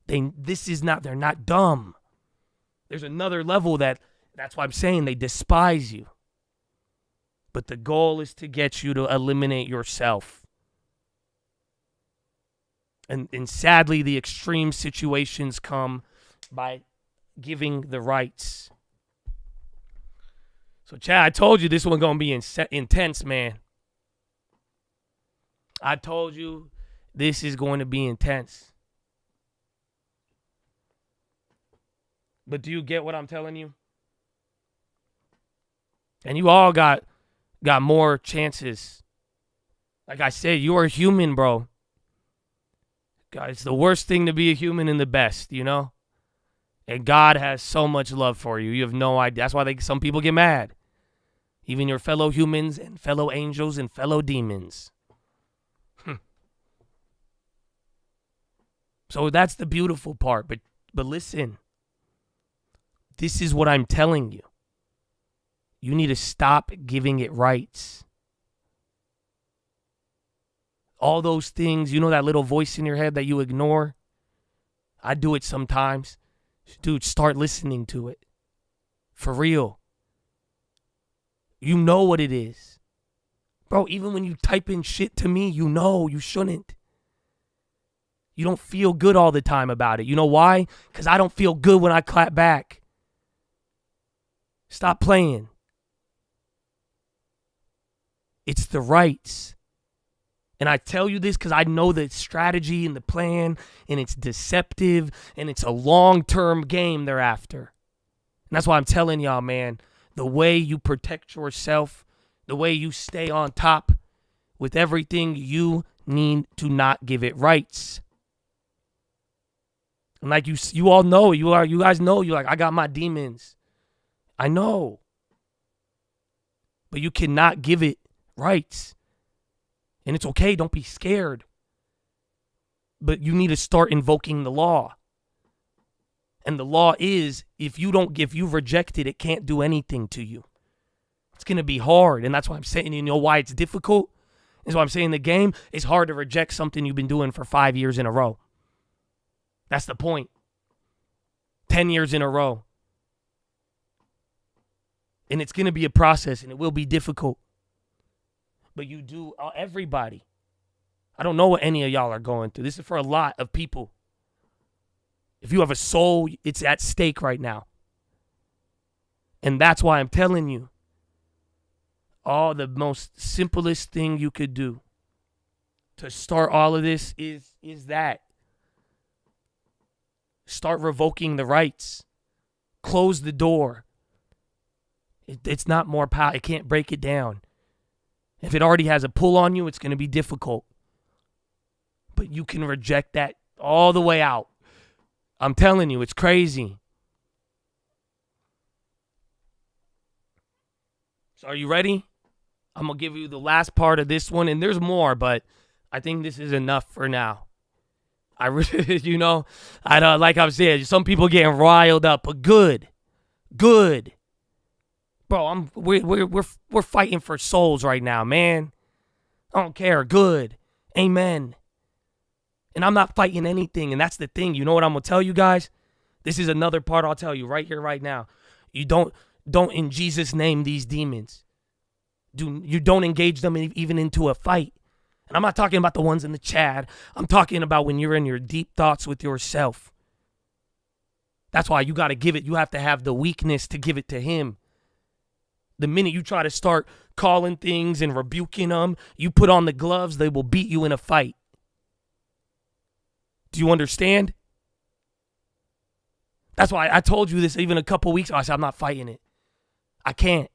They're not dumb. There's another level that That's why I'm saying they despise you. But the goal is to get you to eliminate yourself. And sadly, the extreme situations come by giving the rights. So, Chad, I told you this one going to be intense, man. I told you this is going to be intense. But do you get what I'm telling you? And you all got more chances. Like I said, you are human, bro. God, it's the worst thing to be a human and the best, you know? And God has so much love for you. You have no idea. That's why some people get mad. Even your fellow humans and fellow angels and fellow demons. So that's the beautiful part. But listen. This is what I'm telling you. You need to stop giving it rights. All those things, you know that little voice in your head that you ignore? I do it sometimes. Dude, start listening to it. For real. You know what it is. Bro, even when you type in shit to me, you know you shouldn't. You don't feel good all the time about it. You know why? Because I don't feel good when I clap back. Stop playing. It's the rights. And I tell you this because I know the strategy and the plan, and it's deceptive, and it's a long-term game thereafter. And that's why I'm telling y'all, man, the way you protect yourself, the way you stay on top with everything, you need to not give it rights. And like you all know, you guys know, you're like, I got my demons. I know. But you cannot give it rights. And it's okay, don't be scared. But you need to start invoking the law. And the law is, if you reject it, it can't do anything to you. It's going to be hard. And that's why I'm saying, you know why it's difficult? That's why I'm saying the game, it's hard to reject something you've been doing for 5 years in a row. That's the point. 10 years in a row. And it's going to be a process, and it will be difficult. But you do, everybody. I don't know what any of y'all are going through. This is for a lot of people. If you have a soul, it's at stake right now. And that's why I'm telling you, the most simplest thing you could do to start all of this is that. Start revoking the rights. Close the door. It's not more power. It can't break it down. If it already has a pull on you, it's going to be difficult. But you can reject that all the way out. I'm telling you, it's crazy. So are you ready? I'm going to give you the last part of this one. And there's more, but I think this is enough for now. I really, like I said, some people getting riled up, but good. Bro, we're fighting for souls right now, man. I don't care. Good. Amen. And I'm not fighting anything, and that's the thing. You know what I'm going to tell you guys? This is another part I'll tell you right here, right now. You don't in Jesus' name these demons. You don't engage them even into a fight. And I'm not talking about the ones in the chat. I'm talking about when you're in your deep thoughts with yourself. That's why you got to give it. You have to have the weakness to give it to him. The minute you try to start calling things and rebuking them, you put on the gloves, they will beat you in a fight. Do you understand? That's why I told you this even a couple weeks ago. I said, I'm not fighting it. I can't.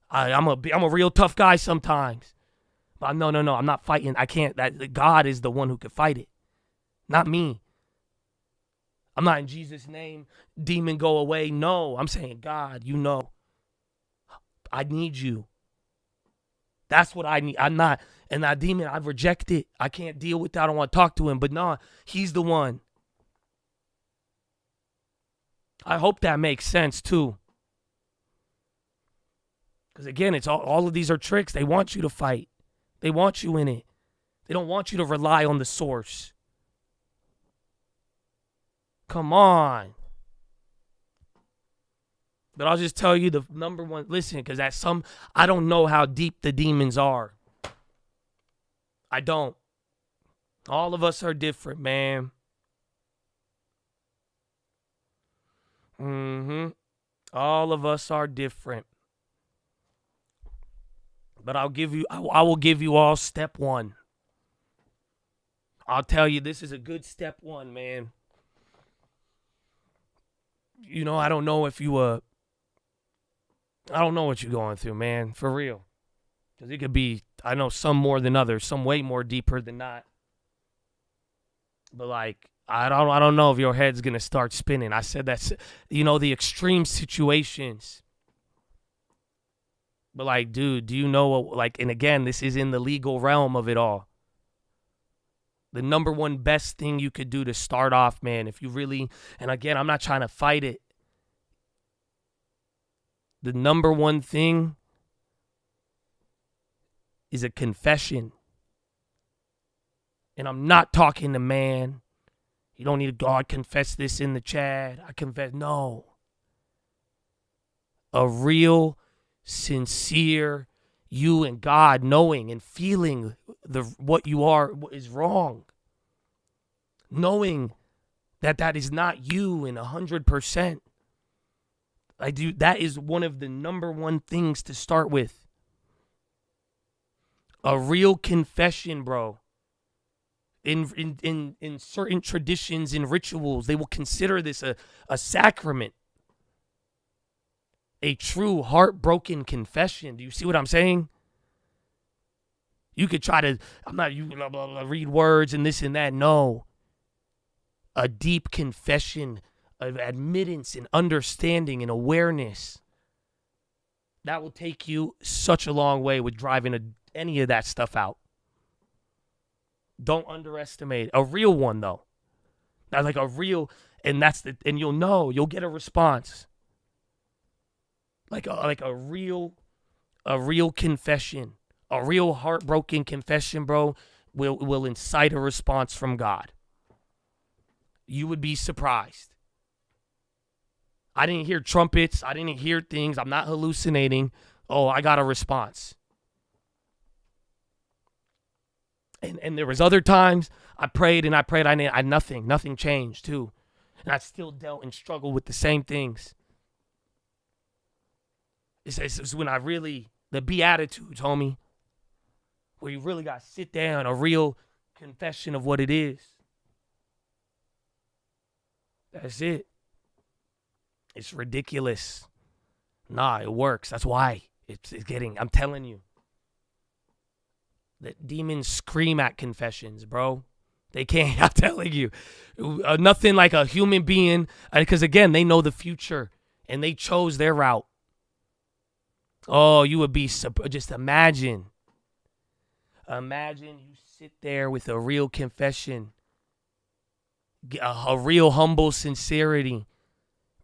I'm a real tough guy sometimes. But no, I'm not fighting. I can't. God is the one who could fight it, not me. I'm not in Jesus' name, demon go away. No, I'm saying, God, I need you. That's what I need. I'm not, and that demon, I reject it. I can't deal with that. I don't want to talk to him. But no, he's the one. I hope that makes sense too. Because again, it's all of these are tricks. They want you to fight. They want you in it. They don't want you to rely on the source. Come on. But I'll just tell you the number one, listen, because I don't know how deep the demons are. I don't. All of us are different, man. All of us are different. But I will give you all step one. I'll tell you, this is a good step one, man. You know, I don't know if you, I don't know what you're going through, man, for real. Because it could be, I know some more than others, some way more deeper than not. But like, I don't know if your head's going to start spinning. I said that's, you know, the extreme situations. But like, dude, do you know what, like, and again, this is in the legal realm of it all. The number one best thing you could do to start off, man, if you really, and again, I'm not trying to fight it. The number one thing is a confession. And I'm not talking to man. You don't need to go, I confess this in the chat. I confess. No. A real, sincere, you and God knowing and feeling what you are is wrong. Knowing that is not you in 100%. That is one of the number one things to start with. A real confession, bro. In certain traditions and rituals, they will consider this a sacrament. A true heartbroken confession. Do you see what I'm saying? You could try to, blah, blah, blah, read words and this and that. No. A deep confession of admittance and understanding and awareness. That will take you such a long way with driving any of that stuff out. Don't underestimate a real one, though. That's like a real, and and you'll get a response. Like a real confession, a real heartbroken confession, bro, will incite a response from God. You would be surprised. I didn't hear trumpets. I didn't hear things. I'm not hallucinating. Oh, I got a response. And there was other times I prayed, I nothing changed too. And I still dealt and struggled with the same things. It's when I really, the Beatitudes, homie, where you really got to sit down, a real confession of what it is. That's it. It's ridiculous. Nah, it works. That's why it's getting, I'm telling you. That demons scream at confessions, bro. They can't, I'm telling you. Nothing like a human being, because again, they know the future and they chose their route. Oh, you would be, just imagine. Imagine you sit there with a real confession, a real humble sincerity,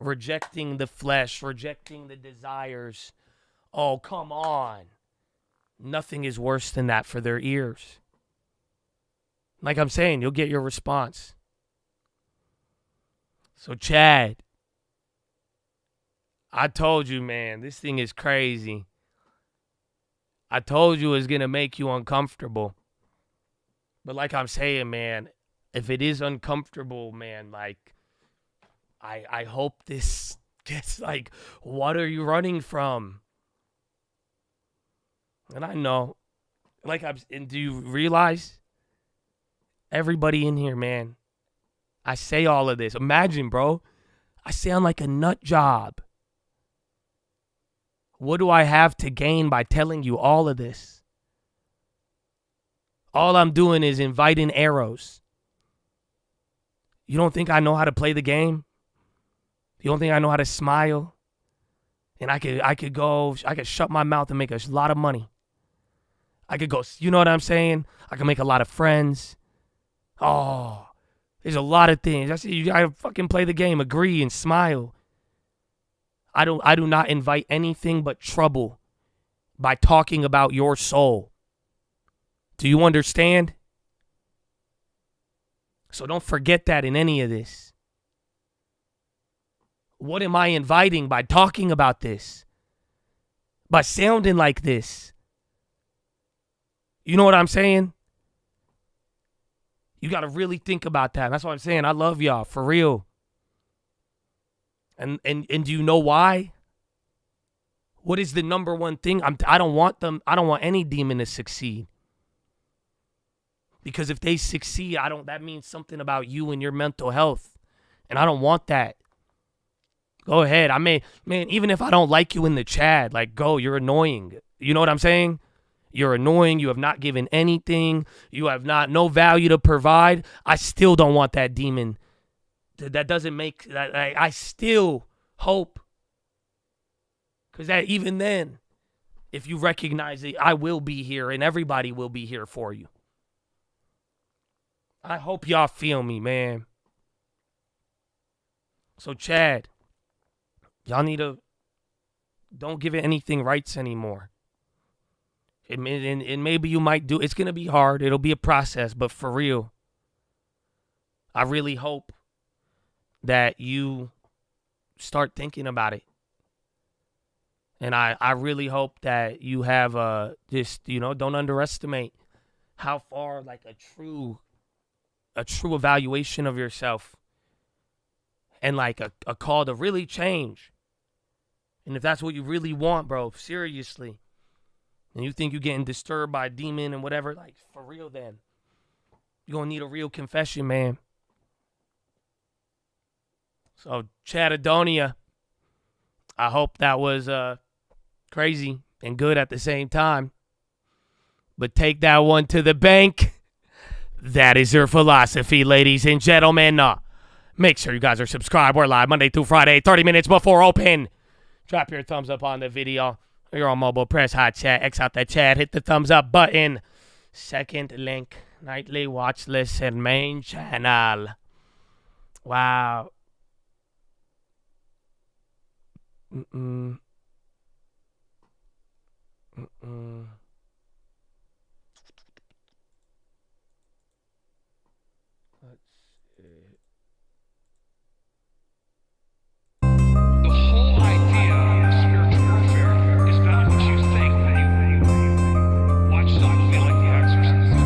rejecting the flesh, rejecting the desires. Oh, come on. Nothing is worse than that for their ears. Like I'm saying, you'll get your response. So, Chad, I told you, man, this thing is crazy. I told you it's going to make you uncomfortable. But like I'm saying, man, if it is uncomfortable, man, like, I hope this gets like, what are you running from? And I know, and do you realize, everybody in here, man, I say all of this. Imagine, bro, I sound like a nut job. What do I have to gain by telling you all of this? All I'm doing is inviting arrows. You don't think I know how to play the game? You don't think I know how to smile? And I could shut my mouth and make a lot of money. I could go, you know what I'm saying? I can make a lot of friends. Oh, there's a lot of things. I see you gotta fucking play the game, agree and smile. I do not invite anything but trouble by talking about your soul. Do you understand? So don't forget that in any of this. What am I inviting by talking about this? By sounding like this? You know what I'm saying? You got to really think about that. That's what I'm saying. I love y'all, for real. And do you know why? What is the number one thing? I don't want any demon to succeed. Because if they succeed, that means something about you and your mental health. And I don't want that. Go ahead. Even if I don't like you in the chat, like, go, you're annoying. You know what I'm saying? You're annoying. You have not given anything. You have no value to provide. I still don't want that demon. That doesn't make, I still hope. Because that even then, if you recognize it, I will be here and everybody will be here for you. I hope y'all feel me, man. So, Chad, y'all need to don't give it anything rights anymore. And maybe you might do. It's going to be hard. It'll be a process, but for real, I really hope that you start thinking about it. And I really hope that you have don't underestimate how far like a true evaluation of yourself and like a call to really change. And if that's what you really want, bro, seriously, and you think you're getting disturbed by a demon and whatever, like for real then, you're going to need a real confession, man. So, Chadadonia, I hope that was crazy and good at the same time. But take that one to the bank. That is your philosophy, ladies and gentlemen. Make sure you guys are subscribed. We're live Monday through Friday, 30 minutes before open. Drop your thumbs up on the video. You're on mobile. Press hot chat. X out that chat. Hit the thumbs up button. Second link. Nightly watch list and main channel. Wow. Mm-mm. Mm-mm. Let's see. The whole idea of spiritual warfare is not what you think when you watch some movie like The Exorcist.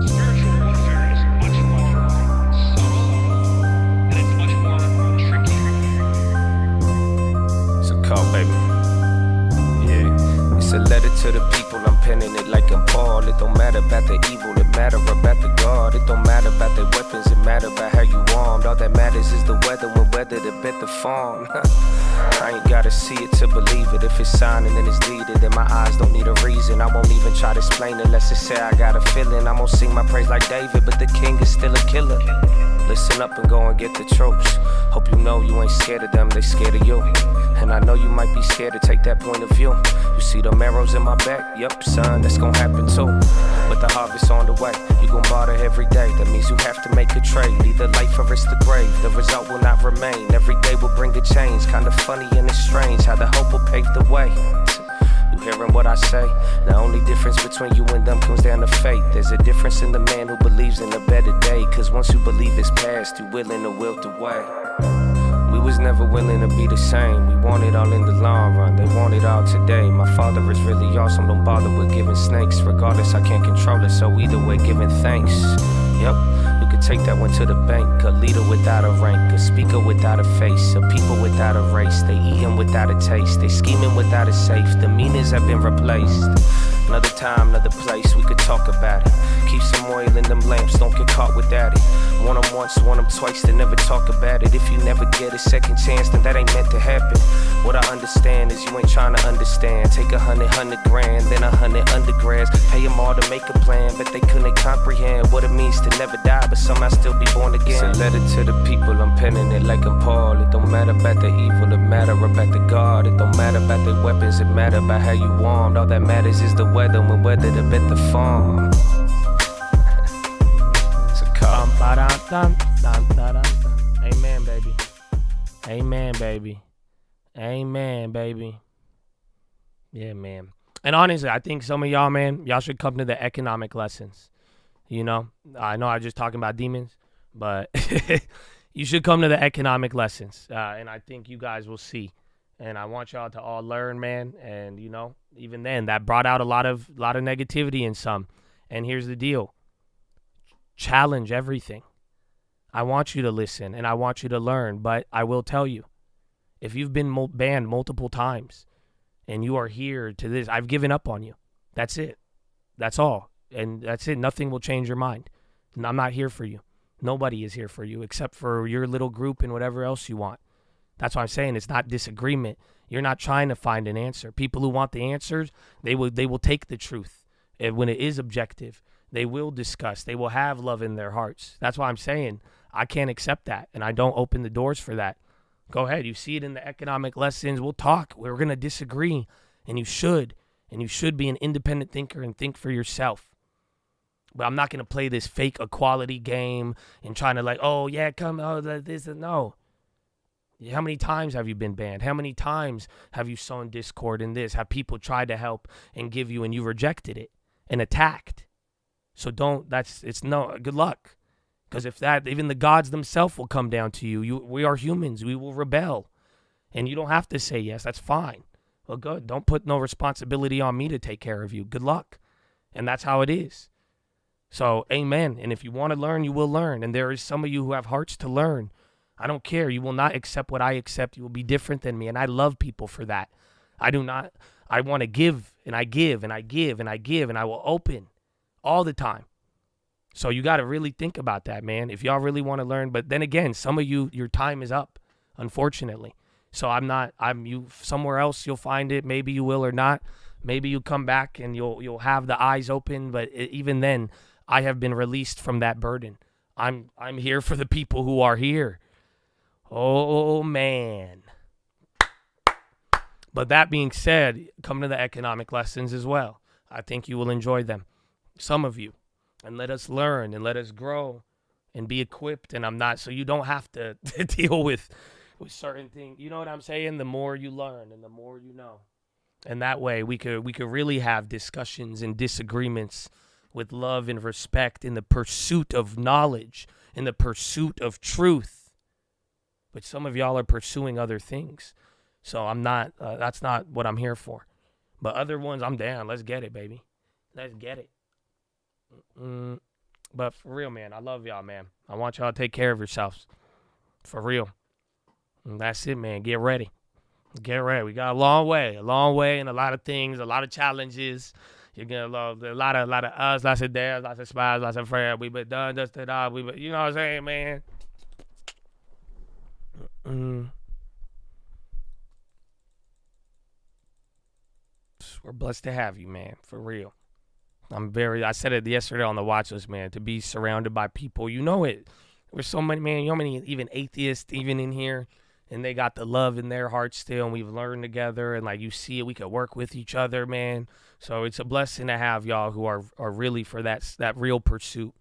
Spiritual warfare is much more subtle and it's much more tricky. It's a call, baby. It's a letter to the people, I'm penning it like I'm Paul. It don't matter about the evil, it matter about the God. It don't matter about their weapons, it matter about how you armed. All that matters is the weather, when weather to bet the farm. I ain't gotta see it to believe it. If it's signing and it's needed, then my eyes don't need a reason. I won't even try to explain it, let's just say I got a feeling. I'm gonna sing my praise like David, but the king is still a killer. Listen up and go and get the tropes. Hope you know you ain't scared of them, they scared of you. And I know you might be scared to take that point of view. You see them arrows in my back? Yep, son, that's gonna happen too. But the harvest's on the way, you gon' barter every day. That means you have to make a trade, either life or it's the grave. The result will not remain, every day will bring a change. Kinda funny and it's strange how the hope will pave the way. You hearing what I say? The only difference between you and them comes down to faith. There's a difference in the man who believes in a better day. Cause once you believe it's past, you willing to wilt away. We was never willing to be the same. We want it all in the long run, they want it all today. My father is really awesome, don't bother with giving snakes. Regardless, I can't control it, so either way, giving thanks. Yep, you could take that one to the bank. A leader without a rank, a speaker without a face, a people without a race. They eating without a taste, they scheming without a safe. The meanings have been replaced. Another time, another place, we could talk about it. Keep some oil in them lamps, don't get caught without it. Want them once, want them twice, they never talk about it. If you never get a second chance, then that ain't meant to happen. What I understand is you ain't trying to understand. Take 100 grand, then 100 undergrads. Pay them all to make a plan, but they couldn't comprehend what it means to never die, but somehow still be born again. It's a letter to the people, I'm penning it like I'm Paul. It don't matter about the evil, it matter about the God. It don't matter about their weapons, it matter about how you armed. All that matters is the weather, when weather to bet the farm. It's a call. Amen, baby. Amen, baby. Amen, baby. Yeah, man. And honestly, I think some of y'all, man, y'all should come to the economic lessons. You know I was just talking about demons, but You should come to the economic lessons, and I think you guys will see. And I want y'all to all learn, man. And, you know, even then, that brought out a lot of negativity in some. And here's the deal. Challenge everything. I want you to listen, and I want you to learn. But I will tell you, if you've been banned multiple times, and you are here to this, I've given up on you. That's it. That's all. And that's it. Nothing will change your mind. And I'm not here for you. Nobody is here for you except for your little group and whatever else you want. That's what I'm saying. It's not disagreement. You're not trying to find an answer. People who want the answers, they will take the truth. And when it is objective, they will discuss. They will have love in their hearts. That's why I'm saying I can't accept that, and I don't open the doors for that. Go ahead. You see it in the economic lessons. We'll talk. We're going to disagree, and you should. And you should be an independent thinker and think for yourself. But I'm not going to play this fake equality game and trying to oh, yeah, come, oh, this, no. How many times have you been banned? How many times have you sown discord in this? Have people tried to help and give you and you rejected it and attacked? So good luck. Because if that, even the gods themselves will come down to you. We are humans. We will rebel. And you don't have to say yes. That's fine. Well, good. Don't put no responsibility on me to take care of you. Good luck. And that's how it is. So, amen. And if you want to learn, you will learn. And there is some of you who have hearts to learn. I don't care. You will not accept what I accept. You will be different than me. And I love people for that. I want to give, and I give, and I give, and I give, and I will open all the time. So you got to really think about that, man, if y'all really want to learn. But then again, some of you, your time is up, unfortunately. So you somewhere else you'll find it. Maybe you will or not. Maybe you come back and you'll have the eyes open. But even then, I have been released from that burden. I'm here for the people who are here. Oh, man. But that being said, come to the economic lessons as well. I think you will enjoy them. Some of you. And let us learn and let us grow and be equipped. And so you don't have to deal with certain things. You know what I'm saying? The more you learn and the more you know. And that way we could really have discussions and disagreements with love and respect in the pursuit of knowledge, in the pursuit of truth. But some of y'all are pursuing other things. So that's not what I'm here for. But other ones, I'm down. Let's get it, baby. Let's get it. But for real, man, I love y'all, man. I want y'all to take care of yourselves. For real. And that's it, man. Get ready. Get ready. We got a long way, and a lot of things, a lot of challenges. You're going to love a lot of us, lots of dads, lots of spies, lots of friends. We been done, dusted off. You know what I'm saying, man? We're blessed to have you, man. For real. I said it yesterday on the Watchlist, man, to be surrounded by people. You know it. There's so many, man, you know how many even atheists even in here, and they got the love in their hearts still, and we've learned together, and you see it, we could work with each other, man. So it's a blessing to have y'all who are really for that real pursuit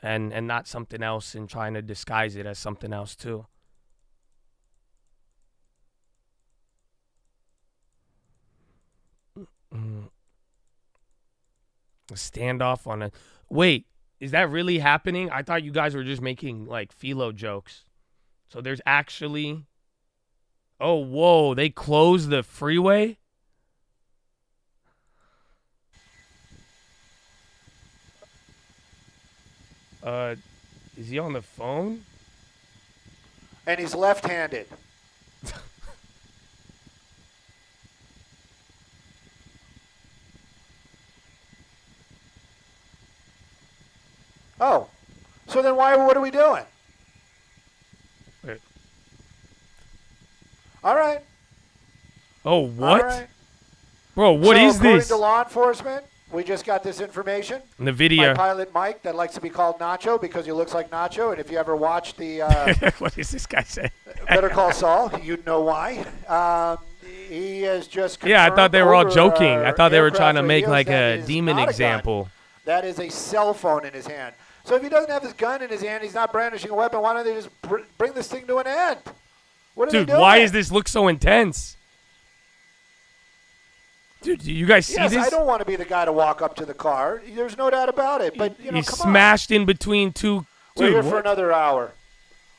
and not something else and trying to disguise it as something else too. A standoff on a... Wait, is that really happening? I thought you guys were just making PHILO jokes. So there's actually... Oh, whoa, they closed the freeway? Is he on the phone? And he's left-handed. Oh, so then what are we doing? Wait. All right. Oh, what? All right. Bro, what is according this? To law enforcement, we just got this information. In the video. My pilot Mike, that likes to be called Nacho because he looks like Nacho. And if you ever watch the... what does this guy say? Better Call Saul, you'd know why. He has just... Yeah, I thought they were all joking. I thought they were trying to make a demon example. That is a cell phone in his hand. So if he doesn't have his gun in his hand, he's not brandishing a weapon, why don't they just bring this thing to an end? What are they doing? Why does this look so intense? Dude, do you guys see this? Yes, I don't want to be the guy to walk up to the car. There's no doubt about it. But, he smashed in between two. We're here for another hour.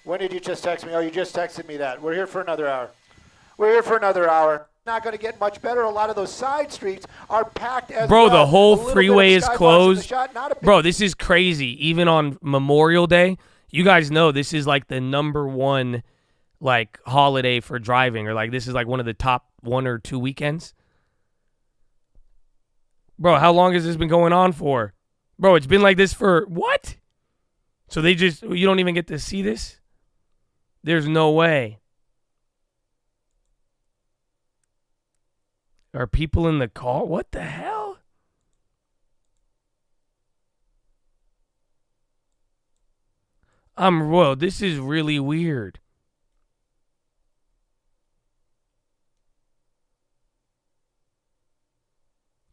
When did you just text me? Oh, you just texted me that. We're here for another hour. We're here for another hour. Not going to get much better. A lot of those side streets are packed as Bro, well. the whole A little freeway bit is of skybox in the closed. shot, not a big- Bro, this is crazy. Even on Memorial Day, you guys know this is like the #1 like holiday for driving, or like this is like one of the top 1 or 2 weekends. Bro, how long has this been going on for? Bro, it's been like this for what? So you don't even get to see this? There's no way. Are people in the car? What the hell? Whoa, this is really weird.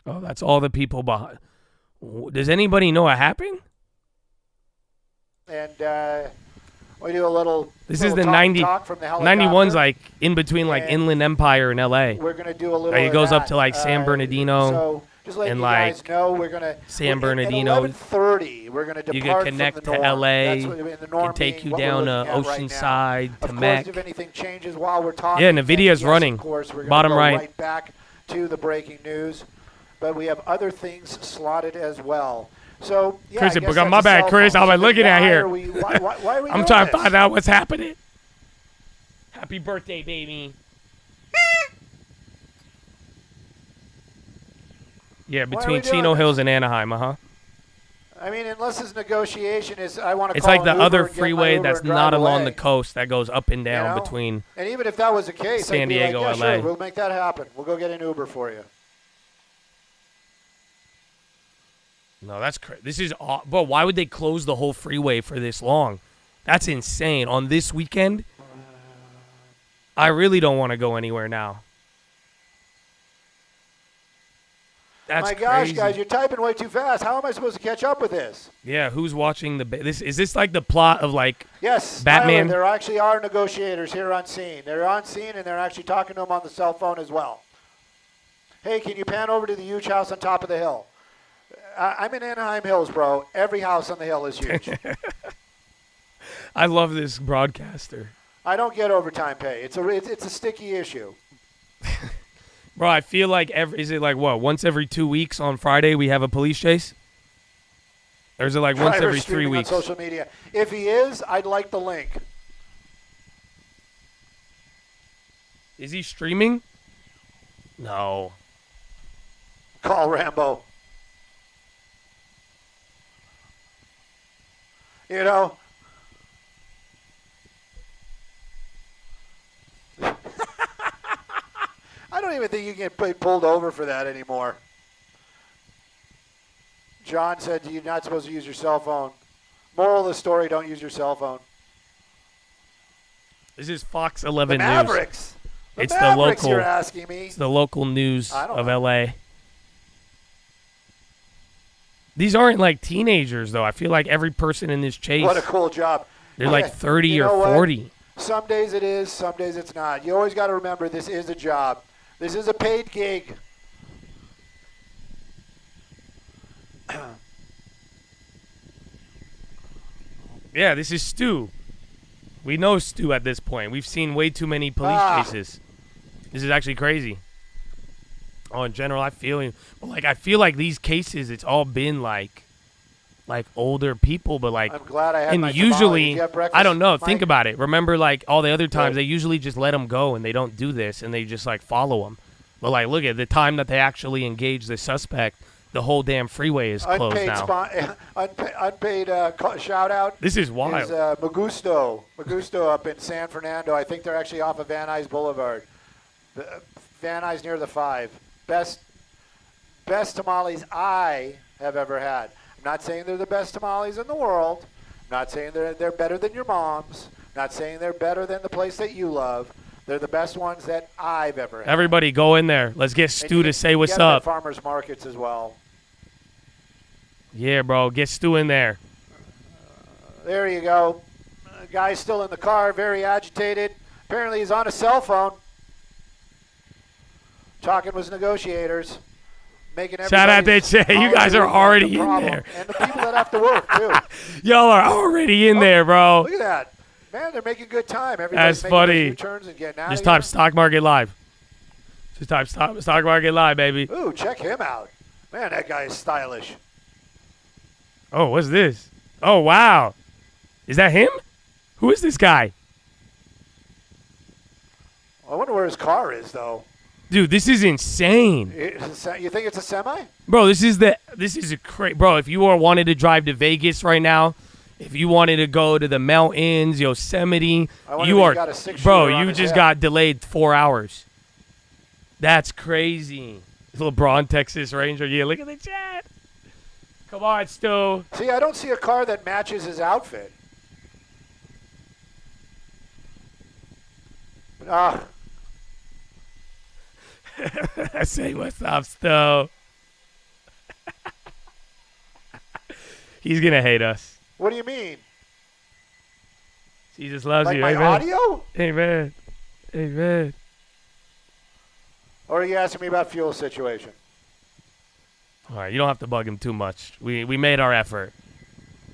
Oh, that's all the people behind. Does anybody know what happened? And we do a little. This little is the talk 90. from the 91's like in between like Inland Empire and LA. We're gonna do a little. Like, it of goes up that. to like San Bernardino. So just letting and you like guys know, we're gonna San Bernardino. At 11:30, we're gonna depart you can connect from the to norm. LA. That's what, in the norm can take being you what down we're to looking at right Oceanside now. to Of Mac. course, if anything changes while we're talking, Yeah, and the video's yes, running. Of course, we're gonna Bottom go right. back to the breaking news, but we have other things slotted as well. So, yeah, Chris, I guess my that's a bad, cell Chris. phone. I'm looking at Why here. are we- why are we I'm doing trying to this? find out what's happening. Happy birthday, baby. Yeah, Why are we between doing Chino this? Hills and Anaheim, I mean, unless this negotiation is, I want to It's call like the an Uber other and get my freeway Uber that's and drive not along away. the coast that goes up and down know? between. And even if that was the case, San I'd be Diego, like, yeah, LA. sure, we'll make that happen. We'll go get an Uber for you. No, that's crazy. This is, bro. Why would they close the whole freeway for this long? That's insane. On this weekend, I really don't want to go anywhere now. That's My gosh, crazy. guys, you're typing way too fast. How am I supposed to catch up with this? Yeah, who's watching this? Is this like the plot of like Yes, Batman? Tyler, there actually are negotiators here on scene. They're on scene, and they're actually talking to them on the cell phone as well. Hey, can you pan over to the huge house on top of the hill? I'm in Anaheim Hills, bro. Every house on the hill is huge. I love this broadcaster. I don't get overtime pay. It's a sticky issue. Bro, I feel like is it like what? Once every 2 weeks on Friday we have a police chase? Or is it like once Driver every 3 streaming weeks? on social media. If he is, I'd like the link. Is he streaming? No. Call Rambo. You know? I don't even think you can get pulled over for that anymore. John said you're not supposed to use your cell phone. Moral of the story, don't use your cell phone. This is Fox 11 The News. Mavericks. It's Mavericks, the local. you're asking me. It's the local news I don't of know. LA. These aren't like teenagers though. I feel like every person in this chase. What a cool job. They're like 30 You or know what? 40. Some days it is, some days it's not. You always got to remember this is a job. This is a paid gig. Yeah, this is Stu. We know Stu at this point. We've seen way too many police chases. This is actually crazy. Oh, in general, I feel you. But like, I feel like these cases, it's all been like older people, but like, I'm glad I had and my usually, tamale. Did you have breakfast, I don't know. Mike? Think about it. Remember, like all the other times, Good. they usually just let them go and they don't do this, and they just like follow them. But like, look at the time that they actually engage the suspect. The whole damn freeway is closed Unpaid now. unpaid shout out. This is wild. Is Magusto up in San Fernando. I think they're actually off of Van Nuys Boulevard. Van Nuys near the 5. Best tamales I have ever had. I'm not saying they're the best tamales in the world. I'm not saying they're better than your mom's. I'm not saying they're better than the place that you love. They're the best ones that I've ever had. Everybody go in there. Let's get Stu to say what's Get 'em at up. farmers markets as well. Yeah, bro. Get Stu in there. There you go. Guy's still in the car, very agitated. Apparently he's on a cell phone. Talking with negotiators. Making Shout out to Jay. You guys are already in there. And the people that have to work, too. Y'all are already in there, bro. Look at that. Man, they're making good time. Everybody's That's making funny. those U-turns and getting out Just of type here. stock market live. Just type stock market live, baby. Ooh, check him out. Man, that guy is stylish. Oh, what's this? Oh, wow. Is that him? Who is this guy? I wonder where his car is, though. Dude, this is insane. You think it's a semi? Bro, this is a bro, if you wanted to drive to Vegas right now, if you wanted to go to the mountains, Yosemite, you are, bro, you just got delayed 4 hours. That's crazy. LeBron, Texas Ranger. Yeah, look at the chat. Come on, Stu. See, I don't see a car that matches his outfit. Ah. I say, what's up, Stu? He's going to hate us. What do you mean? Jesus loves like you. My Amen. audio? Amen. Amen. Or are you asking me about fuel situation? All right, you don't have to bug him too much. We made our effort.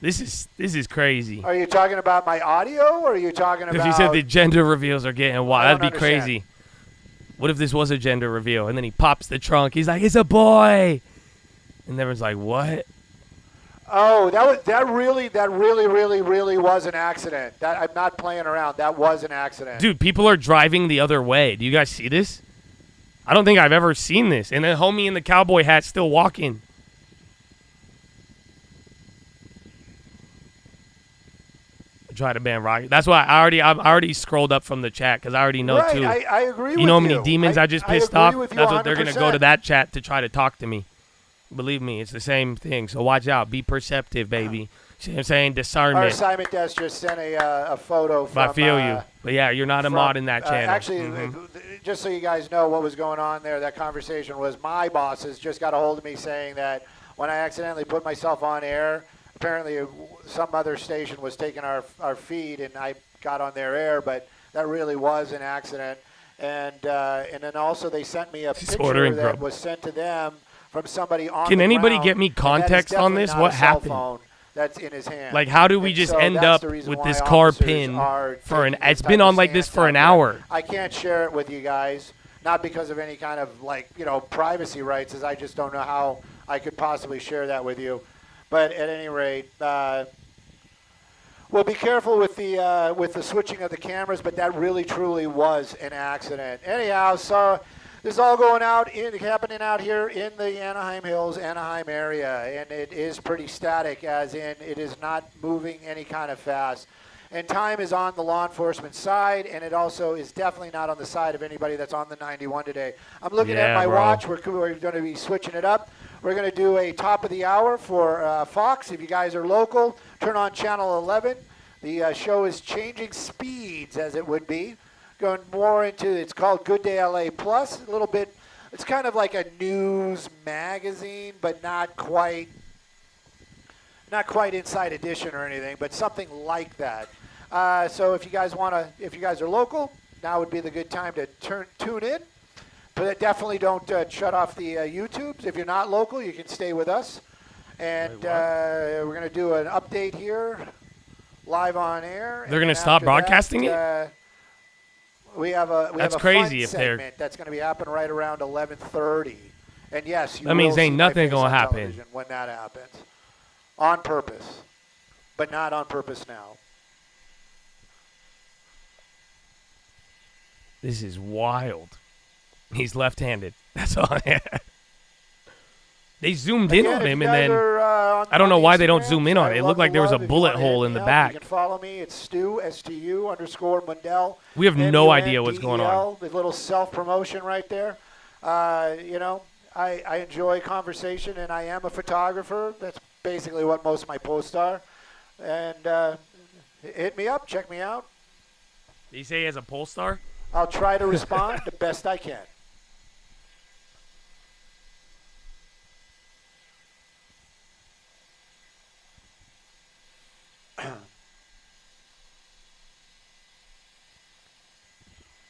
This is crazy. Are you talking about my audio, or are you talking about? Because you said the gender reveals are getting wild. That'd be understand. crazy. What if this was a gender reveal, and then he pops the trunk? He's like, "It's a boy," and everyone's like, "What?" Oh, that really was an accident. That I'm not playing around. That was an accident. Dude, people are driving the other way. Do you guys see this? I don't think I've ever seen this. And then homie in the cowboy hat still walking. Try to ban Rocky. That's why I already scrolled up from the chat because I already know right, too. I agree with you. You know how many demons I just pissed off? With you That's what they're gonna go to 100%. that chat to try to talk to me. Believe me, it's the same thing. So watch out. Be perceptive, baby. See what I'm saying? Our Discernment. assignment desk just sent a photo from. I feel you. But yeah, you're not a mod in that channel. Actually, just so you guys know what was going on there, that conversation was my bosses just got a hold of me saying that when I accidentally put myself on air, apparently some other station was taking our feed and I got on their air, but that really was an accident. And then also they sent me a picture that was sent to them from somebody on Can the anybody ground, get me and that is context on definitely this? not What a cell happened? phone that's in his hand. Like, how do we And just so end that's up the reason with why this car officers pin are for an? taking this It's been type on of like this stance for out an there. hour. I can't share it with you guys, not because of any kind of privacy rights, as I just don't know how I could possibly share that with you. But at any rate, well, be careful with the switching of the cameras. But that really truly was an accident. Anyhow, so this is all happening out here in the Anaheim Hills, Anaheim area, and it is pretty static, as in it is not moving any kind of fast. And time is on the law enforcement side, and it also is definitely not on the side of anybody that's on the 91 today. I'm looking at my watch. We're going to be switching it up. We're going to do a top of the hour for Fox. If you guys are local, turn on channel 11. The show is changing speeds, as it would be. Going more into, it's called Good Day LA Plus. A little bit, it's kind of like a news magazine, but not quite Inside Edition or anything, but something like that. So if you guys are local, now would be the good time to tune in. But definitely don't shut off the YouTubes. If you're not local, you can stay with us. And we're going to do an update here, live on air. They're going to stop broadcasting it? We have a That's a crazy fun if they're- segment that's going to be happening right around 11:30. And yes, you That means will ain't see my nothing face gonna on happen. television when that happens, on purpose, but not on purpose now. This is wild. He's left-handed. That's all. They zoomed in Again, on if him, you and guys then are, I don't know why they don't Instagrams, zoom in on I it. It love looked like the there was a love. If you bullet wanna hit hole in me the up, back. You can follow me. It's Stu, STU_Mundell. We have no idea what's going on. MUNDEL, the little self-promotion right there. I enjoy conversation, and I am a photographer. That's basically what most of my posts are. And hit me up. Check me out. Did you say he has a pole star? I'll try to respond the best I can.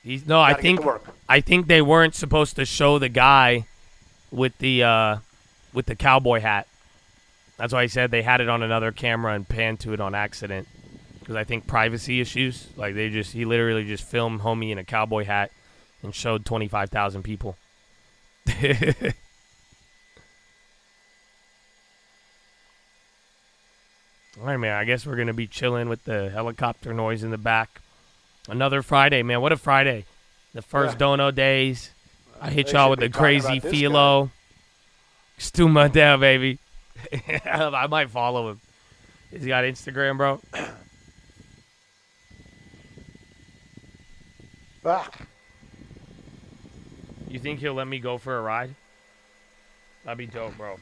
I think they weren't supposed to show the guy with the cowboy hat. That's why he said they had it on another camera and panned to it on accident. Because I think privacy issues. Like, he literally just filmed homie in a cowboy hat and showed 25,000 people. All right, man. I guess we're going to be chilling with the helicopter noise in the back. Another Friday, man. What a Friday. The first dono days. I hit y'all with the crazy PHILO. Stu Mundell, baby. I might follow him. Has he got Instagram, bro? You think he'll let me go for a ride? That'd be dope, bro.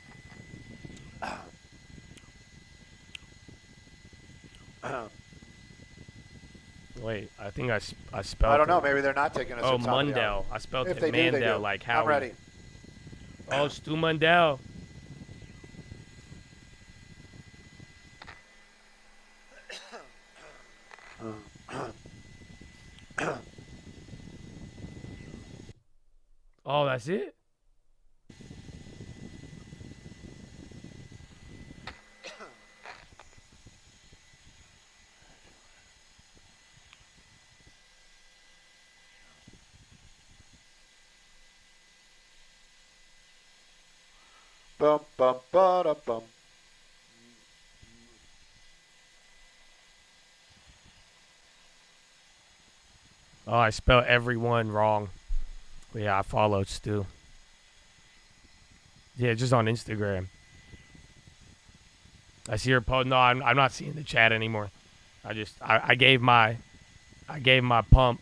Wait, I think I spelled I don't know. it. Maybe they're not taking us. Oh, Mundell. I spelled if it they Mandel, do, they do. like how. I'm ready. Oh, Stu Mundell. Oh, that's it? Bum, bum, ba, bum. Oh, I spelled everyone wrong. But yeah, I followed Stu. Yeah, just on Instagram. I see her post. No, I'm not seeing the chat anymore. I gave my pump,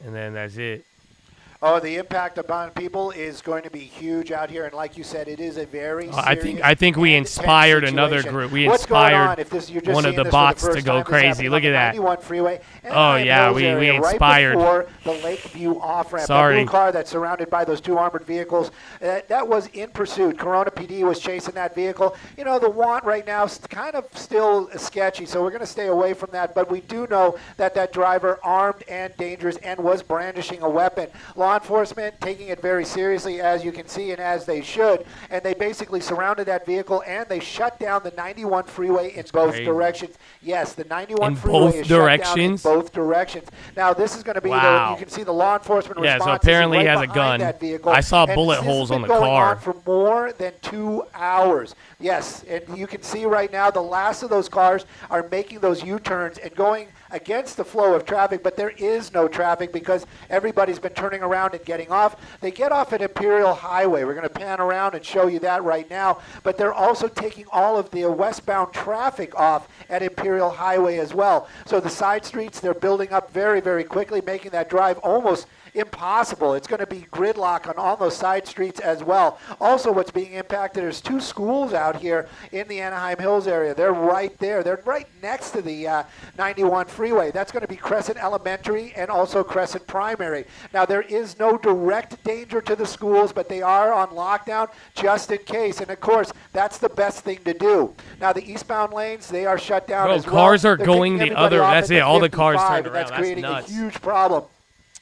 and then that's it. Oh, the impact upon people is going to be huge out here, and like you said, it is a very serious I think we inspired another group. We inspired one of the bots to go crazy. Look at that. 91 freeway. Oh yeah, we inspired. Right before the Lakeview off-ramp. Sorry. That blue car that's surrounded by those two armored vehicles, that was in pursuit. Corona PD was chasing that vehicle. You know, the want right now is kind of still sketchy, so we're going to stay away from that. But we do know that driver armed and dangerous and was brandishing a weapon. Law enforcement taking it very seriously, as you can see, and as they should. And they basically surrounded that vehicle, and they shut down the 91 freeway in both directions. Yes, the 91 freeway is shut down in both directions. Now, this is going to be, you can see the law enforcement response. Yeah, so apparently right he has a gun. That vehicle. I saw And bullet this holes has on the been going car. on for more than 2 hours. Yes, and you can see right now the last of those cars are making those U-turns and going against the flow of traffic, but there is no traffic because everybody's been turning around and getting off. They get off at Imperial Highway. We're going to pan around and show you that right now, but they're also taking all of the westbound traffic off at Imperial Highway as well. So the side streets, they're building up very, very quickly, making that drive almost impossible. It's going to be gridlock on all those side streets as well. Also, what's being impacted, there's 2 schools out here in the Anaheim Hills area. They're right there. They're right next to the 91 freeway. That's going to be Crescent Elementary and also Crescent Primary. Now, there is no direct danger to the schools, but they are on lockdown just in case. And, of course, that's the best thing to do. Now, the eastbound lanes, they are shut down as well. Cars are They're going kicking the other. everybody off That's at it. the All the cars 55, turned and around. that's That's creating nuts. a huge problem.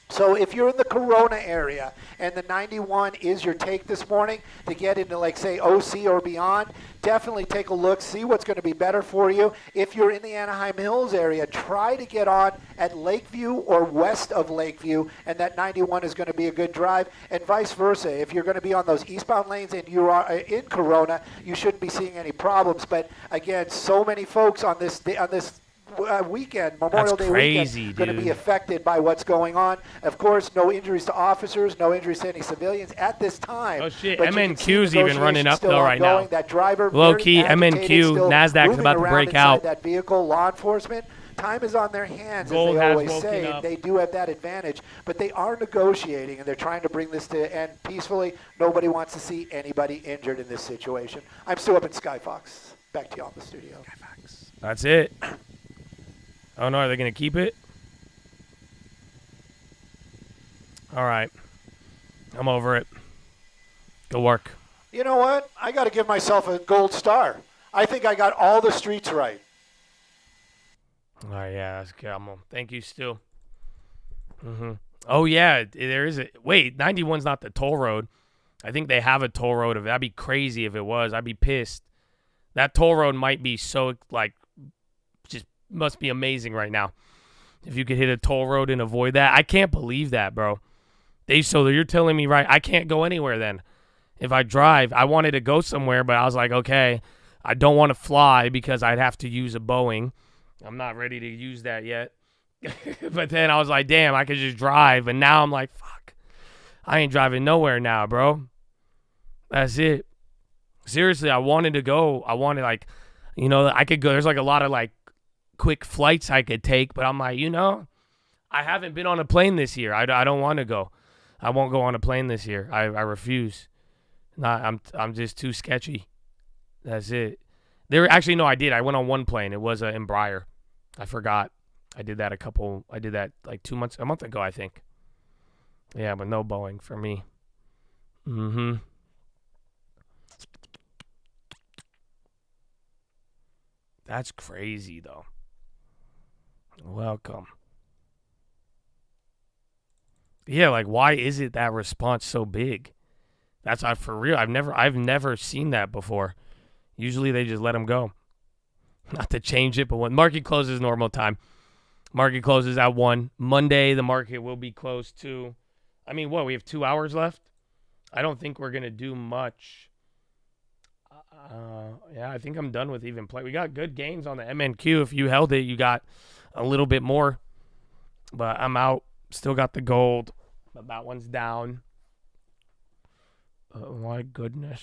So if you're in the Corona area and the 91 is your take this morning to get into, like, say, OC or beyond, definitely take a look, see what's going to be better for you. If you're in the Anaheim Hills area, try to get on at Lakeview or west of Lakeview, and that 91 is going to be a good drive, and vice versa. If you're going to be on those eastbound lanes and you are in Corona, you shouldn't be seeing any problems. But, again, so many folks on this weekend, Memorial Day weekend, going to be affected by what's going on. Of course, no injuries to officers, no injuries to any civilians at this time. Oh, shit. But MNQ's even running up, though, right ongoing. now. That driver, low-key, MNQ, NASDAQ's about to break out. That vehicle, law enforcement, time is on their hands, Gold as they has always woken say. up. They do have that advantage, but they are negotiating, and they're trying to bring this to end peacefully. Nobody wants to see anybody injured in this situation. I'm still up in Skyfox. Back to you on the studio. Skyfox. That's it. Oh, no, are they going to keep it? All right. I'm over it. Go work. You know what? I got to give myself a gold star. I think I got all the streets right. All right, yeah, that's good. Thank you, Stu. Oh, yeah, there is a... Wait, 91's not the toll road. I think they have a toll road. That'd be crazy if it was. I'd be pissed. That toll road might be so, like... must be amazing right now. If you could hit a toll road and avoid that. I can't believe that, bro. So you're telling me, right, I can't go anywhere then. If I drive, I wanted to go somewhere, but I was like, okay, I don't want to fly because I'd have to use a Boeing. I'm not ready to use that yet. But then I was like, damn, I could just drive. And now I'm like, fuck, I ain't driving nowhere now, bro. That's it. Seriously, I wanted to go. I wanted, like, you know, I could go. There's like a lot of like quick flights I could take, but I'm like, you know, I haven't been on a plane this year. I don't want to go. I won't go on a plane this year. I refuse. I'm just too sketchy. That's it. Actually, no, I did. I went on one plane. It was in Breyer. I forgot. I did that like a month ago, I think. Yeah, but no Boeing for me. Mm-hmm. That's crazy, though. Welcome. Yeah, like, why is it that response so big? That's for real. I've never seen that before. Usually they just let them go. Not to change it, but when market closes normal time. Market closes at 1. Monday, the market will be closed to, I mean, what, we have 2 hours left? I don't think we're going to do much. Yeah, I think I'm done with even play. We got good gains on the MNQ. If you held it, you got a little bit more. But I'm out. Still got the gold. But that one's down. Oh, my goodness.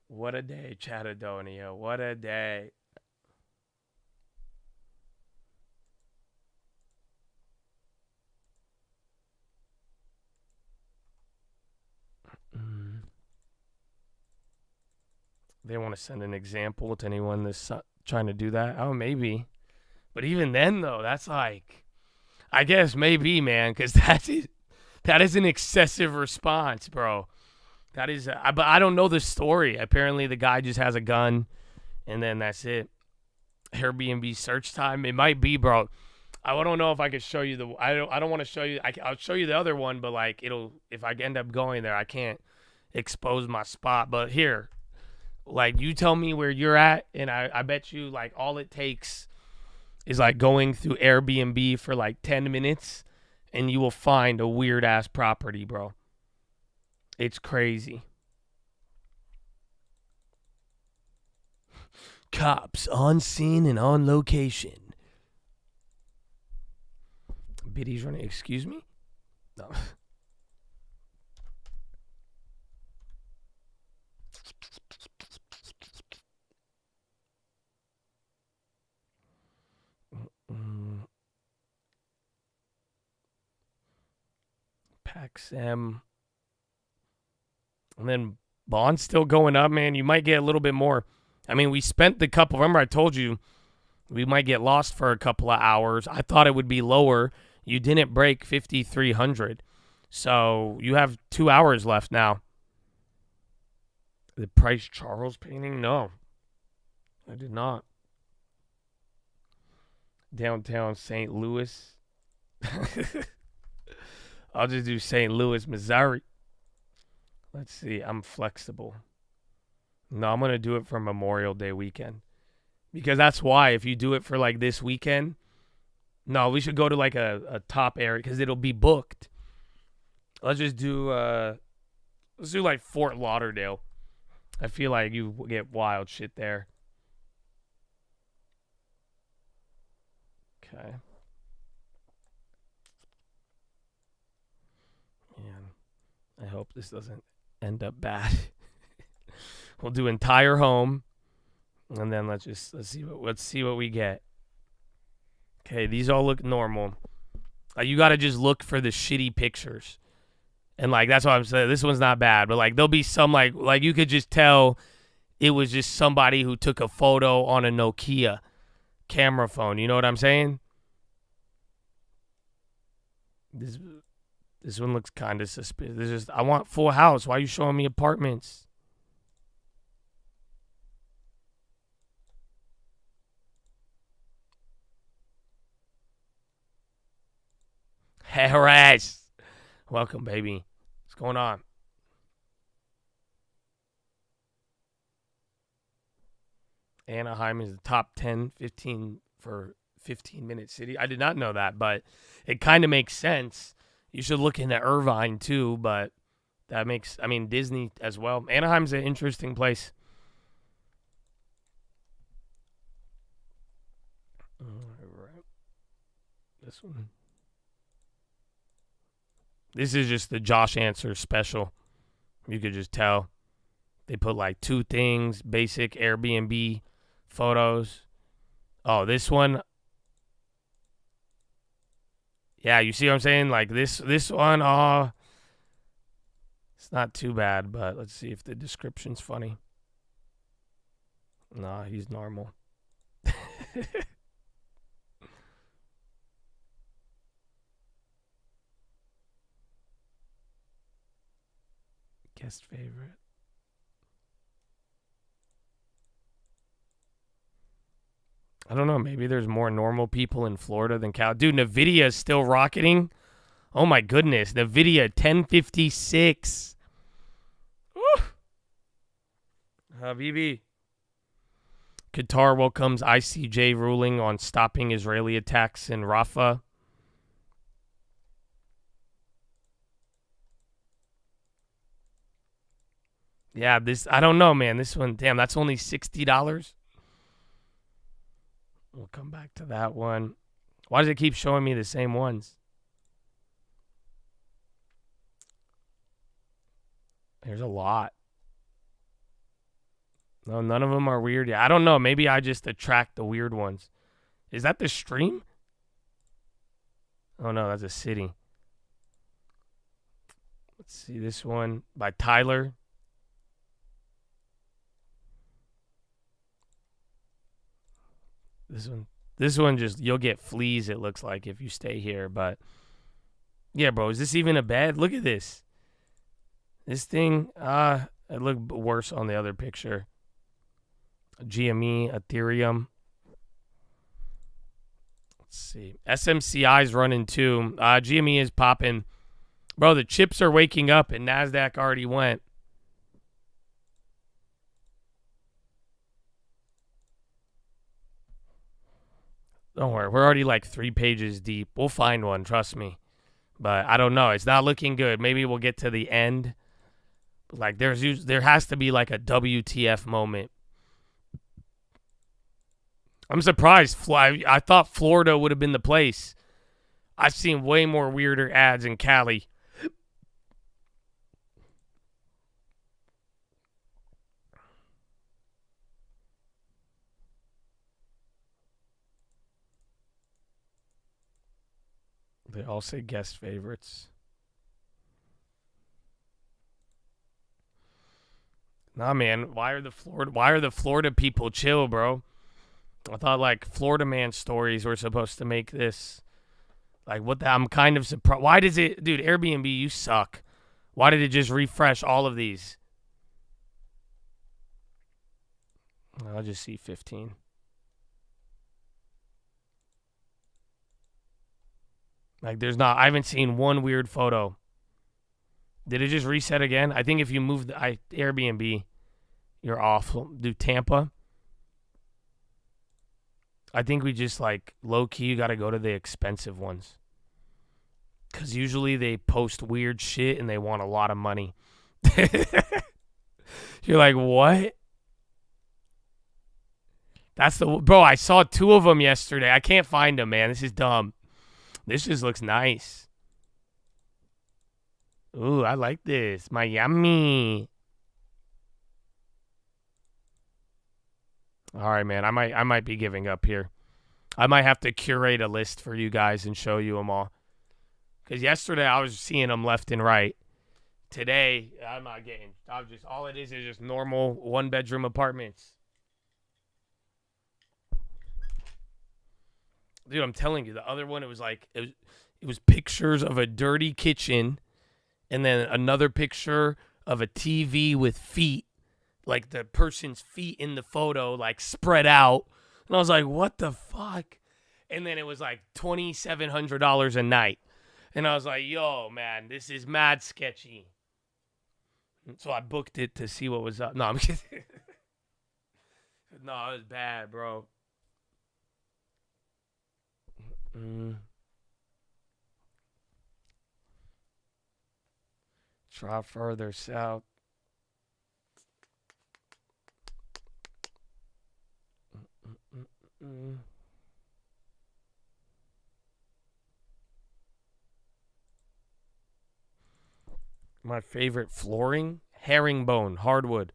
What a day, Chattadonia. What a day. They want to send an example to anyone that's trying to do that. Oh, maybe. But even then, though, that's like, I guess maybe, man, because that is an excessive response, bro. That is, but I don't know the story. Apparently, the guy just has a gun, and then that's it. Airbnb search time. It might be, bro. I don't know if I could show you I don't want to show you. I'll show you the other one, but like if I end up going there, I can't expose my spot. But here, like, you tell me where you're at, and I bet you, like, all it takes is like going through Airbnb for like 10 minutes, and you will find a weird ass property, bro. It's crazy. Cops on scene and on location. Biddy's running. Excuse me? No. Paxem. And then Bond's still going up, man. You might get a little bit more. I mean, we spent the couple. Remember, I told you we might get lost for a couple of hours. I thought it would be lower. You didn't break 5,300. So you have 2 hours left now. The Price Charles painting? No, I did not. Downtown St. Louis. I'll just do St. Louis, Missouri. Let's see. I'm flexible. No, I'm going to do it for Memorial Day weekend. Because that's why. If you do it for like this weekend, no, we should go to like a top area because it'll be booked. Let's just do, let's do like Fort Lauderdale. I feel like you get wild shit there. Okay. Man, I hope this doesn't end up bad. We'll do entire home, and then let's see what we get. Okay, these all look normal. You got to just look for the shitty pictures. And like that's what I'm saying. This one's not bad, but like there'll be some like you could just tell it was just somebody who took a photo on a Nokia camera phone. You know what I'm saying? This one looks kind of suspicious. This is I want full house. Why are you showing me apartments? Harris. Welcome, baby. What's going on? Anaheim is the top 10, 15 for 15-minute city. I did not know that, but it kind of makes sense. You should look into Irvine too, but that makes, I mean, Disney as well. Anaheim's an interesting place. All right. This one. This is just the Josh Answer special. You could just tell. They put like 2 things, basic Airbnb photos. Oh, this one. Yeah, you see what I'm saying? Like this one, oh, it's not too bad, but let's see if the description's funny. Nah, he's normal. Guest favorite. I don't know. Maybe there's more normal people in Florida than Cal. Dude, NVIDIA is still rocketing. Oh, my goodness. NVIDIA 1056. Woo. Habibi. Qatar welcomes ICJ ruling on stopping Israeli attacks in Rafah. Yeah, I don't know, man. This one, damn, that's only $60. We'll come back to that one. Why does it keep showing me the same ones? There's a lot. No, none of them are weird. Yeah, I don't know. Maybe I just attract the weird ones. Is that the stream? Oh, no, that's a city. Let's see this one by Tyler. This one just, you'll get fleas, it looks like, if you stay here. But, yeah, bro, is this even a bed? Look at this. This thing, it looked worse on the other picture. GME, Ethereum. Let's see. SMCI's running too. GME is popping. Bro, the chips are waking up and NASDAQ already went. Don't worry. We're already like 3 pages deep. We'll find one. Trust me. But I don't know. It's not looking good. Maybe we'll get to the end. But like there has to be like a WTF moment. I'm surprised. I thought Florida would have been the place. I've seen way more weirder ads in Cali. They all say guest favorites. Nah, man. Why are the Florida people chill, bro? I thought like Florida man stories were supposed to make this. Like what I'm kind of surprised. Why does it, dude, Airbnb, you suck. Why did it just refresh all of these? I'll just see 15. Like there's not, I haven't seen one weird photo. Did it just reset again? I think if you move the Airbnb, you're off. Do Tampa. I think we just like low-key, you got to go to the expensive ones. Because usually they post weird shit and they want a lot of money. You're like, what? Bro, I saw 2 of them yesterday. I can't find them, man. This is dumb. This just looks nice. Ooh, I like this. Miami. All right, man. I might be giving up here. I might have to curate a list for you guys and show you them all. Because yesterday I was seeing them left and right. Today, I'm not getting. All it is just normal 1-bedroom apartments. Dude, I'm telling you, the other one, it was like, it was pictures of a dirty kitchen and then another picture of a TV with feet, like the person's feet in the photo, like spread out. And I was like, what the fuck? And then it was like $2,700 a night. And I was like, yo, man, this is mad sketchy. So I booked it to see what was up. No, I'm kidding. No, it was bad, bro. Try further south. My favorite flooring, herringbone, hardwood,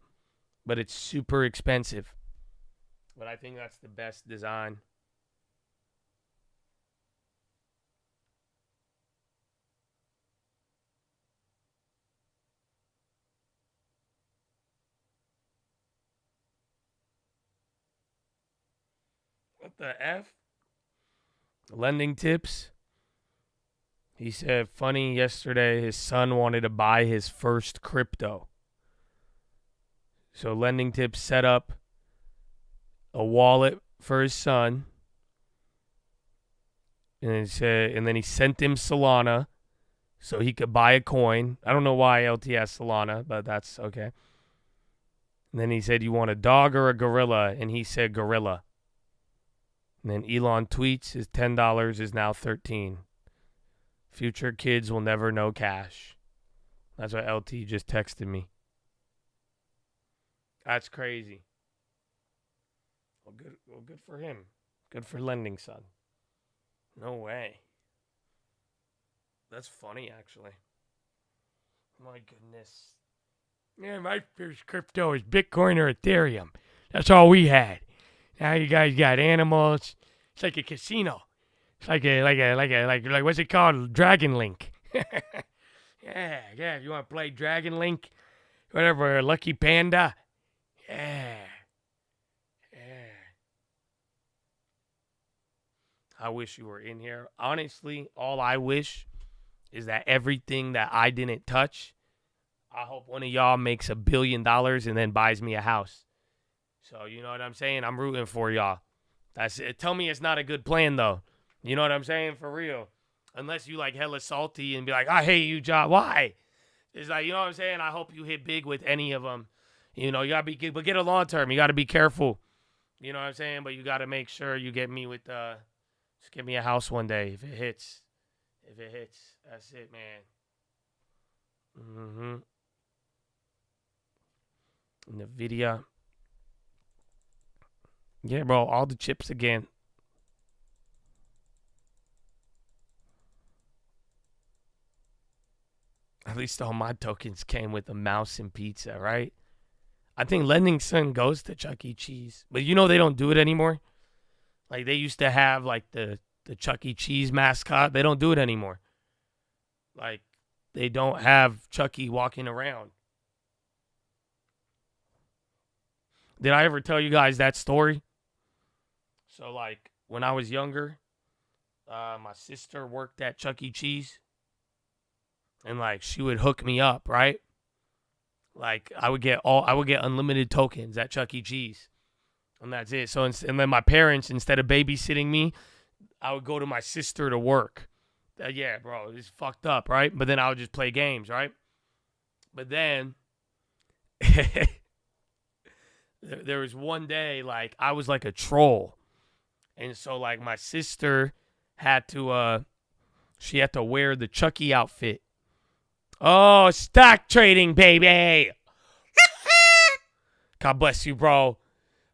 but it's super expensive. But I think that's the best design. What the F? Lending tips. He said, funny, yesterday his son wanted to buy his first crypto. So Lending Tips set up a wallet for his son. And then he sent him Solana so he could buy a coin. I don't know why LT has Solana, but that's okay. And then he said, you want a dog or a gorilla? And he said gorilla. And then Elon tweets his $10 is now 13. Future kids will never know cash. That's what LT just texted me. That's crazy. Well, good for him. Good for Lending Son. No way. That's funny, actually. My goodness. Yeah, my first crypto is Bitcoin or Ethereum. That's all we had. Now you guys got animals. It's like a casino. It's like what's it called? Dragon Link. yeah. If you want to play Dragon Link, whatever, Lucky Panda. Yeah. I wish you were in here. Honestly, all I wish is that everything that I didn't touch, I hope one of y'all makes $1 billion and then buys me a house. So, you know what I'm saying? I'm rooting for y'all. That's it. Tell me it's not a good plan, though. You know what I'm saying? For real. Unless you like hella salty and be like, I hate you, John. Why? It's like, you know what I'm saying? I hope you hit big with any of them. You know, you got to be, but get a long term. You got to be careful. You know what I'm saying? But you got to make sure you get me with, just give me a house one day if it hits. If it hits, that's it, man. NVIDIA. Yeah, bro, all the chips again. At least all my tokens came with a mouse and pizza, right? I think Lending Son goes to Chuck E. Cheese. But you know they don't do it anymore? Like they used to have like the Chuck E. Cheese mascot. They don't do it anymore. Like they don't have Chucky walking around. Did I ever tell you guys that story? So like when I was younger, my sister worked at Chuck E. Cheese. And like she would hook me up, right? Like I would get unlimited tokens at Chuck E. Cheese. And that's it. So and then my parents, instead of babysitting me, I would go to my sister to work. Yeah, bro, it's fucked up, right? But then I would just play games, right? But then there was one day like I was like a troll. And so like my sister had to she had to wear the Chucky outfit. Oh, stock trading, baby. God bless you, bro.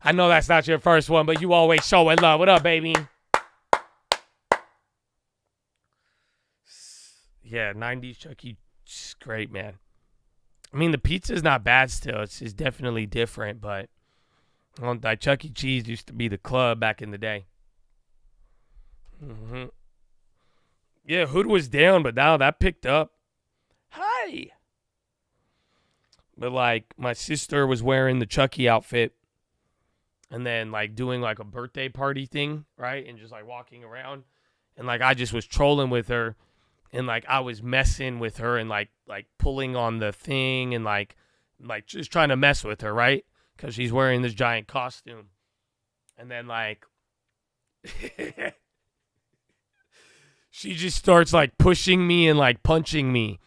I know that's not your first one, but you always showing love. What up, baby? Yeah, 90s Chucky. It's great, man. I mean, the pizza's not bad still. It's definitely different, but that Chuck E. Cheese used to be the club back in the day. Yeah, Hood was down, but now that picked up. Hi. But like my sister was wearing the Chucky outfit and then like doing like a birthday party thing, right? And just like walking around. And like I just was trolling with her and like I was messing with her and like pulling on the thing and like just trying to mess with her, right? Because she's wearing this giant costume. And then like she just starts like pushing me and like punching me.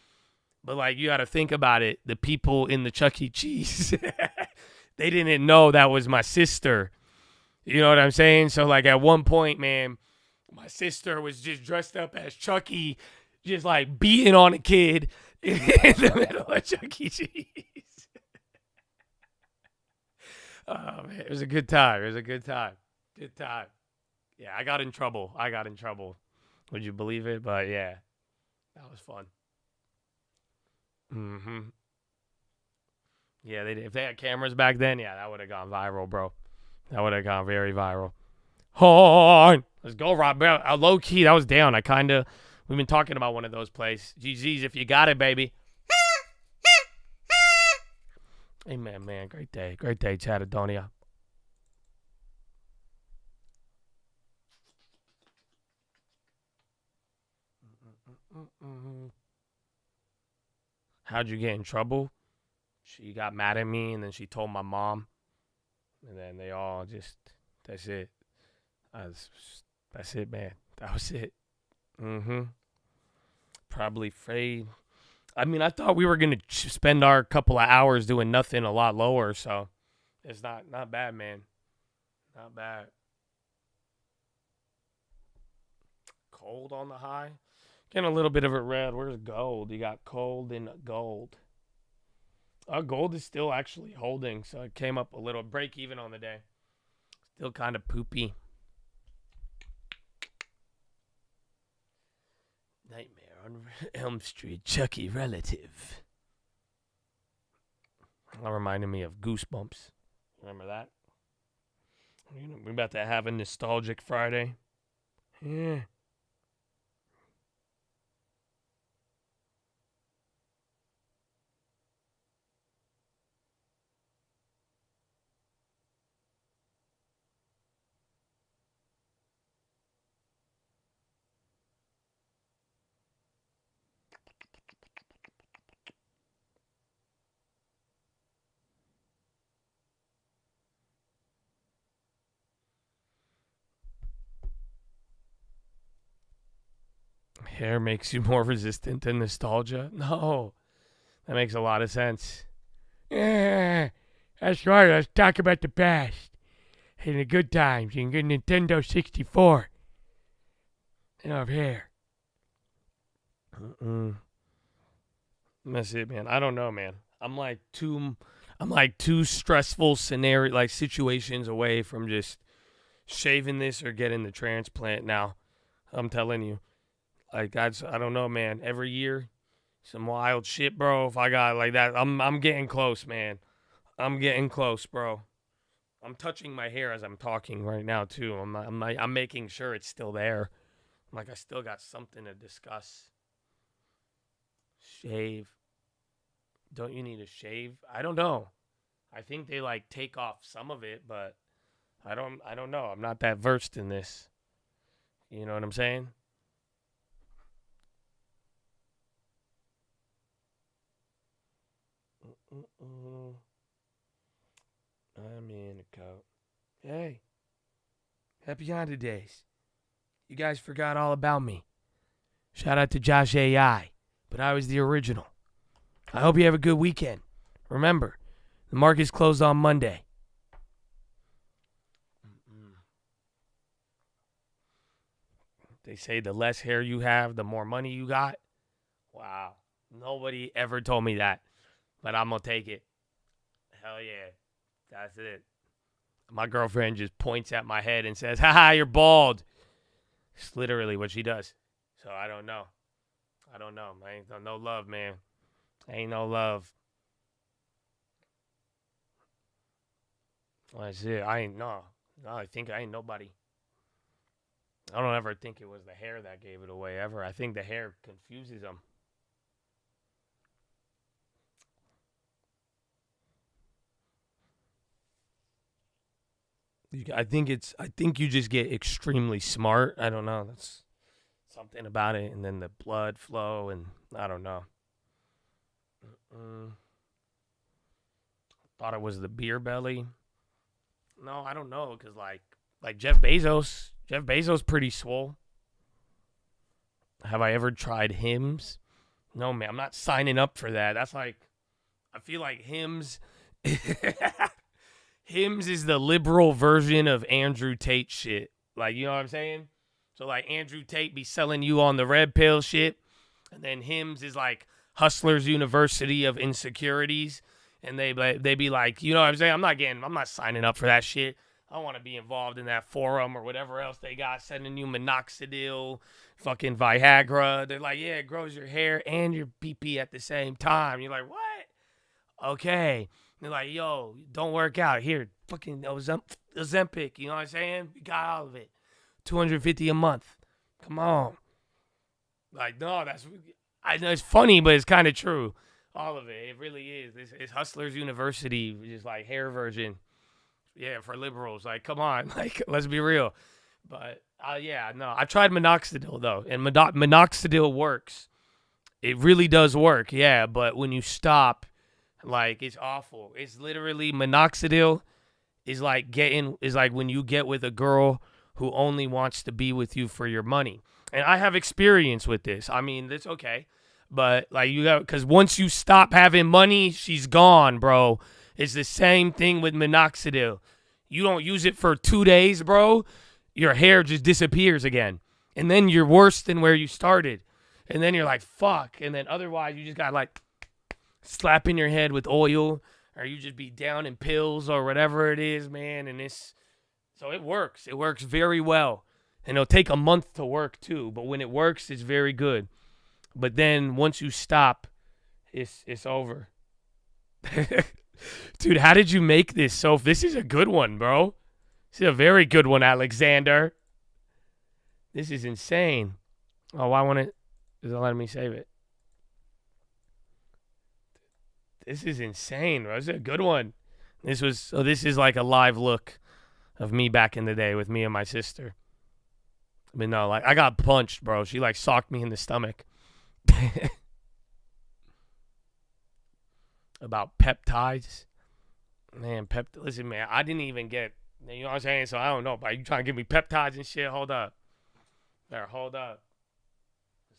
But, like, you got to think about it. The people in the Chuck E. Cheese, they didn't know that was my sister. You know what I'm saying? So, like, at one point, man, my sister was just dressed up as Chucky, just, like, beating on a kid in the middle of Chuck E. Cheese. Oh, man, it was a good time. It was a good time. Good time. Yeah, I got in trouble. Would you believe it? But, yeah, that was fun. Mm-hmm. Yeah, if they had cameras back then, yeah, that would have gone viral, bro. That would have gone very viral. Horn! Let's go, Rob. Bro, low key, that was down. We've been talking about one of those plays. GG's if you got it, baby. Amen, man. Great day, Chatadonia. How'd you get in trouble? She got mad at me, and then she told my mom. And then they all just, that's it. That's it, man. That was it. Probably afraid. I mean, I thought we were going to spend our couple of hours doing nothing a lot lower, so it's not bad, man. Not bad. Cold on the high. Getting a little bit of it red. Where's gold? You got cold and gold. Gold is still actually holding, so it came up a little. Break even on the day. Still kind of poopy. Nightmare on Elm Street, Chucky relative. That reminded me of Goosebumps. Remember that? We're about to have a nostalgic Friday. Yeah. Hair makes you more resistant to nostalgia? No. That makes a lot of sense. Yeah, that's right. Let's talk about the past and the good times and good Nintendo 64. And of hair. That's it, man. I don't know, man. I'm like two stressful situations away from just shaving this or getting the transplant now. I'm telling you. Like, I don't know, man. Every year, some wild shit, bro. If I got like that, I'm getting close, man. I'm getting close, bro. I'm touching my hair as I'm talking right now, too. I'm making sure it's still there. Like, I still got something to discuss. Shave. Don't you need a shave? I don't know. I think they, like, take off some of it, but I don't know. I'm not that versed in this. You know what I'm saying? I'm in a coat. Hey, happy holidays. You guys forgot all about me. Shout out to Josh AI, but I was the original. I hope you have a good weekend. Remember, the market's closed on Monday. They say the less hair you have, the more money you got. Wow. Nobody ever told me that. But I'm going to take it. Hell yeah. That's it. My girlfriend just points at my head and says, haha, you're bald. It's literally what she does. So I don't know. I ain't no love, man. Ain't no love. That's it. No, I think I ain't nobody. I don't ever think it was the hair that gave it away, ever. I think the hair confuses them. I think you just get extremely smart. I don't know. That's something about it. And then the blood flow, and I don't know. Thought it was the beer belly. No, I don't know. Because like Jeff Bezos pretty swole. Have I ever tried Hims? No, man. I'm not signing up for that. That's like, I feel like Hims... Hims is the liberal version of Andrew Tate shit. Like, you know what I'm saying? So, like, Andrew Tate be selling you on the red pill shit. And then Hims is like Hustlers University of Insecurities. And they be like, you know what I'm saying? I'm not signing up for that shit. I want to be involved in that forum or whatever else they got, sending you minoxidil, fucking Viagra. They're like, yeah, it grows your hair and your pee-pee at the same time. You're like, what? Okay. They're like, yo, don't work out. Here, fucking Ozempic. You know what I'm saying? We got all of it. $250 a month. Come on. Like, no, I know it's funny, but it's kind of true. All of it. It really is. It's Hustlers University, just like hair version. Yeah, for liberals. Like, come on. Like, let's be real. But, yeah, no. I've tried minoxidil, though. And minoxidil works. It really does work, yeah. But when you stop, like, it's awful. It's literally minoxidil is like when you get with a girl who only wants to be with you for your money. And I have experience with this. I mean, it's okay. But, like, because once you stop having money, she's gone, bro. It's the same thing with minoxidil. You don't use it for 2 days, bro, your hair just disappears again. And then you're worse than where you started. And then you're like, fuck. And then otherwise, you just got, like, slapping your head with oil, or you just be down in pills or whatever it is, man. And so it works. It works very well. And it'll take a month to work, too. But when it works, it's very good. But then once you stop, it's over. Dude, how did you make this? So this is a good one, bro. This is a very good one, Alexander. This is insane. Oh, why won't it? Is it letting me save it? This is insane, bro. This is a good one. This is like a live look of me back in the day with me and my sister. I mean, no, like, I got punched, bro. She, like, socked me in the stomach. About peptides. Man, listen, man, I didn't even get, you know what I'm saying? So I don't know, but you trying to give me peptides and shit? Hold up. There, hold up.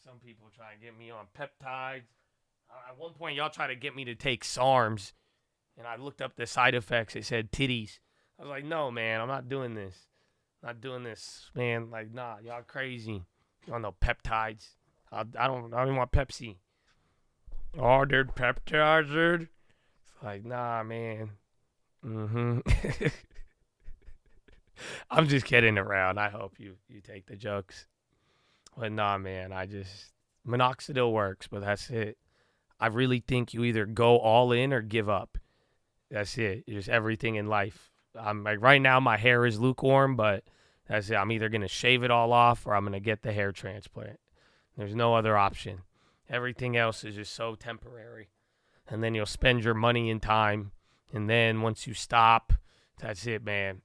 Some people try to get me on peptides. At one point, y'all tried to get me to take SARMs, and I looked up the side effects. It said titties. I was like, no, man, I'm not doing this. Not doing this, man. Like, nah, y'all crazy. You don't know peptides. I don't even want Pepsi. Oh, dude, peptides, dude. It's like, nah, man. I'm just kidding around. I hope you take the jokes. But nah, man, minoxidil works, but that's it. I really think you either go all in or give up. That's it. Just everything in life. I'm like, right now my hair is lukewarm, but that's it. I'm either going to shave it all off or I'm going to get the hair transplant. There's no other option. Everything else is just so temporary. And then you'll spend your money and time. And then once you stop, that's it, man.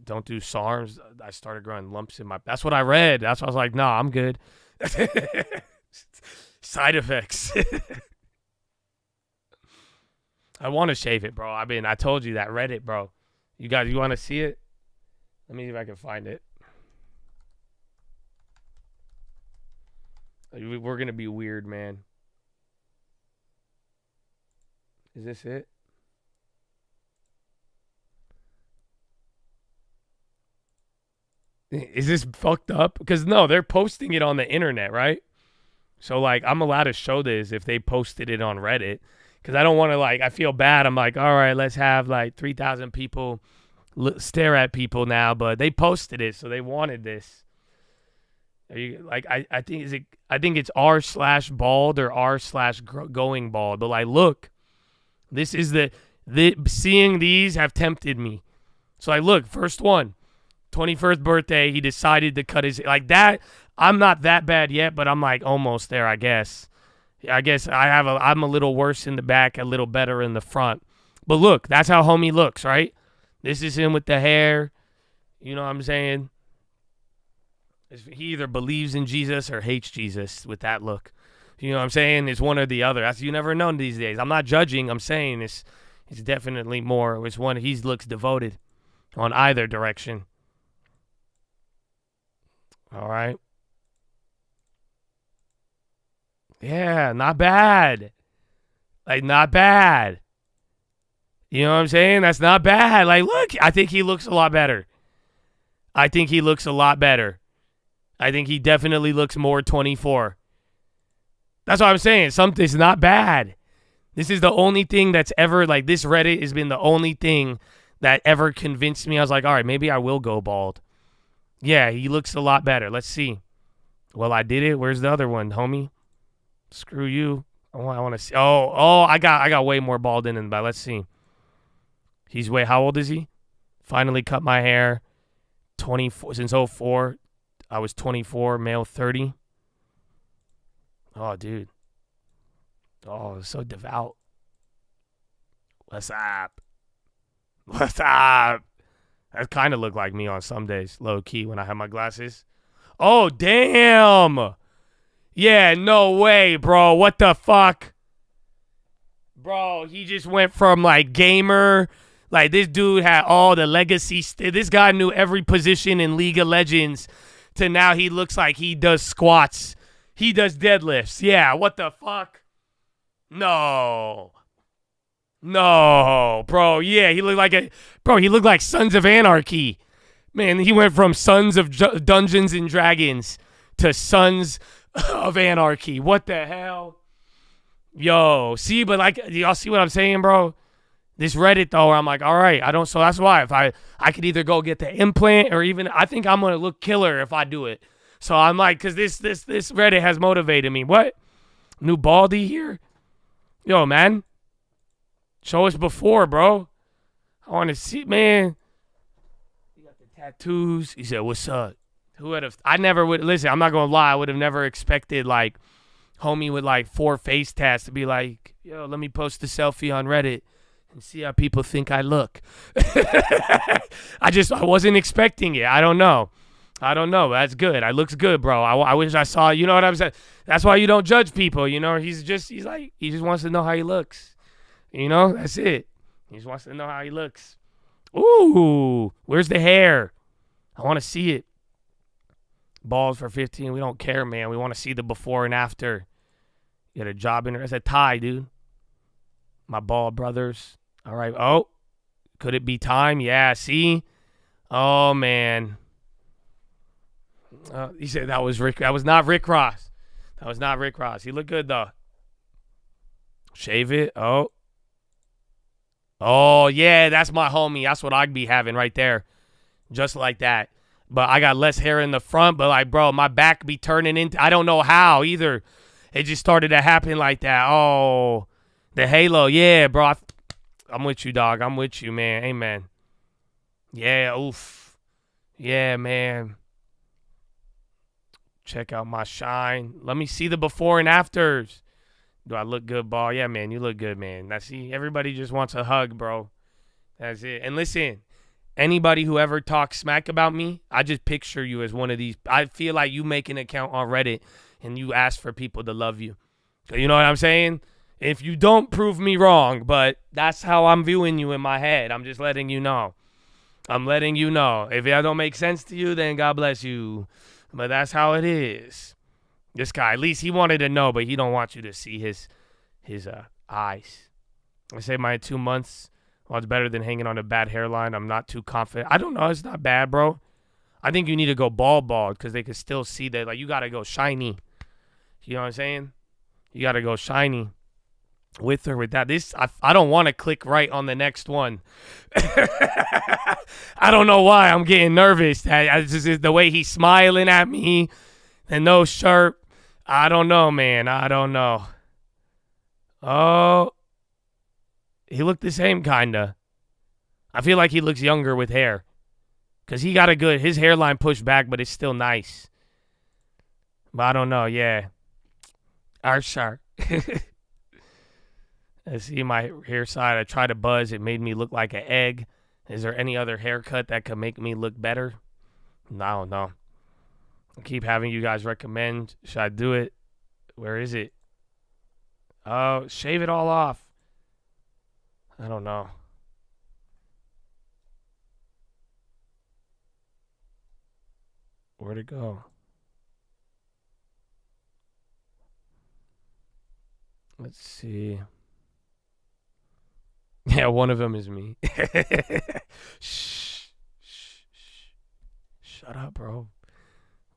Don't do SARMs. I started growing lumps in my... That's what I read. That's why I was like, nah, I'm good. Side effects. I want to shave it, bro. I told you that. Reddit, bro. You want to see it? Let me see if I can find it. We're going to be weird, man. Is this it? Is this fucked up? Because, no, they're posting it on the internet, right? So, like, I'm allowed to show this if they posted it on Reddit. Because I don't want to, like, I feel bad. I'm like, all right, let's have, like, 3,000 people stare at people now. But they posted it, so they wanted this. Are you, like, I think it's r/bald or r/going bald. But, like, look, this is seeing these have tempted me. So, like, look, first one. 21st birthday, he decided to cut his, like, that. I'm not that bad yet, but I'm like almost there, I guess. I'm a little worse in the back, a little better in the front. But look, that's how homie looks, right? This is him with the hair. You know what I'm saying? He either believes in Jesus or hates Jesus with that look. You know what I'm saying? It's one or the other. You never know these days. I'm not judging. I'm saying it's definitely more. It's one. He looks devoted on either direction. All right. Yeah, not bad. Like, not bad. You know what I'm saying? That's not bad. Like, look, I think he looks a lot better. I think he definitely looks more 24. That's what I'm saying. Something's not bad. This is the only thing that's ever, like, this Reddit has been the only thing that ever convinced me. I was like, all right, maybe I will go bald. Yeah, he looks a lot better. Let's see. Well, I did it. Where's the other one, homie? Screw you. I want to see. Oh, I got way more bald in him, but let's see. How old is he? Finally cut my hair. 24 since 04. I was 24, male 30. Oh, dude. Oh, so devout. What's up? What's up? That kind of looked like me on some days, low key, when I had my glasses. Oh, damn. Yeah, no way, bro. What the fuck? Bro, he just went from, like, gamer. Like, this dude had all the legacy. This guy knew every position in League of Legends to now he looks like he does squats. He does deadlifts. Yeah, what the fuck? No, bro. Yeah, he looked like Sons of Anarchy. Man, he went from Sons of Dungeons and Dragons to Sons of Anarchy. What the hell? Yo, see, but like, y'all see what I'm saying, bro? This Reddit, though, where I'm like, all right, so that's why if I could either go get the implant or even, I think I'm going to look killer if I do it. So I'm like, because this Reddit has motivated me. What? New Baldy here? Yo, man. Show us before, bro. I want to see, man. You got the tattoos. He said, what's up? Who would have, I never would, listen, I'm not going to lie. I would have never expected, like, homie with, like, 4 face tats to be like, yo, let me post a selfie on Reddit and see how people think I look. I wasn't expecting it. I don't know. That's good. I looks good, bro. I wish I saw, you know what I'm saying? That's why you don't judge people, you know? He just wants to know how he looks. You know? That's it. He just wants to know how he looks. Ooh, where's the hair? I want to see it. Balls for 15. We don't care, man. We want to see the before and after. You got a job in there. That's a tie, dude. My bald brothers. All right. Oh, could it be time? Yeah, see? Oh, man. He said that was Rick. That was not Rick Ross. He looked good, though. Shave it. Oh, yeah, that's my homie. That's what I'd be having right there. Just like that. But I got less hair in the front, but, like, bro, my back be turning into, I don't know how either. It just started to happen like that. Oh, the halo. Yeah, bro. I'm with you, dog. I'm with you, man. Amen. Yeah, oof. Yeah, man. Check out my shine. Let me see the before and afters. Do I look good, ball? Yeah, man, you look good, man. Everybody just wants a hug, bro. That's it. And listen, anybody who ever talks smack about me, I just picture you as one of these. I feel like you make an account on Reddit and you ask for people to love you. You know what I'm saying? If you don't, prove me wrong, but that's how I'm viewing you in my head. I'm just letting you know. If that don't make sense to you, then God bless you. But that's how it is. This guy, at least he wanted to know, but he don't want you to see his eyes. I say my 2 months. Well, it's better than hanging on a bad hairline. I'm not too confident. I don't know. It's not bad, bro. I think you need to go bald because they can still see that. Like, you got to go shiny. You know what I'm saying? You got to go shiny. With or without this, I don't want to click right on the next one. I don't know why I'm getting nervous. Just the way he's smiling at me, and no shirt. I don't know, man. I don't know. Oh, he looked the same kinda. I feel like he looks younger with hair, cause he got his hairline pushed back, but it's still nice. But I don't know. Yeah, shark. I see my hair side. I tried to buzz. It made me look like an egg. Is there any other haircut that could make me look better? No. I keep having you guys recommend. Should I do it? Where is it? Oh, shave it all off. I don't know. Where'd it go? Let's see. Yeah, one of them is me. Shh. Shut up, bro.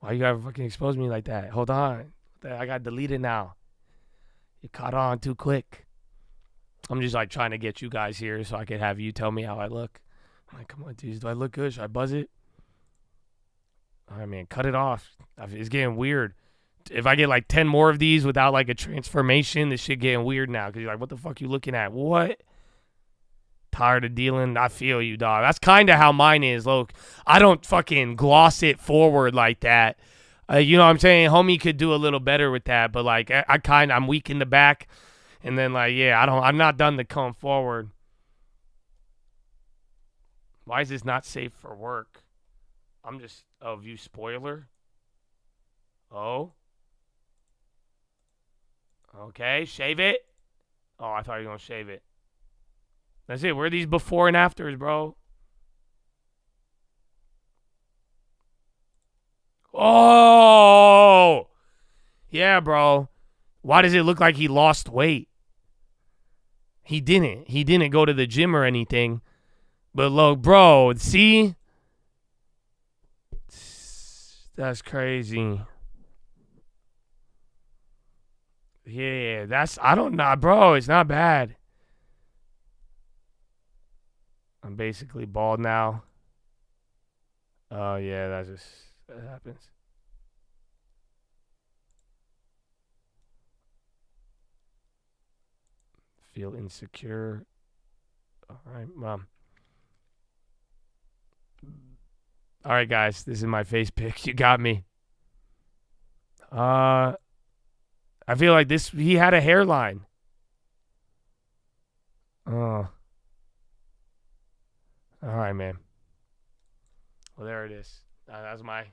Why you gotta fucking expose me like that? Hold on. I got deleted now. You caught on too quick. I'm just like trying to get you guys here so I could have you tell me how I look. I'm like, come on, dude. Do I look good? Should I buzz it? All right, man. Cut it off. It's getting weird. If I get like 10 more of these without like a transformation, this shit getting weird now. Because you're like, what the fuck you looking at? What? Tired of dealing? I feel you, dog. That's kind of how mine is. Look, I don't fucking gloss it forward like that. You know what I'm saying? Homie could do a little better with that. But like, I'm weak in the back. And then like, yeah, I'm not done to come forward. Why is this not safe for work? View spoiler. Oh. Okay, shave it. Oh, I thought you were going to shave it. That's it. Where are these before and afters, bro? Oh! Yeah, bro. Why does it look like he lost weight? He didn't. He didn't go to the gym or anything. But look, bro, see? That's crazy. Yeah, I don't know, bro. It's not bad. I'm basically bald now. Oh, yeah, that happens. Feel insecure. All right, Mom. All right, guys, this is my face pic. You got me. I feel like he had a hairline. Oh. All right, man. Well, there it is. That was my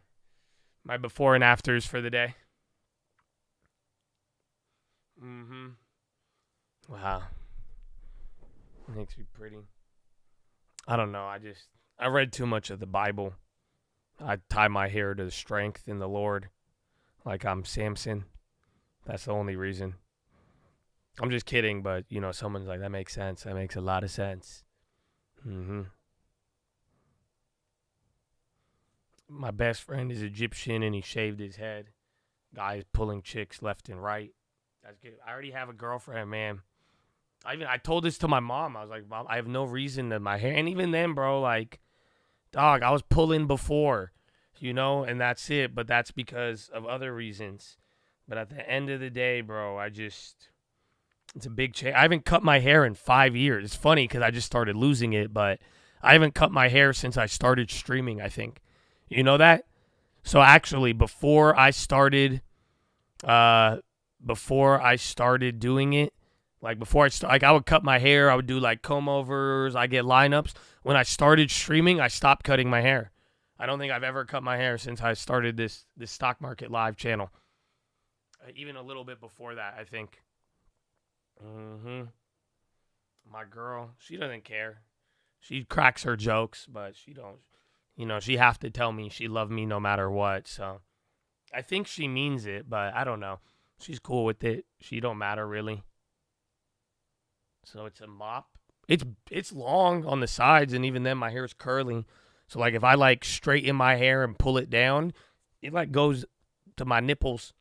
before and afters for the day. Mm-hmm. Wow. Makes me pretty. I don't know. I read too much of the Bible. I tie my hair to the strength in the Lord like I'm Samson. That's the only reason. I'm just kidding, but, you know, someone's like, that makes sense. That makes a lot of sense. Mm-hmm. My best friend is Egyptian, and he shaved his head. Guys pulling chicks left and right. That's good. I already have a girlfriend, man. I told this to my mom. I was like, Mom, I have no reason to my hair. And even then, bro, like, dog, I was pulling before, you know, and that's it. But that's because of other reasons. But at the end of the day, bro, it's a big change. I haven't cut my hair in 5 years. It's funny because I just started losing it, but I haven't cut my hair since I started streaming, I think. You know that? So actually, before I started doing it, like I would cut my hair, I would do like comb overs, I get lineups. When I started streaming, I stopped cutting my hair. I don't think I've ever cut my hair since I started this stock market live channel. Even a little bit before that, I think. Mm-hmm. My girl, she doesn't care. She cracks her jokes, but she don't. You know, she have to tell me she loved me no matter what. So I think she means it, but I don't know. She's cool with it. She don't matter really. So it's a mop. It's long on the sides, and even then my hair's curly. So like if I like straighten my hair and pull it down, it like goes to my nipples.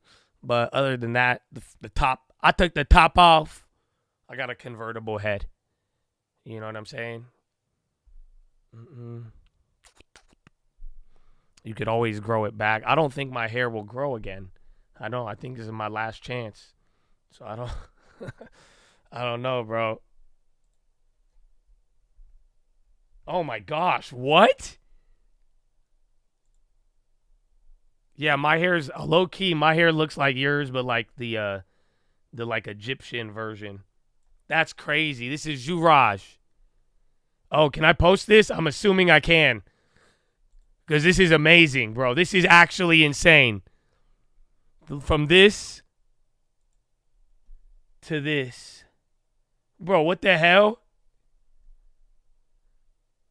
But other than that, the top, I took the top off. I got a convertible head. You know what I'm saying? You could always grow it back. I don't think my hair will grow again. I think this is my last chance. So I don't know, bro. Oh my gosh, what? Yeah, my hair's low key. My hair looks like yours, but like the like Egyptian version. That's crazy. This is Juraj. Oh, can I post this? I'm assuming I can. Because this is amazing, bro. This is actually insane. From this to this. Bro, what the hell?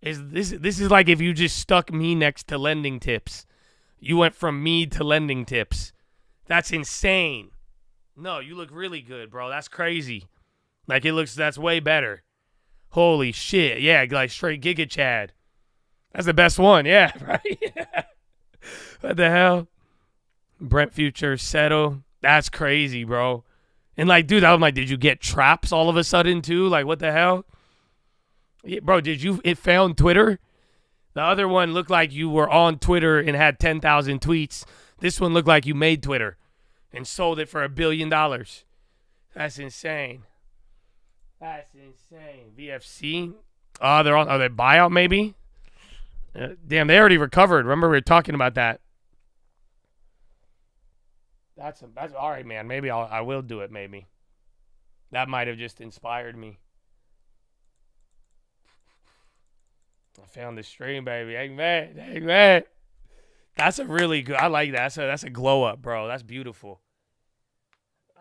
This is like if you just stuck me next to lending tips. You went from me to lending tips. That's insane. No, you look really good, bro. That's crazy. Like that's way better. Holy shit. Yeah, like straight Giga Chad. That's the best one. Yeah, right? What the hell? Brent Future, Settle. That's crazy, bro. And like, dude, I'm like, did you get traps all of a sudden too? Like, what the hell? Yeah, bro, it found Twitter? The other one looked like you were on Twitter and had 10,000 tweets. This one looked like you made Twitter and sold it for $1 billion. That's insane. That's insane. VFC? Are they buyout maybe? Damn, they already recovered. Remember we were talking about that. That's all right, man. Maybe I will do it. Maybe that might have just inspired me. I found the stream, baby. Amen. That's a really good. I like that. That's a glow up, bro. That's beautiful.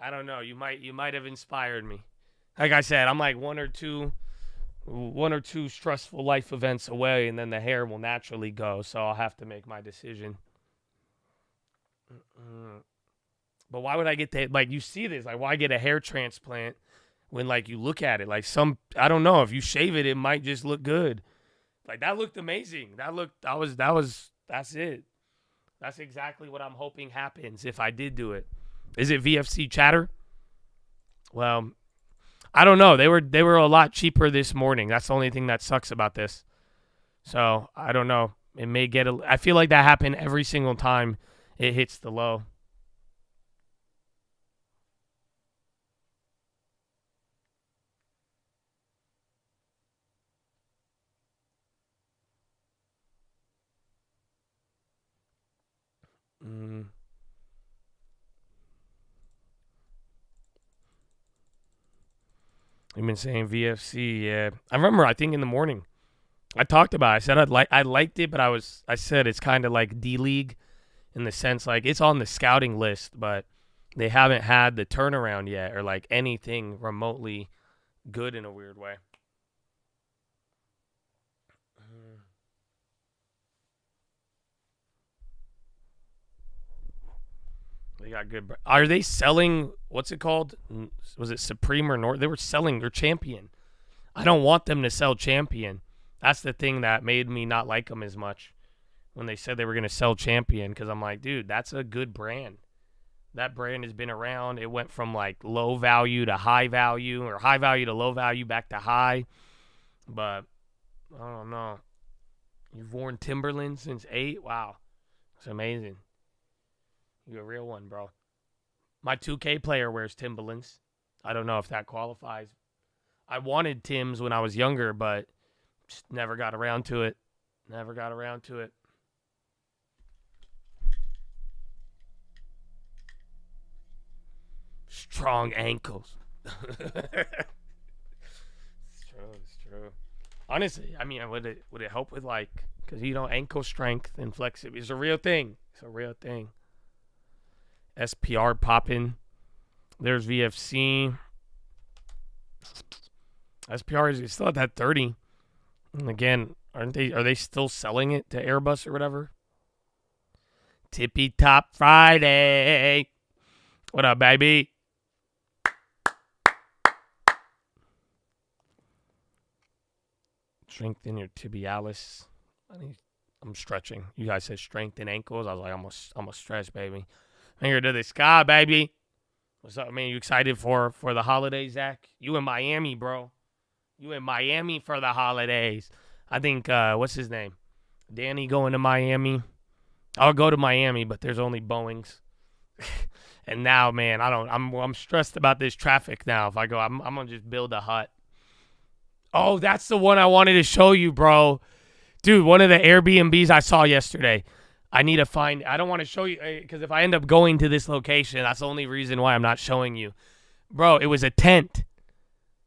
I don't know. You might have inspired me. Like I said, I'm like one or two stressful life events away, and then the hair will naturally go. So I'll have to make my decision. But why would I get that? Like, you see this, like, why get a hair transplant when, like, you look at it? Like, I don't know, if you shave it, it might just look good. Like, that looked amazing. That's it. That's exactly what I'm hoping happens if I did do it. Is it VFC chatter? Well, I don't know. They were a lot cheaper this morning. That's the only thing that sucks about this. So, I don't know. It may get I feel like that happened every single time it hits the low. You've been saying VFC, yeah. I remember, I think in the morning, I talked about it. I said I liked it, but I said it's kind of like D-League in the sense, like, it's on the scouting list, but they haven't had the turnaround yet or, like, anything remotely good in a weird way. They got good. Are they selling, what's it called? Was it Supreme or North? They were selling their Champion. I don't want them to sell Champion. That's the thing that made me not like them as much when they said they were going to sell Champion, because I'm like, dude, that's a good brand. That brand has been around. It went from, like, low value to high value, or high value to low value back to high. But I don't know. You've worn Timberland since 8? Wow. It's amazing. You're a real one, bro. My 2K player wears Timberlands. I don't know if that qualifies. I wanted Timbs when I was younger, but just never got around to it. Strong ankles. It's true. Honestly, I mean, would it help with, like, because, ankle strength and flexibility is a real thing. It's a real thing. SPR popping. There's VFC. SPR is still at that 30. And again, are they still selling it to Airbus or whatever? Tippy Top Friday. What up, baby? Strengthen your tibialis. I'm stretching. You guys said strengthen ankles. I was like, I'm a stretch, baby. Finger to the sky, baby. What's up, man? You excited for the holidays, Zach? You in Miami, bro. You in Miami for the holidays. I think, what's his name? Danny going to Miami. I'll go to Miami, but there's only Boeings. And now, man, I'm stressed about this traffic now. If I go, I'm going to just build a hut. Oh, that's the one I wanted to show you, bro. Dude, one of the Airbnbs I saw yesterday. I need to find, I don't want to show you, because if I end up going to this location, that's the only reason why I'm not showing you. Bro, it was a tent.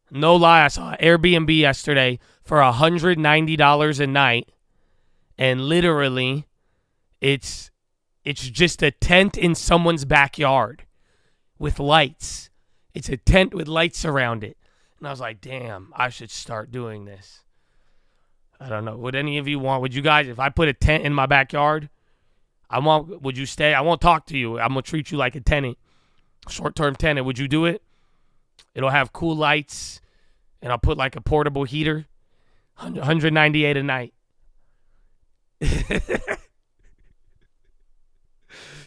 No lie, I saw an Airbnb yesterday for $190 a night. And literally, it's just a tent in someone's backyard with lights. It's a tent with lights around it. And I was like, damn, I should start doing this. I don't know. Would any of you would you guys, if I put a tent in my backyard, would you stay? I won't talk to you. I'm going to treat you like a tenant, short-term tenant. Would you do it? It'll have cool lights. and I'll put like a portable heater, $198 a night.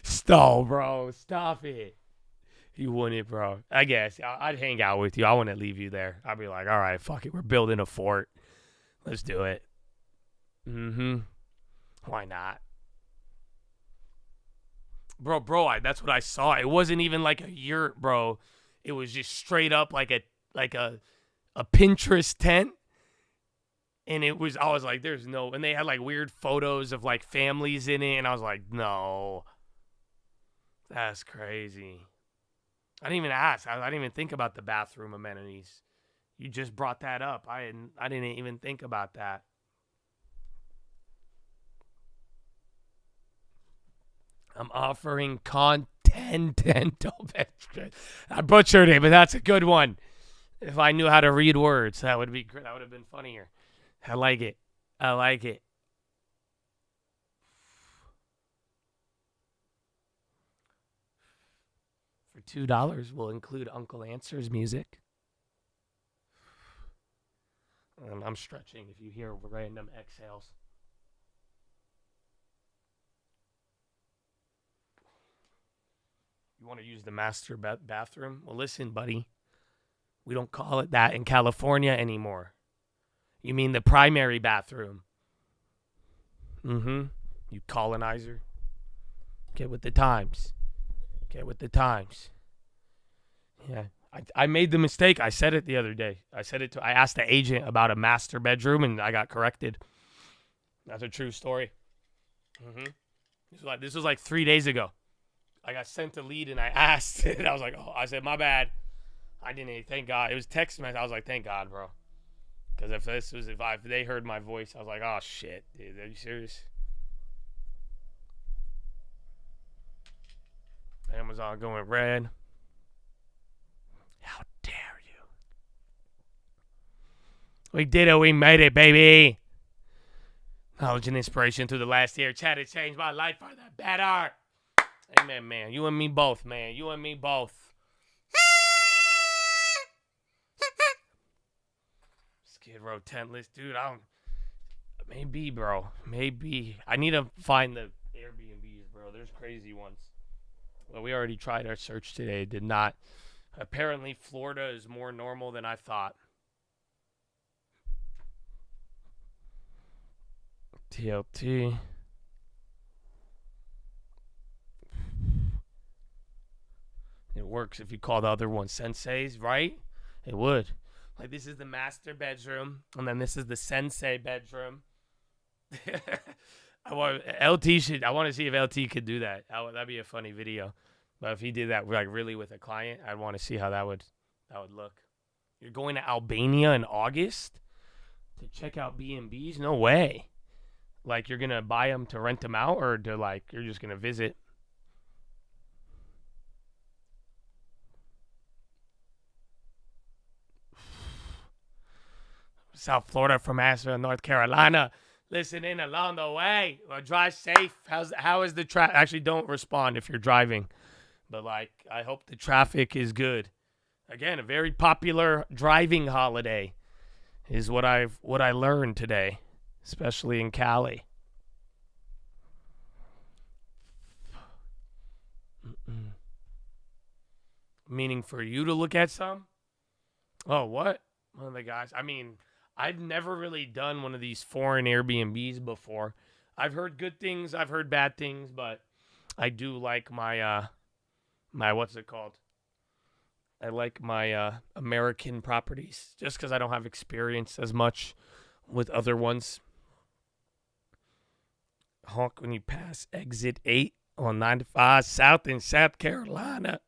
Stop, bro. Stop it. You wouldn't, bro. I guess I'd hang out with you. I wouldn't leave you there. I'd be like, all right, fuck it. We're building a fort. Let's do it. Why not? Bro, that's what I saw. It wasn't even like a yurt, bro. It was just straight up like a Pinterest tent. And I was like, there's no, and they had like weird photos of like families in it. And I was like, no, that's crazy. I didn't even ask. I didn't even think about the bathroom amenities. You just brought that up. I didn't even think about that. I'm offering content. I butchered it, but that's a good one. If I knew how to read words, that would be great. That would have been funnier. I like it. I like it. For $2, we'll include Uncle Answer's music. I'm stretching if you hear random exhales. You want to use the master bathroom? Well, listen, buddy. We don't call it that in California anymore. You mean the primary bathroom? You colonizer. Get with the times. Get with the times. Yeah. I made the mistake. I said it the other day. I asked the agent about a master bedroom, and I got corrected. That's a true story. This was like 3 days ago. I got sent a lead, and I asked, and I was like, oh, I said, my bad. I didn't, thank God. It was text message. I was like, thank God, bro. Because if they heard my voice, I was like, oh, shit, dude, are you serious? Amazon going red. How dare you? We did it. We made it, baby. Knowledge and inspiration through the last year. Chat has changed my life for the better. Amen, man. You and me both, man. You and me both. Skid Row tentless. Dude, maybe, bro. Maybe. I need to find the Airbnbs, bro. There's crazy ones. Well, we already tried our search today. Did not. Apparently, Florida is more normal than I thought. TLT. It works if you call the other one senseis, right? It would. Like, this is the master bedroom, and then this is the sensei bedroom. I want to see if LT could do that. That'd be a funny video. But if he did that like really with a client, I'd want to see how that would look. You're going to Albania in August to check out B&Bs? No way. Like, you're gonna buy them to rent them out, or you're just gonna visit? South Florida from Asheville, North Carolina. Listen in along the way. Well, drive safe. How is the traffic? Actually, don't respond if you're driving. But I hope the traffic is good. Again, a very popular driving holiday is what I learned today, especially in Cali. Meaning for you to look at some? Oh, what? One of the guys. I mean, I've never really done one of these foreign Airbnbs before. I've heard good things. I've heard bad things, but I do like my what's it called? I like my American properties just because I don't have experience as much with other ones. Honk when you pass exit 8 on 95 South in South Carolina.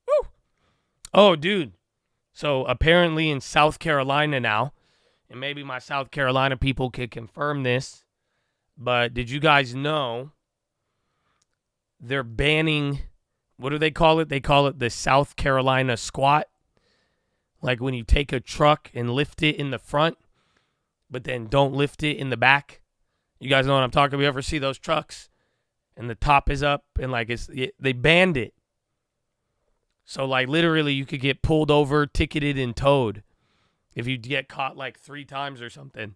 Woo! Oh, dude. So apparently in South Carolina now, and maybe my South Carolina people could confirm this, but did you guys know they're banning, what do they call it? They call it the South Carolina squat. Like when you take a truck and lift it in the front, but then don't lift it in the back. You guys know what I'm talking about? You ever see those trucks? And the top is up and they banned it. So literally you could get pulled over, ticketed, and towed if you get caught like 3 times or something.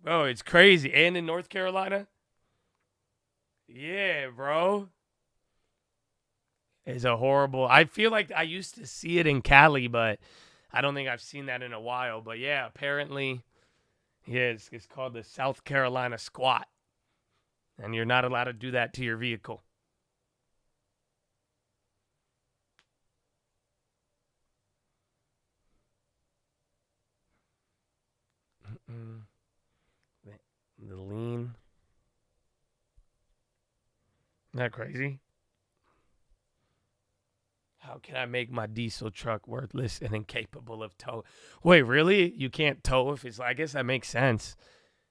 Bro, it's crazy. And in North Carolina? Yeah, bro. It's a horrible. I feel like I used to see it in Cali, but I don't think I've seen that in a while. But yeah, apparently, yeah, it's called the South Carolina squat. And you're not allowed to do that to your vehicle. The lean. Isn't that crazy? How can I make my diesel truck worthless and incapable of tow? Wait, really? You can't tow if it's... I guess that makes sense.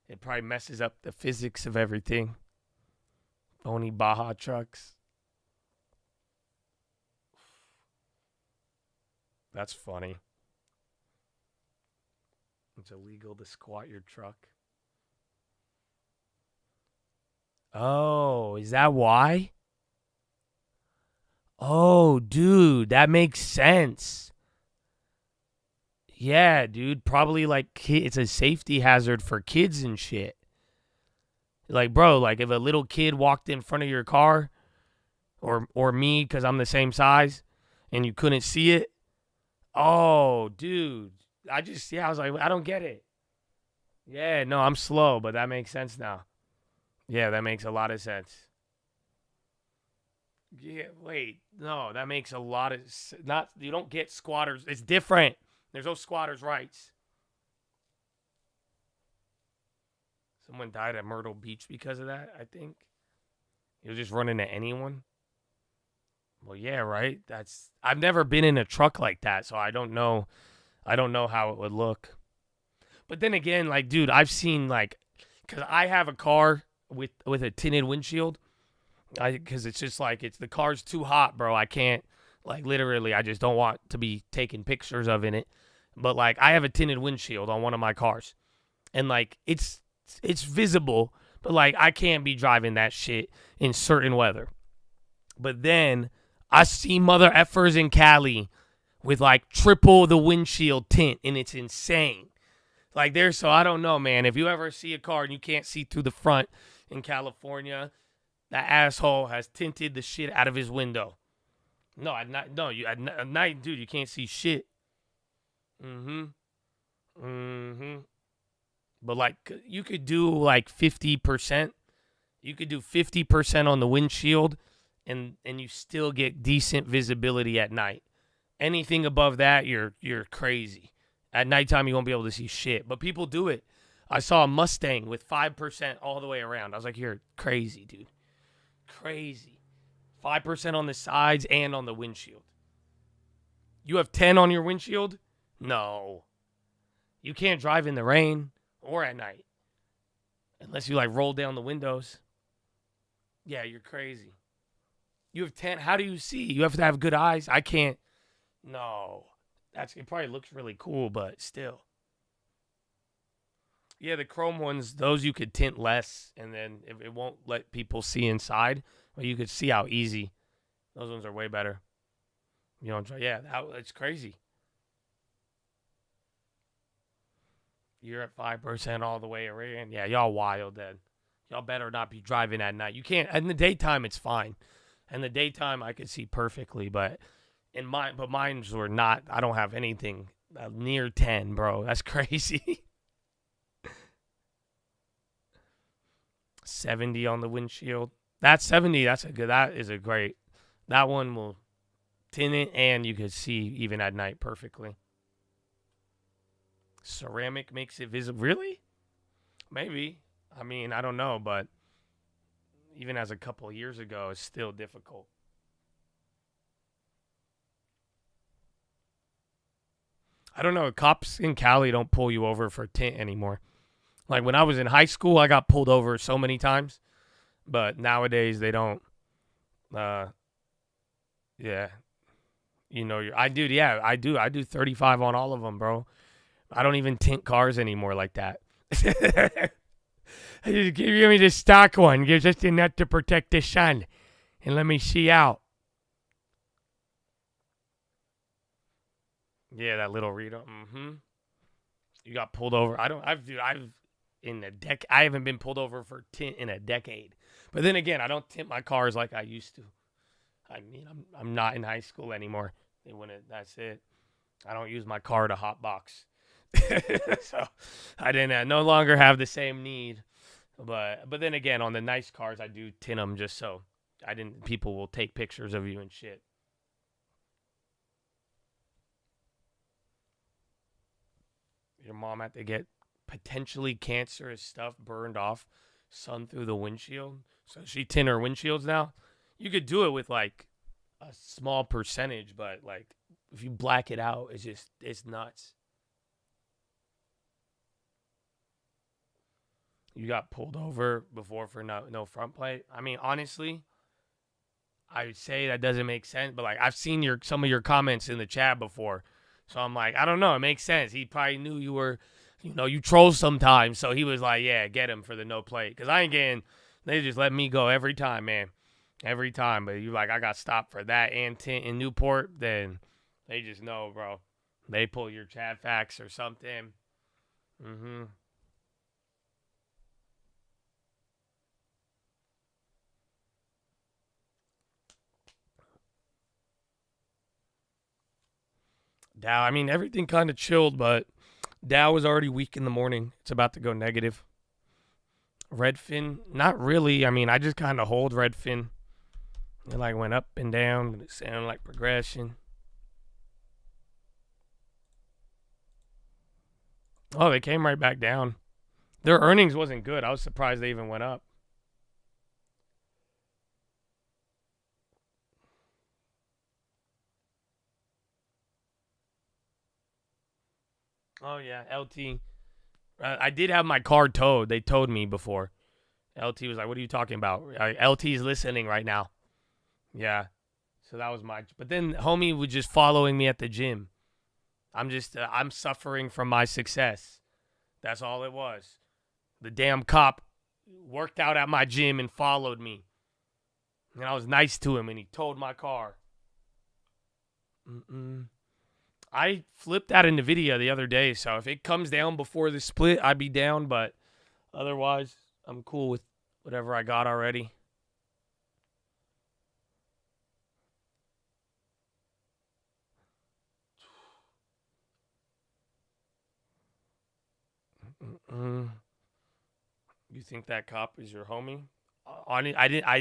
It probably messes up the physics of everything. Phony Baja trucks. That's funny. It's illegal to squat your truck. Oh, is that why? Oh, dude, that makes sense. Yeah, dude, probably like it's a safety hazard for kids and shit. Like, bro, like if a little kid walked in front of your car or me because I'm the same size and you couldn't see it. Oh, dude, I was like, I don't get it. Yeah, no, I'm slow, but that makes sense now. Yeah, that makes a lot of sense. Yeah, wait, no, that makes a lot of you don't get squatters. It's different. There's no squatters' rights. Someone died at Myrtle Beach because of that, I think. He was just running at anyone. Well, yeah, right. I've never been in a truck like that, so I don't know how it would look. But then again, like, dude, I've seen because I have a car with a tinted windshield. Because it's just the car's too hot, bro. I can't, literally, I just don't want to be taking pictures of in it. But, I have a tinted windshield on one of my cars. And, it's visible, but, I can't be driving that shit in certain weather. But then I see mother effers in Cali with, triple the windshield tint, and it's insane. So I don't know, man. If you ever see a car and you can't see through the front in California, that asshole has tinted the shit out of his window. No, at night, dude, you can't see shit. But you could do 50%. You could do 50% on the windshield, and you still get decent visibility at night. Anything above that, you're crazy. At nighttime, you won't be able to see shit. But people do it. I saw a Mustang with 5% all the way around. I was like, you're crazy, dude. Crazy. 5% on the sides and on the windshield. You have 10 on your windshield? No. You can't drive in the rain or at night. Unless you roll down the windows. Yeah, you're crazy. You have 10. How do you see? You have to have good eyes. I can't. No. It probably looks really cool, but still. Yeah, the chrome ones, those you could tint less, and then it won't let people see inside, but you could see how easy. Those ones are way better. You know, yeah, it's crazy. You're at 5% all the way around. Yeah, y'all wild then. Y'all better not be driving at night. You can't. In the daytime, it's fine. In the daytime, I could see perfectly, but mine's were not. I don't have anything near 10, bro. That's crazy. 70 on the windshield. That's 70. That is a great. That one will tint it, and you could see even at night perfectly. Ceramic makes it visible. Really? Maybe. I mean, I don't know, but even as a couple of years ago, it's still difficult. I don't know. Cops in Cali don't pull you over for tint anymore. When I was in high school, I got pulled over so many times. But nowadays, they don't. Yeah. You know, I do. Yeah, I do. I do 35 on all of them, bro. I don't even tint cars anymore like that. Just give me the stock one. Just enough to protect the sun. And let me see out. Yeah, that little Rita. You got pulled over. I haven't been pulled over for tint in a decade. But then again, I don't tint my cars like I used to. I mean, I'm not in high school anymore. They wouldn't. That's it. I don't use my car to hotbox. So I no longer have the same need. But then again, on the nice cars, I do tint them just so people will take pictures of you and shit. Your mom had to get potentially cancerous stuff burned off, sun through the windshield. So she tint her windshields now. You could do it with like a small percentage, but like if you black it out, it's nuts. You got pulled over before for no front plate. I mean, honestly, I would say that doesn't make sense, but like I've seen some of your comments in the chat before. So I'm like, I don't know. It makes sense. He probably knew you were, you troll sometimes. So he was like, yeah, get him for the no plate. Because I ain't getting, they just let me go every time, man. Every time. But you like, I got stopped for that and tint in Newport. Then they just know, bro. They pull your chat facts or something. Dow, I mean, everything kind of chilled, but Dow was already weak in the morning. It's about to go negative. Redfin, not really. I mean, I just kind of hold Redfin. It like went up and down, but it sounded like progression. Oh, they came right back down. Their earnings wasn't good. I was surprised they even went up. Oh, yeah, LT. I did have my car towed. They towed me before. LT was like, what are you talking about? LT's listening right now. Yeah. So that was but then homie was just following me at the gym. I'm suffering from my success. That's all it was. The damn cop worked out at my gym and followed me. And I was nice to him and he towed my car. I flipped that in the video the other day, so if it comes down before the split, I'd be down, but otherwise, I'm cool with whatever I got already. You think that cop is your homie?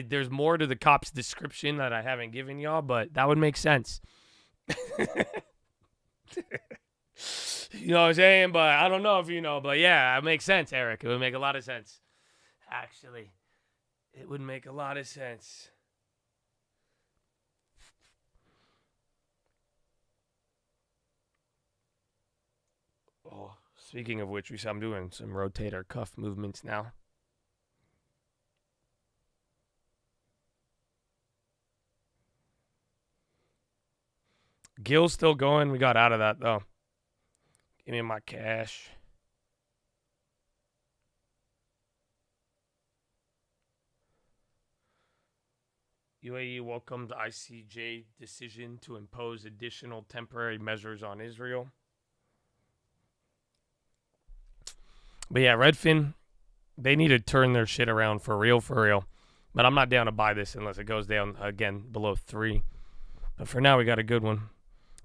There's more to the cop's description that I haven't given y'all, but that would make sense. You know what I'm saying? But I don't know if you know. But yeah, it makes sense, Eric. It would make a lot of sense. Actually, it would make a lot of sense. Oh, speaking of which, I'm doing some rotator cuff movements now. Gil's still going. We got out of that, though. Give me my cash. UAE welcomed ICJ decision to impose additional temporary measures on Israel. But yeah, Redfin, they need to turn their shit around for real, for real. But I'm not down to buy this unless it goes down again below 3. But for now, we got a good one.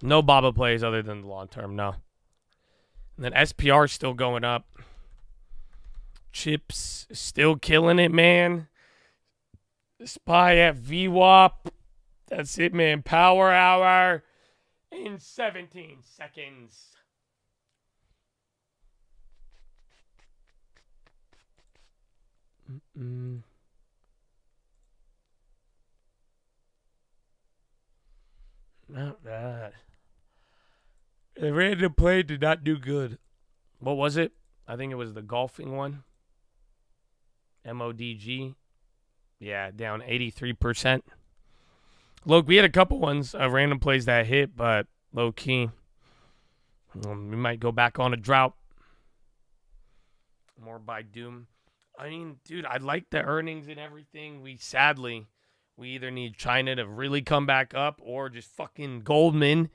No BABA plays other than the long term, no. And then SPR is still going up. Chips still killing it, man. SPY at VWAP. That's it, man. Power hour in 17 seconds. Not bad. The random play did not do good. What was it? I think it was the golfing one. MODG. Yeah, down 83%. Look, we had a couple ones of random plays that hit, but low key. We might go back on a drought. More by doom. I mean, dude, I like the earnings and everything. We either need China to really come back up or just fucking Goldman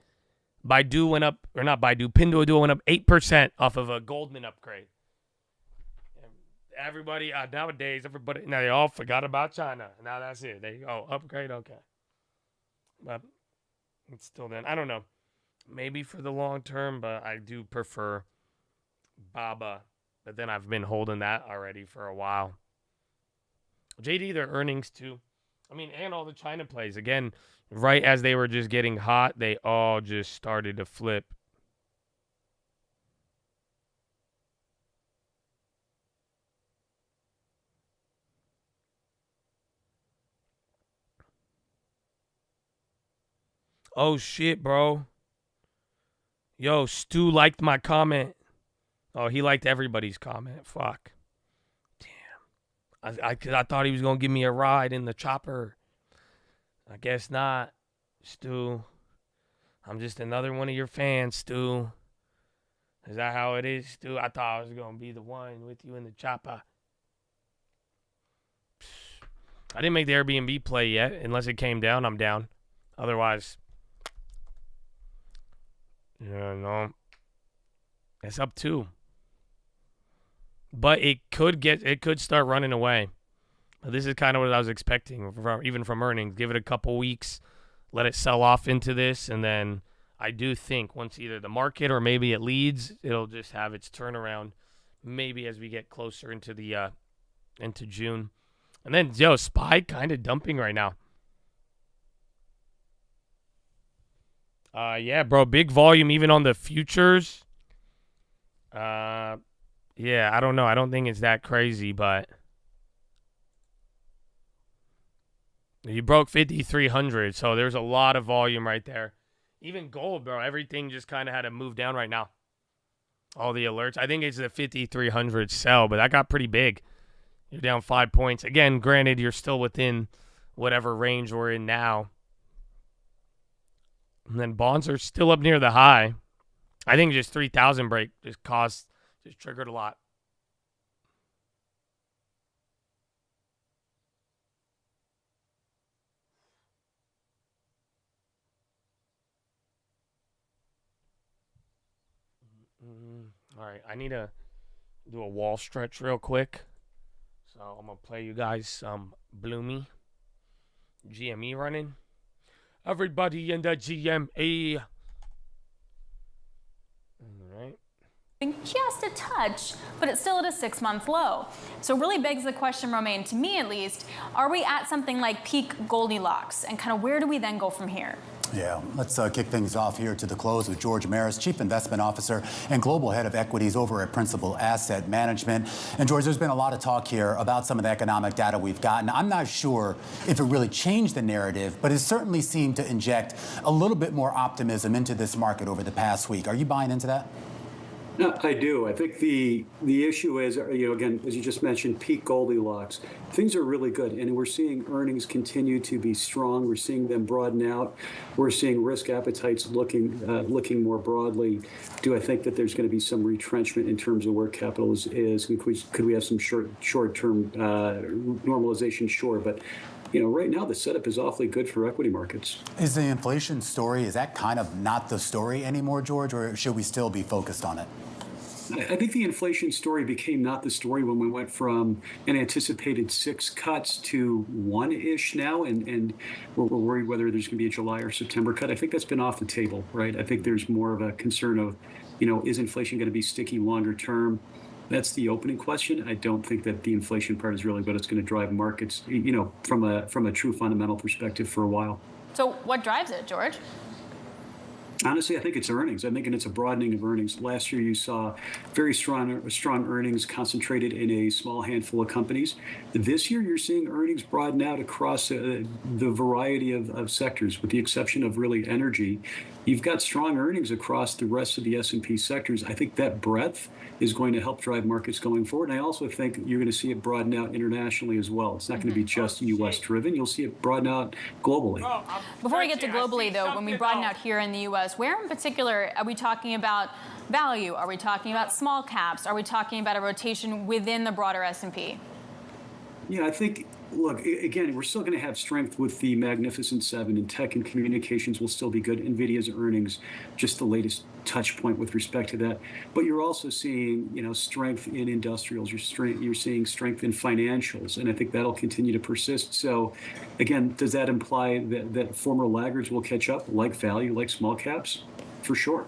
Baidu went up, or not Baidu, Pinduoduo went up 8% off of a Goldman upgrade. Everybody, nowadays, now they all forgot about China. Now that's it. There you go. Upgrade, okay. But it's still then. I don't know. Maybe for the long term, but I do prefer Baba. But then I've been holding that already for a while. JD, their earnings too. I mean, and all the China plays. Again, right as they were just getting hot, they all just started to flip. Oh, shit, bro. Yo, Stu liked my comment. Oh, he liked everybody's comment. Fuck. Damn. I thought he was going to give me a ride in the chopper. I guess not, Stu. I'm just another one of your fans, Stu. Is that how it is, Stu? I thought I was going to be the one with you in the chopper. I didn't make the Airbnb play yet. Unless it came down, I'm down. Otherwise, no. It's up 2. But it could start running away. This is kind of what I was expecting, even from earnings. Give it a couple weeks, let it sell off into this, and then I do think once either the market or maybe it leads, it'll just have its turnaround. Maybe as we get closer into the into June, and then SPY kind of dumping right now. Yeah, bro, big volume even on the futures. Yeah, I don't know. I don't think it's that crazy, but you broke 5,300, so there's a lot of volume right there. Even gold, bro, everything just kind of had to move down right now. All the alerts. I think it's the 5,300 sell, but that got pretty big. You're down 5 points. Again, granted, you're still within whatever range we're in now. And then bonds are still up near the high. I think just 3,000 break just triggered a lot. All right, I need to do a wall stretch real quick. So I'm going to play you guys some Bloomy. GME running. Everybody in the GME. All right. Just a touch, but it's still at a 6-month low. So it really begs the question, Romain, to me at least, are we at something like peak Goldilocks? And kind of where do we then go from here? Yeah, let's kick things off here to the close with George Maris, Chief Investment Officer and Global Head of Equities over at Principal Asset Management. And George, there's been a lot of talk here about some of the economic data we've gotten. I'm not sure if it really changed the narrative, but it certainly seemed to inject a little bit more optimism into this market over the past week. Are you buying into that? No, I do. I think the issue is, again, as you just mentioned, peak Goldilocks. Things are really good, and we're seeing earnings continue to be strong. We're seeing them broaden out. We're seeing risk appetites looking more broadly. Do I think that there's going to be some retrenchment in terms of where capital is? Could we have some short-term normalization? Sure, but right now the setup is awfully good for equity markets. Is the inflation story, is that kind of not the story anymore, George, or should we still be focused on it? I think the inflation story became not the story when we went from an anticipated 6 cuts to 1-ish now, and we're worried whether there's going to be a July or September cut. I think that's been off the table, right? I think there's more of a concern of, is inflation going to be sticky longer term? That's the opening question. I don't think that the inflation part is really what's going to drive markets, from a true fundamental perspective for a while. So what drives it, George? Honestly, I think it's earnings. I'm thinking it's a broadening of earnings. Last year, you saw very strong earnings concentrated in a small handful of companies. This year, you're seeing earnings broaden out across the variety of sectors, with the exception of really energy. You've got strong earnings across the rest of the S&P sectors. I think that breadth is going to help drive markets going forward. And I also think you're going to see it broaden out internationally as well. It's not going to be just U.S. driven. You'll see it broaden out globally. Before we get to globally, though, when we broaden out here in the U.S., where in particular are we talking about value? Are we talking about small caps? Are we talking about a rotation within the broader S&P? Yeah, I think, look, again, we're still going to have strength with the Magnificent Seven, and tech and communications will still be good. NVIDIA's earnings, just the latest touch point with respect to that. But you're also seeing, strength in industrials. You're seeing strength in financials, and I think that'll continue to persist. So, again, does that imply that former laggards will catch up, like value, like small caps? For sure.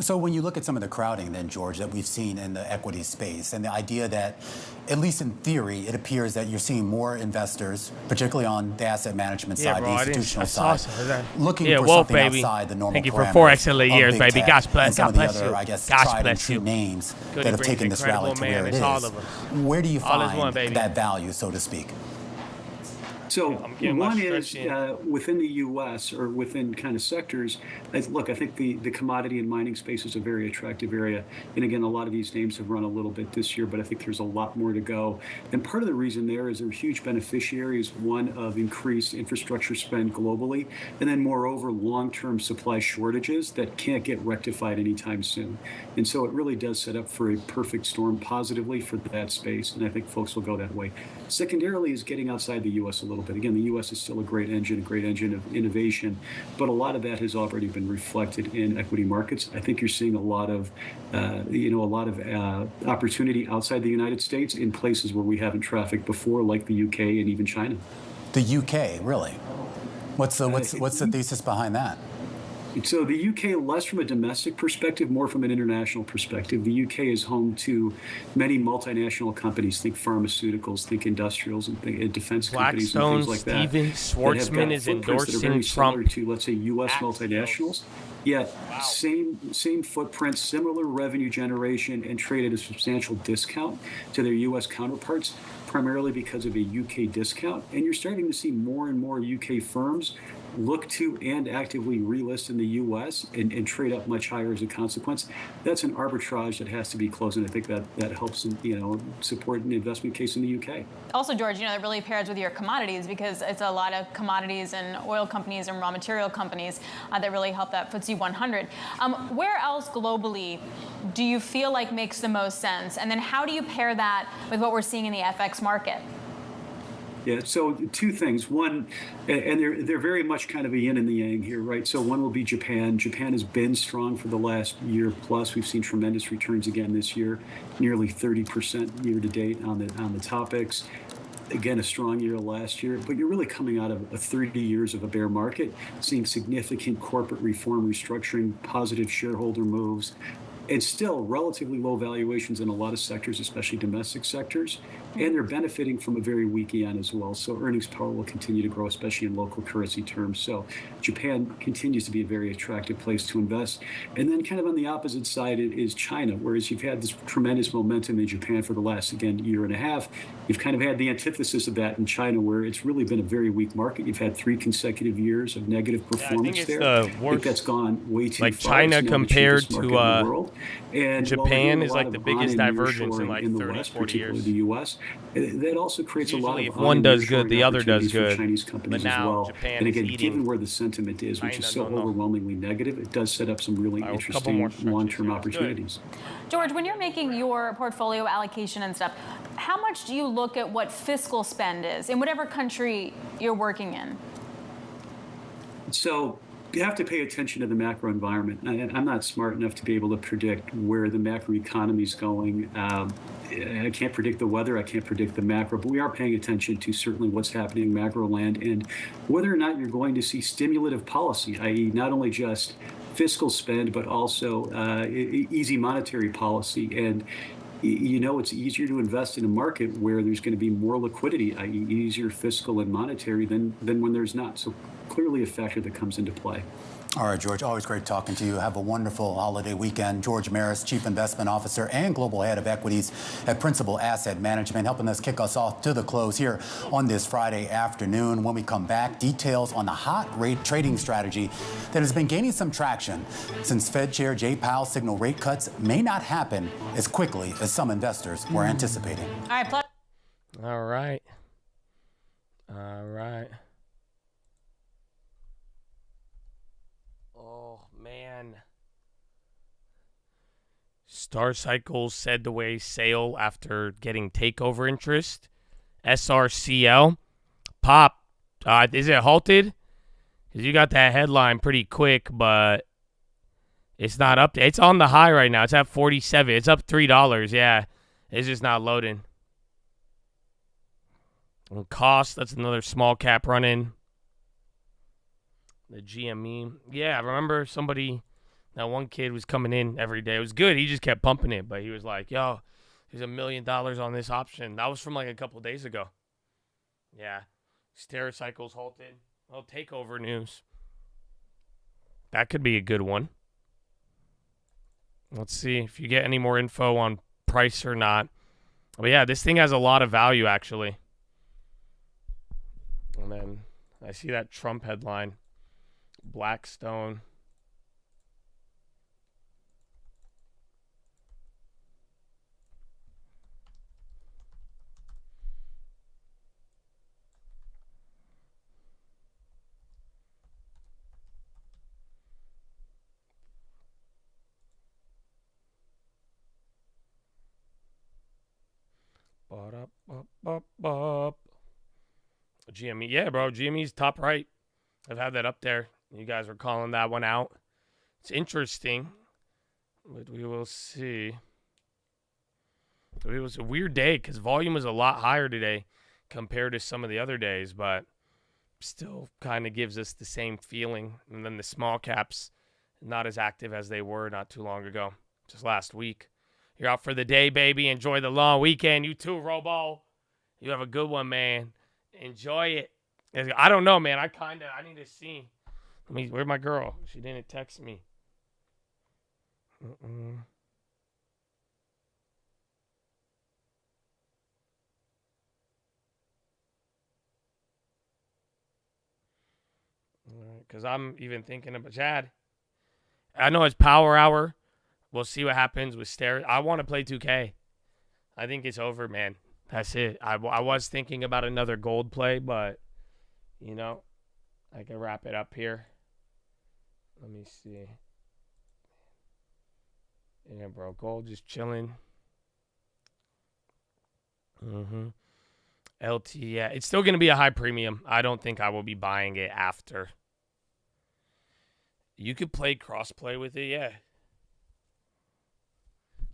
So when you look at some of the crowding then, George, that we've seen in the equity space, and the idea that, at least in theory, it appears that you're seeing more investors, particularly on the asset management side, the institutional side, looking for something outside the normal parameters. Thank you for 4 excellent years, baby. God bless, God bless you. you. I guess, God tried and bless true you. names Good that have taken this rally to where it is. All of us. Where do you All is find one, baby. that value, so to speak? So one is within the U.S. or within kind of sectors. Look, I think the commodity and mining space is a very attractive area. And again, a lot of these names have run a little bit this year, but I think there's a lot more to go. And part of the reason there is they're huge beneficiaries, one, of increased infrastructure spend globally, and then moreover, long-term supply shortages that can't get rectified anytime soon. And so it really does set up for a perfect storm positively for that space. And I think folks will go that way. Secondarily is getting outside the U.S. a little bit. Again, the U.S. is still a great engine of innovation, but a lot of that has already been reflected in equity markets. I think you're seeing a lot of, opportunity outside the United States in places where we haven't trafficked before, like the U.K. and even China. The U.K., really? What's the thesis behind that? So the UK, less from a domestic perspective, more from an international perspective. The UK is home to many multinational companies. Think pharmaceuticals, think industrials, and think defense companies and things like that. Stephen Schwarzman is endorsing Trump. To, let's say, U.S. multinationals. Yet, same footprint, similar revenue generation, and trade at a substantial discount to their U.S. counterparts, primarily because of a UK discount. And you're starting to see more and more UK firms look to and actively relist in the U.S. and trade up much higher as a consequence. That's an arbitrage that has to be closed, and I think that helps, support an investment case in the U.K. Also, George, it really pairs with your commodities because it's a lot of commodities and oil companies and raw material companies that really help that FTSE 100. Where else globally do you feel like makes the most sense? And then how do you pair that with what we're seeing in the FX market? Yeah, so two things. One, and they're very much kind of a yin and the yang here, right? So one will be Japan. Japan has been strong for the last year plus. We've seen tremendous returns again this year, nearly 30% year to date on the topics. Again, a strong year last year, but you're really coming out of 30 years of a bear market, seeing significant corporate reform, restructuring, positive shareholder moves, and still relatively low valuations in a lot of sectors, especially domestic sectors. And they're benefiting from a very weak yen as well. So earnings power will continue to grow, especially in local currency terms. So Japan continues to be a very attractive place to invest. And then kind of on the opposite side is China, whereas you've had this tremendous momentum in Japan for the last, again, year and a half. You've kind of had the antithesis of that in China, where it's really been a very weak market. You've had 3 consecutive years of negative performance there. I think that's gone way too far. Like China compared to and Japan is like the biggest divergence in like 30, 40 years. The U.S. That also creates a lot of if one does good, the other does good. Chinese companies but now as well. Japan and again, is given where the sentiment is, which is so overwhelmingly negative, it does set up some really interesting long-term opportunities. George, when you're making your portfolio allocation and stuff, how much do you look at what fiscal spend is in whatever country you're working in? So you have to pay attention to the macro environment. I'm not smart enough to be able to predict where the macro economy is going. I can't predict the weather. I can't predict the macro, but we are paying attention to certainly what's happening in macro land and whether or not you're going to see stimulative policy, i.e. not only just fiscal spend, but also easy monetary policy. And it's easier to invest in a market where there's going to be more liquidity, i.e. easier fiscal and monetary than when there's not. So clearly a factor that comes into play. All right, George, always great talking to you. Have a wonderful holiday weekend. George Maris, Chief Investment Officer and Global Head of Equities at Principal Asset Management, helping us kick us off to the close here on this Friday afternoon. When we come back, details on the hot rate trading strategy that has been gaining some traction since Fed Chair Jay Powell signaled rate cuts may not happen as quickly as some investors were anticipating. All right. All right. Man. Star Cycles said the way sail after getting takeover interest SRCL. Pop. Is it halted? Because you got that headline pretty quick, but it's not up. It's on the high right now. It's at 47. It's up $3. Yeah. It's just not loading. And cost, that's another small cap run-in. The GME. Yeah, I remember that one kid was coming in every day. It was good. He just kept pumping it, but he was like, yo, there's $1 million on this option. That was from like a couple days ago. Yeah. Stericycle's halted. Oh, takeover news. That could be a good one. Let's see if you get any more info on price or not. But yeah, this thing has a lot of value, actually. And then I see that Trump headline. Blackstone. GME, yeah, bro. GME's top right. I've had that up there. You guys are calling that one out. It's interesting, but we will see. It was a weird day because volume was a lot higher today compared to some of the other days, but still kind of gives us the same feeling. And then the small caps, not as active as they were not too long ago, just last week. You're out for the day, baby. Enjoy the long weekend. You too, Robo. You have a good one, man. Enjoy it. I don't know, man. I need to see. Where's my girl? She didn't text me. Because I'm even thinking about Chad. I know it's Power Hour. We'll see what happens with I want to play 2K. I think it's over, man. That's it. I was thinking about another gold play, but, you know, I can wrap it up here. Let me see. Yeah, bro. Gold just chilling. LT, yeah. It's still going to be a high premium. I don't think I will be buying it after. You could play crossplay with it, yeah.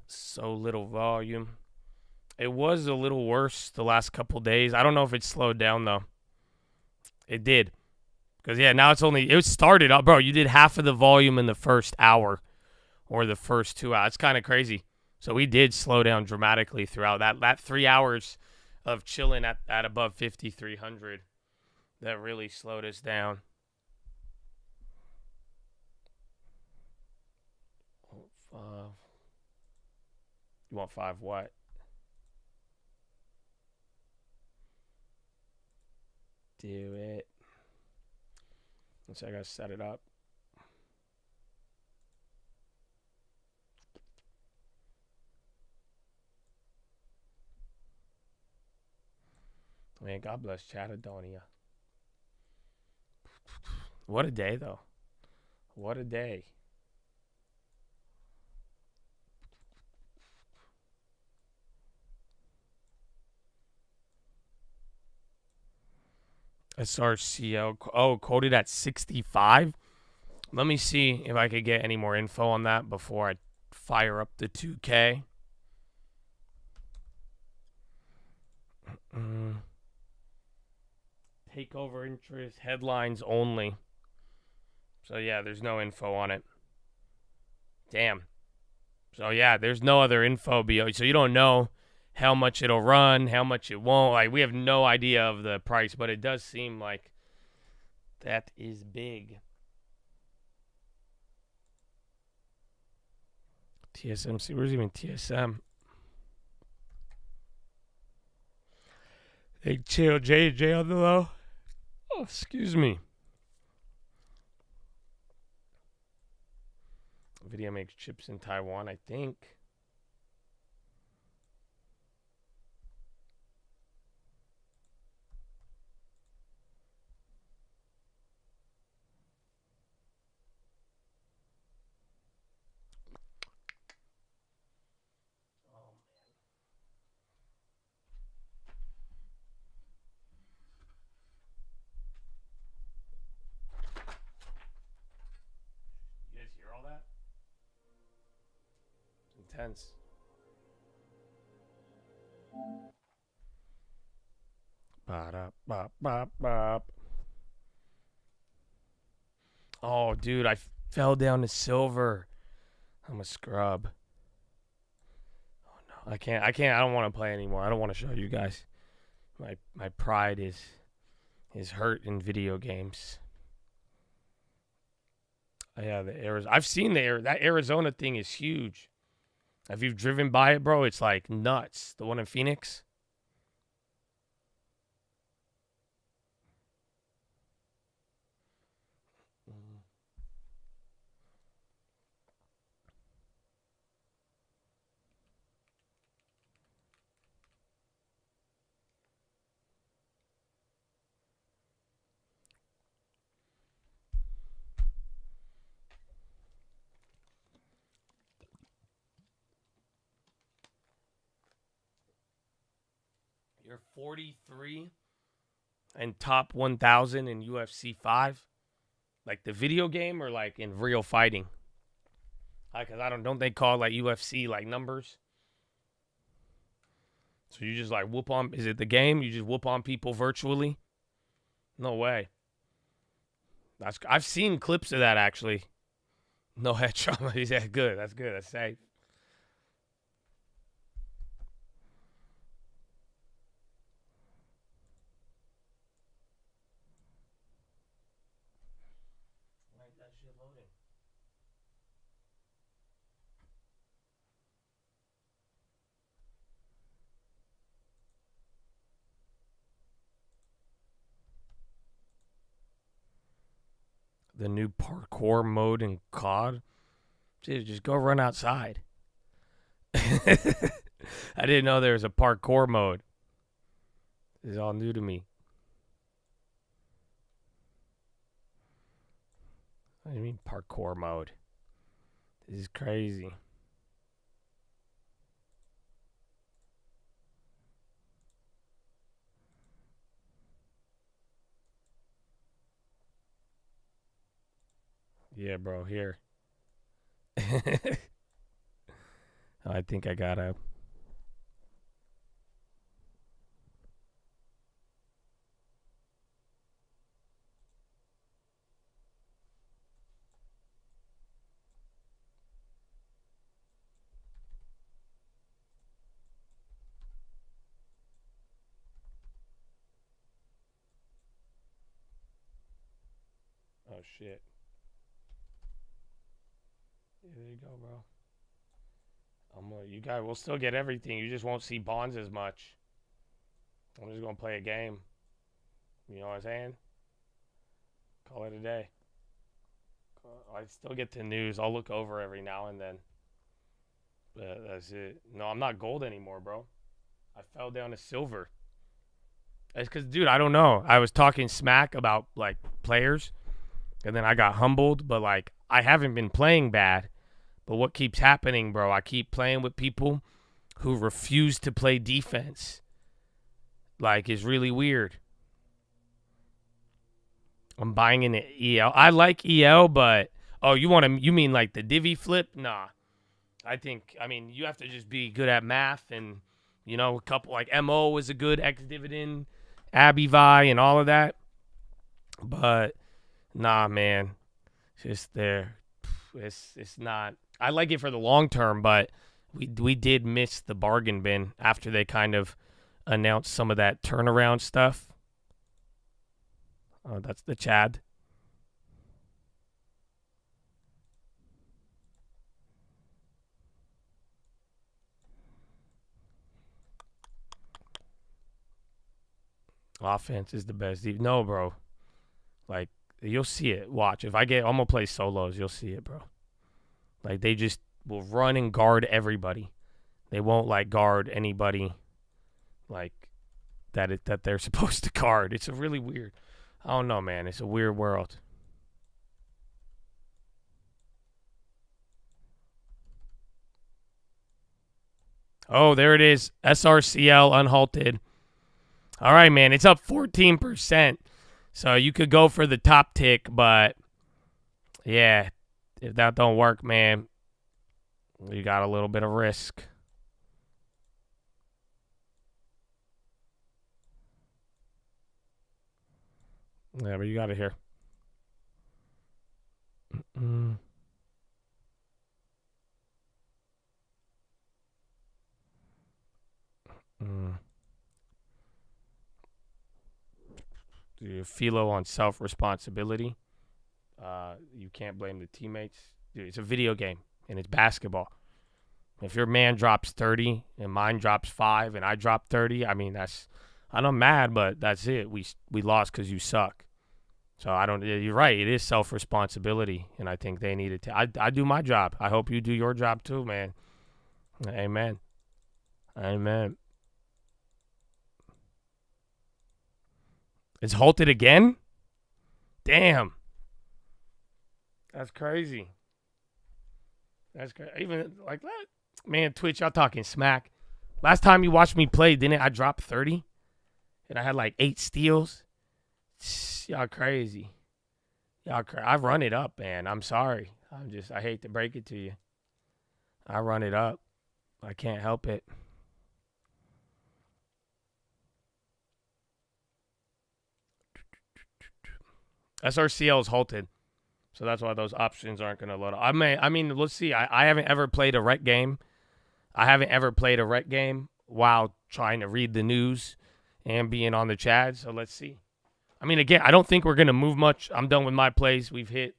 So little volume. It was a little worse the last couple days. I don't know if it slowed down, though. It did. Because, yeah, now it started up. Bro, you did half of the volume in the first hour or the first 2 hours. It's kind of crazy. So we did slow down dramatically throughout that 3 hours of chilling at above 5,300. That really slowed us down. You want 5 what? Do it. So I gotta set it up. Man, God bless Chattadonia. What a day, though. What a day. SRCL. Oh, quoted at 65. Let me see if I could get any more info on that before I fire up the 2K. Takeover interest, headlines only. So, yeah, there's no info on it. Damn. So, yeah, there's no other info. So, you don't know how much it'll run, how much it won't. Like, we have no idea of the price, but it does seem like that is big. TSMC, where's even TSM? Hey, chill, JJ on the low. Oh, excuse me. Video makes chips in Taiwan, I think. intense. Ba-da-ba-ba-ba. Oh, dude, I fell down to silver. I'm a scrub. Oh no, I can't. I don't want to play anymore. I don't want to show you guys. My pride is hurt in video games. Yeah, I've seen that Arizona thing is huge. If you've driven by it, bro, it's like nuts. The one in Phoenix. You're 43 and top 1,000 in UFC 5? Like the video game or like in real fighting? Because don't they call like UFC like numbers? So you just like whoop on, is it the game? You just whoop on people virtually? No way. I've seen clips of that actually. No head trauma. Yeah, good. That's good. That's safe. The new parkour mode in COD. Dude, just go run outside. I didn't know there was a parkour mode. This is all new to me. What do you mean parkour mode? This is crazy. Yeah, bro, here. I think I gotta. Oh, shit. There you go, bro. You guys will still get everything. You just won't see bonds as much. I'm just gonna play a game. You know what I'm saying? Call it a day. I still get the news. I'll look over every now and then. But that's it. No, I'm not gold anymore, bro. I fell down to silver. It's because, dude, I don't know. I was talking smack about, like, players. And then I got humbled. But, like, I haven't been playing bad. But what keeps happening, bro, I keep playing with people who refuse to play defense. Like, it's really weird. I'm buying an EL. I like EL, but you mean like the divvy flip? Nah. I mean, you have to just be good at math and, you know, a couple like MO is a good X dividend, Abivi and all of that. But nah, man. It's just there. It's not. I like it for the long term, but we did miss the bargain bin after they kind of announced some of that turnaround stuff. Oh, that's the Chad. Offense is the best. No, bro. Like, you'll see it. Watch. I'm going to play solos. You'll see it, bro. Like, they just will run and guard everybody. They won't, like, guard anybody, like, that they're supposed to guard. It's a really weird. I don't know, man. It's a weird world. Oh, there it is. SRCL unhalted. All right, man. It's up 14%. So you could go for the top tick, but yeah, if that don't work, man, You got a little bit of risk. Yeah, but you got it here. Dude, PHILO on self-responsibility. You can't blame the teammates. Dude, it's a video game, and it's basketball. If your man drops 30 and mine drops 5 and I drop 30, I mean, I'm not mad, but that's it. We lost because you suck. So you're right. It is self-responsibility, and I think they needed to. I do my job. I hope you do your job too, man. Amen. Amen. It's halted again? Damn. That's crazy. That's crazy. Even like that. Man, Twitch, y'all talking smack. Last time you watched me play, didn't I drop 30? And I had like 8 steals? Y'all crazy. I run it up, man. I'm sorry. I hate to break it to you. I run it up. I can't help it. SRCL is halted. So that's why those options aren't going to load up. I mean, let's see. I haven't ever played a rec game. While trying to read the news and being on the chat. So let's see. I mean, again, I don't think we're going to move much. I'm done with my plays. We've hit.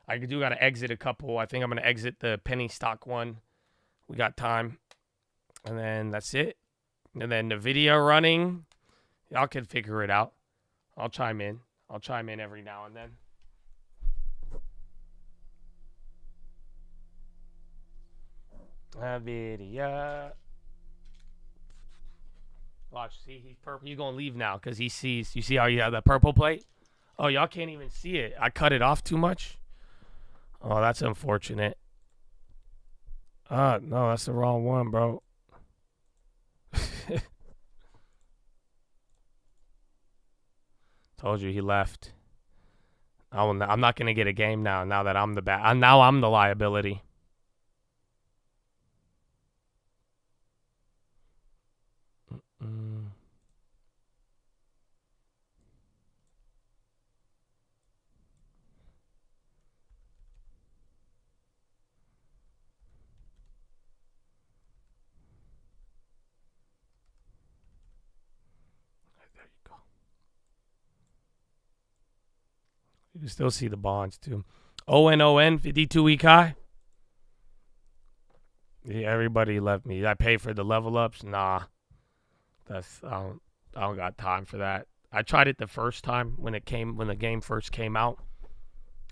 I do got to exit a couple. I think I'm going to exit the penny stock one. We got time. And then that's it. And then the video running. Y'all can figure it out. I'll chime in every now and then. Video. Watch, see, he's purple. You're going to leave now because he sees. You see how you have that purple plate? Oh, y'all can't even see it. I cut it off too much. Oh, that's unfortunate. No, that's the wrong one, bro. Told you he left. I'm not going to get a game now that I'm the bad. Now I'm the liability. There you go. You can still see the bonds too. ON 52 week high. Yeah, everybody left me. I pay for the level ups. Nah. I don't got time for that. I tried it the first time when the game first came out,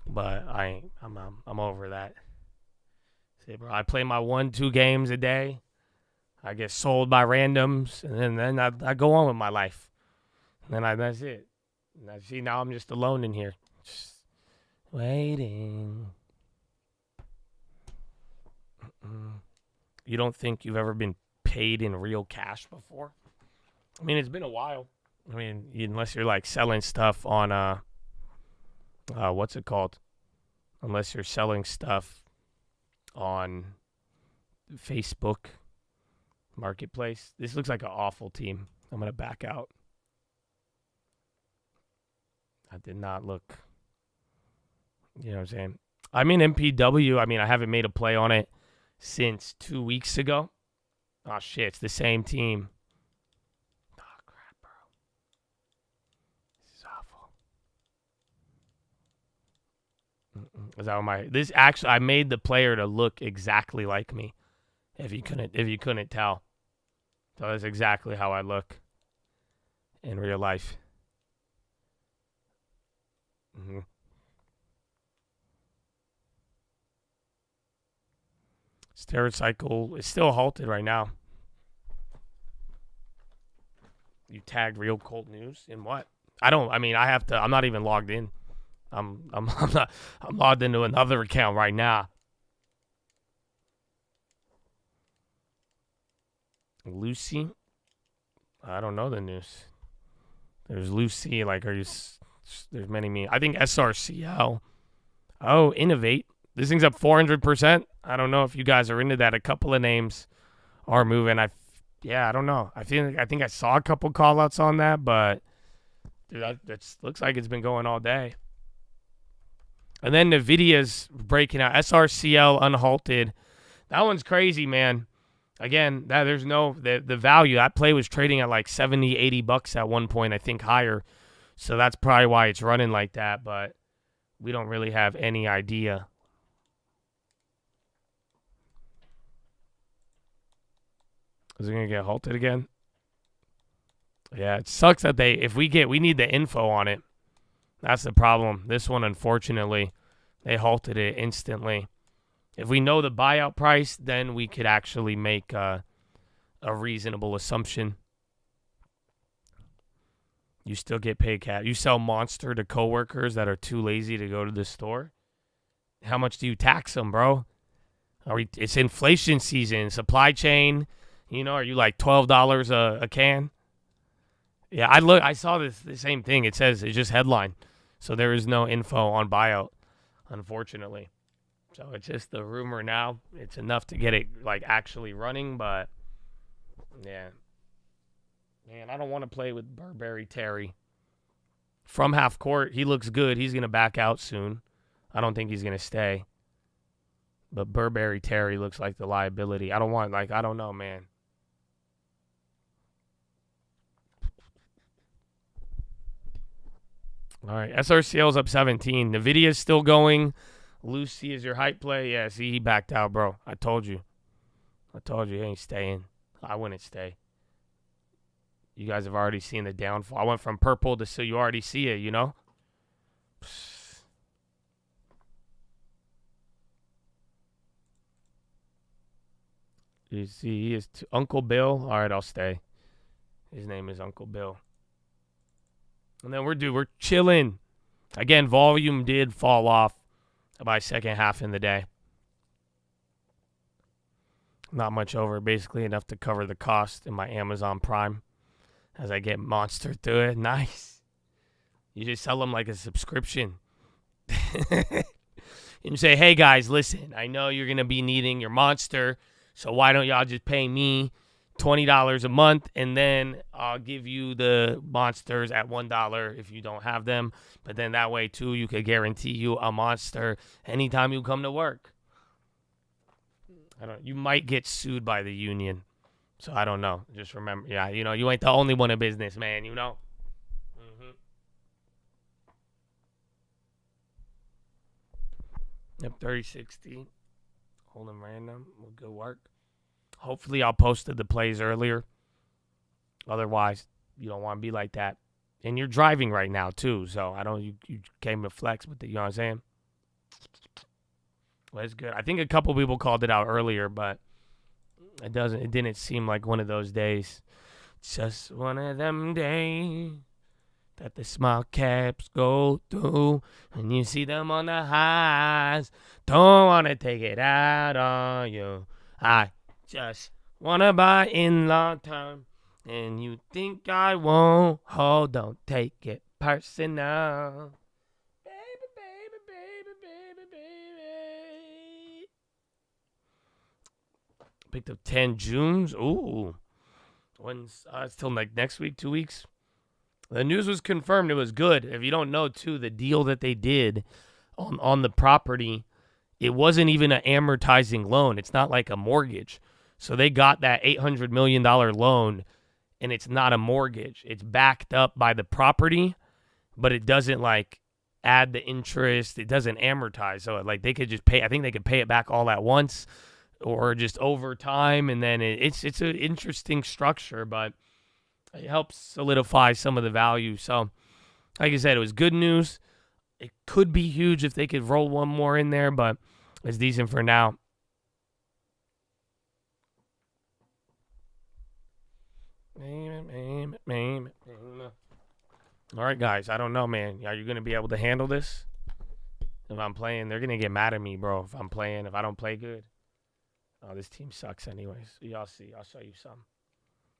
but I'm over that. See, bro, I play my 1-2 games a day. I get sold by randoms, and then I go on with my life. And then that's it. And see, now I'm just alone in here, just waiting. You don't think you've ever been paid in real cash before? I mean, it's been a while. I mean, unless you're like selling stuff on what's it called? Unless you're selling stuff on Facebook Marketplace. This looks like an awful team. I'm gonna back out. I did not look. You know what I'm saying? I'm in MPW. I mean, I haven't made a play on it since 2 weeks ago. Oh shit, it's the same team. Is that this actually? I made the player to look exactly like me. If you couldn't tell, so that's exactly how I look in real life. Stericycle is still halted right now. You tagged Real Cold News in what? I have to. I'm not even logged in. I'm logged into another account right now. Lucy? I don't know the news. There's Lucy, there's many I think SRCL. Oh, Innovate. This thing's up 400%. I don't know if you guys are into that. A couple of names are moving. I don't know. I think I saw a couple call-outs on that, but dude, that looks like it's been going all day. And then NVIDIA's breaking out. SRCL unhalted. That one's crazy, man. Again, there's no the value. That play was trading at like 70, 80 bucks at one point, I think higher. So that's probably why it's running like that, but we don't really have any idea. Is it going to get halted again? Yeah, it sucks that we need the info on it. That's the problem. This one, unfortunately, they halted it instantly. If we know the buyout price, then we could actually make a reasonable assumption. You still get paid cash. You sell Monster to coworkers that are too lazy to go to the store. How much do you tax them, bro? It's inflation season, supply chain. Are you like $12 a can? Yeah, I saw the same thing. It says it's just headline. So there is no info on buyout, unfortunately. So it's just the rumor now. It's enough to get it like actually running, but yeah. Man, I don't want to play with Burberry Terry. From half court, he looks good. He's going to back out soon. I don't think he's going to stay. But Burberry Terry looks like the liability. I don't know, man. All right, SRCL's up 17. NVIDIA's still going. Lucy is your hype play. Yeah, see, he backed out, bro. I told you he ain't staying. I wouldn't stay. You guys have already seen the downfall. I went from purple to so you already see it, You see, he is Uncle Bill. All right, I'll stay. His name is Uncle Bill. And then we're chilling. Again, volume did fall off by second half in the day. Not much over. Basically enough to cover the cost in my Amazon Prime as I get Monster through it. Nice. You just sell them like a subscription. And you say, hey, guys, listen. I know you're going to be needing your Monster, so why don't y'all just pay me $20 a month, and then I'll give you the Monsters at $1 if you don't have them. But then that way, too, you could guarantee you a Monster anytime you come to work. You might get sued by the union. So I don't know. Just remember, you ain't the only one in business, man, Mm-hmm. Yep, 30-60. Holding random. Good work. Hopefully I'll posted the plays earlier. Otherwise, you don't want to be like that. And you're driving right now, too. So you came to flex with it, you know what I'm saying? Well, it's good. I think a couple people called it out earlier, but it didn't seem like one of those days. Just one of them days that the small caps go through, and you see them on the highs. Don't want to take it out on you. I just want to buy in long term, and you think I won't. Oh, don't take it personal. Picked up 10 Junes. Ooh. When's it's till like next week, 2 weeks. The news was confirmed. It was good. If you don't know, too, the deal that they did on the property, it wasn't even an amortizing loan. It's not like a mortgage. So they got that $800 million loan, and it's not a mortgage. It's backed up by the property, but it doesn't like add the interest. It doesn't amortize. So like they could just pay. I think they could pay it back all at once, or just over time, and then it's an interesting structure, but it helps solidify some of the value. So, like I said, it was good news. It could be huge if they could roll one more in there, but it's decent for now. All right, guys. I don't know, man. Are you going to be able to handle this? If I'm playing, they're going to get mad at me, bro, if I don't play good. Oh, this team sucks anyways. Y'all see. I'll show you some.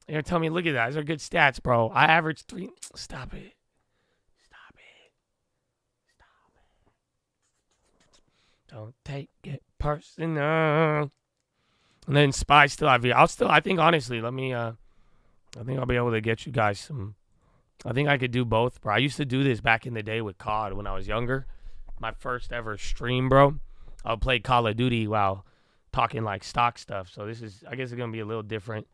You're telling me, look at that. These are good stats, bro. I averaged 3. Stop it. Don't take it personal. And then Spy still have you. I think honestly, I think I'll be able to get you guys some. I think I could do both, bro. I used to do this back in the day with COD when I was younger. My first ever stream, bro. I would play Call of Duty while talking like stock stuff. So I guess it's gonna be a little different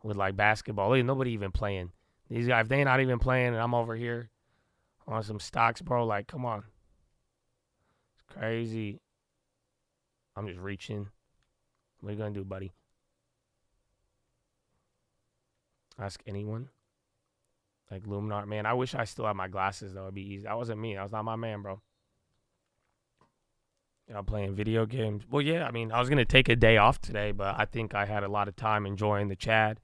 with like basketball. Nobody even playing. These guys, if they not even playing, and I'm over here on some stocks, bro. Like, come on, it's crazy. I'm just reaching. What are you gonna do, buddy? Ask anyone. Like Luminar, man. I wish I still had my glasses though. It'd be easy. That wasn't me. That was not my man, bro. I'm playing video games. Well, yeah. I mean, I was gonna take a day off today, but I think I had a lot of time enjoying the Chad.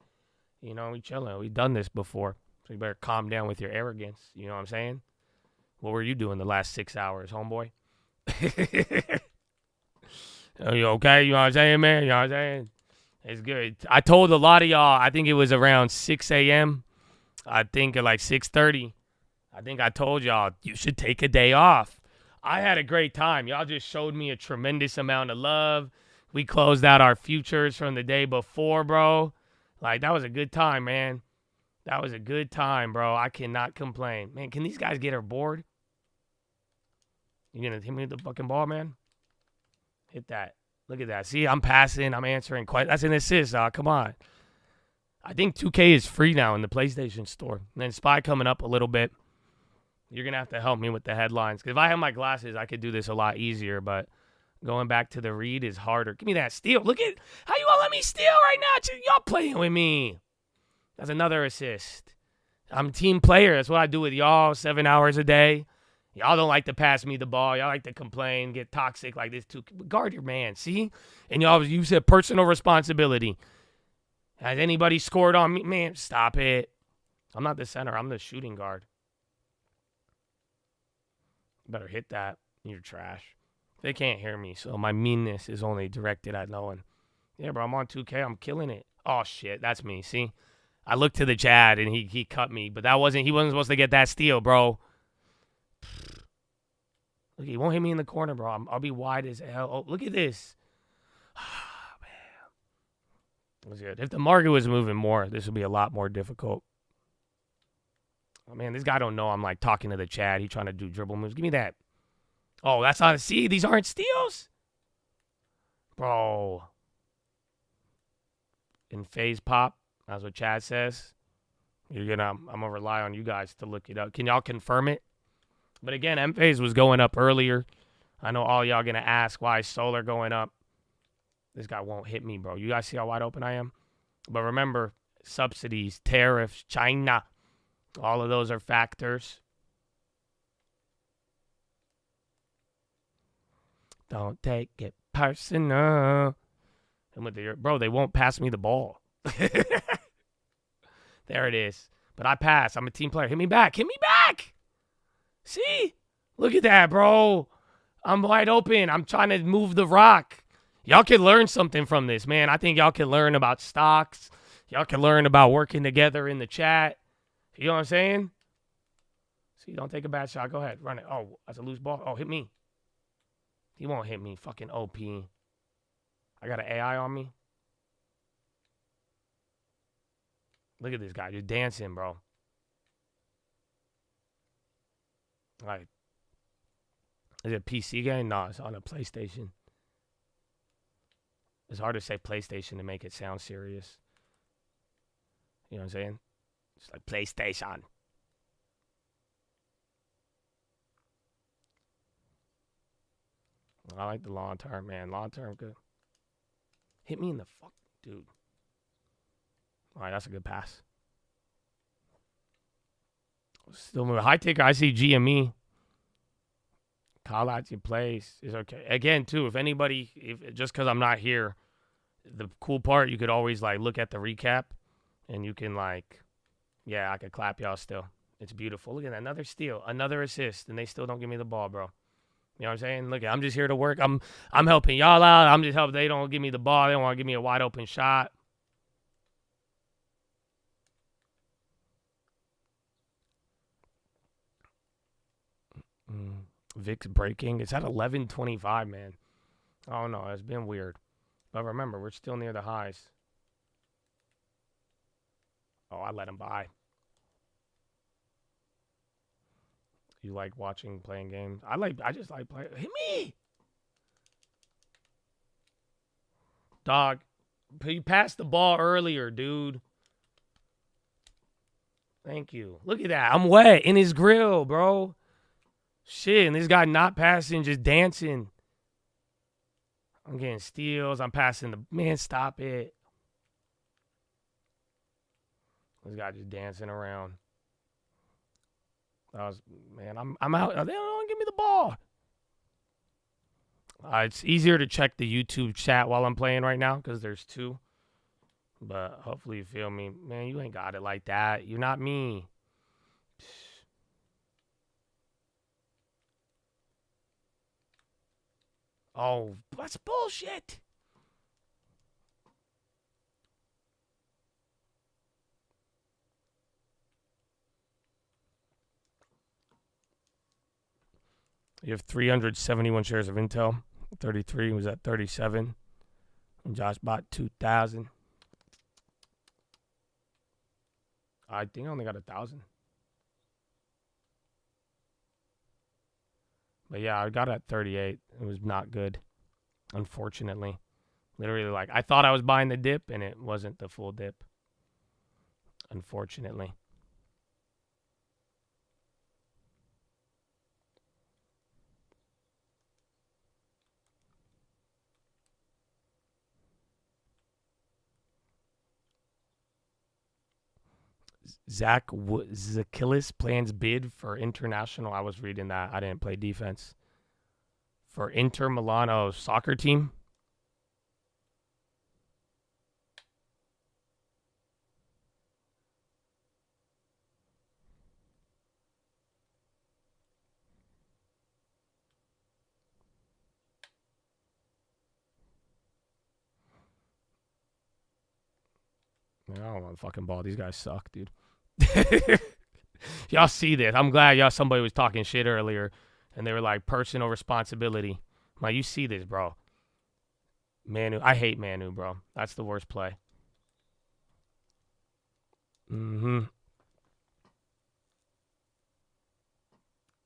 You know, we chilling. We've done this before, so you better calm down with your arrogance. You know what I'm saying? What were you doing the last 6 hours, homeboy? Are you okay? You know what I'm saying, man? You know what I'm saying? It's good. I told a lot of y'all, I think it was around 6 a.m. I think at like 6:30. I think I told y'all, you should take a day off. I had a great time. Y'all just showed me a tremendous amount of love. We closed out our futures from the day before, bro. Like, that was a good time, man. That was a good time, bro. I cannot complain. Man, can these guys get her bored? You gonna hit me with the fucking ball, man? Hit that. Look at that. See, I'm passing. I'm answering questions. That's an assist, dog. Come on. I think 2K is free now in the PlayStation Store. And then Spy coming up a little bit. You're going to have to help me with the headlines. Because if I had my glasses, I could do this a lot easier. But going back to the read is harder. Give me that steal. Look at how you all let me steal right now. Y'all playing with me. That's another assist. I'm a team player. That's what I do with y'all 7 hours a day. Y'all don't like to pass me the ball. Y'all like to complain, get toxic like this too. Guard your man, see? And you said personal responsibility. Has anybody scored on me? Man, stop it. I'm not the center. I'm the shooting guard. Better hit that. You're trash. They can't hear me, so my meanness is only directed at no one. Yeah, bro, I'm on 2K. I'm killing it. Oh, shit. That's me, see? I looked to the Chad, and he cut me, but he wasn't supposed to get that steal, bro. Look, he won't hit me in the corner, bro. I'll be wide as hell. Oh, look at this. It was good. If the market was moving more, this would be a lot more difficult. Oh, man, this guy don't know I'm, like, talking to the Chad. He trying to do dribble moves. Give me that. Oh, that's not a C. These aren't steals? Bro. In phase pop, that's what Chad says. I'm going to rely on you guys to look it up. Can y'all confirm it? But, again, M-phase was going up earlier. I know all y'all going to ask why is solar going up. This guy won't hit me, bro. You guys see how wide open I am? But remember, subsidies, tariffs, China, all of those are factors. Don't take it personal. And with bro, they won't pass me the ball. There it is. But I pass. I'm a team player. Hit me back. Hit me back. See? Look at that, bro. I'm wide open. I'm trying to move the rock. Y'all can learn something from this, man. I think y'all can learn about stocks. Y'all can learn about working together in the chat. You know what I'm saying? See, don't take a bad shot. Go ahead. Run it. Oh, that's a loose ball. Oh, hit me. He won't hit me. Fucking OP. I got an AI on me. Look at this guy. Just dancing, bro. Like, is it a PC game? No, it's on a PlayStation. It's hard to say PlayStation to make it sound serious. You know what I'm saying? It's like PlayStation. I like the long term, man. Long term, good. Hit me in the fuck, dude. All right, that's a good pass. Still moving. High taker, I see GME. Call out your plays is okay. Again, too, if anybody, just because I'm not here, the cool part, you could always, like, look at the recap, and you can, like, yeah, I could clap y'all still. It's beautiful. Look at that. Another steal, another assist, and they still don't give me the ball, bro. You know what I'm saying? Look, I'm just here to work. I'm helping y'all out. I'm just helping. They don't give me the ball. They don't want to give me a wide open shot. VIX breaking. It's at 11:25, man. Oh, no, it's been weird. But remember, we're still near the highs. Oh, I let him buy. You like playing games? I just like playing. Hit me! Dog, you passed the ball earlier, dude. Thank you. Look at that. I'm wet in his grill, bro. Shit, and this guy not passing, just dancing. I'm getting steals. I'm passing the... Man, stop it. This guy just dancing around. Man, I'm out. They don't give me the ball. It's easier to check the YouTube chat while I'm playing right now because there's 2. But hopefully you feel me. Man, you ain't got it like that. You're not me. Oh, that's bullshit. You have 371 shares of Intel. 33 was at 37. And Josh bought 2,000. I think I only got 1,000. But yeah, I got it at 38. It was not good, unfortunately. Literally, like, I thought I was buying the dip, and it wasn't the full dip, unfortunately. Zach Zakillis plans bid for international. I was reading that. I didn't play defense. For Inter Milano soccer team. I don't want to fucking ball. These guys suck, dude. Y'all see this. I'm glad somebody was talking shit earlier and they were like personal responsibility. I'm like, you see this, bro. Manu. I hate Manu, bro. That's the worst play. Mm-hmm.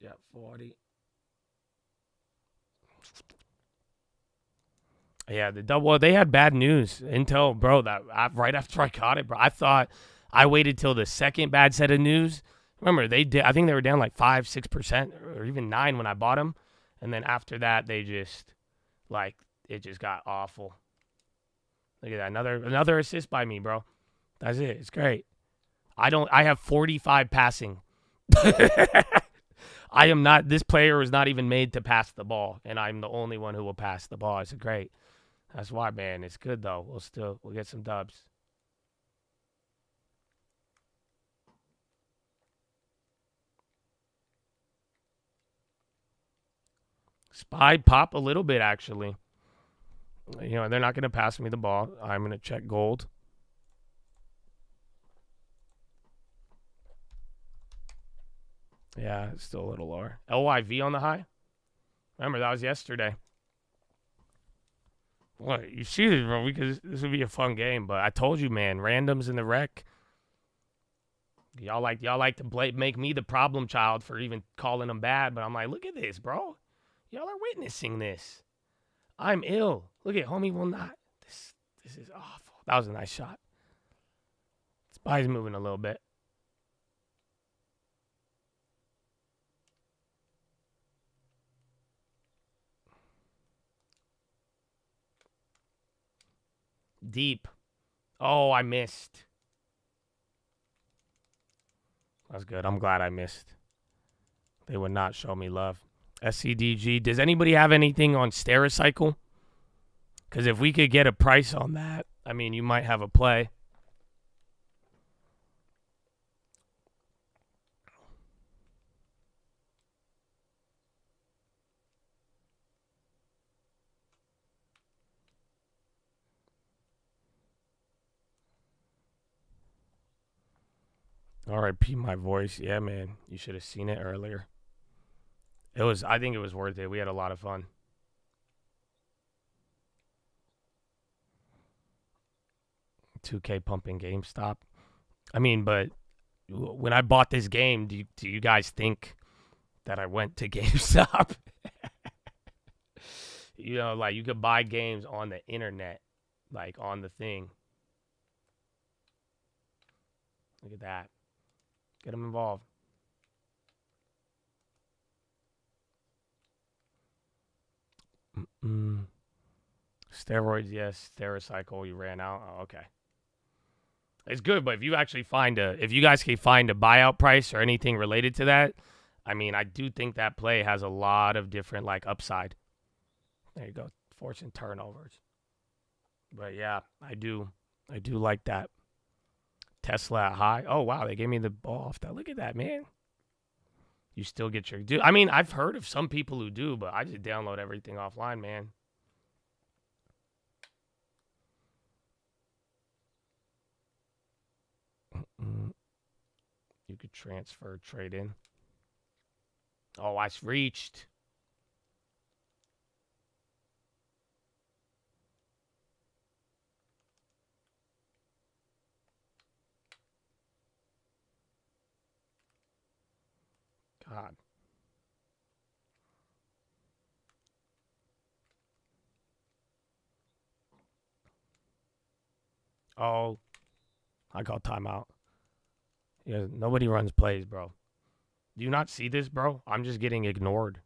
Yeah, 40. Yeah, they had bad news. Intel, bro, right after I caught it, bro, I thought I waited till the second bad set of news. Remember, I think they were down like 5-6% or even 9 when I bought them. And then after that, they just, like, it just got awful. Look at that. Another assist by me, bro. That's it. It's great. I have 45 passing. This player was not even made to pass the ball, and I'm the only one who will pass the ball. It's great. That's why, man. It's good, though. We'll get some dubs. Spy pop a little bit, actually. You know, they're not going to pass me the ball. I'm going to check gold. Yeah, it's still a little lower. LYV on the high? Remember, that was yesterday. What? You see this, bro? Because this would be a fun game, but I told you, man, randoms in the rec. Y'all like to make me the problem child for even calling them bad, but I'm like, look at this, bro. Y'all are witnessing this. I'm ill. Look at homie will not. This is awful. That was a nice shot. Spy's moving a little bit. Deep. Oh, I missed. That's good. I'm glad I missed. They would not show me love. SCDG. Does anybody have anything on Stericycle? Because if we could get a price on that, I mean, you might have a play. RIP my voice. Yeah, man. You should have seen it earlier. I think it was worth it. We had a lot of fun. 2K pumping GameStop. I mean, but when I bought this game, do you guys think that I went to GameStop? You know, like, you could buy games on the internet, like, on the thing. Look at that. Get them involved. Steroids, yes. Stericycle, you ran out. Oh, okay. It's good, but if you guys can find a buyout price or anything related to that, I mean, I do think that play has a lot of different, like, upside. There you go. Forcing turnovers. But yeah, I do like that. Tesla at high. Oh, wow, they gave me the ball off that. Look at that, man. You still get your... I mean, I've heard of some people who do, but I just download everything offline, man. You could transfer, trade in. Oh, I reached. God. Oh, I call timeout. Yeah, nobody runs plays, bro. Do you not see this, bro? I'm just getting ignored.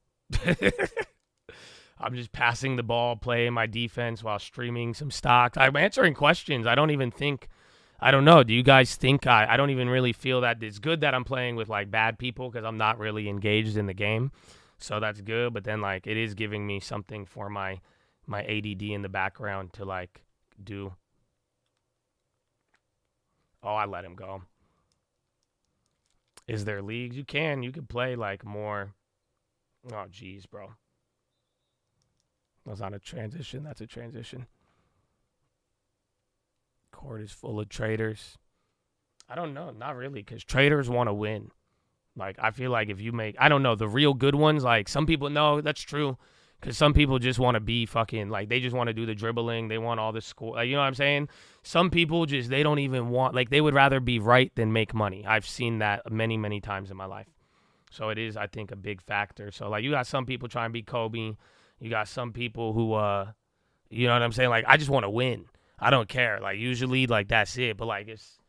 I'm just passing the ball, playing my defense while streaming some stocks. I'm answering questions. I don't know. Do you guys think I don't even really feel that it's good that I'm playing with, like, bad people because I'm not really engaged in the game. So that's good. But then, like, it is giving me something for my ADD in the background to, like, do. Oh, I let him go. Is there leagues? You could play, like, more. Oh, geez, bro. That's not a transition. That's a transition. Court is full of traders. I don't know. Not really, because traders want to win. Like, I feel like if you make... I don't know. The real good ones, like, some people... No, that's true. Because some people just want to be fucking... Like, they just want to do the dribbling. They want all the score. Like, you know what I'm saying? Some people just... They don't even want... Like, they would rather be right than make money. I've seen that many, many times in my life. So it is, I think, a big factor. So, like, you got some people trying to be Kobe. You got some people who... You know what I'm saying? Like, I just want to win. I don't care. Like, usually, like, that's it. But, like, it's...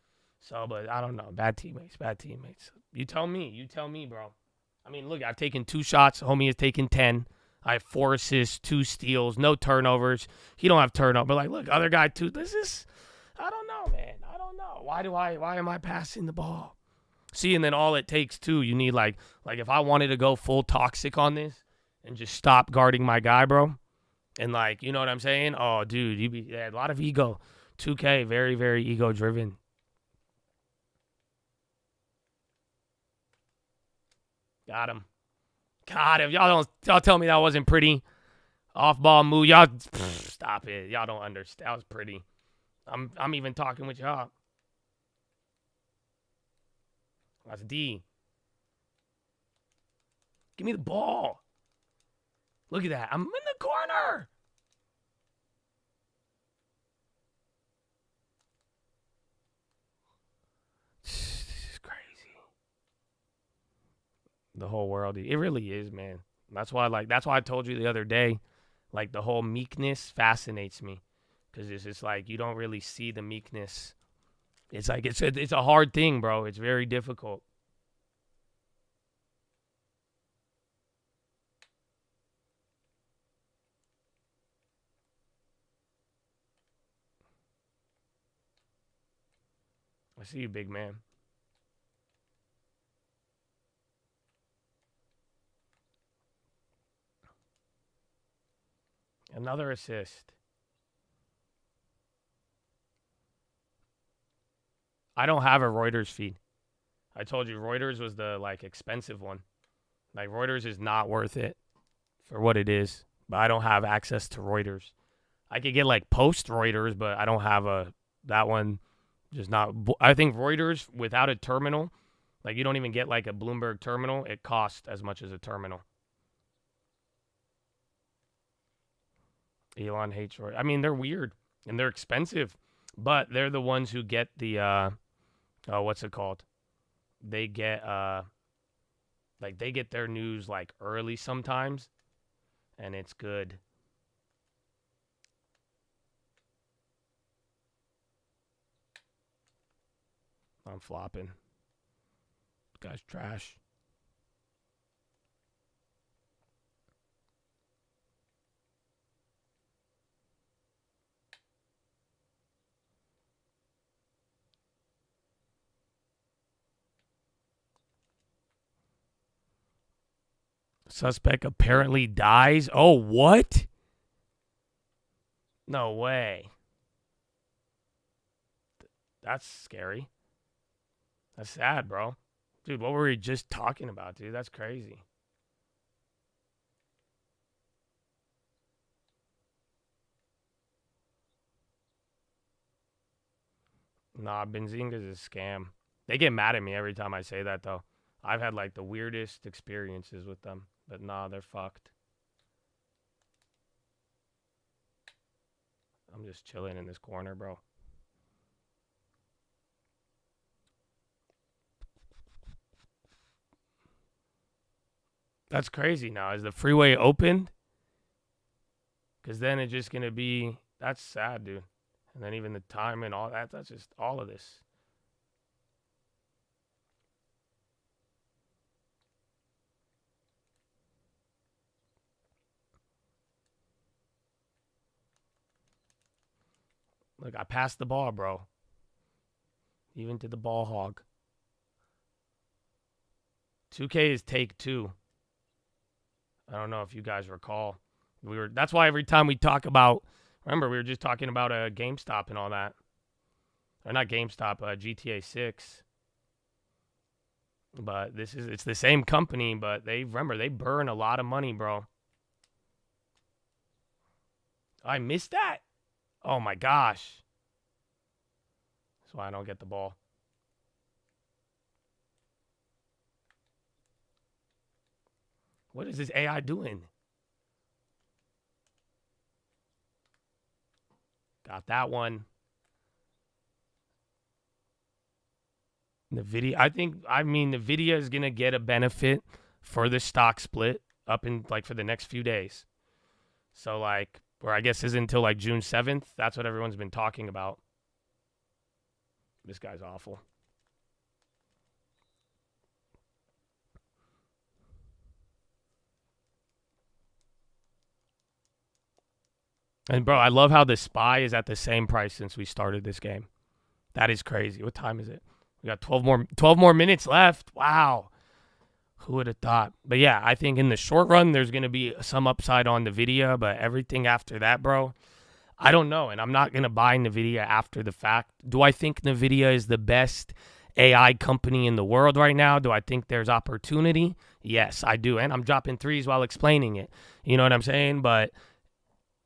So, but I don't know. Bad teammates. You tell me, bro. I mean, look, I've taken 2 shots. Homie has taken 10. I have 4 assists, 2 steals, no turnovers. He don't have turnover. But, like, look, other guy, too. This is... I don't know, man. I don't know. Why am I passing the ball? See, and then all it takes, too, you need, like if I wanted to go full toxic on this and just stop guarding my guy, bro, and, like, you know what I'm saying? Oh, dude, a lot of ego. 2K, very, very ego-driven. Got him. Y'all tell me that wasn't pretty. Off-ball move. Y'all, stop it. Y'all don't understand. That was pretty. I'm even talking with y'all. That's D. Give me the ball. Look at that. I'm in the corner. This is crazy. The whole world. It really is, man. That's why I told you the other day, like, the whole meekness fascinates me. Because it's just like you don't really see the meekness. It's like it's a hard thing, bro. It's very difficult. I see you, big man. Another assist. I don't have a Reuters feed. I told you Reuters was the, like, expensive one. Like, Reuters is not worth it for what it is. But I don't have access to Reuters. I could get, like, post Reuters, but I don't have that one. Just not. I think Reuters without a terminal, like, you don't even get, like, a Bloomberg terminal. It costs as much as a terminal. Elon hates Reuters. I mean, they're weird and they're expensive. But they're the ones who get the, what's it called? They get, they get their news, like, early sometimes, and it's good. I'm flopping. This guy's trash. Suspect apparently dies. Oh, what? No way. That's scary. That's sad, bro. Dude, what were we just talking about, dude? That's crazy. Nah, Benzinga's a scam. They get mad at me every time I say that, though. I've had, like, the weirdest experiences with them. But nah, they're fucked. I'm just chilling in this corner, bro. That's crazy now. Is the freeway opened? Because then it's just going to be... That's sad, dude. And then even the time and all that. That's just all of this. Look, I passed the ball, bro. Even to the ball hog. 2K is take 2. I don't know if you guys recall. That's why every time we talk about, remember we were just talking about GameStop and all that. Or not GameStop, GTA 6. But it's the same company, but they burn a lot of money, bro. I missed that. Oh my gosh. That's why I don't get the ball. What is this AI doing? Got that one. NVIDIA is going to get a benefit for the stock split up in, like, for the next few days. So, like, or I guess is until, like, June 7th. That's what everyone's been talking about. This guy's awful. And, bro, I love how the SPY is at the same price since we started this game. That is crazy. What time is it? We got 12 more minutes left. Wow. Who would have thought? But, yeah, I think in the short run, there's going to be some upside on NVIDIA. But everything after that, bro, I don't know. And I'm not going to buy NVIDIA after the fact. Do I think NVIDIA is the best AI company in the world right now? Do I think there's opportunity? Yes, I do. And I'm dropping threes while explaining it. You know what I'm saying? But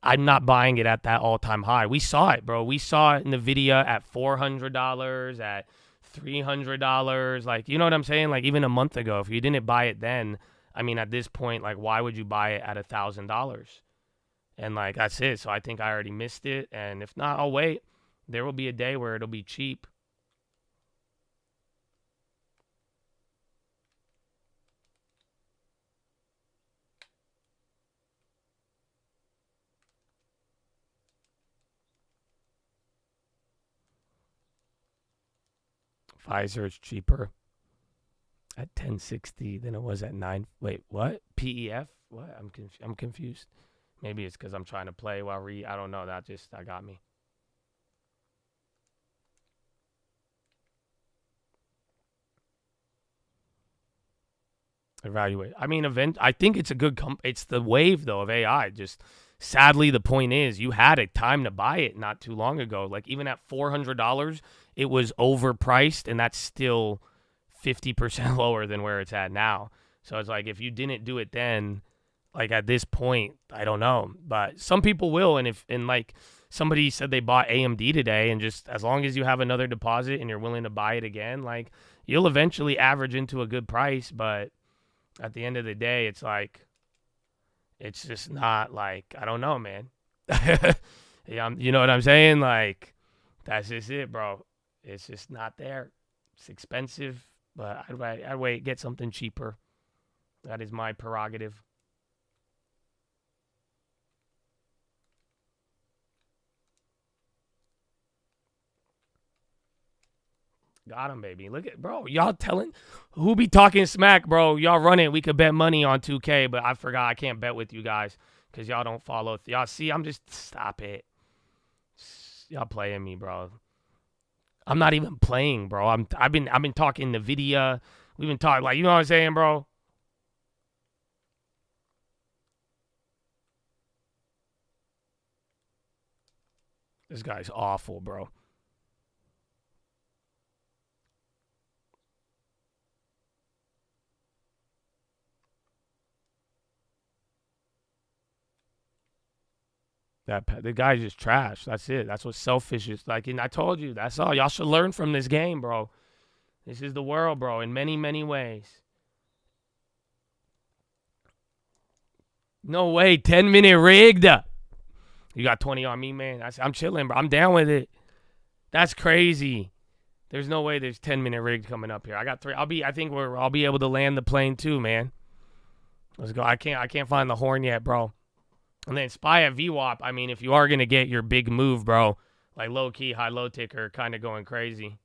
I'm not buying it at that all-time high. We saw it, bro. We saw NVIDIA at $400, at $300. Like, you know what I'm saying? Like, even a month ago, if you didn't buy it then, I mean, at this point, like, why would you buy it at $1,000? And, like, that's it. So I think I already missed it. And if not, I'll wait. There will be a day where it'll be cheap. Pfizer is cheaper at 1060 than it was at 9. Wait, what? PEF? What? I'm confused. Maybe it's because I'm trying to play while I don't know. That got me. Evaluate. I mean, I think it's a good it's the wave, though, of AI. Just sadly, the point is you had a time to buy it not too long ago. Like, even at $400, it was overpriced, and that's still 50% lower than where it's at now. So it's like, if you didn't do it then, like, at this point, I don't know. But some people will, and like somebody said they bought AMD today, and just as long as you have another deposit and you're willing to buy it again, like, you'll eventually average into a good price. But at the end of the day, it's like, it's just not, like, I don't know, man. Yeah, you know what I'm saying? Like, That's just it, bro. It's just not there. It's expensive, but I'd wait, get something cheaper. That is my prerogative. Got him, baby. Look at, bro, y'all telling, who be talking smack, bro? Y'all running, we could bet money on 2K, but I forgot I can't bet with you guys because y'all don't follow. Y'all see, I'm just, stop it. Y'all playing me, bro. I'm not even playing, bro. I've been talking NVIDIA. We've been talking, like, you know what I'm saying, bro? This guy's awful, bro. The guy's just trash. That's it. That's what selfish is like. And I told you, that's all. Y'all should learn from this game, bro. This is the world, bro, in many, many ways. No way. 10-minute rigged. You got 20 on me, man. I'm chilling, bro. I'm down with it. That's crazy. There's no way there's 10-minute rigged coming up here. I got 3. I'll be able to land the plane too, man. Let's go. I can't find the horn yet, bro. And then SPY at VWAP, I mean, if you are going to get your big move, bro, like low-key, high-low ticker, kind of going crazy.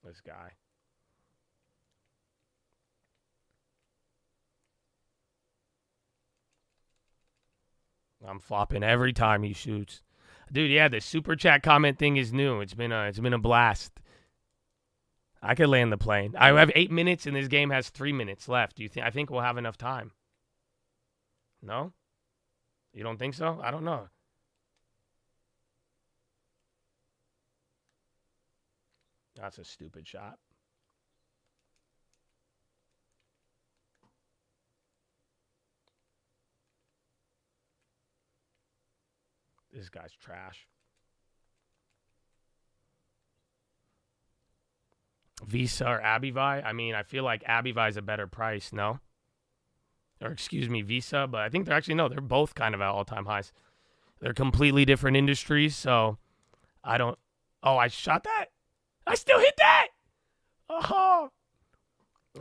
This guy. I'm flopping every time he shoots. Dude, yeah, the super chat comment thing is new. It's been a blast. I could land the plane. I have 8 minutes and this game has 3 minutes left. Do you think I think we'll have enough time? No? You don't think so? I don't know. That's a stupid shot. This guy's trash. Visa or Abivai? I mean, I feel like Abivai is a better price, no? Or excuse me, Visa, but I think they're actually, no, they're both kind of at all-time highs. They're completely different industries, so I don't... Oh, I shot that? I still hit that! Oh!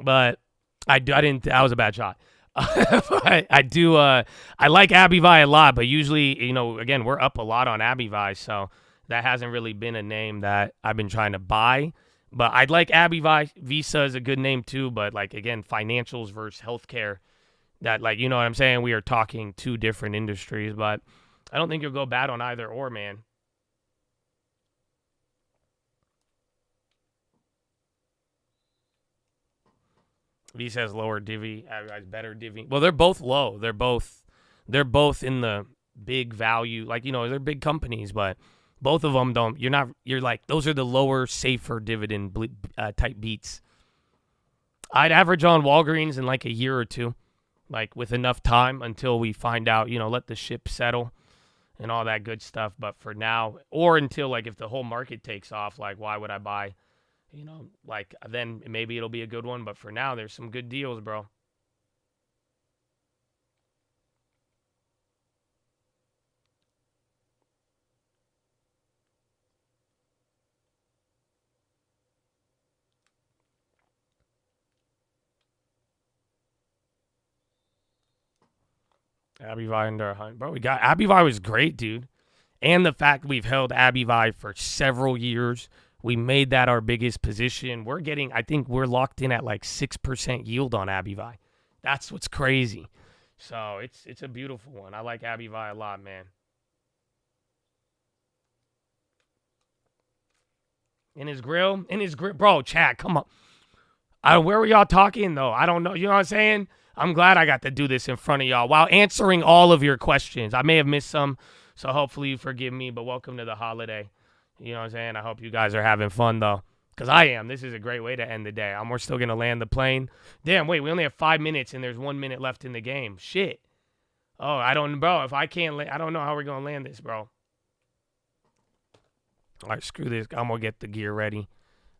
But I didn't... That was a bad shot. But I like Abivai a lot, but usually, you know, again, we're up a lot on Abivai, so that hasn't really been a name that I've been trying to buy. But I'd like Abivai. Visa is a good name too, but like, again, financials versus healthcare, that, like, you know what I'm saying? We are talking two different industries, but I don't think you'll go bad on either or, man. Visa has lower divvy, Abivai's better divvy. Well, they're both low. They're both in the big value, like, you know, they're big companies, but both of them don't. You're like, those are the lower, safer dividend type beats. I'd average on Walgreens in like a year or two, like with enough time until we find out, you know, let the ship settle and all that good stuff. But for now, or until, like, if the whole market takes off, like, why would I buy? You know, like, then maybe it'll be a good one. But for now, there's some good deals, bro. Abivai under 100. Bro, Abivai was great, dude. And the fact we've held Abivai for several years. We made that our biggest position. I think we're locked in at like 6% yield on Abivai. That's what's crazy. So it's a beautiful one. I like Abivai a lot, man. In his grill, bro, chat, come on. Where were y'all talking though? I don't know. You know what I'm saying? I'm glad I got to do this in front of y'all while answering all of your questions. I may have missed some, so hopefully you forgive me, but welcome to the holiday. You know what I'm saying? I hope you guys are having fun, though, because I am. This is a great way to end the day. We're still going to land the plane. Damn, wait, we only have 5 minutes, and there's 1 minute left in the game. Shit. Oh, I don't know how we're going to land this, bro. All right, screw this. I'm going to get the gear ready.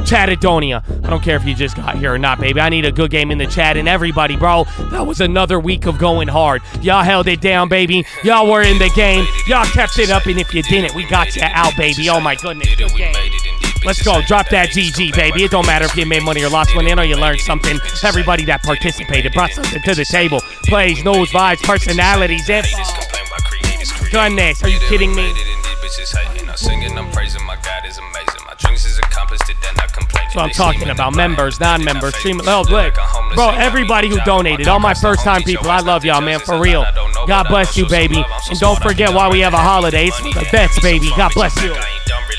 Chatadonia. I don't care if you just got here or not, baby. I need a good game in the chat. And everybody, bro, that was another week of going hard. Y'all held it down, baby. Y'all were in the game. Y'all kept it up. And if you didn't, we got you out, baby. Oh, my goodness. Good game. Let's go. Drop that GG, baby. It don't matter if you made money or lost money. I know you learned something. Everybody that participated brought something to the table. Plays, knows, vibes, personalities, and goodness. Are you kidding me? So I'm talking about members, non-members, stream. Oh, look, bro, everybody who donated, all my first-time people, I love y'all, man, for real. God bless you, baby. And don't forget why we have a holiday. It's for the bets, baby. God bless you.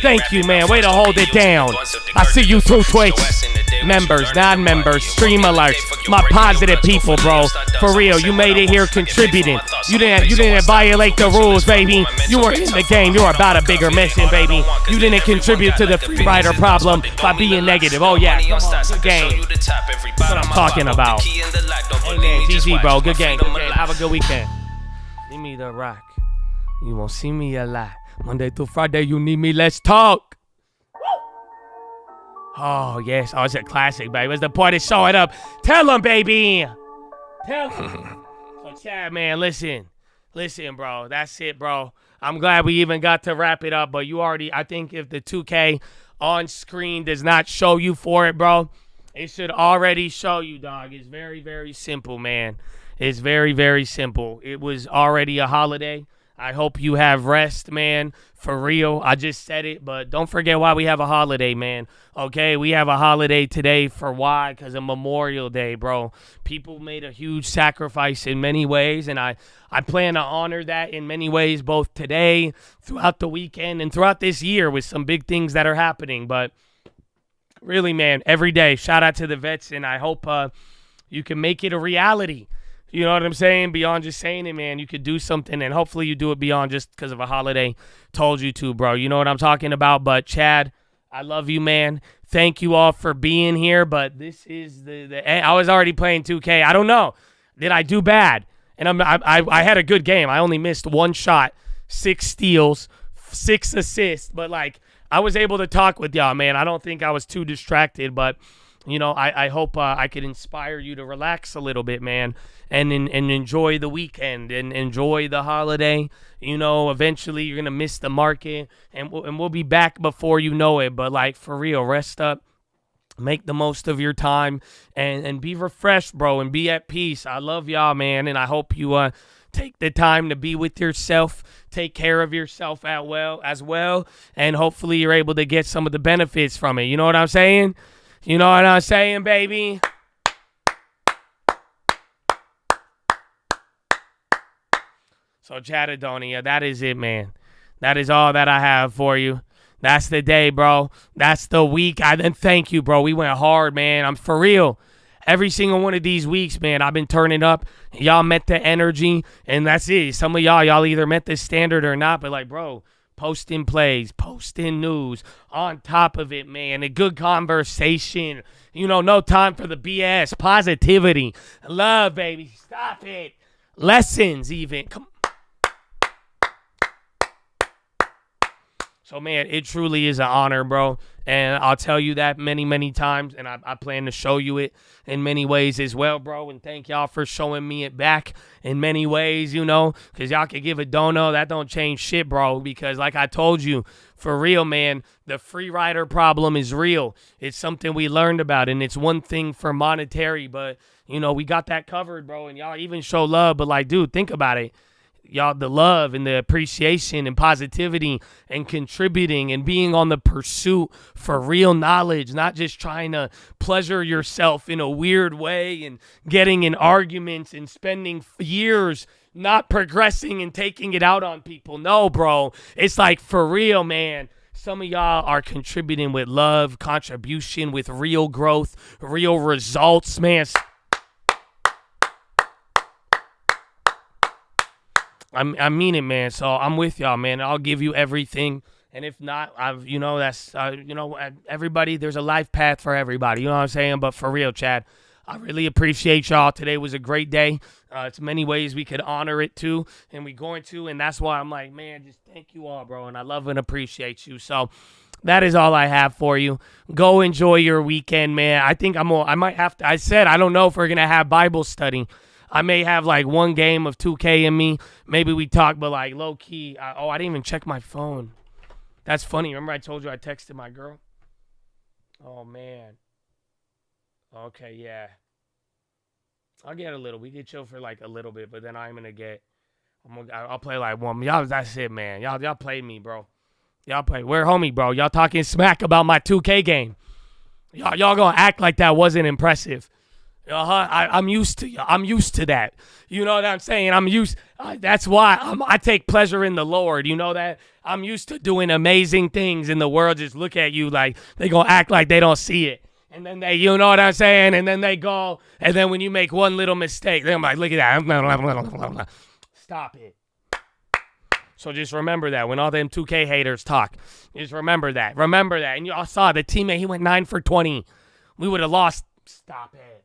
Thank you, man. Way to hold it down. I see you through Twitch. Members, non-members, stream alerts, my positive people, bro. For real, you made it here contributing. You didn't violate the rules, baby. You were in the game. You were about a bigger mission, baby. You didn't contribute to the free rider problem by being negative. Oh yeah, come on, good game. That's what I'm talking about. Hey man, GG, bro. Good game. Good game. Have a good weekend. Give me the rock. You won't see me a lot. Monday through Friday, you need me. Let's talk. Oh, yes. Oh, it's a classic, baby. What's the point of showing up? Tell them, baby. Tell them. So, Chad, man, listen. Listen, bro. That's it, bro. I'm glad we even got to wrap it up, but you already, I think if the 2K on screen does not show you for it, bro, it should already show you, dog. It's very, very simple, man. It's very, very simple. It was already a holiday. I hope you have rest, man. For real. I just said it, but don't forget why we have a holiday, man. Okay, we have a holiday today for why? Because of Memorial Day, bro. People made a huge sacrifice in many ways, and I plan to honor that in many ways, both today, throughout the weekend, and throughout this year with some big things that are happening. But really, man, every day, shout out to the vets, and I hope you can make it a reality. You know what I'm saying? Beyond just saying it, man, you could do something, and hopefully you do it beyond just because of a holiday told you to, bro. You know what I'm talking about? But, Chad, I love you, man. Thank you all for being here, but this is the I was already playing 2K. I don't know. Did I do bad? And I had a good game. I only missed one shot, 6 steals, 6 assists, but, like, I was able to talk with y'all, man. I don't think I was too distracted, but you know, I hope I could inspire you to relax a little bit, man, and enjoy the weekend and enjoy the holiday. You know, eventually you're going to miss the market, and we'll be back before you know it. But, like, for real, rest up, make the most of your time, and be refreshed, bro, and be at peace. I love y'all, man, and I hope you take the time to be with yourself, take care of yourself as well, and hopefully you're able to get some of the benefits from it. You know what I'm saying? You know what I'm saying, baby? So, Chatadonia, that is it, man. That is all that I have for you. That's the day, bro. That's the week. And thank you, bro. We went hard, man. I'm for real. Every single one of these weeks, man, I've been turning up. Y'all met the energy, and that's it. Some of y'all either met the standard or not, but, like, bro, posting plays, posting news, on top of it, man. A good conversation. You know, no time for the BS. Positivity. Love, baby. Stop it. Lessons, even. Come. So, man, it truly is an honor, bro. And I'll tell you that many, many times. And I plan to show you it in many ways as well, bro. And thank y'all for showing me it back in many ways, you know. Because y'all can give a dono. That don't change shit, bro. Because like I told you, for real, man, the free rider problem is real. It's something we learned about. And it's one thing for monetary. But, you know, we got that covered, bro. And y'all even show love. But, like, dude, think about it. Y'all, the love and the appreciation and positivity and contributing and being on the pursuit for real knowledge, not just trying to pleasure yourself in a weird way and getting in arguments and spending years not progressing and taking it out on people. No, bro. It's like for real, man. Some of y'all are contributing with love, contribution, with real growth, real results, man. I mean it, man. So I'm with y'all, man. I'll give you everything. And if not, everybody, there's a life path for everybody. You know what I'm saying? But for real, Chad, I really appreciate y'all. Today was a great day. It's many ways we could honor it too, and we're going to. And that's why I'm like, man, just thank you all, bro. And I love and appreciate you. So That is all I have for you. Go enjoy your weekend, man. I think I might have to. I said I don't know if we're gonna have Bible study. I may have like one game of 2K in me. Maybe we talk, but like low key. I didn't even check my phone. That's funny. Remember I told you I texted my girl? Oh man. Okay, yeah. I'll get a little. We can chill for like a little bit, but then I'll play like one. Y'all, that's it, man. Y'all play me, bro. Y'all play. We're homie, bro. Y'all talking smack about my 2K game. Y'all gonna act like that wasn't impressive. I'm used to that. You know what I'm saying? I'm used. That's why I take pleasure in the Lord. You know that? I'm used to doing amazing things, and the world just look at you like they gonna act like they don't see it. And then they, you know what I'm saying? And then they go, and then when you make one little mistake, they're like, look at that. Stop it. So just remember that when all them 2K haters talk. Just remember that. Remember that. And you all saw the teammate, he went 9 for 20. We would have lost. Stop it.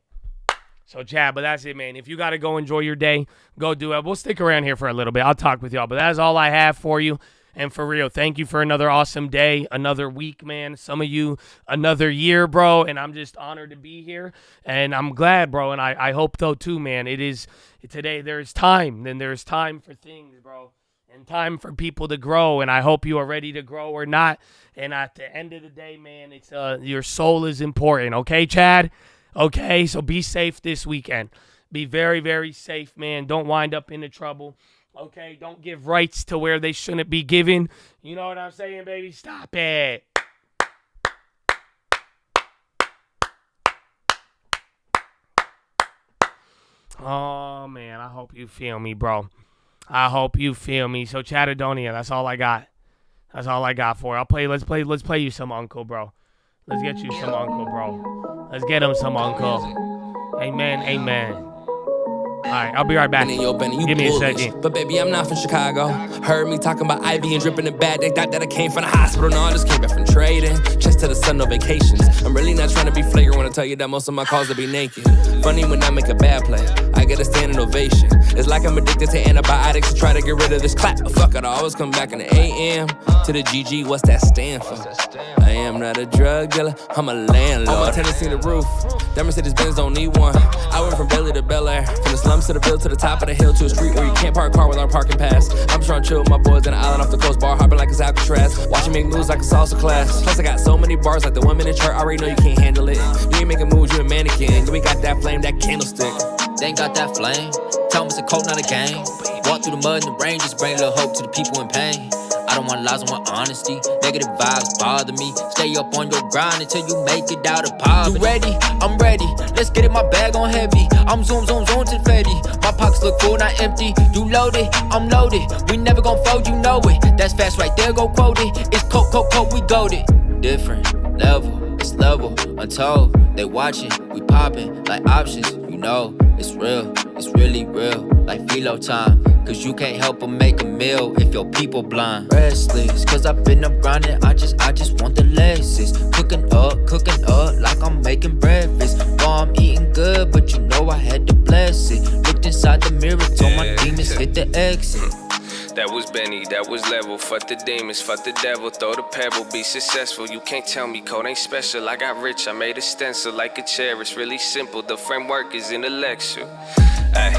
So, Chad, but that's it, man. If you got to go enjoy your day, go do it. We'll stick around here for a little bit. I'll talk with y'all. But that's all I have for you. And for real, thank you for another awesome day, another week, man. Some of you, another year, bro. And I'm just honored to be here. And I'm glad, bro. And I hope, though, too, man. It is today there's time. Then there's time for things, bro. And time for people to grow. And I hope you are ready to grow or not. And at the end of the day, man, it's your soul is important. Okay, Chad? Okay, so be safe this weekend. Be very, very safe, man. Don't wind up into trouble. Okay, don't give rights to where they shouldn't be given. You know what I'm saying, baby? Stop it. Oh, man, I hope you feel me, bro. I hope you feel me. So, Chattadonia, that's all I got. That's all I got for you. Let's play you some Uncle, bro. Let's get you some Uncle, bro. Let's get him some Uncle. Amen, amen. All right, I'll be right back. Give me a second. But baby, I'm not from Chicago. Heard me talking about Ivy and dripping in bad. They thought that I came from the hospital. No, I just came back from trading. Chest to the sun, no vacations. I'm really not trying to be flagrant when I tell you that most of my calls will be naked. Funny when I make a bad play, I get a standing ovation. It's like I'm addicted to antibiotics to try to get rid of this clap. But fuck it, I always come back in the AM to the GG. What's that stand for? I am not a drug dealer, I'm a landlord. On my Tennessee the roof, that Mercedes-Benz don't need one. I went from Bailey to Bel Air, from the slums to the Ville to the top of the hill to a street where you can't park a car without a parking pass. I'm trying to chill with my boys in the island off the coast, bar hopping like it's Alcatraz. Watching make moves like a salsa class. Plus I got so many bars like the 1 minute chart. I already know you can't handle it. You ain't making moves, you a mannequin. You ain't got that flame, that candlestick. They ain't got that flame. Tell them it's a coat, not a game. Walk through the mud and the rain, just bring a little hope to the people in pain. I don't want lies, I want honesty. Negative vibes bother me. Stay up on your grind until you make it out of poverty. You ready? I'm ready. Let's get it, my bag on heavy. I'm zoom to the Fetty. My pockets look full, not empty. You loaded, I'm loaded. We never gon' fold, you know it. That's fast right there, go quote it. It's coke, we goated. Different level, it's level, untold. They watching, we popping like options. You know, it's real, it's really real. Like PHILO time. Cause you can't help but make a meal if your people blind. Restless, cause I've been up grinding, I just want the Lexus. Cooking up like I'm making breakfast. Know I'm eating good, but you know I had to bless it. Looked inside the mirror, told my demons hit the exit. That was Benny, that was level. Fuck the demons, fuck the devil. Throw the pebble, be successful. You can't tell me code ain't special. I got rich, I made a stencil like a chair. It's really simple, the framework is intellectual. Ay,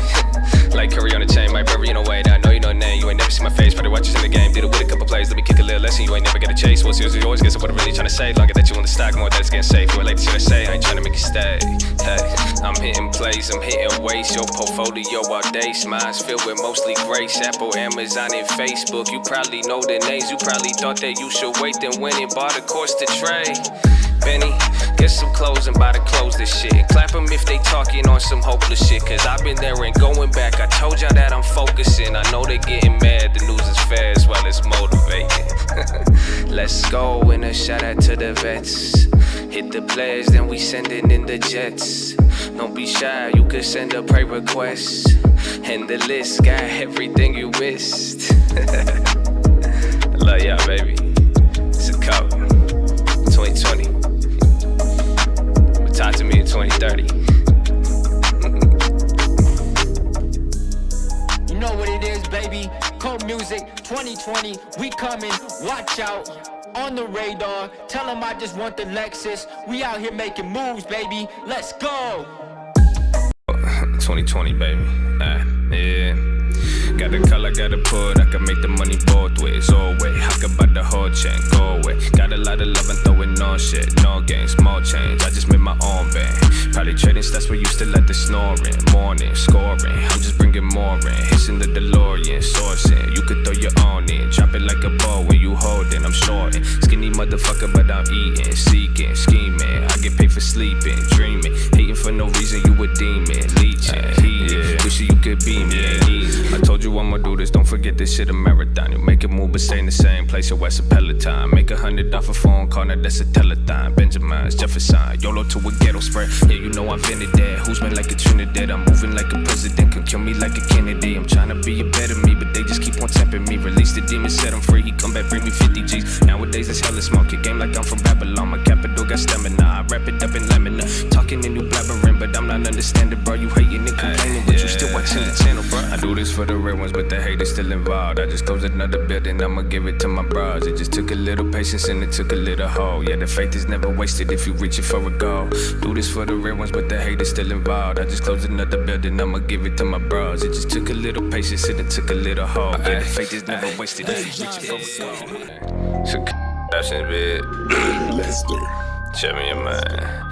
like curry on the chain, my bury in a way. I know you know name, you ain't never seen my face. Probably watch us in the game, did it with a couple plays. Let me kick a little lesson, you ain't never get a chase. What's yours, you always get what I'm really trying to say. Longer that you want the stock, more that it's getting safe. You like the shit I say, I ain't trying to make it stay. Hey, I'm hitting plays, I'm hitting weights. Your portfolio all day, smiles filled with mostly grace. Apple, Amazon, and Facebook. You probably know the names, you probably thought that you should wait. Then went and bought a course to trade. Benny, get some clothes and buy to close this shit. Clap them if they talking on some hopeless shit. Cause I've been there and going back. I told y'all that I'm focusing. I know they getting mad, the news is fair as well as motivating. Let's go and a shout out to the vets. Hit the players, then we sending in the jets. Don't be shy, you could send a pray request. And the list got everything you missed. I love y'all, baby. It's a cup. 2020. Talk to me in 2030. You know what it is, baby. Cold music, 2020, we coming, watch out. on the radar. Tell them I just want the Lexus. We out here making moves, baby. Let's go. 2020, baby. Yeah. Got the color, got the put. I can make the money both ways, always. I can buy the whole chain, go away. Got a lot of love and throwing on shit. No games, small change. I just made my own band. Probably trading stats where you still at the snoring. Morning, scoring. I'm just bringing more in. Hissing the DeLorean, sourcing. You could throw your own in. Drop it like a ball when you holding. I'm shorting. Skinny motherfucker, but I'm eating. Seeking, scheming. I get paid for sleeping, dreaming. Hating for no reason, you a demon. Leeching, heating. Wishing you could be me, ain't easy. I told you I'ma do this, don't forget this shit a marathon. You make a move but stay in the same place, or it's a Peloton. Make 100 off a phone call, now that's a telethon. Benjamin's, Jefferson, YOLO to a ghetto spread. Yeah, you know I've been that. Who's been like a Trinidad? I'm moving like a president, can kill me like a Kennedy. I'm trying to be a better me, but they just keep on tempting me. Release the demon, set him free, he come back, bring me 50 G's. Nowadays it's hella smoke, it game like I'm from Babylon. My capital got stamina, I wrap it up in lamina. Talking in new blabbering, but I'm not understanding, bro. You hating and complaining, but you still watching the channel, bro. I do this for the real ones, but the hate is still involved. I just closed another building, I'ma give it to my bros. It just took a little patience and it took a little hope. Yeah, the faith is never wasted if you reaching for a goal. Do this for the real ones, but the hate is still involved. I just closed another building, I'ma give it to my bros. It just took a little patience and it took a little hope. Yeah, the faith is never wasted if you reaching for a goal. So that's in bed. Lester. Show me your mind.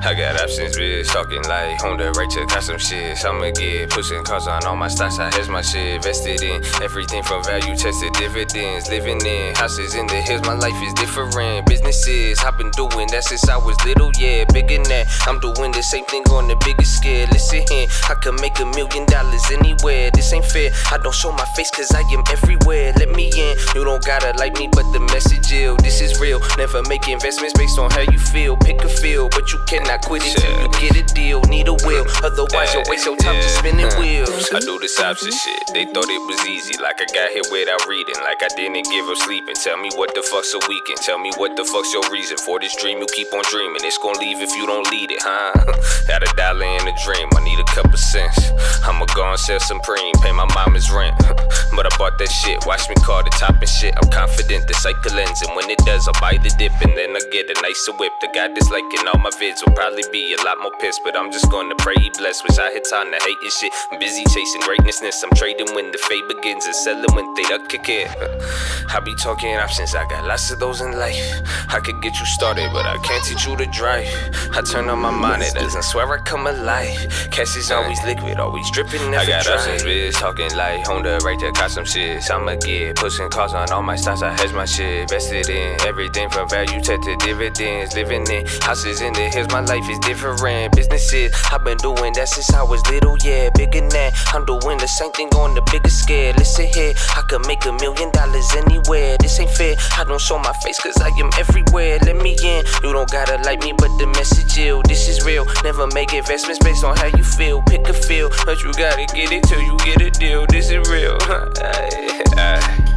I got options, bitch. Talking like Honda, Rachel, got some shit. I'ma get pushing cars on all my stocks. I has my shit vested in everything from value checks to dividends. Living in houses in the hills, my life is different. Businesses, I've been doing that since I was little, yeah. Bigger than that, I'm doing the same thing on the biggest scale. Listen here, I can make $1 million anywhere. This ain't fair, I don't show my face cause I am everywhere. Let me in, you don't gotta like me, but the message ill. This is real, never make investments based on how you feel. Pick a field, but you cannot quit it till you get a deal. Need a will, otherwise you'll waste your time just spinning wheels. I do this opposite shit, they thought it was easy. Like I got here without reading, like I didn't give up sleeping. Tell me what the fuck's a weekend, tell me what the fuck's your reason for this dream you keep on dreaming. It's gonna leave if you don't lead it, huh? Got $1 in a dream, I need a couple cents. I'ma go and sell some preem, pay my mama's rent. But I bought that shit, watch me call the top and shit. I'm confident the cycle ends, and when it does, I'll buy the dip and then I get a nicer whip. The guy disliking all my vids will probably be a lot more pissed, but I'm just gonna pray he bless. Wish I had time to hate this shit. I'm busy chasing greatnessness. I'm trading when the fade begins and selling when they don't kick it. I be talking options, I got lots of those in life. I could get you started, but I can't teach you to drive. I turn on my monitors and swear I come alive. Cash is always liquid, always dripping, never dry. I got options, bitch, talking like Honda, right there, got some shit. I'ma get pushing cars on all my stocks. I hedge my shit, vested in everything from value check to dividends. Living in houses in the hills, my life is different. Businesses, I've been doing that since I was little, yeah. Bigger than that, I'm doing the same thing on the bigger scale. Listen here, I could make $1 million anywhere. This ain't fair, I don't show my face cause I am everywhere. Let me in, you don't gotta like me, but the message ill. This is real, never make investments based on how you feel. Pick a field, but you gotta get it till you get a deal. This is real.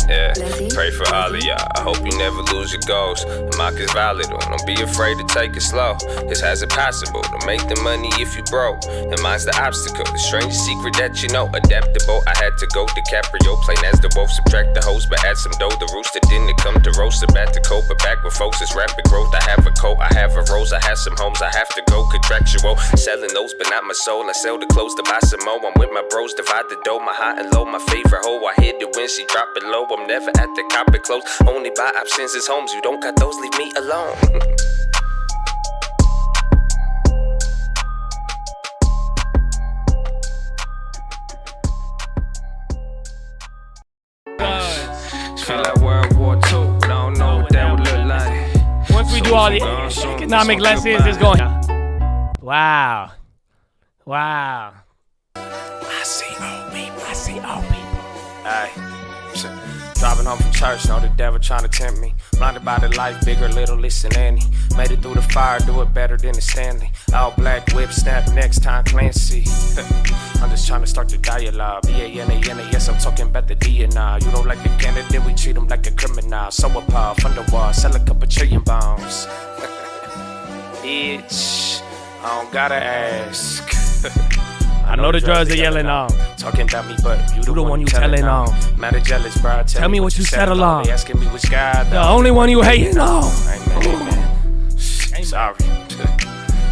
Yeah, pray for all of y'all. I hope you never lose your goals. The mock is valid, don't be afraid to take it slow. It's as it possible to make the money if you broke. And mine's the obstacle, the strangest secret that you know. Adaptable, I had to go DiCaprio, plain as the wolf. Subtract the host, but add some dough. The rooster didn't come to roast. About to cope, but back with folks, it's rapid growth. I have a coat, I have a rose, I have some homes. I have to go contractual, selling those, but not my soul. I sell the clothes to buy some more. I'm with my bros, divide the dough. My high and low, my favorite hoe. I hit it when she drop it low. I'm never at the cop it close. Only buy options is homes. You don't got those, leave me alone. Feel like World War II, but I don't know what that would look like. Once we do all the economic lessons, it's going. Wow. Wow. I see old people. Aye. Driving home from church, know the devil trying to tempt me. Blinded by the life, bigger, little, listen, Annie. Made it through the fire, do it better than the Stanley. All black whip, snap next time, Clancy. I'm just trying to start the dialogue. B-A-N-A-N-A, yes, I'm talking about the DNR. You don't like the candidate, we treat him like a criminal. So appalled, from the wall, sell a couple trillion bombs. Bitch, I don't gotta ask. I know the drugs are yelling on. Talking about me, but you the one you telling on. Matter jealous, bro. Tell me what you settle on. They asking me which guy. The only one you hating on. Amen. Sorry.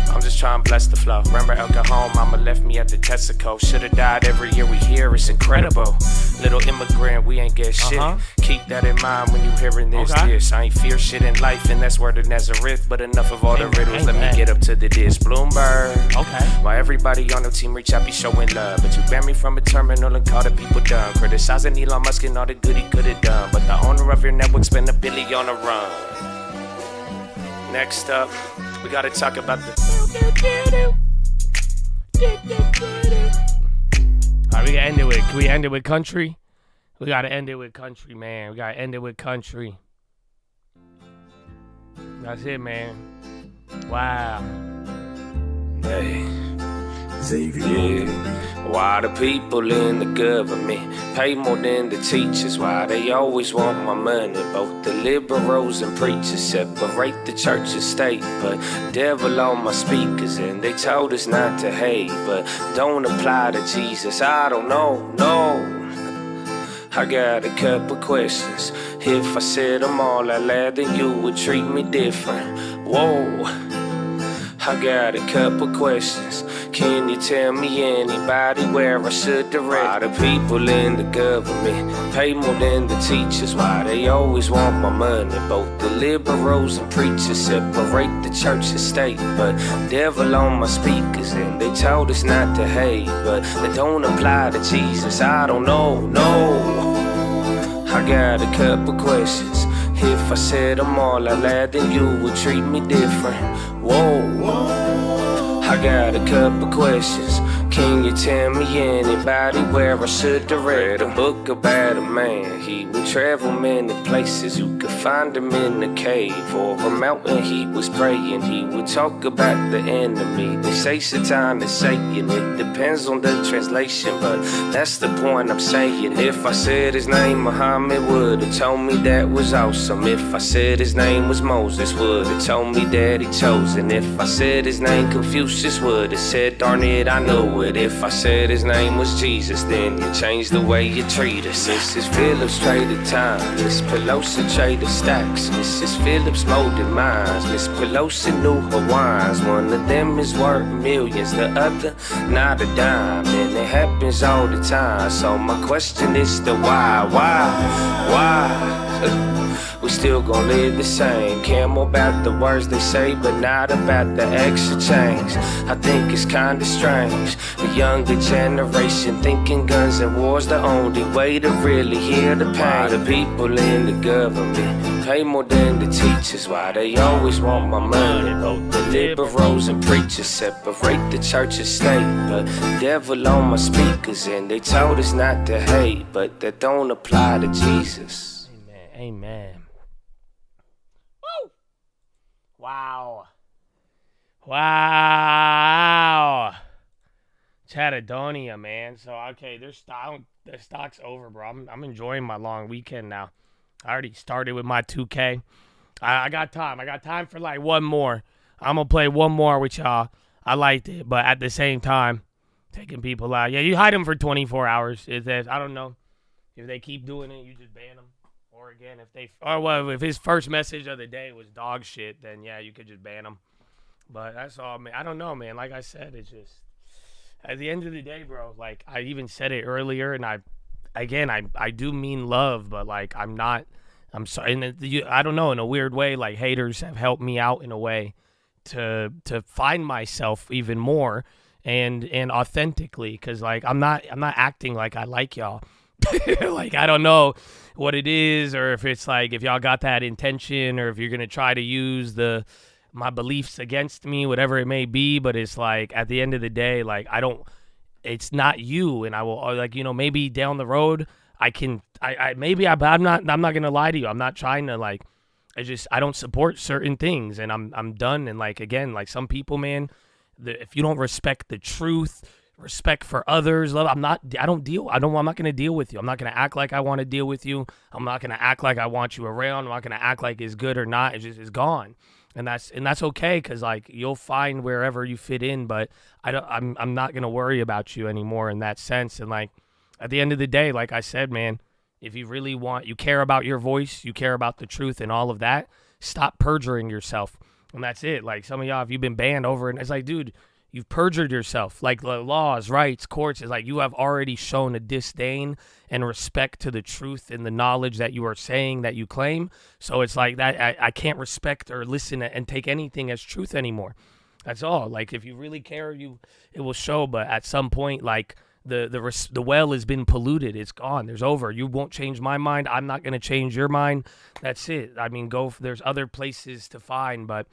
I'm just trying to bless the flow. Remember El Cajon, mama left me at the Texaco. Should've died every year we hear, it's incredible. Little immigrant, we ain't get shit. Keep that in mind when you hearing this. I ain't fear shit in life, and that's where the Nazareth. But enough of all the riddles, let me get up to the dish. Bloomberg. While everybody on the team reach out, be showing love. But you banned me from a terminal and call the people dumb. Criticizing Elon Musk and all the good he could've done. But the owner of your network spent $1 billion on a run. Next up, we gotta talk about the. Alright, we gotta end it with. Can we end it with country? We gotta end it with country, man. We gotta end it with country. That's it, man. Wow. Hey. Yeah. Why the people in the government pay more than the teachers? Why they always want my money? Both the liberals and preachers separate the church and state. But devil on my speakers, and they told us not to hate. But don't apply to Jesus, I don't know, no. I got a couple questions. If I said them all out loud, then you would treat me different. Whoa. I got a couple questions. Can you tell me anybody where I should direct? Why the people in the government pay more than the teachers? Why they always want my money? Both the liberals and preachers separate the church and state. But devil on my speakers, and they told us not to hate. But they don't apply to Jesus, I don't know, no. I got a couple questions. If I said them all out loud, then you would treat me different. Whoa. I got a couple questions. Can you tell me anybody where I should direct? A book about a man. He would travel many places. You could find him in a cave or a mountain. He was praying. He would talk about the enemy. They say Satan is Satan. It depends on the translation, but that's the point I'm saying. If I said his name, Muhammad would have told me that was awesome. If I said his name was Moses, would have told me that he chose. And if I said his name, Confucius would have said, darn it, I know it. If I said his name was Jesus, then you changed the way you treat us. Mrs. Phillips traded time, Miss Pelosi traded stacks. Mrs. Phillips molded minds, Miss Pelosi knew her wines. One of them is worth millions, the other not a dime. And it happens all the time, so my question is the why? We still gon' live the same. Care more about the words they say, but not about the extra change. I think it's kinda strange. The younger generation thinking guns and war's the only way to really hear the pain. Why the people in the government pay more than the teachers? Why they always want my money? Both the liberals and preachers separate the church and state. But devil on my speakers, and they told us not to hate, but that don't apply to Jesus. Amen. Wow. Chattadonia, man. So, okay, their stock's over, bro. I'm enjoying my long weekend now. I already started with my 2K. I got time. I got time for like one more. I'm going to play one more with y'all. I liked it, but at the same time, taking people out. Yeah, you hide them for 24 hours. I don't know. If they keep doing it, you just ban them. Or again, if his first message of the day was dog shit, then yeah, you could just ban him. But that's all, man. I don't know, man. Like I said, it's just at the end of the day, bro. Like I even said it earlier, and I do mean love, but like I'm sorry. And I don't know, in a weird way, like haters have helped me out in a way to find myself even more and authentically, because like I'm not acting like I like y'all. Like I don't know what it is, or if it's like if y'all got that intention, or if you're gonna try to use my beliefs against me, whatever it may be. But it's like at the end of the day, like it's not you, and I will like maybe down the road I'm not gonna lie to you. I'm not trying to like I don't support certain things, and I'm done. And like again, like some people, man, if you don't respect the truth, respect for others, love, I'm not gonna deal with you. I'm not gonna act like I want to deal with you. I'm not gonna act like I want you around. I'm not gonna act like it's good or not. It's gone. And that's okay, because like you'll find wherever you fit in, but I'm not gonna worry about you anymore in that sense. And like at the end of the day, like I said, man, if you really you care about your voice, you care about the truth and all of that, stop perjuring yourself. And that's it. Like some of y'all, if you've been banned over, and it's like, dude, you've perjured yourself. Like the laws, rights, courts, is like you have already shown a disdain and respect to the truth and the knowledge that you are saying that you claim. So it's like that. I can't respect or listen and take anything as truth anymore. That's all. Like if you really care, it will show. But at some point, like the well has been polluted. It's gone. There's over. You won't change my mind. I'm not gonna change your mind. That's it. I mean, there's other places to find, but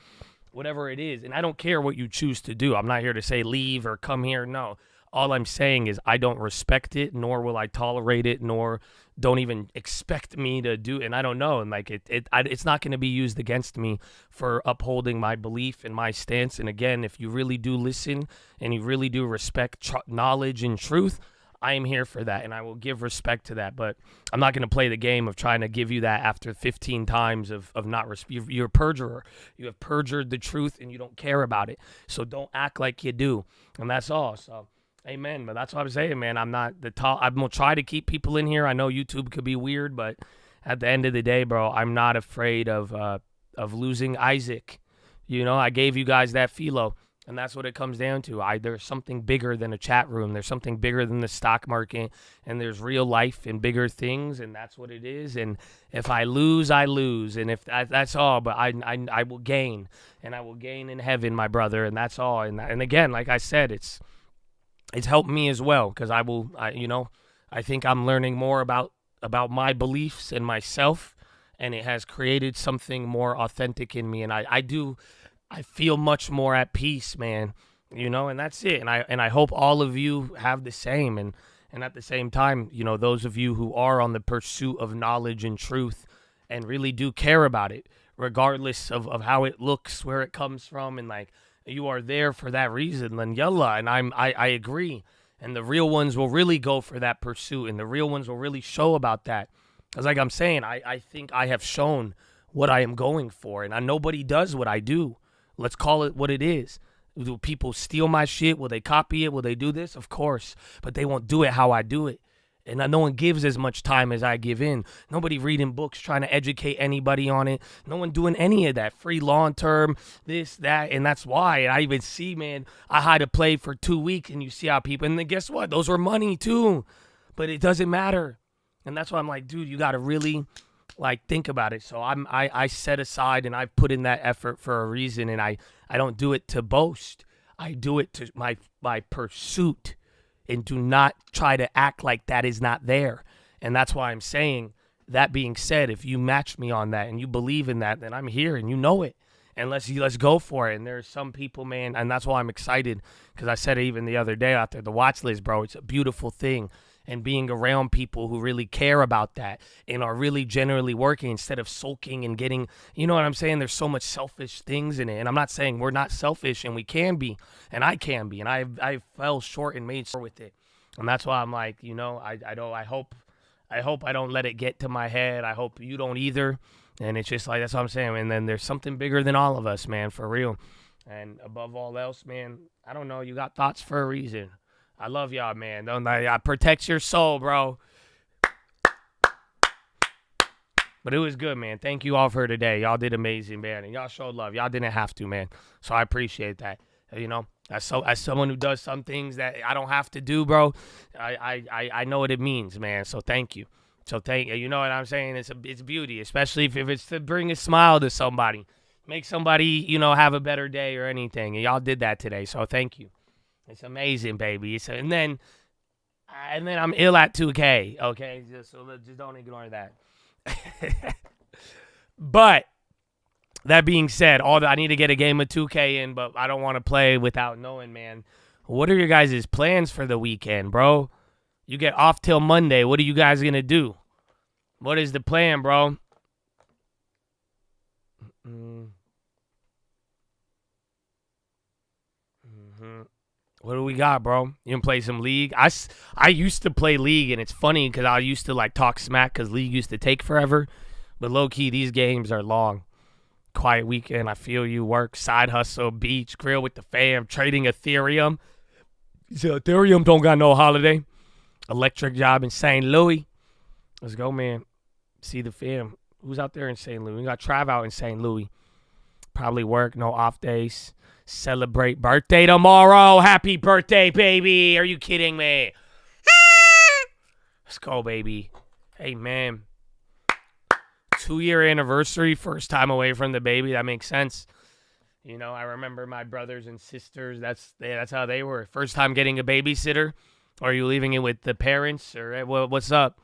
whatever it is, and I don't care what you choose to do. I'm not here to say leave or come here. No. All I'm saying is I don't respect it, nor will I tolerate it, nor don't even expect me to do it. And I don't know. And like it's not going to be used against me for upholding my belief and my stance. And again, if you really do listen and you really do respect knowledge and truth, I am here for that, and I will give respect to that. But I'm not going to play the game of trying to give you that after 15 times of not respect. You're a perjurer. You have perjured the truth, and you don't care about it. So don't act like you do. And that's all. So, amen. But that's what I'm saying, man. I'm not the top. I'm going to try to keep people in here. I know YouTube could be weird, but at the end of the day, bro, I'm not afraid of losing Isaac. You know, I gave you guys that PHILO. And that's what it comes down to. There's something bigger than a chat room. There's something bigger than the stock market. And there's real life and bigger things. And that's what it is. And if I lose, I lose. And if that's all. But I will gain. And I will gain in heaven, my brother. And that's all. And again, like I said, it's helped me as well. Because I think I'm learning more about my beliefs and myself. And it has created something more authentic in me. And I feel much more at peace, man, and that's it. And I hope all of you have the same. And at the same time, those of you who are on the pursuit of knowledge and truth and really do care about it, regardless of how it looks, where it comes from, and like you are there for that reason, then yalla. And I agree. And the real ones will really go for that pursuit, and the real ones will really show about that. Because like I'm saying, I think I have shown what I am going for, and nobody does what I do. Let's call it what it is. Do people steal my shit? Will they copy it? Will they do this? Of course. But they won't do it how I do it. And no one gives as much time as I give in. Nobody reading books, trying to educate anybody on it. No one doing any of that. Free long term, this, that. And that's why. And I even see, man, I had to play for 2 weeks, and you see how people, and then guess what? Those were money too. But it doesn't matter. And that's why I'm like, dude, you got to really think about it. So I set aside, and I put in that effort for a reason, and I don't do it to boast. I do it to my pursuit, and do not try to act like that is not there. And that's why I'm saying, that being said, if you match me on that and you believe in that, then I'm here, and you know it. And let's go for it. And there's some people, man, and that's why I'm excited, because I said it even the other day out there, the Watchlist, bro, it's a beautiful thing. And being around people who really care about that and are really generally working instead of sulking and getting, you know what I'm saying? There's so much selfish things in it. And I'm not saying we're not selfish, and we can be, and I can be. And I fell short and made sure with it. And that's why I'm like, I hope I don't let it get to my head. I hope you don't either. And it's just like, that's what I'm saying. And then there's something bigger than all of us, man, for real. And above all else, man, I don't know. You got thoughts for a reason. I love y'all, man. I protect your soul, bro. But it was good, man. Thank you all for today. Y'all did amazing, man. And y'all showed love. Y'all didn't have to, man. So I appreciate that. As someone who does some things that I don't have to do, bro, I know what it means, man. So thank you. So thank you. You know what I'm saying? It's beauty, especially if it's to bring a smile to somebody. Make somebody, have a better day or anything. And y'all did that today. So thank you. It's amazing, baby. And then I'm ill at 2K, okay? Just don't ignore that. But that being said, I need to get a game of 2K in, but I don't want to play without knowing, man. What are your guys' plans for the weekend, bro? You get off till Monday. What are you guys going to do? What is the plan, bro? What do we got, bro? You can play some League? I used to play League, and it's funny because I used to talk smack because League used to take forever. But low-key, these games are long. Quiet weekend. I feel you. Work, side hustle, beach, grill with the fam, trading Ethereum. So Ethereum don't got no holiday. Electric job in St. Louis. Let's go, man. See the fam. Who's out there in St. Louis? We got Trav out in St. Louis. Probably work, no off days. Celebrate birthday tomorrow. Happy birthday, baby. Are you kidding me? Let's go, baby. Hey, man. 2-year anniversary, first time away from the baby. That makes sense. You know, I remember my brothers and sisters. That's how they were. First time getting a babysitter. Or are you leaving it with the parents? Or hey, what's up?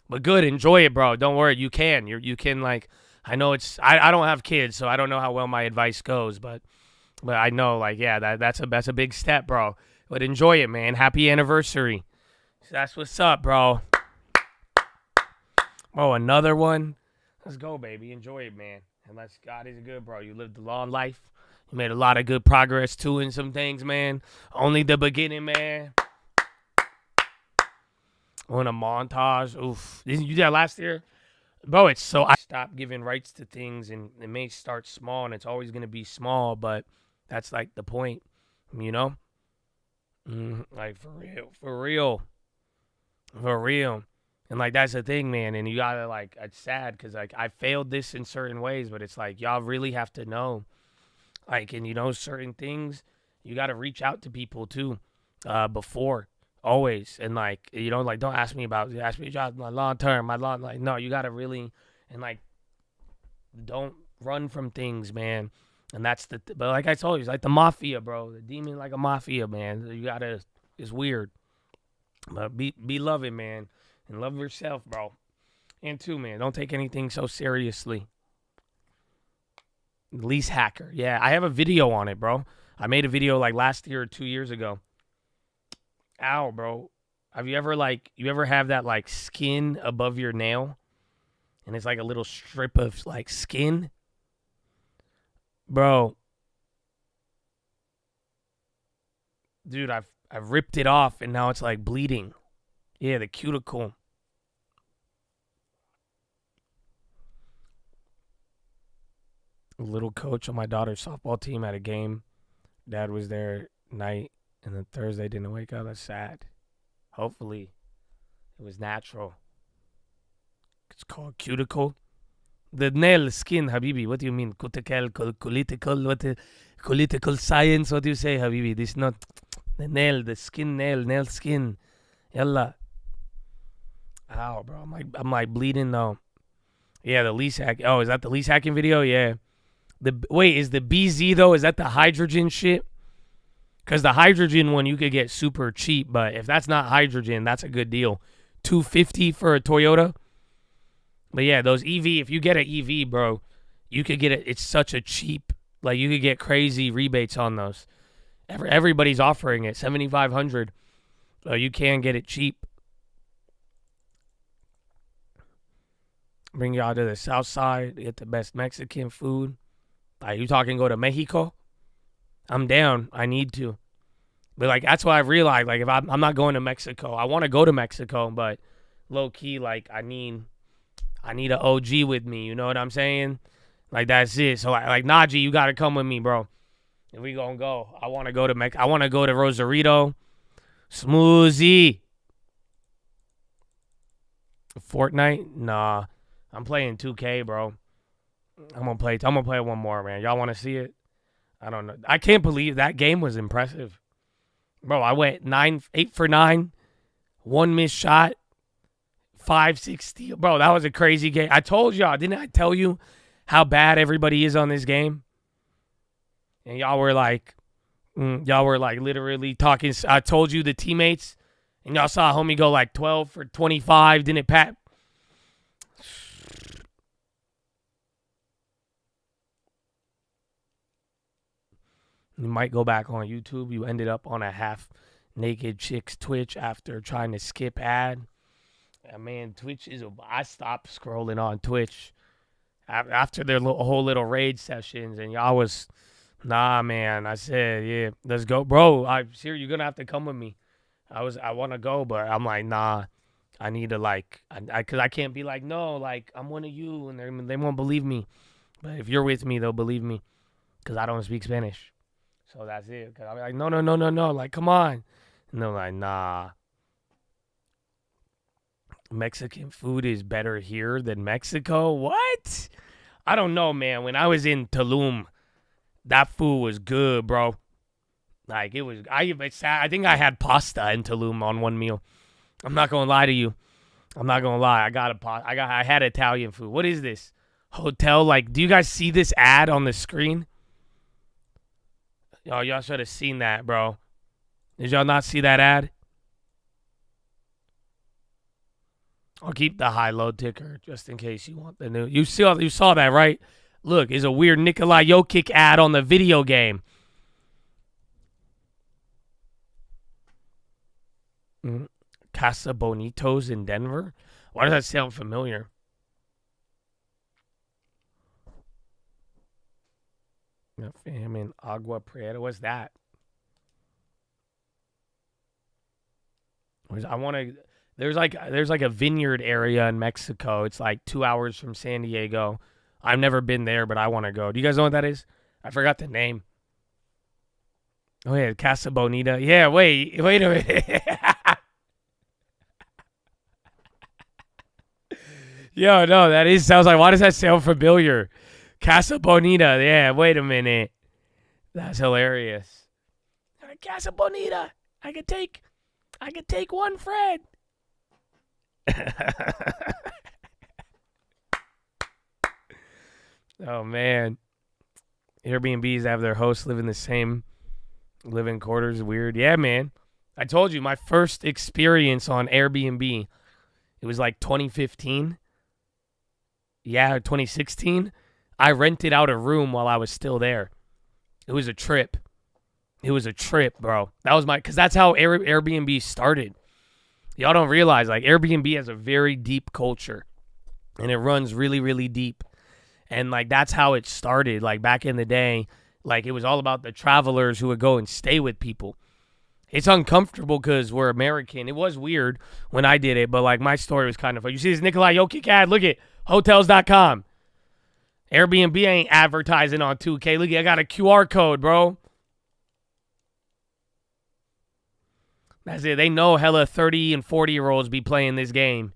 But good, enjoy it, bro. Don't worry, you can. You can, like, I know it's. I don't have kids, so I don't know how well my advice goes. But I know, like, yeah, that's a big step, bro. But enjoy it, man. Happy anniversary. That's what's up, bro. Oh, another one. Let's go, baby. Enjoy it, man. And God is good, bro. You lived a long life. You made a lot of good progress, too, in some things, man. Only the beginning, man. On a montage. Oof. Didn't you do that last year? Bro, it's so... I stopped giving rights to things, and it may start small, and it's always going to be small, but that's, like, the point, you know? Like, for real. For real. For real. And, like, that's the thing, man. And you got to, like, it's sad because, like, I failed this in certain ways, but it's like, y'all really have to know. Like, and, you know, certain things, you got to reach out to people, too, before. Always. And, like, you know, like, don't ask me about, ask me about my long term, like, no, you got to really, and, like, don't run from things, man. And that's but like I told you, it's like the mafia, bro. The demon like a mafia, man. You got to, it's weird. But be loving, man. And love yourself, bro. And, too, man, don't take anything so seriously. Lease hacker. Yeah, I have a video on it, bro. I made a video, like, last year or 2 years ago. Ow, bro. Have you ever have that, like, skin above your nail? And it's like a little strip of, like, skin? Bro. Dude, I've ripped it off, and now it's, like, bleeding. Yeah, the cuticle. A little coach on my daughter's softball team at a game. Dad was there night. And then Thursday didn't wake up. That's sad. Hopefully, it was natural. It's called cuticle. The nail skin, Habibi. What do you mean? Political science. What do you say, Habibi? This not the nail, the skin nail skin. Yalla. Ow, bro. I'm like bleeding though. Yeah, the lease hack. Oh, is that the lease hacking video? Yeah. Wait, is the BZ though? Is that the hydrogen shit? Because the hydrogen one you could get super cheap, but if that's not hydrogen, that's a good deal. $250 for a Toyota. But yeah, those EV, if you get an EV, bro, you could get it. It's such a cheap, like you could get crazy rebates on those. Everybody's offering it, $7,500. So you can get it cheap. Bring y'all to the south side, get the best Mexican food. Like you talking go to Mexico? I'm down. I need to. But, like, that's what I realized. Like, if I'm not going to Mexico. I want to go to Mexico, but low-key, like, I need an OG with me. You know what I'm saying? Like, that's it. So, like Najee, you got to come with me, bro. If we going to go. I want to go to I want to go to Rosarito. Smoothie. Fortnite? Nah. I'm playing 2K, bro. I'm gonna play one more, man. Y'all want to see it? I don't know. I can't believe that game was impressive. Bro, I went 8 for 9, 1 missed shot, 5, 6 steal. Bro, that was a crazy game. I told y'all, didn't I tell you how bad everybody is on this game? And y'all were like literally talking. I told you the teammates, and y'all saw homie go like 12 for 25, didn't it, Pat? You might go back on YouTube. You ended up on a half-naked chick's Twitch after trying to skip ad. Man, Twitch is I stopped scrolling on Twitch after their whole little raid sessions, and y'all was, nah, man. I said, yeah, let's go. Bro, I'm serious. You're going to have to come with me. I want to go, but I'm like, nah. I need to, like, because I can't be like, no, like, I'm one of you, and they won't believe me. But if you're with me, they'll believe me because I don't speak Spanish. So that's it. Cause I'm like, no. Like, come on. And they're like, nah. Mexican food is better here than Mexico? What? I don't know, man. When I was in Tulum, that food was good, bro. Like, it was, I think I had pasta in Tulum on one meal. I'm not going to lie to you. I'm not going to lie. I had Italian food. What is this? Hotel, like, do you guys see this ad on the screen? Y'all should have seen that, bro. Did y'all not see that ad? I'll keep the high-low ticker just in case you want the new. You saw that, right? Look, it's a weird Nikola Jokic ad on the video game. Casa Bonitos in Denver? Why does that sound familiar? Famine, Agua Prieta. What's that? There's like a vineyard area in Mexico. It's like 2 hours from San Diego. I've never been there, but I want to go. Do you guys know what that is? I forgot the name. Oh yeah, Casa Bonita. Yeah, wait a minute. Yo, no, sounds like, why does that sound familiar? Casa Bonita. Yeah, wait a minute. That's hilarious. Casa Bonita. I could take one friend. Oh man. Airbnbs have their hosts live in the same living quarters. Weird. Yeah, man. I told you my first experience on Airbnb. It was like 2015. Yeah, 2016. I rented out a room while I was still there. It was a trip. It was a trip, bro. Because that's how Airbnb started. Y'all don't realize, like, Airbnb has a very deep culture. And it runs really, really deep. And, like, that's how it started. Like, back in the day, like, it was all about the travelers who would go and stay with people. It's uncomfortable because we're American. It was weird when I did it, but, like, my story was kind of fun. You see this Nikola Jokic ad? Look at Hotels.com. Airbnb ain't advertising on 2K. Look, I got a QR code, bro. That's it. They know hella 30 and 40-year-olds be playing this game.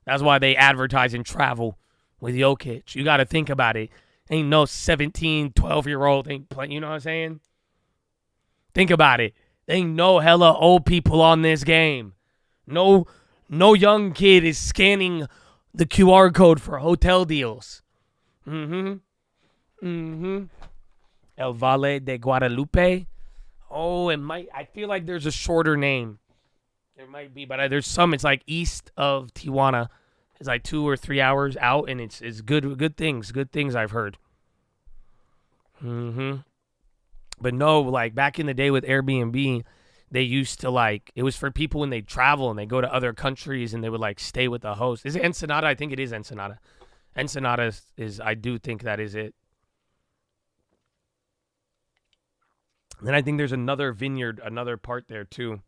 That's why they advertise and travel with Jokic. You got to think about it. Ain't no 17, 12-year-old ain't playing. You know what I'm saying? Think about it. Ain't no hella old people on this game. No young kid is scanning the QR code for hotel deals. El Valle de Guadalupe. Oh, I feel like there's a shorter name. There might be, but there's some. It's like east of Tijuana. It's like 2 or 3 hours out, and it's good things. Good things I've heard. But no, like back in the day with Airbnb, they used to like, it was for people when they travel and they go to other countries and they would like stay with the host. Is it Ensenada? I think it is Ensenada. Ensenada is, I do think that is it. Then I think there's another vineyard, another part there too.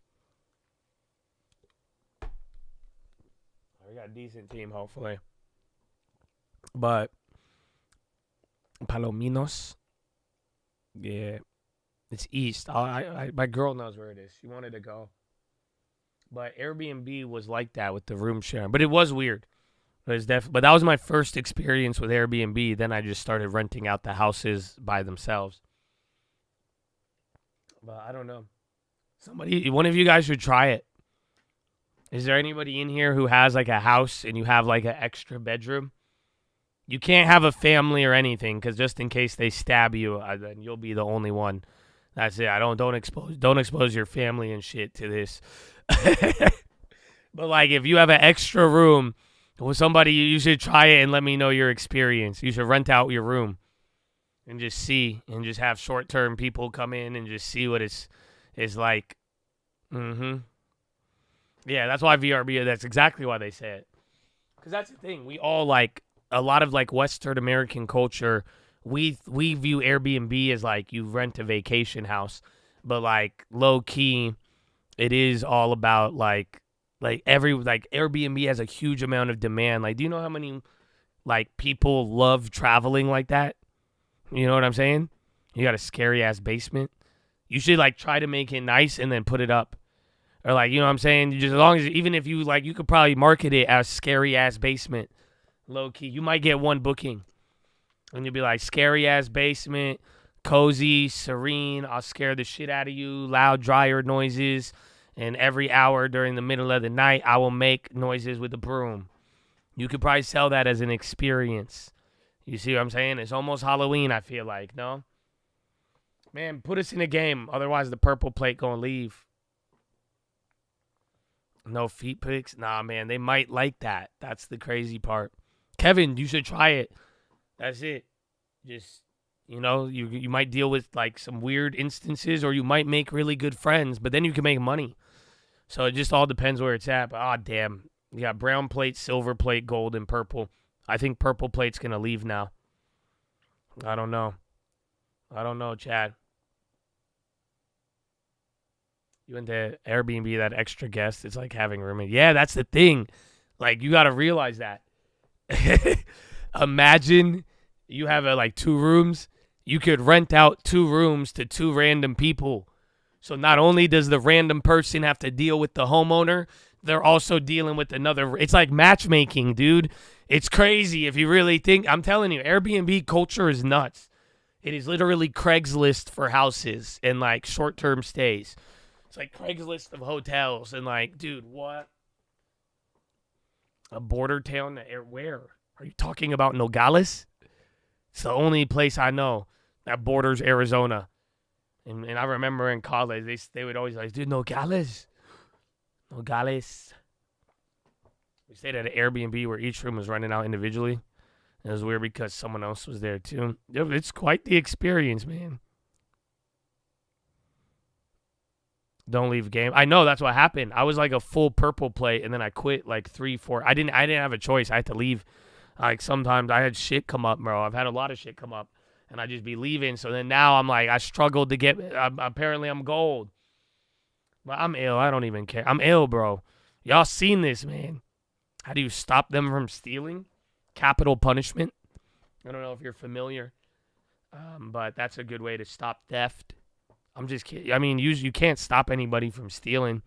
We got a decent team, hopefully. But Palominos, yeah, it's east. My girl knows where it is. She wanted to go. But Airbnb was like that with the room sharing. But it was weird. But that was my first experience with Airbnb. Then I just started renting out the houses by themselves. But I don't know. One of you guys should try it. Is there anybody in here who has like a house and you have like an extra bedroom? You can't have a family or anything because just in case they stab you, then you'll be the only one. That's it. Don't expose your family and shit to this. But like if you have an extra room with somebody, you should try it and let me know your experience. You should rent out your room and just see and just have short-term people come in and just see what it's like. Yeah, that's why VRB, that's exactly why they say it. Because that's the thing. We all like, a lot of like Western American culture, we view Airbnb as like you rent a vacation house. But like low-key, it is all about like Airbnb has a huge amount of demand. Like, do you know how many like people love traveling like that? You know what I'm saying? You got a scary-ass basement. You should, like, try to make it nice and then put it up. Or, like, you know what I'm saying? Just as long as, even if you, like, you could probably market it as scary-ass basement. Low-key. You might get one booking. And you'll be like, scary-ass basement, cozy, serene, I'll scare the shit out of you, loud dryer noises, and every hour during the middle of the night, I will make noises with a broom. You could probably sell that as an experience. You see what I'm saying? It's almost Halloween, I feel like, no? Man, put us in a game. Otherwise, the purple plate gonna leave. No feet pics? Nah, man, they might like that. That's the crazy part. Kevin, you should try it. That's it. Just, you know, you might deal with, like, some weird instances, or you might make really good friends, but then you can make money. So it just all depends where it's at. But, damn. You got brown plate, silver plate, gold, and purple. I think purple plate's going to leave now. I don't know. Chad. You went to Airbnb, that extra guest. It's like having roommates. Yeah, that's the thing. Like, you got to realize that. Imagine you have, like, 2 rooms. You could rent out 2 rooms to 2 random people. So not only does the random person have to deal with the homeowner, they're also dealing with another. It's like matchmaking, dude. It's crazy if you really think. I'm telling you, Airbnb culture is nuts. It is literally Craigslist for houses and, like, short-term stays. It's like Craigslist of hotels and, like, dude, what? A border town? Where? Are you talking about Nogales? It's the only place I know that borders Arizona. And I remember in college, they would always like, dude, Nogales. Nogales. We stayed at an Airbnb where each room was rented out individually. It was weird because someone else was there too. It's quite the experience, man. Don't leave game. I know, that's what happened. I was like a full purple plate, and then I quit like 3, 4. I didn't have a choice. I had to leave. Like, sometimes I had shit come up, bro. I've had a lot of shit come up, and I just be leaving. So then now I'm like, I struggled to get. Apparently I'm gold, but I'm ill. I don't even care. I'm ill, bro. Y'all seen this, man? How do you stop them from stealing? Capital punishment. I don't know if you're familiar, but that's a good way to stop theft. I'm just kidding. I mean, you can't stop anybody from stealing.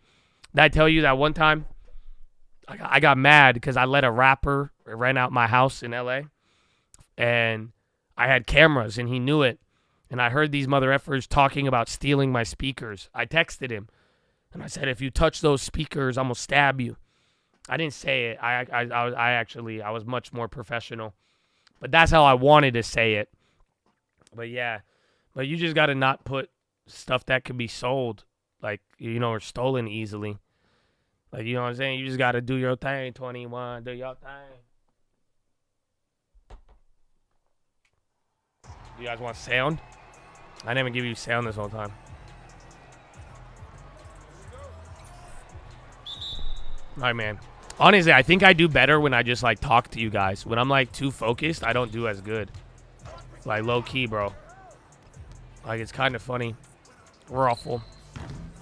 Did I tell you that one time I got mad because I let a rapper rent out my house in LA, and I had cameras, and he knew it, and I heard these mother effers talking about stealing my speakers. I texted him, and I said, if you touch those speakers, I'm going to stab you. I didn't say it. I was much more professional, but that's how I wanted to say it. But yeah, but you just got to not put stuff that could be sold, like, you know, or stolen easily. Like, you know what I'm saying? You just got to do your thing, 21. Do your thing. Do you guys want sound? I didn't even give you sound this whole time. All right, man. Honestly, I think I do better when I just, like, talk to you guys. When I'm, like, too focused, I don't do as good. Like, low-key, bro. Like, it's kind of funny. Ruffle.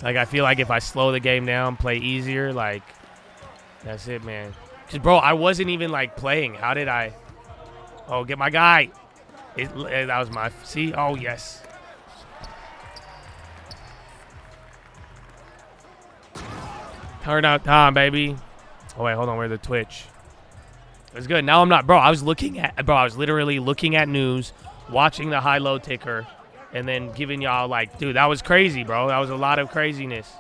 Like, I feel like if I slow the game down, play easier, like, that's it, man. Because, bro, I wasn't even, like, playing. How did I? Oh, get my guy. That was my... See? Oh, yes. Turn out time, baby. Oh, wait, hold on. Where's the Twitch? It was good. Now I'm not... Bro, I was literally looking at news, watching the high-low ticker, and then giving y'all, like, dude, that was crazy, bro. That was a lot of craziness.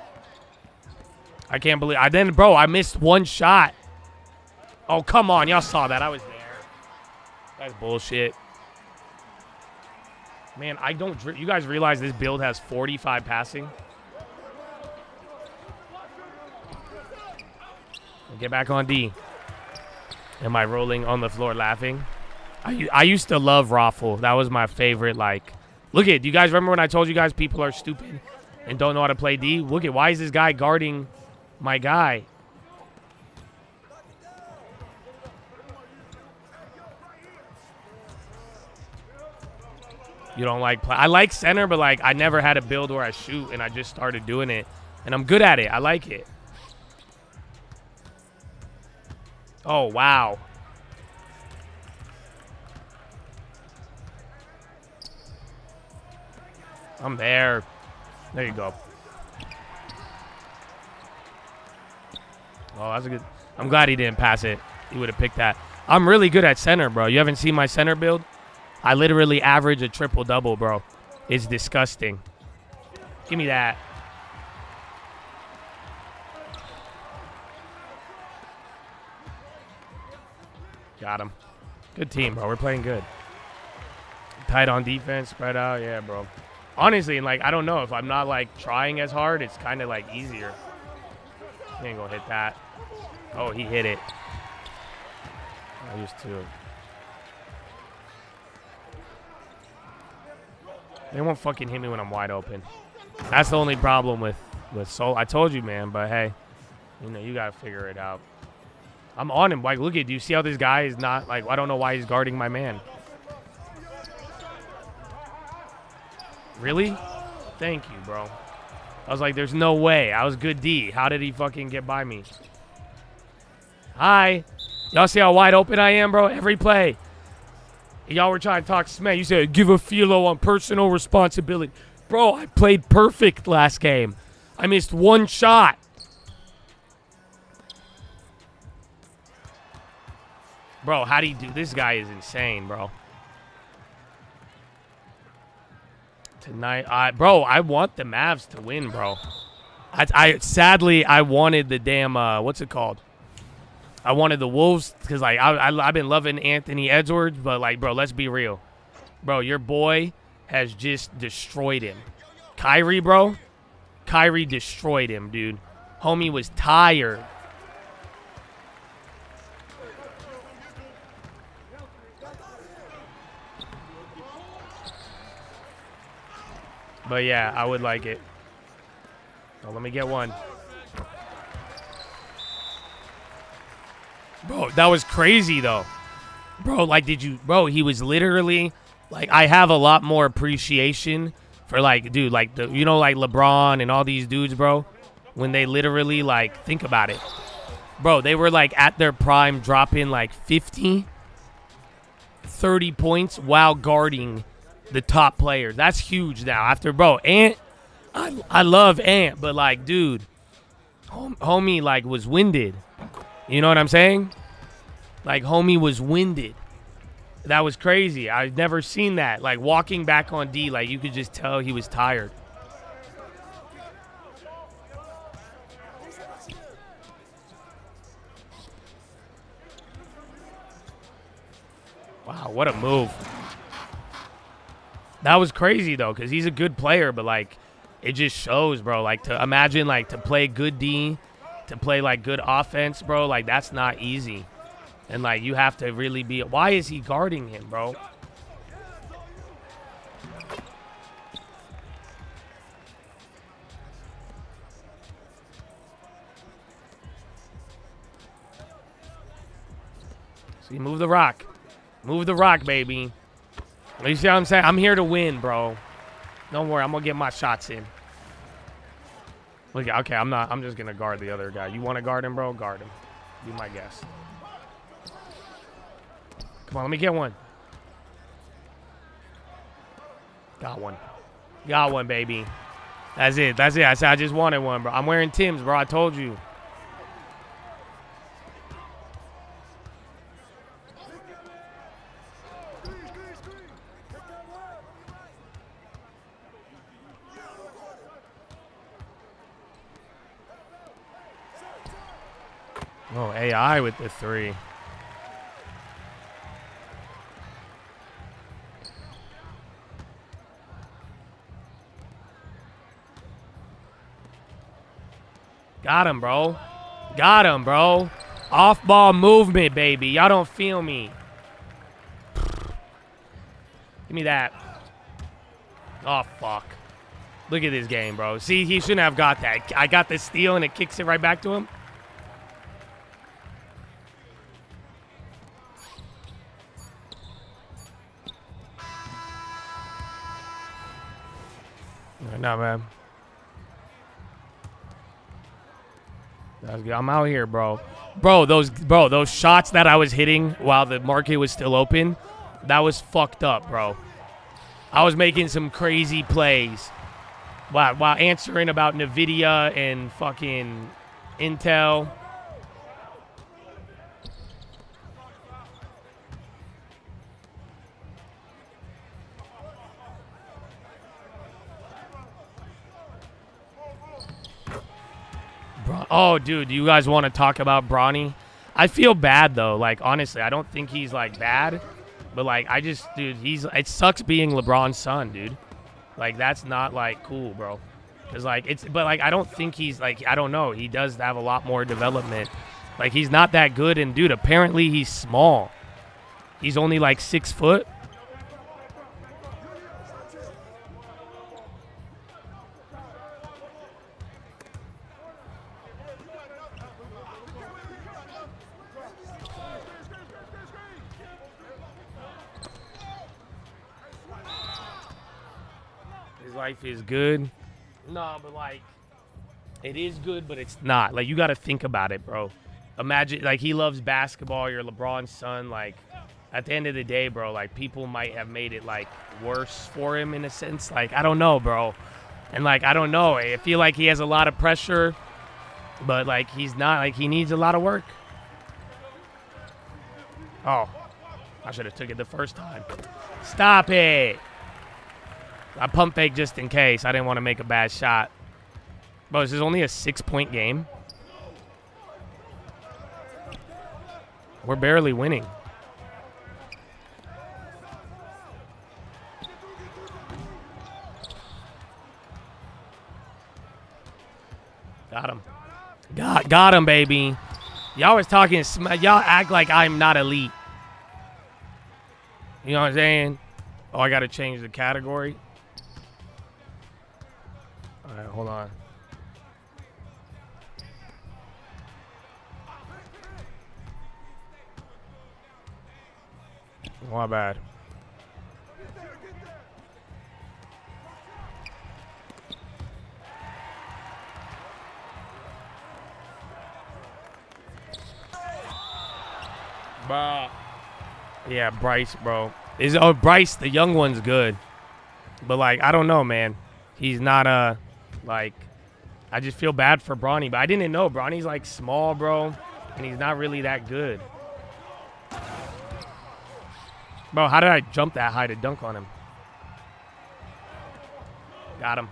I can't believe... I missed one shot. Oh, come on. Y'all saw that. I was there. That's bullshit. Man, I don't... You guys realize this build has 45 passing? Get back on D. Am I rolling on the floor laughing? I used to love Raffle. That was my favorite, like... Look at, do you guys remember when I told you guys people are stupid and don't know how to play D? Look at, why is this guy guarding my guy? You don't like play? I like center, but, like, I never had a build where I shoot, and I just started doing it. And I'm good at it. I like it. Oh, wow. I'm there. There you go. Oh, that's a good. I'm glad he didn't pass it. He would have picked that. I'm really good at center, bro. You haven't seen my center build? I literally average a triple-double, bro. It's disgusting. Give me that. Got him. Good team, bro. We're playing good. Tight on defense, spread out. Yeah, bro. Honestly, like, I don't know. If I'm not, like, trying as hard, it's kind of, like, easier. He ain't gonna hit that. Oh, he hit it. I used to. They won't fucking hit me when I'm wide open. That's the only problem with Soul. I told you, man, but hey, you know, you gotta figure it out. I'm on him. Like, look at, do you see how this guy is not, like, I don't know why he's guarding my man. Really? Thank you, bro. I was like, there's no way. I was good D. How did he fucking get by me? Hi. Y'all see how wide open I am, bro? Every play. Y'all were trying to talk smack. You said, give a PHILO on personal responsibility. Bro, I played perfect last game. I missed one shot. Bro, how do you do? This guy is insane, bro. Tonight, bro, I want the Mavs to win, bro. Sadly, I wanted the damn, what's it called? I wanted the Wolves because, like, I've been loving Anthony Edwards, but, like, bro, let's be real. Bro, your boy has just destroyed him. Kyrie, bro. Kyrie destroyed him, dude. Homie was tired. But, yeah, I would like it. Oh, let me get one. Bro, that was crazy, though. Bro, like, bro, he was literally, like, I have a lot more appreciation for, like, dude, like, you know, like LeBron and all these dudes, bro, when they literally, like, think about it. Bro, they were, like, at their prime dropping, like, 50, 30 points while guarding the top players. That's huge now. After, bro, Ant, I love Ant, but, like, dude, homie, like, was winded. You know what I'm saying? Like, homie was winded. That was crazy. I've never seen that. Like, walking back on D, like, you could just tell he was tired. Wow, what a move. That was crazy, though, because he's a good player, but, like, it just shows, bro. Like, to imagine, like, to play good D, to play, like, good offense, bro, like, that's not easy. And, like, you have to really be... Why is he guarding him, bro? See, move the rock. Move the rock, baby. You see what I'm saying? I'm here to win, bro. Don't worry, I'm going to get my shots in. Look, okay, I'm just going to guard the other guy. You want to guard him, bro? Guard him. Be my guest. Come on, let me get one. Got one. Got one, baby. That's it. That's it. I said I just wanted one, bro. I'm wearing Tim's, bro. I told you. Oh, AI with the three. Got him, bro. Got him, bro. Off-ball movement, baby. Y'all don't feel me. Give me that. Oh, fuck. Look at this game, bro. See, he shouldn't have got that. I got the steal, and it kicks it right back to him. No, man. I'm out here, bro. Bro, those shots that I was hitting while the market was still open, that was fucked up, bro. I was making some crazy plays while answering about NVIDIA and fucking Intel. Oh, dude, do you guys want to talk about Bronny? I feel bad, though. Like, honestly, I don't think he's, like, bad. But, like, I just, dude, it sucks being LeBron's son, dude. Like, that's not, like, cool, bro. Because, like, but, like, I don't think he's, like, I don't know. He does have a lot more development. Like, he's not that good. And, dude, apparently he's small. He's only, like, 6 foot. Life is good. No, but like, it is good, but it's not. Like, you got to think about it, bro. Imagine, like, he loves basketball. You're LeBron's son. Like, at the end of the day, bro, like, people might have made it, like, worse for him in a sense. Like, I don't know, bro. And, like, I don't know. I feel like he has a lot of pressure, but, like, he's not. Like, he needs a lot of work. Oh, I should have took it the first time. Stop it. I pump fake just in case. I didn't want to make a bad shot. Bro, this is only a 6-point game. We're barely winning. Got him. Got him, baby. Y'all was talking. Y'all act like I'm not elite. You know what I'm saying? Oh, I got to change the category. All right, hold on. My bad. Bro. Yeah, Bryce, bro. Bryce, the young one's good. But, like, I don't know, man. He's not like, I just feel bad for Bronny. But I didn't know. Bronny's, like, small, bro. And he's not really that good. Bro, how did I jump that high to dunk on him? Got him.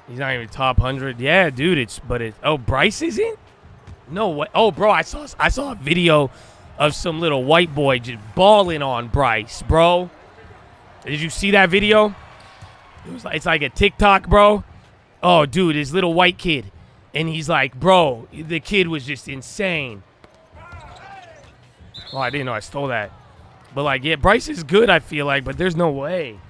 He's not even top 100. Yeah, dude, oh, Bryce isn't? No way. Oh, bro, I saw a video of some little white boy just balling on Bryce, bro. Did you see that video? It's like a TikTok, bro. Oh, dude, this little white kid. And he's like, bro, the kid was just insane. Oh, I didn't know I stole that. But, like, yeah, Bryce is good, I feel like, but there's no way.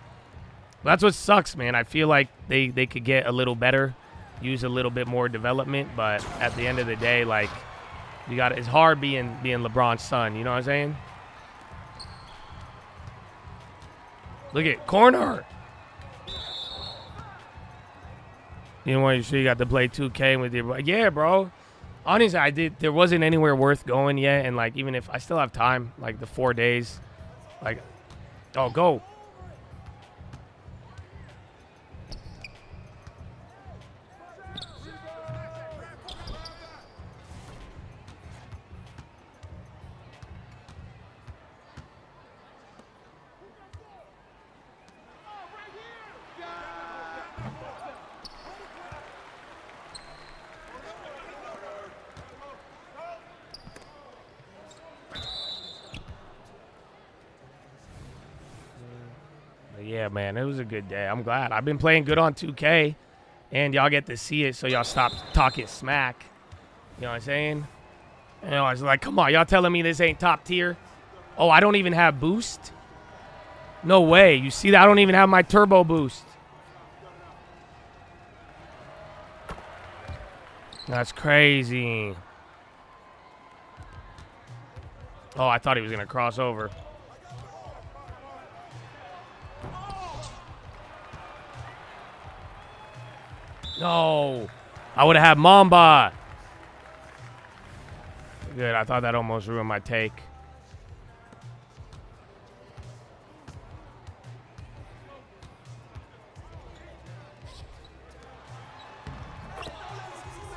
That's what sucks, man. I feel like they could get a little better, use a little bit more development, but at the end of the day, like, it's hard being LeBron's son, you know what I'm saying? Look at corner. You know what? You sure you got to play 2K with your, yeah, bro. Honestly, there wasn't anywhere worth going yet, and like, even if I still have time, like the 4 days, like, oh, go. Yeah, man, it was a good day. I'm glad. I've been playing good on 2K, and y'all get to see it, so y'all stop talking smack. You know what I'm saying? You know, I was like, come on, y'all telling me this ain't top tier? Oh, I don't even have boost? No way. You see that? I don't even have my turbo boost. That's crazy. Oh, I thought he was going to cross over. No. I would have had Mamba. Good. I thought that almost ruined my take.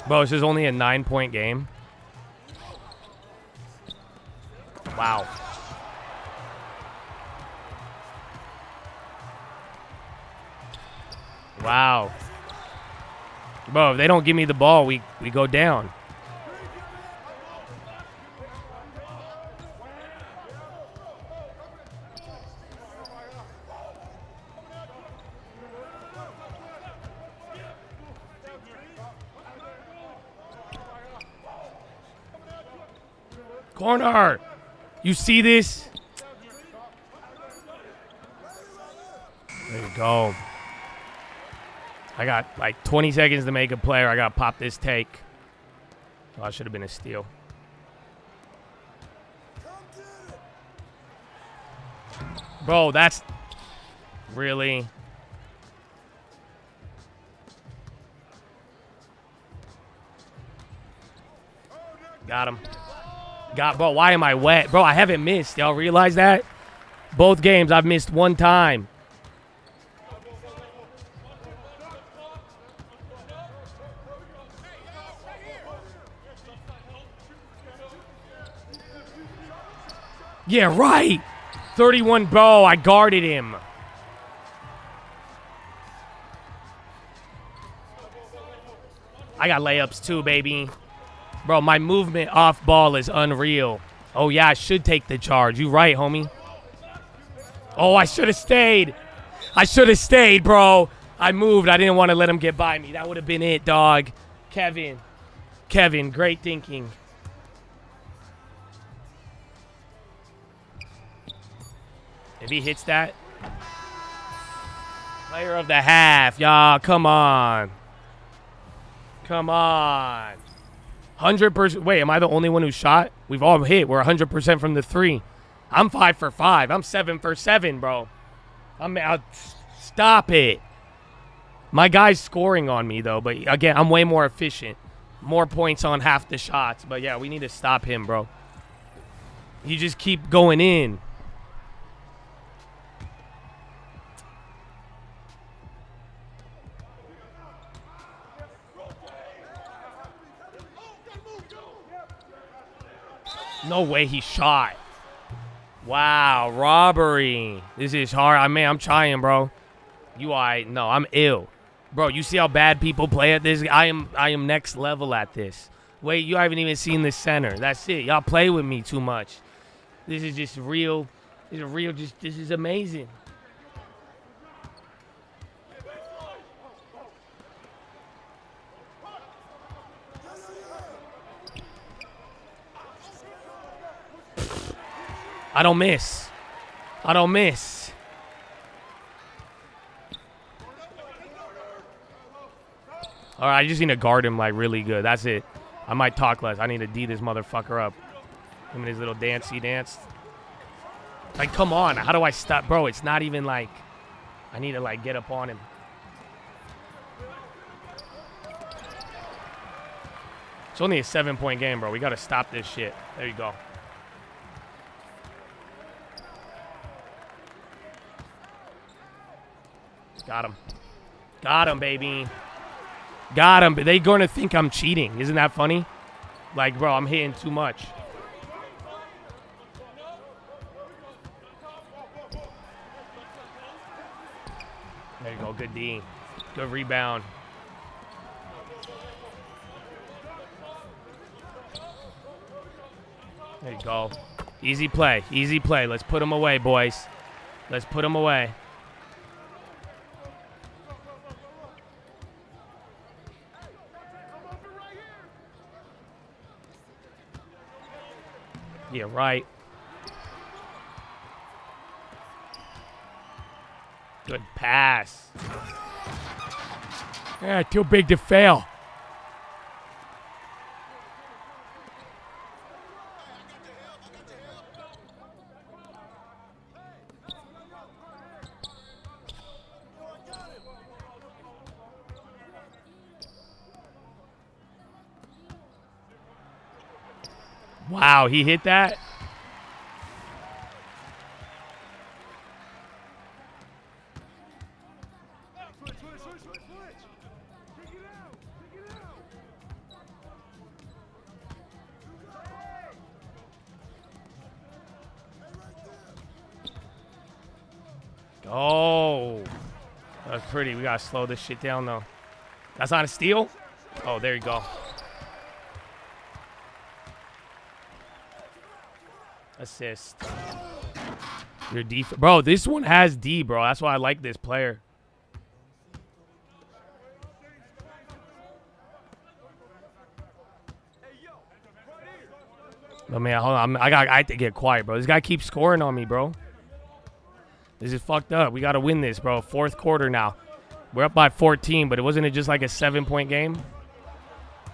Bro, this is only a 9-point game. Wow. Wow. Bro, if they don't give me the ball, we go down. Corner. You see this? There you go. I got like 20 seconds to make a play, or I got to pop this take. Oh, that should have been a steal. Bro, that's... Really? Got him. Bro, why am I wet? Bro, I haven't missed. Y'all realize that? Both games, I've missed one time. Yeah, right. 31, bro. I guarded him. I got layups too, baby. Bro, my movement off ball is unreal. Oh, yeah, I should take the charge. You right, homie. Oh, I should have stayed. I should have stayed, bro. I moved. I didn't want to let him get by me. That would have been it, dog. Kevin, great thinking. If he hits that. Player of the half. Y'all, come on. Come on. 100%. Wait, am I the only one who shot? We've all hit. We're 100% from the three. I'm 5 for 5. I'm 7 for 7, bro. Stop it. My guy's scoring on me, though. But, again, I'm way more efficient. More points on half the shots. But, yeah, we need to stop him, bro. You just keep going in. No way he shot. Wow, robbery. This is hard. I'm trying, bro. No, I'm ill. Bro, you see how bad people play at this? I am next level at this. Wait, you haven't even seen the center. That's it. Y'all play with me too much. This is just real. This is amazing. I don't miss. All right, I just need to guard him, like, really good. That's it. I might talk less. I need to D this motherfucker up. Him and his little dancey dance. Like, come on. How do I stop? Bro, it's not even, like, I need to, like, get up on him. It's only a 7-point game, bro. We got to stop this shit. There you go. Got him, baby. Got him. But they going to think I'm cheating. Isn't that funny? Like, bro, I'm hitting too much. There you go. Good D. Good rebound. There you go. Easy play. Let's put him away, boys. Let's put him away. Yeah, right. Good pass. Yeah, too big to fail. Wow, he hit that? Oh, that's pretty. We gotta slow this shit down though. That's not a steal? Oh, there you go. Assist. Your defense, bro. This one has D, bro. That's why I like this player. Oh man, hold on. I have to get quiet, bro. This guy keeps scoring on me, bro. This is fucked up. We got to win this, bro. Fourth quarter now. We're up by 14, but wasn't it just like a 7-point game?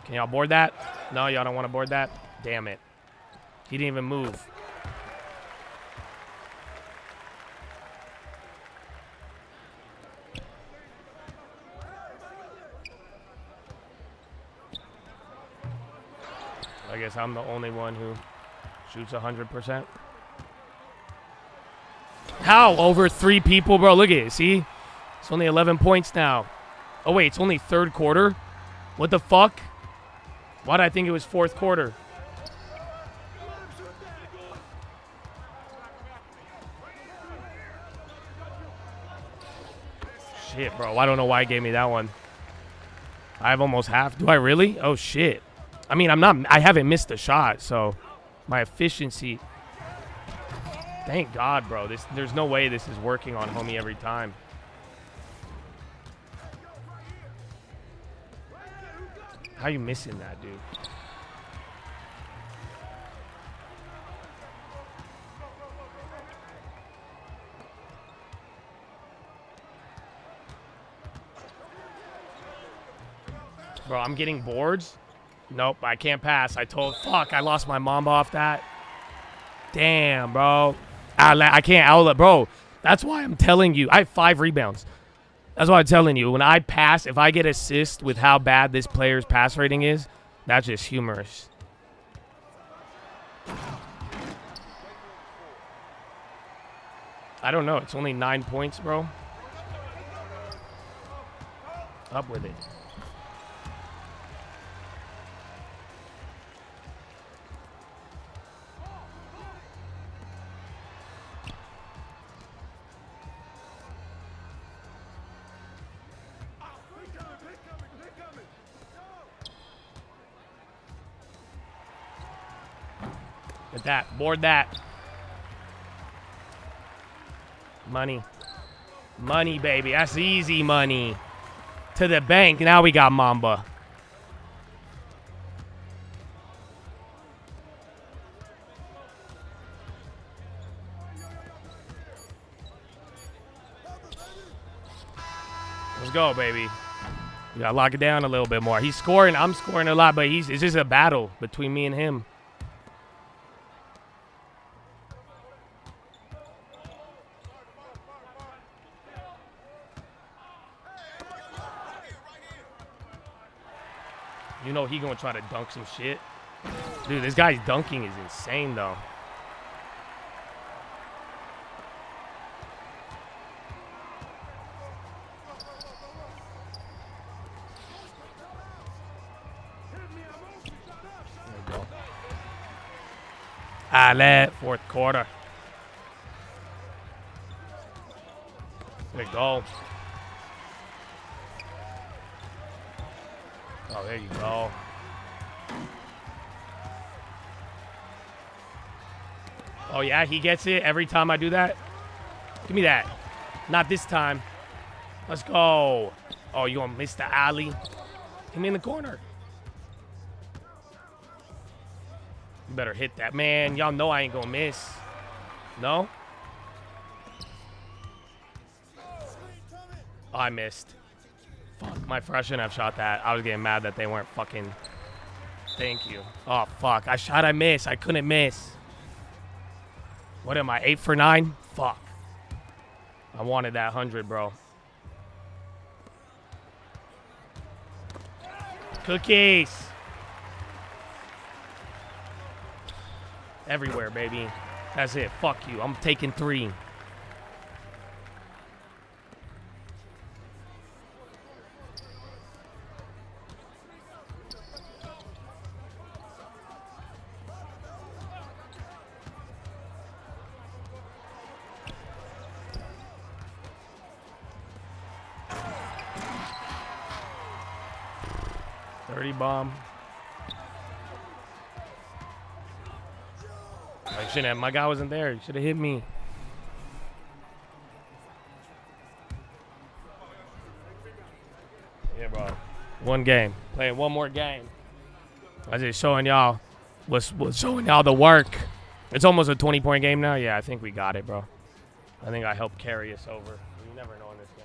Can y'all board that? No, y'all don't want to board that? Damn it. He didn't even move. I guess I'm the only one who shoots 100%. How? Over 3 people, bro. Look at it. See? It's only 11 points now. Oh, wait. It's only third quarter? What the fuck? Why did I think it was fourth quarter? Shit, bro. I don't know why it gave me that one. I have almost half. Do I really? Oh, shit. I mean, I haven't missed a shot, so my efficiency. Thank God, bro. There's no way this is working on homie every time. How you missing that, dude? Bro, I'm getting boards. Nope, I can't pass. Fuck, I lost my mamba off that. Damn, bro. I can't outlet, bro. That's why I'm telling you. I have 5 rebounds. That's why I'm telling you. When I pass, if I get assist with how bad this player's pass rating is, that's just humorous. I don't know. It's only 9 points, bro. Up with it. Get that. Board that. Money. Money, baby. That's easy money. To the bank. Now we got Mamba. Let's go, baby. We gotta lock it down a little bit more. He's scoring. I'm scoring a lot, but it's just a battle between me and him. You know he gonna try to dunk some shit. Dude, this guy's dunking is insane, though. There we go. Let fourth quarter. There we go. Oh, there you go. Oh, yeah, he gets it every time I do that. Give me that. Not this time. Let's go. Oh, you gonna miss the alley? Give me in the corner. You better hit that. Man, y'all know I ain't gonna miss. No? Oh, I missed. Fuck, I shouldn't have shot that. I was getting mad that they weren't fucking. Thank you. Oh, fuck. I missed. I couldn't miss. What am I, 8 for 9? Fuck. I wanted that 100, bro. Cookies. Everywhere, baby. That's it. Fuck you. I'm taking 3. Bomb. I shouldn't have. My guy wasn't there. He should have hit me. Yeah, bro. One game. Playing one more game. I just showing y'all what's showing y'all the work. It's almost a 20-point game now. Yeah, I think we got it, bro. I think I helped carry us over. You never know in this game.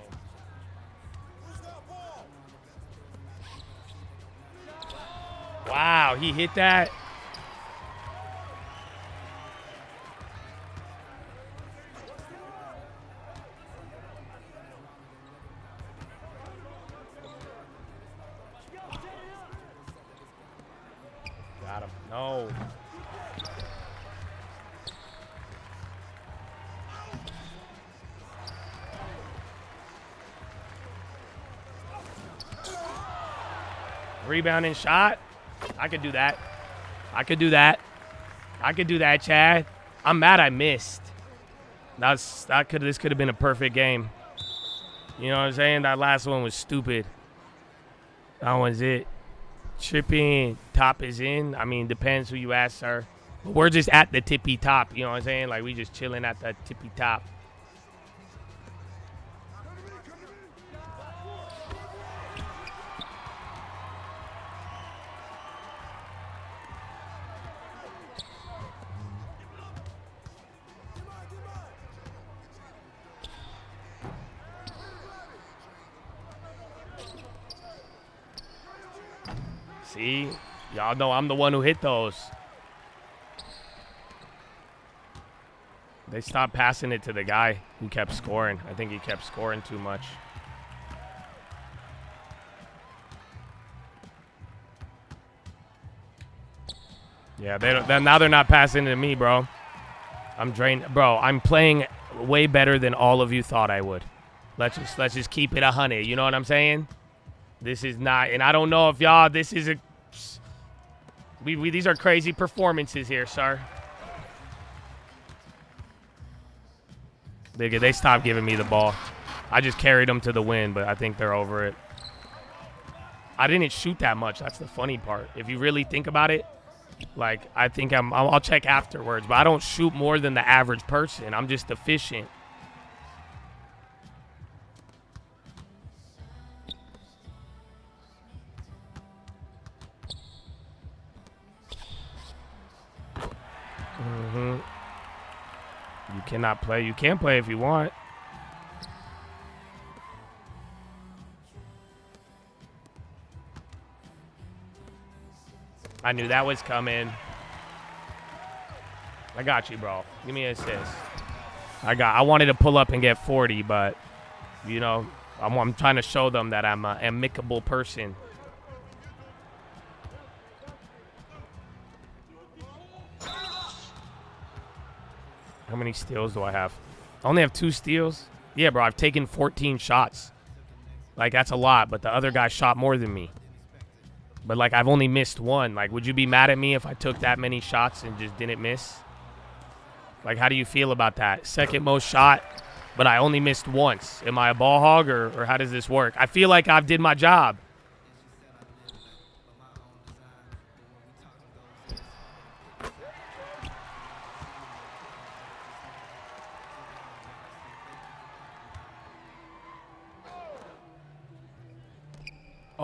Wow, he hit that. Got him. No. Rebounding shot. I could do that. I could do that. I could do that, Chad. I'm mad I missed. This could have been a perfect game. You know what I'm saying? That last one was stupid. That one's it. Tripping. Top is in. I mean, depends who you ask, sir. But we're just at the tippy top. You know what I'm saying? Like, we just chilling at the tippy top. See? Y'all know I'm the one who hit those. They stopped passing it to the guy who kept scoring. I think he kept scoring too much. Yeah, now they're not passing it to me, bro. I'm drained. Bro, I'm playing way better than all of you thought I would. Let's just keep it 100. You know what I'm saying? This is not, and I don't know if y'all, this is these are crazy performances here, sir. They stopped giving me the ball. I just carried them to the win, but I think they're over it. I didn't shoot that much. That's the funny part. If you really think about it, like, I think I'll check afterwards, but I don't shoot more than the average person. I'm just efficient. You cannot play. You can play if you want. I knew that was coming. I got you, bro. Give me an assist. I wanted to pull up and get 40, but, you know, I'm trying to show them that I'm an amicable person. How many steals do I have? I only have 2 steals? Yeah, bro, I've taken 14 shots. Like, that's a lot, but the other guy shot more than me. But, like, I've only missed 1. Like, would you be mad at me if I took that many shots and just didn't miss? Like, how do you feel about that? Second most shot, but I only missed once. Am I a ball hog, or how does this work? I feel like I've did my job.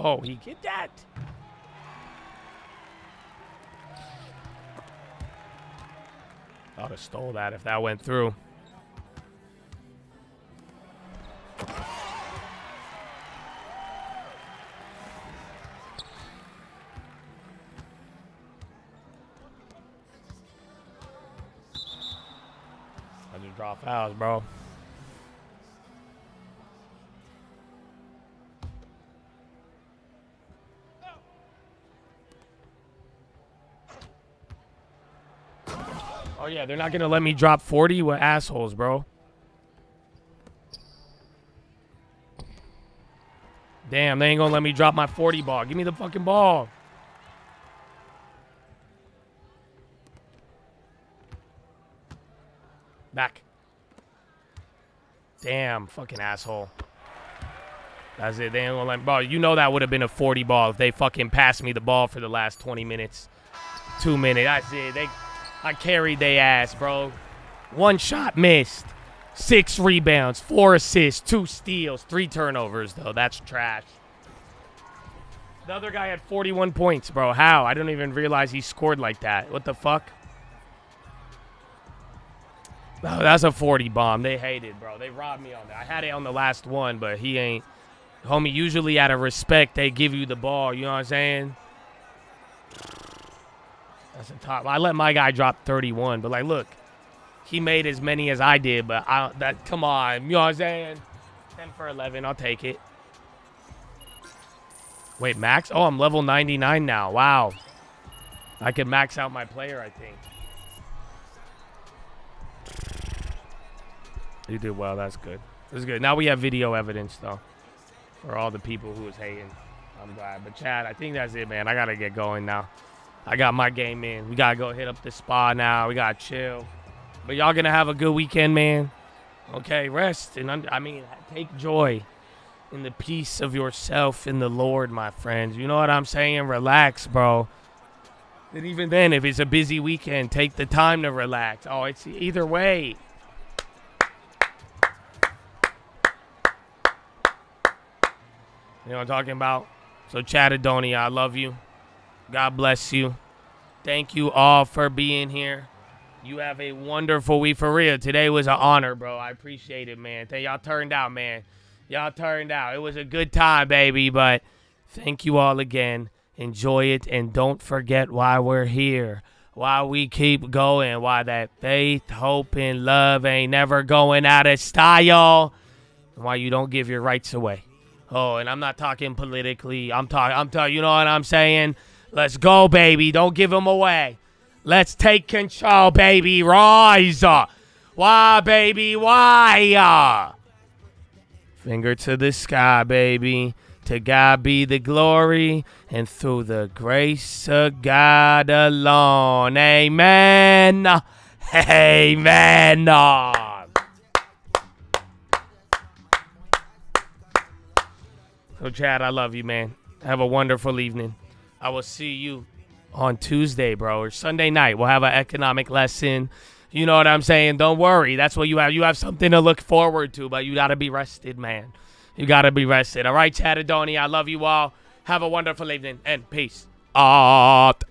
Oh, he get that. I would have stole that if that went through. I just draw fouls, bro. yeah, they're not going to let me drop 40? What assholes, bro. Damn, they ain't going to let me drop my 40 ball. Give me the fucking ball. Back. Damn, fucking asshole. That's it. They ain't gonna let me. Bro, you know that would have been a 40 ball if they fucking passed me the ball for the last 20 minutes. 2 minutes. That's it. I carried they ass, bro. 1 shot missed. 6 rebounds. 4 assists. 2 steals. 3 turnovers, though. That's trash. The other guy had 41 points, bro. How? I don't even realize he scored like that. What the fuck? Oh, that's a 40 bomb. They hate it, bro. They robbed me on that. I had it on the last one, but he ain't. Homie, usually out of respect, they give you the ball. You know what I'm saying? That's a top. I let my guy drop 31, but, like, look. He made as many as I did, but come on. You know what I'm saying? 10 for 11. I'll take it. Wait, max? Oh, I'm level 99 now. Wow. I can max out my player, I think. You did well. That's good. That's good. Now we have video evidence, though, for all the people who was hating. I'm glad. But, Chad, I think that's it, man. I got to get going now. I got my game in. We got to go hit up the spa now. We got to chill. But y'all going to have a good weekend, man. Okay, rest. And I mean, take joy in the peace of yourself in the Lord, my friends. You know what I'm saying? Relax, bro. And even then, if it's a busy weekend, take the time to relax. Oh, it's either way. You know what I'm talking about? So, Chattadonia, I love you. God bless you. Thank you all for being here. You have a wonderful week. For real, today was an honor, bro. I appreciate it, man. Y'all turned out, man. Y'all turned out. It was a good time, baby. But thank you all again. Enjoy it. And don't forget why we're here. Why we keep going. Why that faith, hope, and love ain't never going out of style. And why you don't give your rights away. Oh, and I'm not talking politically. I'm talking, you know what I'm saying? Let's go, baby. Don't give them away. Let's take control, baby. Rise. Why, baby? Why? Finger to the sky, baby. To God be the glory, and through the grace of God alone. Amen. Amen. So, Chad, I love you, man. Have a wonderful evening. I will see you on Tuesday, bro, or Sunday night. We'll have an economic lesson. You know what I'm saying? Don't worry. That's what you have. You have something to look forward to, but you got to be rested, man. You got to be rested. All right, Chattadonia, I love you all. Have a wonderful evening, and peace out.